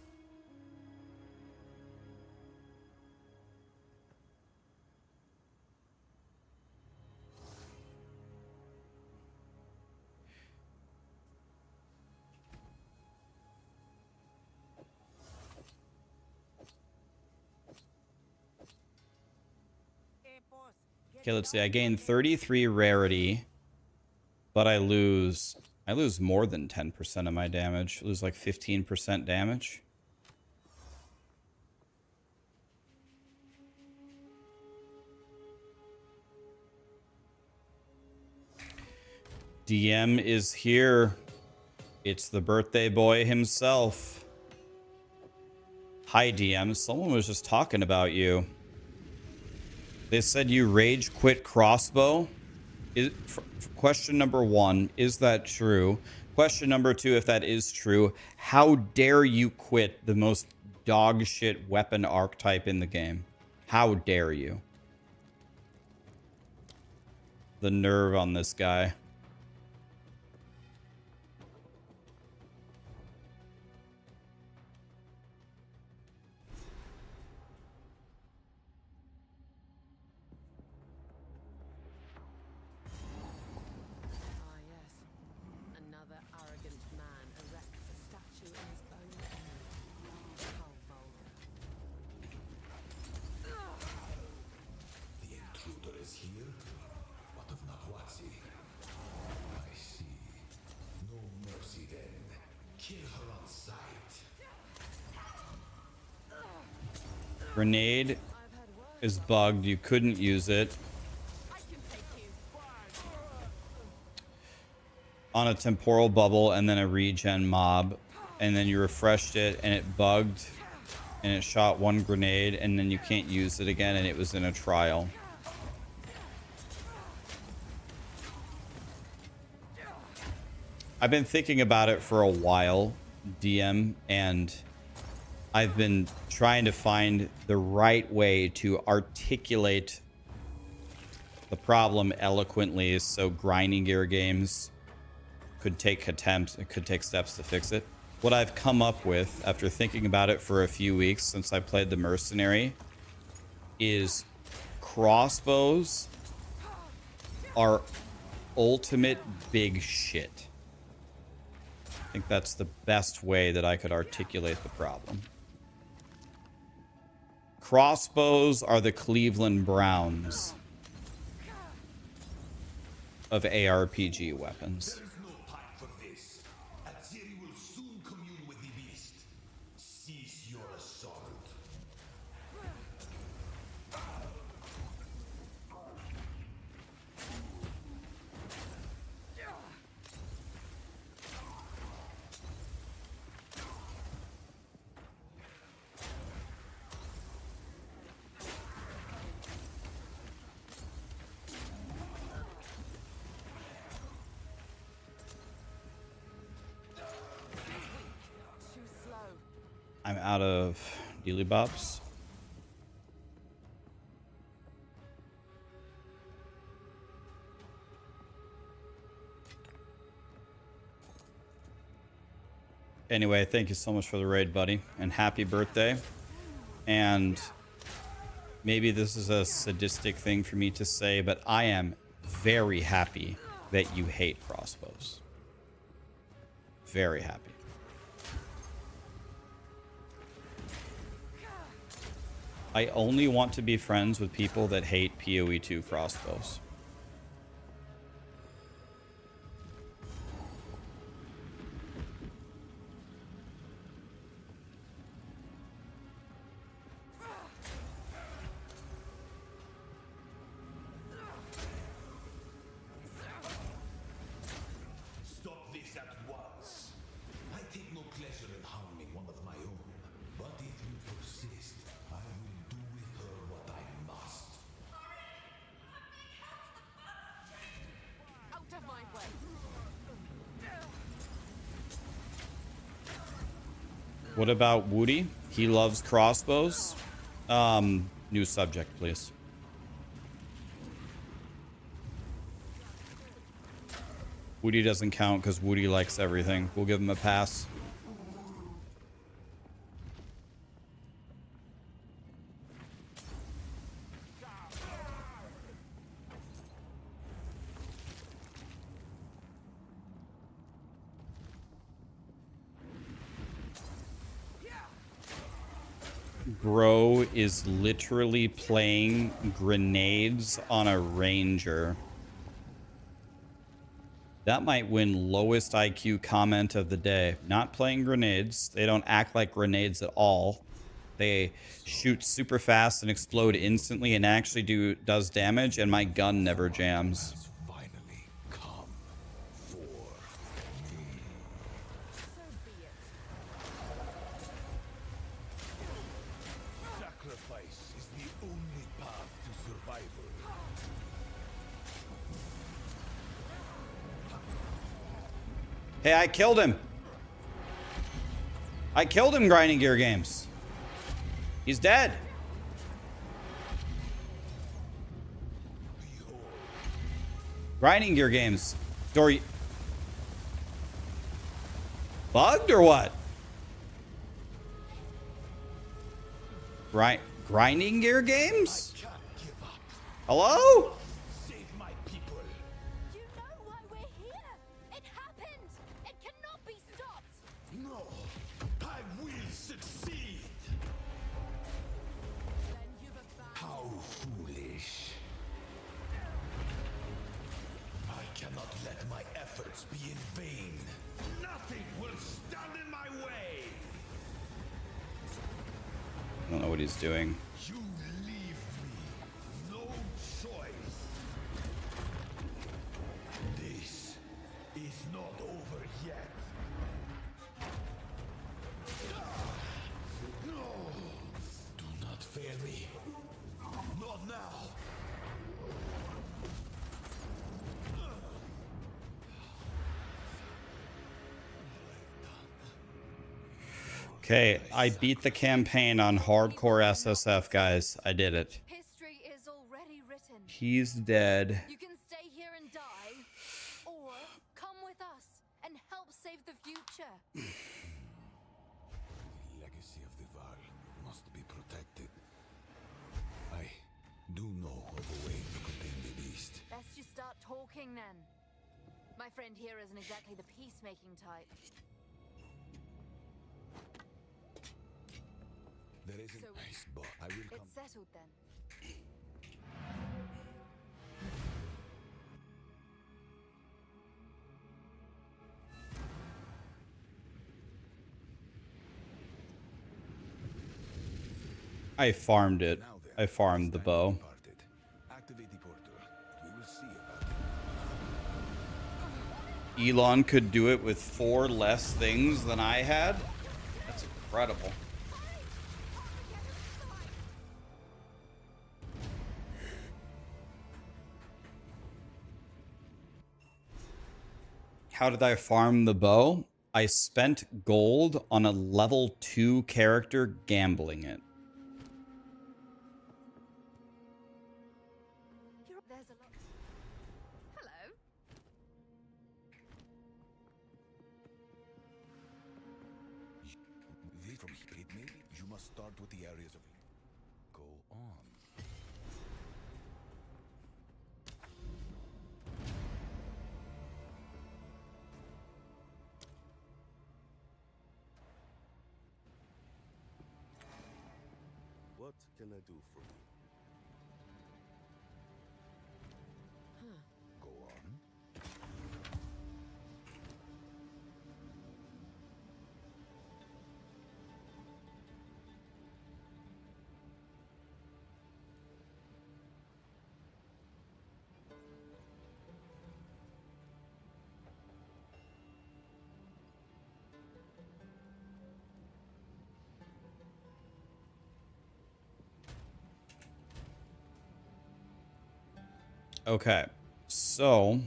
Okay, let's see. I gain 33 rarity, but I lose more than 10% of my damage. I lose like 15% damage. DM is here. It's the birthday boy himself. Hi, DM. Someone was just talking about you. They said you rage quit crossbow. Question number 1, is that true? Question number 2, if that is true, how dare you quit the most dog shit weapon archetype in the game? How dare you? The nerve on this guy. Grenade is bugged. You couldn't use it on a temporal bubble and then a regen mob, and then you refreshed it and it bugged and it shot 1 grenade and then you can't use it again, and it was in a trial. I've been thinking about it for a while, DM, and I've been trying to find the right way to articulate the problem eloquently so grinding gear games could take steps to fix it. What I've come up with after thinking about it for a few weeks since I played the mercenary is crossbows are ultimate big shit. I think that's the best way that I could articulate the problem. Crossbows are the Cleveland Browns of ARPG weapons. There is no time for this. Atziri will soon commune with the beast. Cease your assault. Too slow. I'm out of dealy bobs. Anyway, thank you so much for the raid, buddy, and happy birthday. And maybe this is a sadistic thing for me to say, but I am very happy that you hate crossbows. Very happy. I only want to be friends with people that hate POE2 crossbows. Stop this at once. I take no pleasure in harming one of my own. But if you persist, I will do with her what I must. Out of my way. What about Woody? He loves crossbows. New subject, please. Woody doesn't count because Woody likes everything. We'll give him a pass. Bro is literally playing grenades on a ranger. That might win lowest IQ comment of the day. Not playing grenades. They don't act like grenades at all. They shoot super fast and explode instantly and actually does damage, and my gun never jams. Has finally come for me. So be it. Sacrifice is the only path to survival. Hey, I killed him. I killed him, Grinding Gear Games. He's dead. Grinding Gear Games. Dory. Bugged or what? Grinding Gear Games? Can't give up. Hello? Save my people. You know why we're here! It happened! It cannot be stopped! No, I will succeed. Then you've abandoned. How foolish. I cannot let my efforts be in vain. Nothing will stand in my way. I don't know what he's doing. You leave me no choice. This is not over yet. No! Do not fail me. Not now. Okay, I beat the campaign on hardcore SSF, guys. I did it. History is already written. He's dead. You can stay here and die, or come with us and help save the future. The legacy of the Val must be protected. I do know of a way to contain the beast. Best you start talking then. My friend here isn't exactly the peacemaking type. There There is a So nice boy. I will come. it's settled then. I farmed it. Now then, I farmed the it's time to bow. depart it. Activate the portal. We will see about it. Elon could do it with 4 less things than I had. That's incredible. How did I farm the bow? I spent gold on a level 2 character gambling it. There's a lot. Hello. This from here. Maybe you must start with the areas of. Go on. What can I do for you? Go on. Okay, so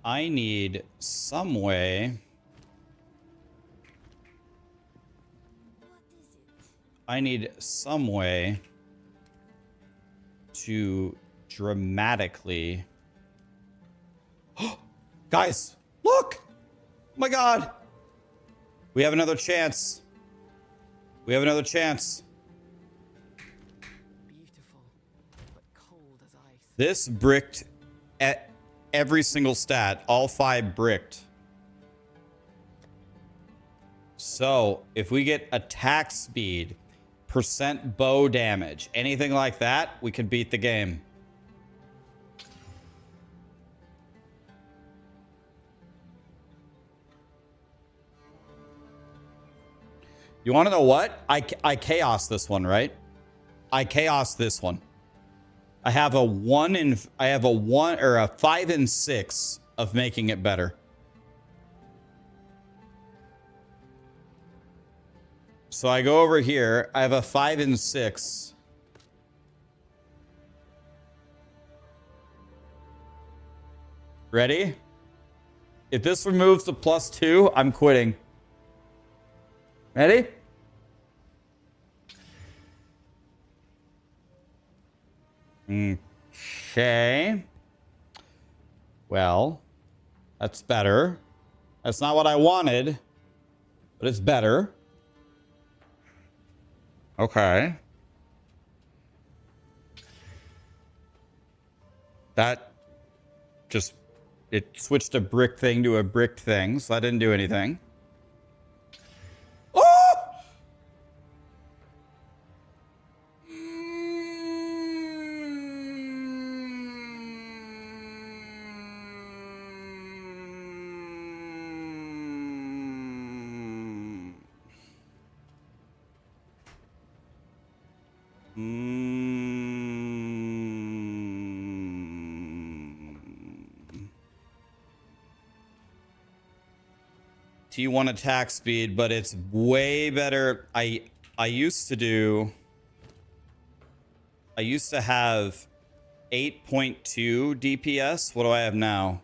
I need some way. I need some way to dramatically. Guys, look! Oh my God! We have another chance. We have another chance. Beautiful, but cold as ice. This bricked at every single stat. All 5 bricked. So if we get attack speed, percent bow damage, anything like that, we could beat the game. You want to know what? I chaos this one, right? I chaos this one. I have a 5 and 6 of making it better. So I go over here. I have a 5 and 6. Ready? If this removes the +2, I'm quitting. Ready? Okay. Well, that's better. That's not what I wanted, but it's better. Okay. That just, it switched a brick thing to a brick thing, so that didn't do anything. Oh! T1 attack speed, but it's way better. I used to have 8.2 DPS. What do I have now?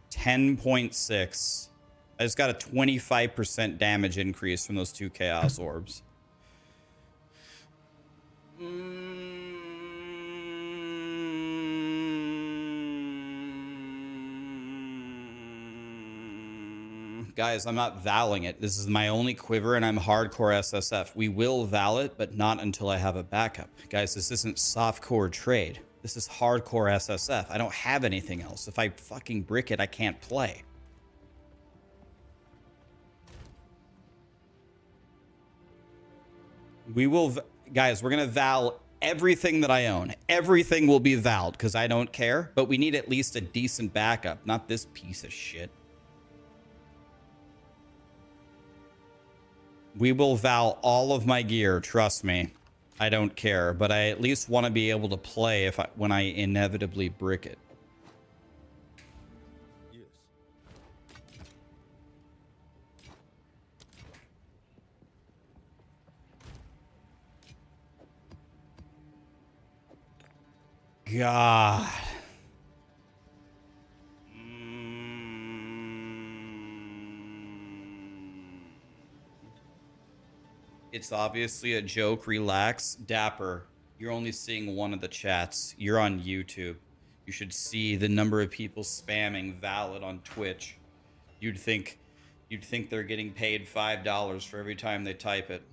10.6. I just got a 25% damage increase from those 2 chaos orbs. Guys, I'm not valing it. This is my only quiver, and I'm hardcore SSF. We will val it, but not until I have a backup. Guys, this isn't softcore trade. This is hardcore SSF. I don't have anything else. If I fucking brick it, I can't play. We will, guys, we're going to val everything that I own. Everything will be valed because I don't care, but we need at least a decent backup, not this piece of shit. We will val all of my gear, trust me. I don't care, but I at least want to be able to play when I inevitably brick it. Yes. God. It's obviously a joke. Relax. Dapper, you're only seeing one of the chats. You're on YouTube. You should see the number of people spamming valid on Twitch. You'd think they're getting paid $5 for every time they type it.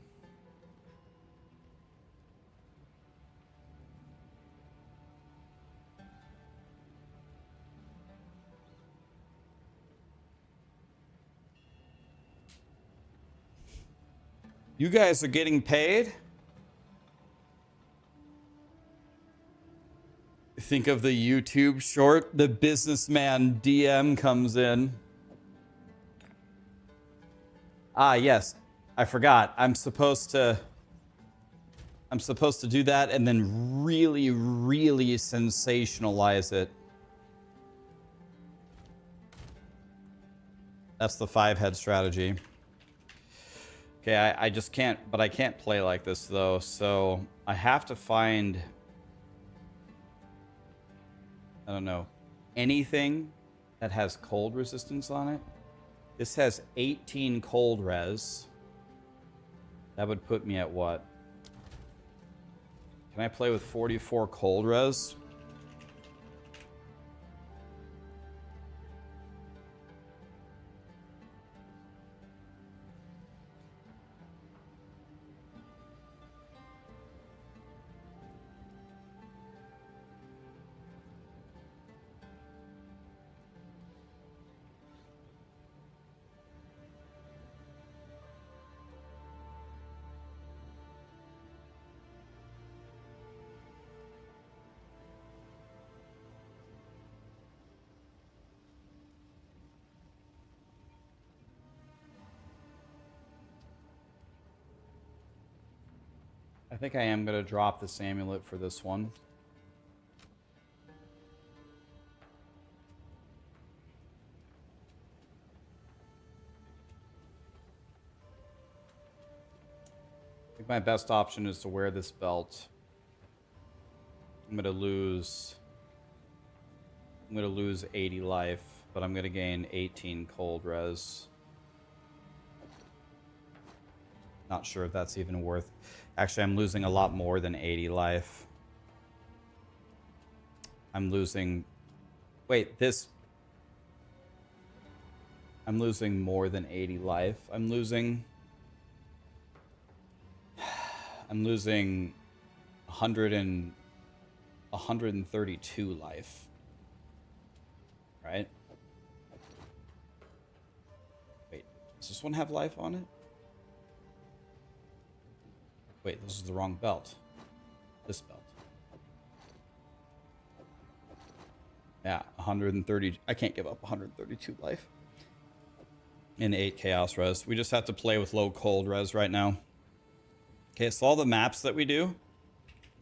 You guys are getting paid? Think of the YouTube short. The businessman DM comes in. Ah, yes. I forgot. I'm supposed to do that and then really, really sensationalize it. That's the 5-head strategy. Okay, I just can't, but I can't play like this though, so I have to find, I don't know, anything that has cold resistance on it. This has 18 cold res. That would put me at what? Can I play with 44 cold res? I think I am going to drop this amulet for this one. I think my best option is to wear this belt. I'm going to lose 80 life, but I'm going to gain 18 cold res. Not sure if that's even worth. Actually, I'm losing a lot more than 80 life. I'm losing... Wait, this... I'm losing more than 80 life. I'm losing 132 life. Right? Wait, does this one have life on it? Wait, this is the wrong belt. This belt. Yeah, 130. I can't give up 132 life. And 8 chaos res. We just have to play with low cold res right now. Okay, so all the maps that we do,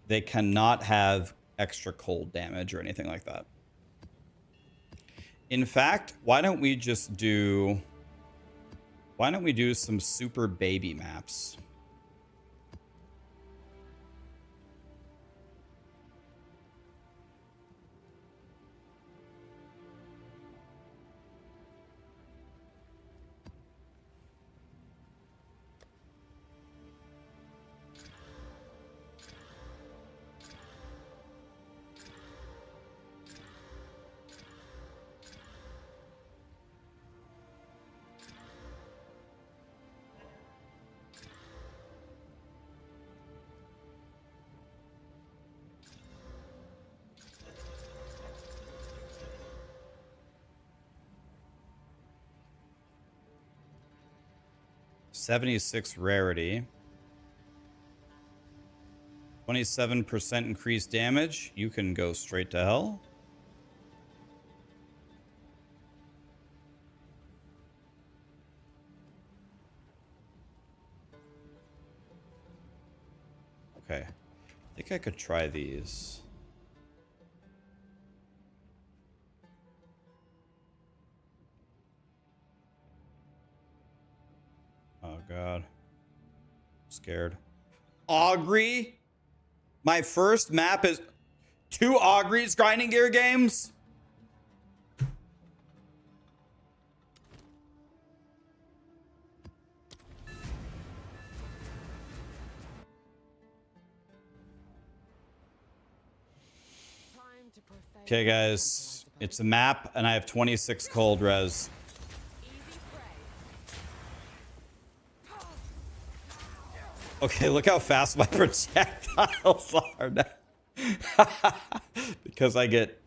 they cannot have extra cold damage or anything like that. In fact, why don't we do some super baby maps? 76 rarity. 27% increased damage. You can go straight to hell. Okay. I think I could try these. Oh, God. I'm scared. Augury? My first map is 2 Auguries grinding gear games? Okay, guys. It's a map, and I have 26 cold res. Okay, look how fast my projectiles are now. Because I get...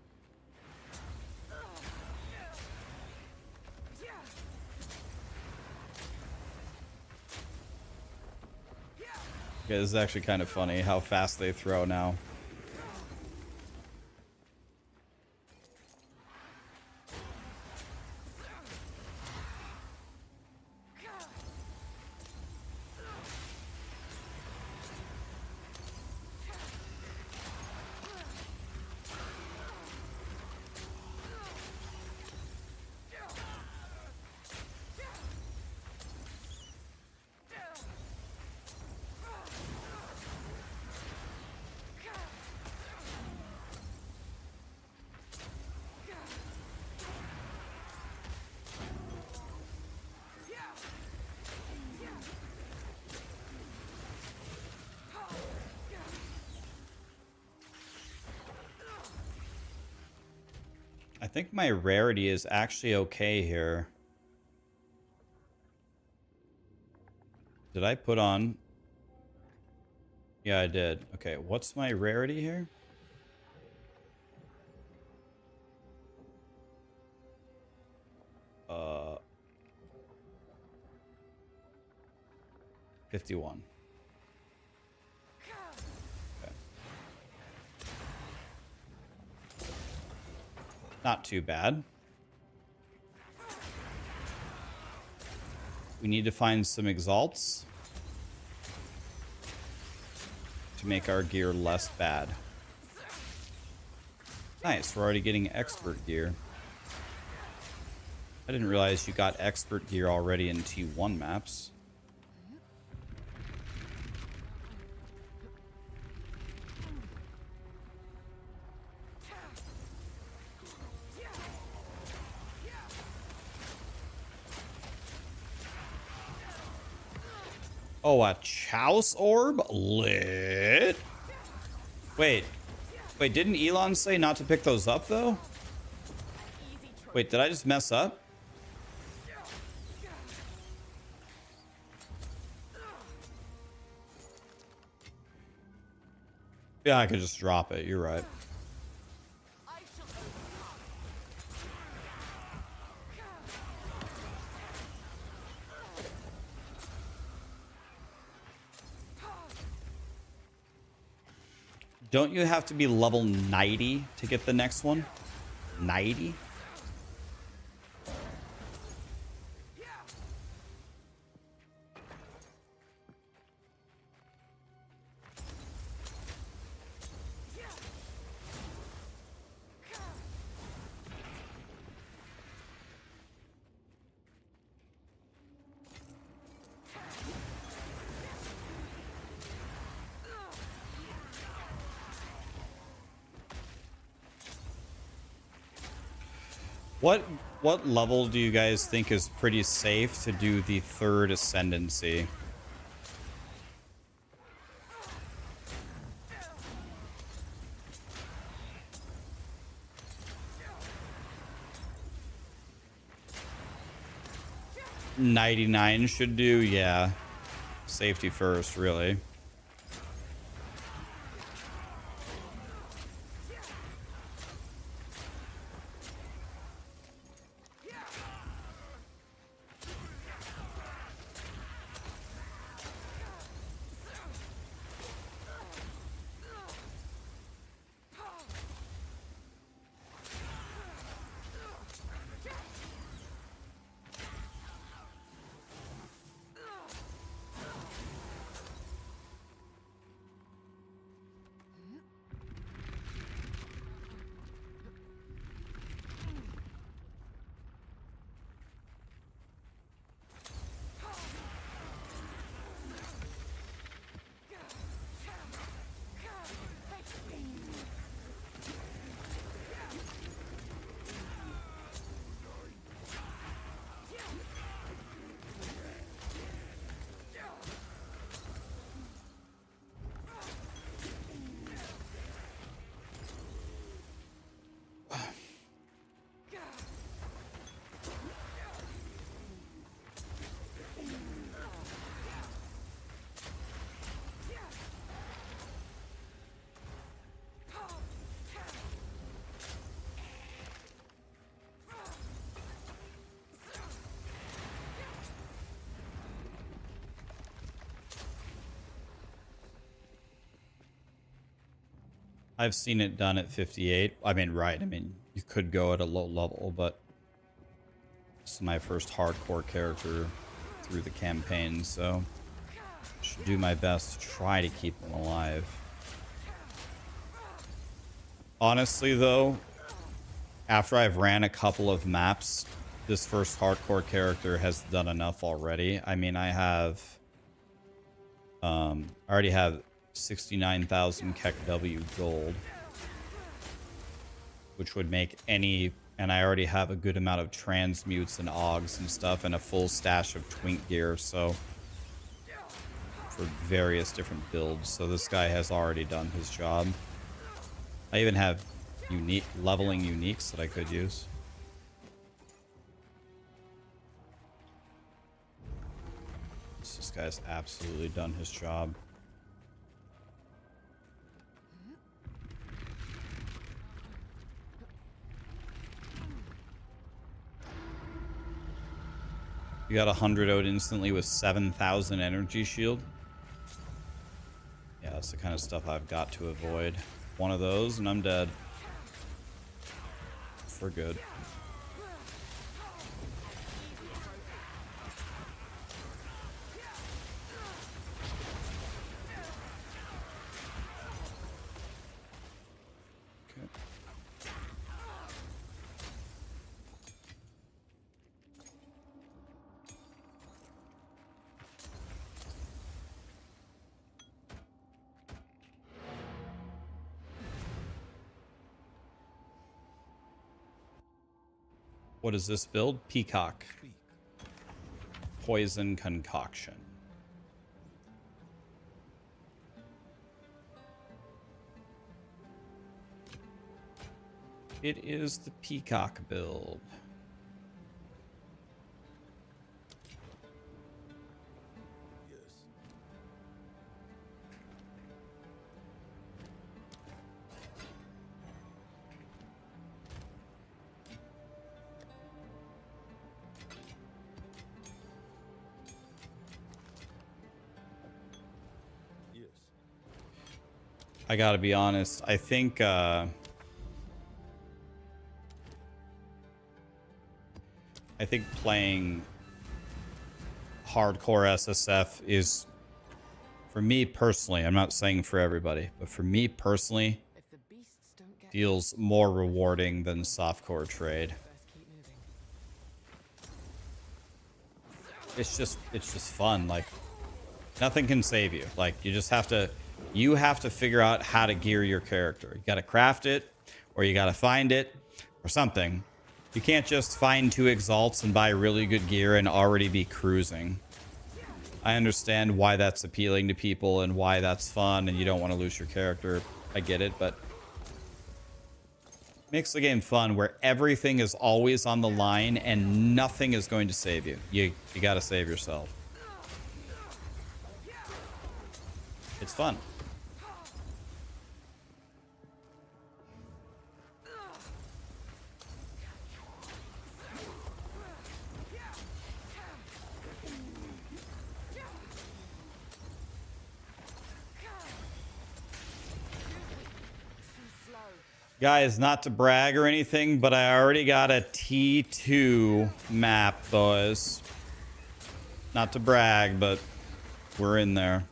Okay, this is actually kind of funny how fast they throw now. I think my rarity is actually okay here. Did I put on? Yeah, I did. Okay, what's my rarity here? Uh, 51. Okay. Not too bad. We need to find some exalts to make our gear less bad. Nice, we're already getting expert gear. I didn't realize you got expert gear already in T1 maps. Oh, a Chouse Orb? Lit. Wait, didn't Elon say not to pick those up, though? Wait, did I just mess up? Yeah, I could just drop it. You're right. Don't you have to be level 90 to get the next one? 90? What level do you guys think is pretty safe to do the third ascendancy? $99 should do, yeah. Safety first, really. I've seen it done at 58. I mean, right. I mean, you could go at a low level, but this is my first hardcore character through the campaign, so I should do my best to try to keep them alive. Honestly, though, after I've ran a couple of maps, this first hardcore character has done enough already. I mean, I already have 69,000 KEKW gold, which would make any, and I already have a good amount of transmutes and augs and stuff, and a full stash of twink gear, so for various different builds. So this guy has already done his job. I even have unique leveling uniques that I could use. This guy's absolutely done his job. You got 100 out instantly with 7,000 energy shield. Yeah, that's the kind of stuff I've got to avoid. One of those and I'm dead. For good. What is this build? Peacock. Poison concoction. It is the Peacock build. I gotta be honest. I think playing hardcore SSF is, for me personally, I'm not saying for everybody, but for me personally, feels more rewarding than softcore trade. It's just fun. Like, nothing can save you. Like, you have to figure out how to gear your character. You got to craft it, or you got to find it, or something. You can't just find 2 exalts and buy really good gear and already be cruising. I understand why that's appealing to people and why that's fun and you don't want to lose your character. I get it, but it makes the game fun where everything is always on the line and nothing is going to save you. You got to save yourself. It's fun. Guys, not to brag or anything, but I already got a T2 map, boys. Not to brag, but we're in there.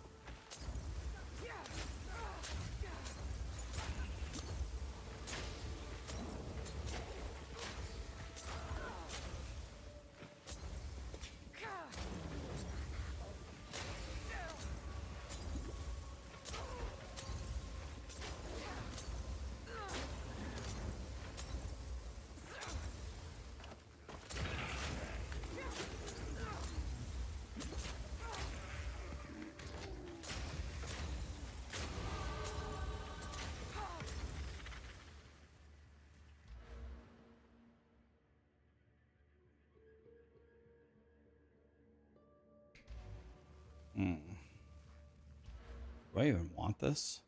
Do I even want this?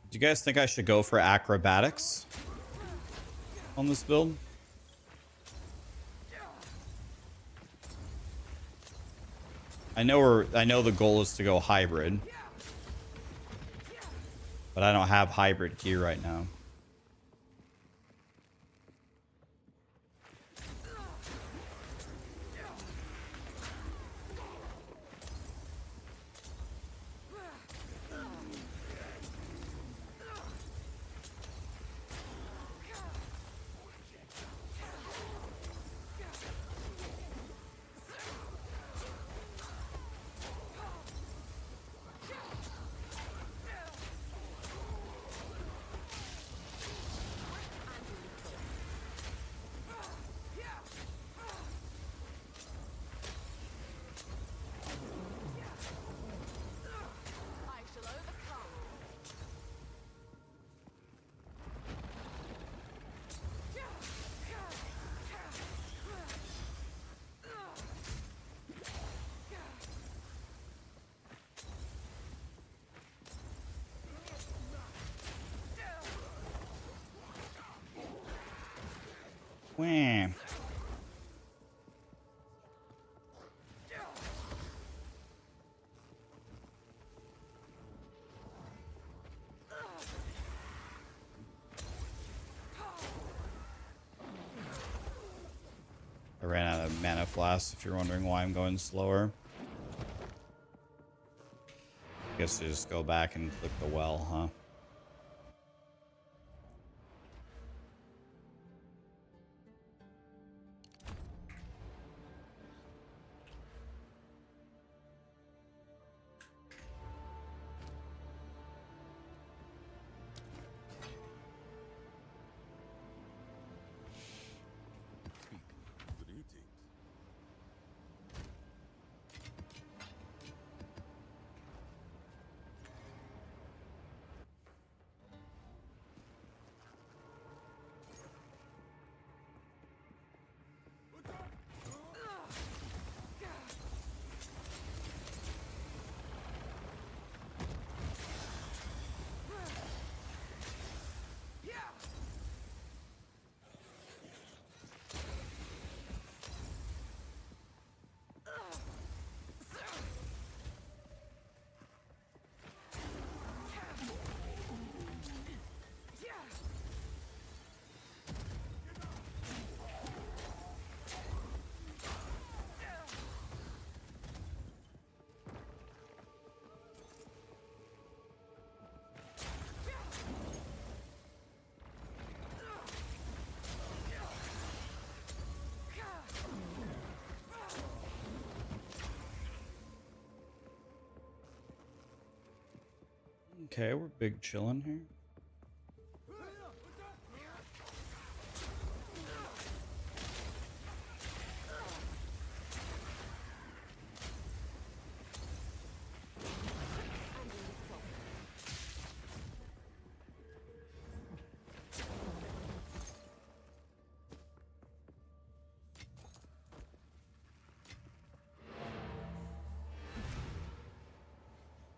Do you guys think I should go for acrobatics on this build? I know the goal is to go hybrid. But I don't have hybrid gear right now. Wham. I ran out of mana flasks, if you're wondering why I'm going slower. I guess you just go back and click the well, huh? Greetings. Okay, we're big chilling here.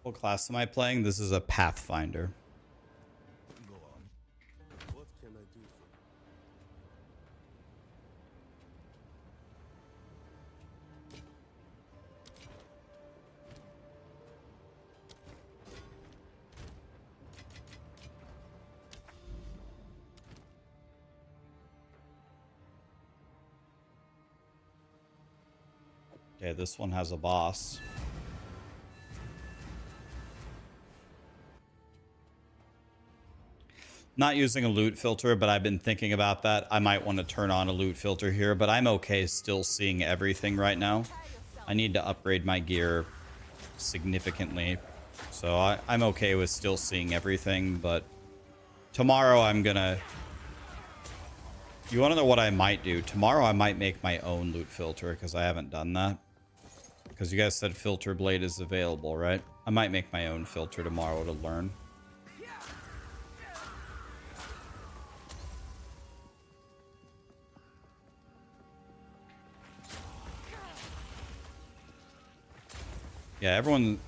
What class am I playing? This is a Pathfinder. Go on. What can I do for you? Okay, this one has a boss. Not using a loot filter, but I've been thinking about that. I might want to turn on a loot filter here, but I'm okay still seeing everything right now. I need to upgrade my gear significantly. So I'm okay with still seeing everything, but tomorrow I'm gonna... You want to know what I might do? Tomorrow I might make my own loot filter, because I haven't done that. Because you guys said Filter Blade is available, right? I might make my own filter tomorrow to learn. Yeah, everyone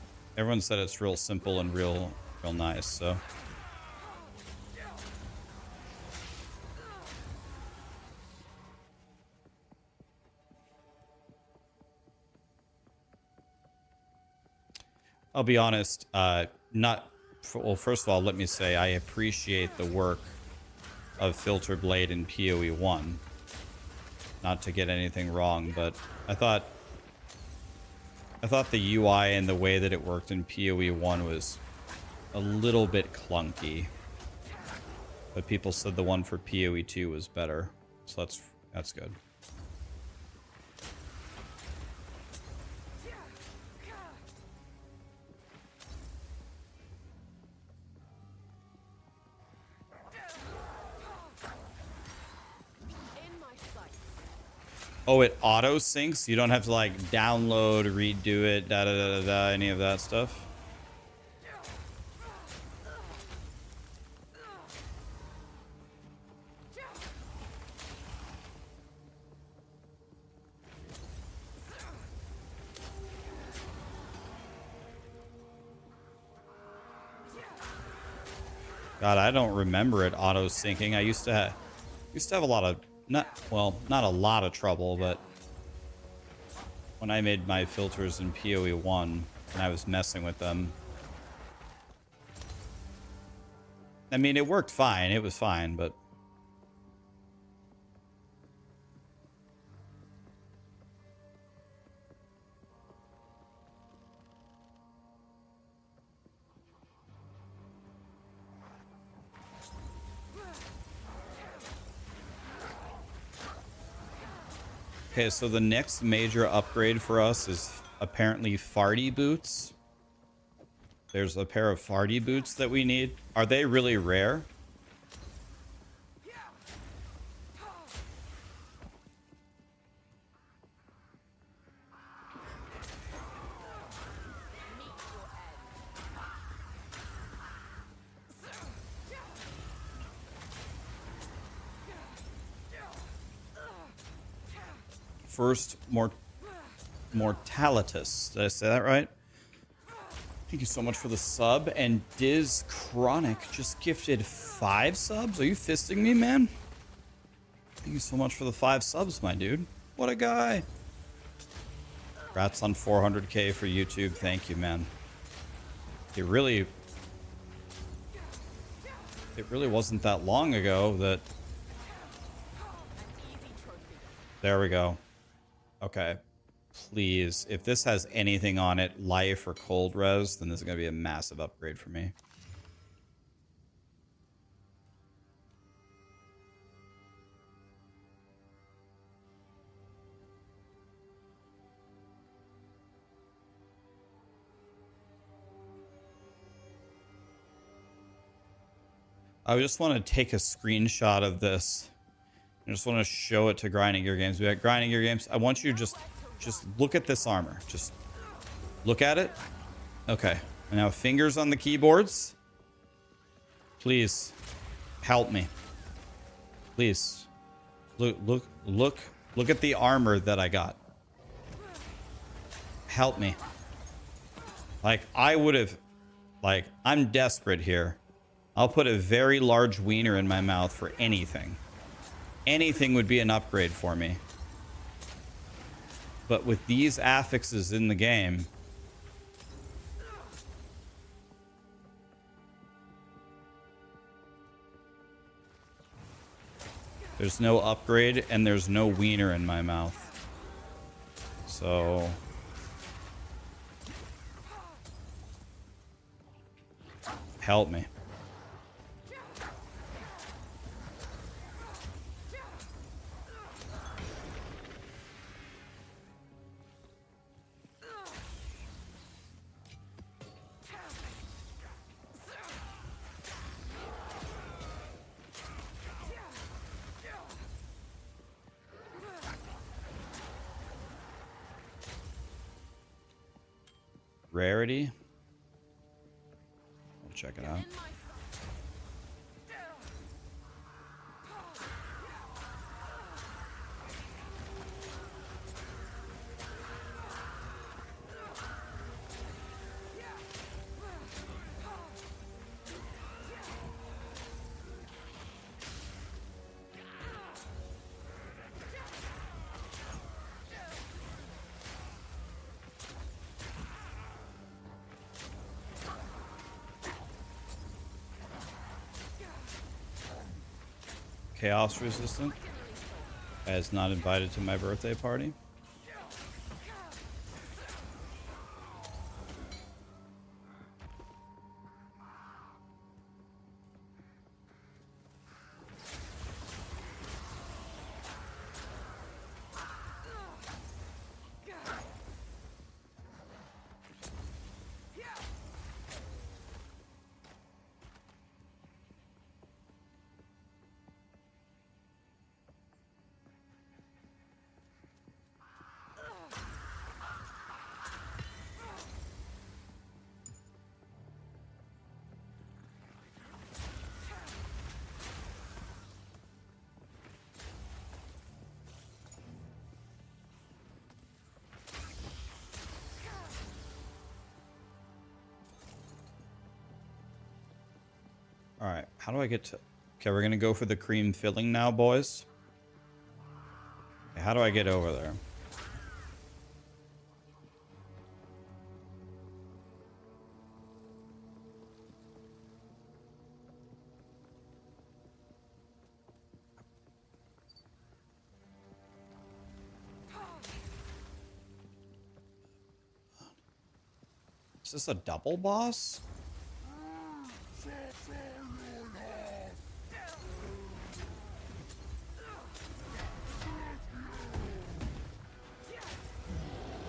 said it's real simple and real nice, so. I'll be honest, not well, first of all, let me say I appreciate the work of Filter Blade in POE1. Not to get anything wrong, but I thought the UI and the way that it worked in POE1 was a little bit clunky. But people said the one for POE2 was better. So that's good. Oh, it auto syncs? You don't have to like download, redo it, any of that stuff? God, I don't remember it auto syncing. I used to have a lot of not a lot of trouble, but when I made my filters in POE1 and I was messing with them, I mean, it worked fine. It was fine, but okay, so the next major upgrade for us is apparently farty boots. There's a pair of farty boots that we need. Are they really rare? First, Mortalitus. Did I say that right? Thank you so much for the sub. And Diz Chronic just gifted 5 subs. Are you fisting me, man? Thank you so much for the 5 subs, my dude. What a guy. Congrats on 400K for YouTube. Thank you, man. It really wasn't that long ago that... There we go. Okay. Please, if this has anything on it, life or cold res, then this is going to be a massive upgrade for me. I just want to take a screenshot of this. I just want to show it to Grinding Gear Games. We got Grinding Gear Games. I want you to just look at this armor. Just look at it. Okay. And now fingers on the keyboards. Please help me. Please. Look at the armor that I got. Help me. Like, I would have... Like, I'm desperate here. I'll put a very large wiener in my mouth for anything. Anything would be an upgrade for me. But with these affixes in the game... There's no upgrade, and there's no wiener in my mouth. So... Help me. Rarity. We'll check it out. chaos resistant as not invited to my birthday party. All right, how do I get to... Okay, we're going to go for the cream filling now, boys. Okay, how do I get over there? Is this a double boss?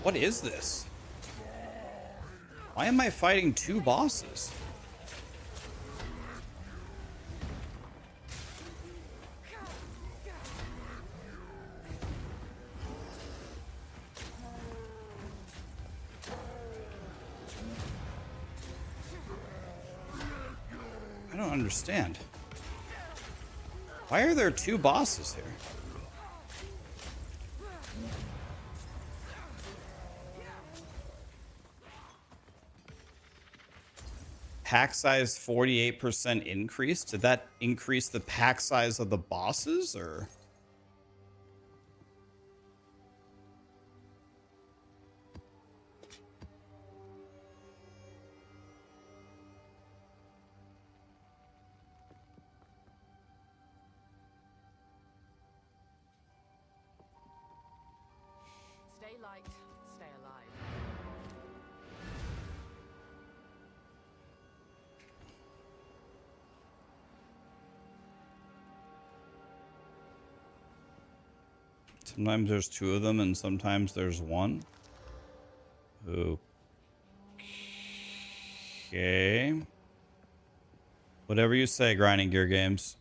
What is this? Why am I fighting two bosses? I don't understand. Why are there two bosses here? Pack size 48% increase? Did that increase the pack size of the bosses, or? Stay light, stay alive. Sometimes there's two of them and sometimes there's one. Okay. Whatever you say, Grinding Gear Games.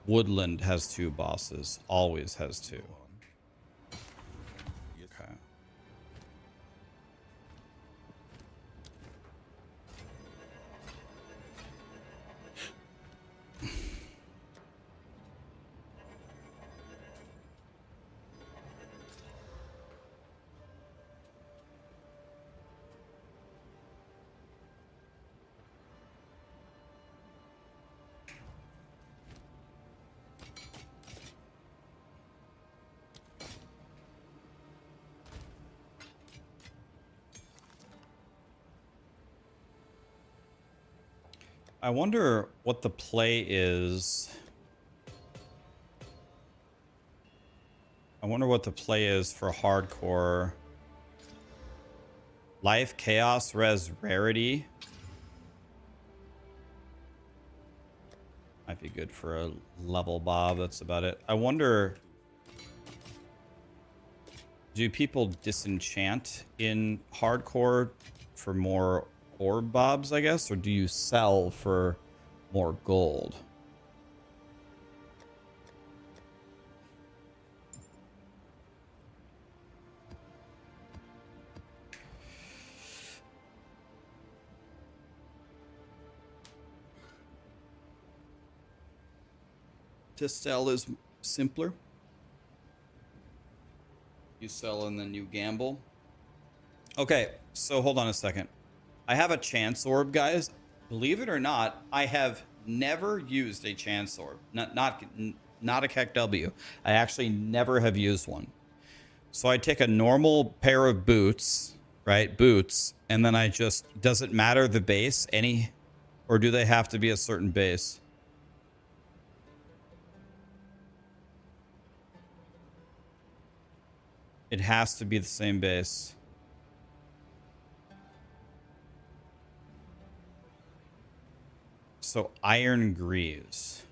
Woodland has two bosses. Always has two. Okay. I wonder what the play is. I wonder what the play is for hardcore. Life, chaos, res, rarity. Might be good for a level bob. That's about it. I wonder, do people disenchant in hardcore for more orb bobs, I guess, or do you sell for more gold? To sell is simpler. You sell and then you gamble. Okay, so hold on a second. I have a chance orb, guys. Believe it or not, I have never used a chance orb. Not a Keck W. I actually never have used one. So I take a normal pair of boots, right? Boots, and then I just, does it matter the base any, or do they have to be a certain base? It has to be the same base. So Iron Greaves.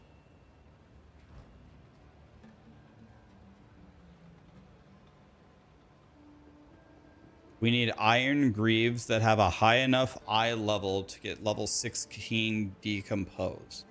We need Iron Greaves that have a high enough eye level to get level 16 Decompose.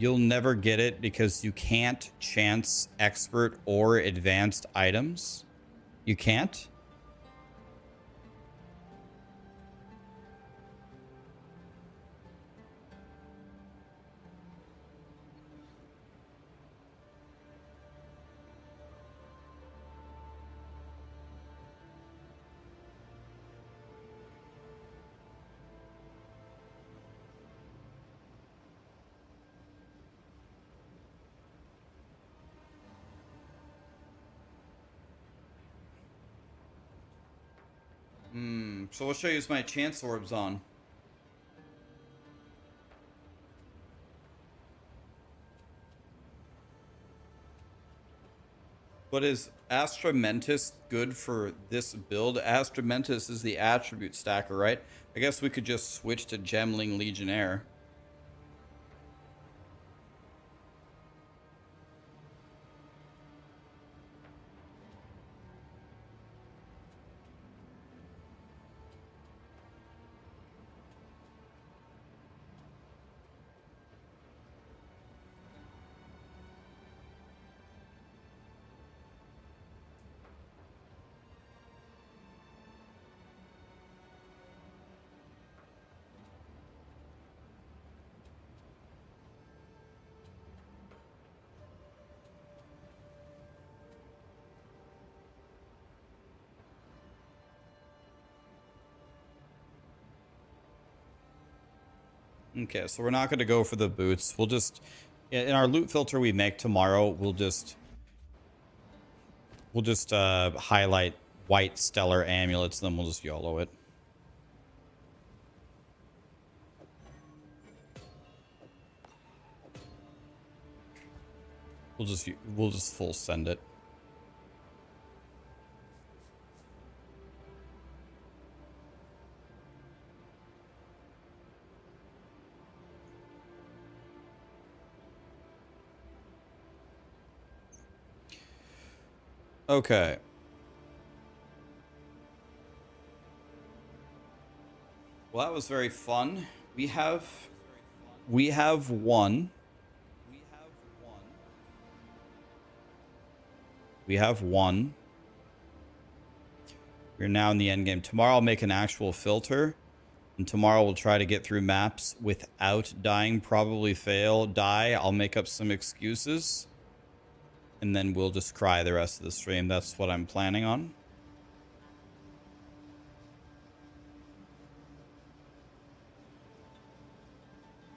You'll never get it because you can't chance expert or advanced items. You can't? So what should I use my chance orbs on? But is Astramentus good for this build? Astramentus is the attribute stacker, right? I guess we could just switch to Gemling Legionnaire. Okay, so we're not going to go for the boots. We'll just, in our loot filter we make tomorrow, we'll just highlight white stellar amulets, then we'll just YOLO it. We'll just full send it. Okay. Well, that was very fun. We have one. We're now in the end game. Tomorrow I'll make an actual filter. And tomorrow we'll try to get through maps without dying. Probably fail, die. I'll make up some excuses. And then we'll just cry the rest of the stream. That's what I'm planning on.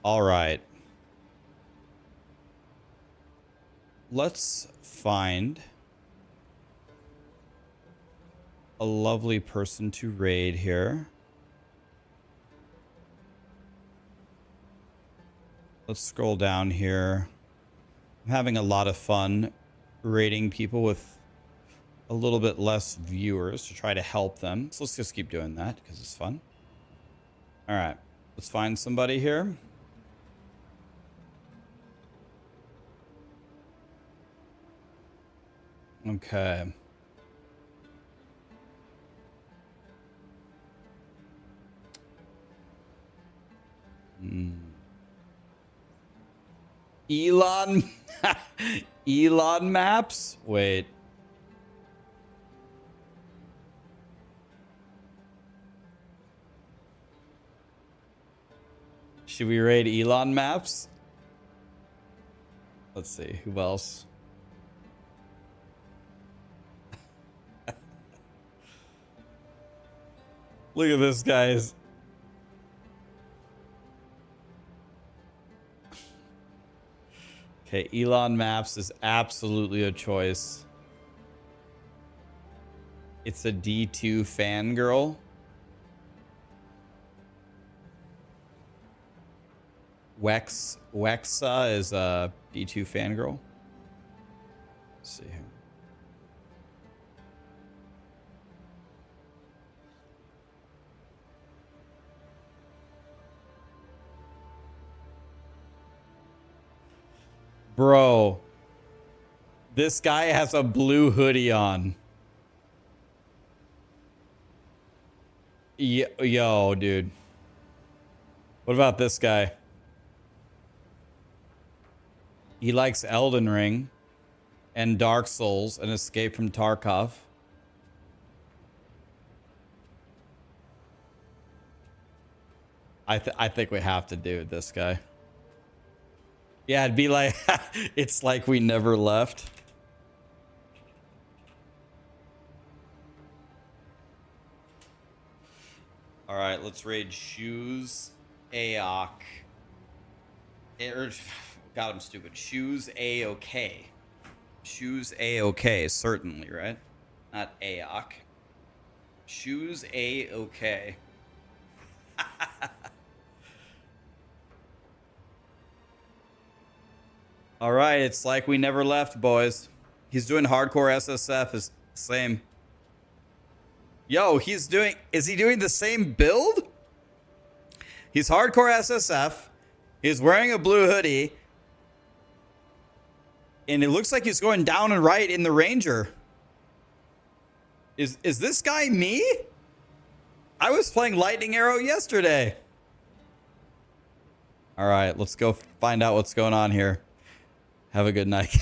All right. Let's find a lovely person to raid here. Let's scroll down here. I'm having a lot of fun raiding people with a little bit less viewers to try to help them. So let's just keep doing that because it's fun. All right, let's find somebody here. Okay. Elon Elon maps? Wait. Should we raid Elon maps? Let's see. Who else? Look at this, guys. Okay, Elon Maps is absolutely a choice. It's a D2 fangirl. Wexa is a D2 fangirl. Let's see here. Bro, this guy has a blue hoodie on. Yo, dude. What about this guy? He likes Elden Ring and Dark Souls and Escape from Tarkov. I think we have to do this guy. Yeah, it'd be like, it's like we never left. All right, let's raid Shoes Aok. God, I'm stupid. Shoes A-OK. Shoes A-OK, certainly, right? Not Aok. Shoes A-OK. All right, it's like we never left, boys. He's doing hardcore SSF, is same. Yo, is he doing the same build? He's hardcore SSF. He's wearing a blue hoodie. And it looks like he's going down and right in the Ranger. Is this guy me? I was playing Lightning Arrow yesterday. All right, let's go find out what's going on here. Have a good night.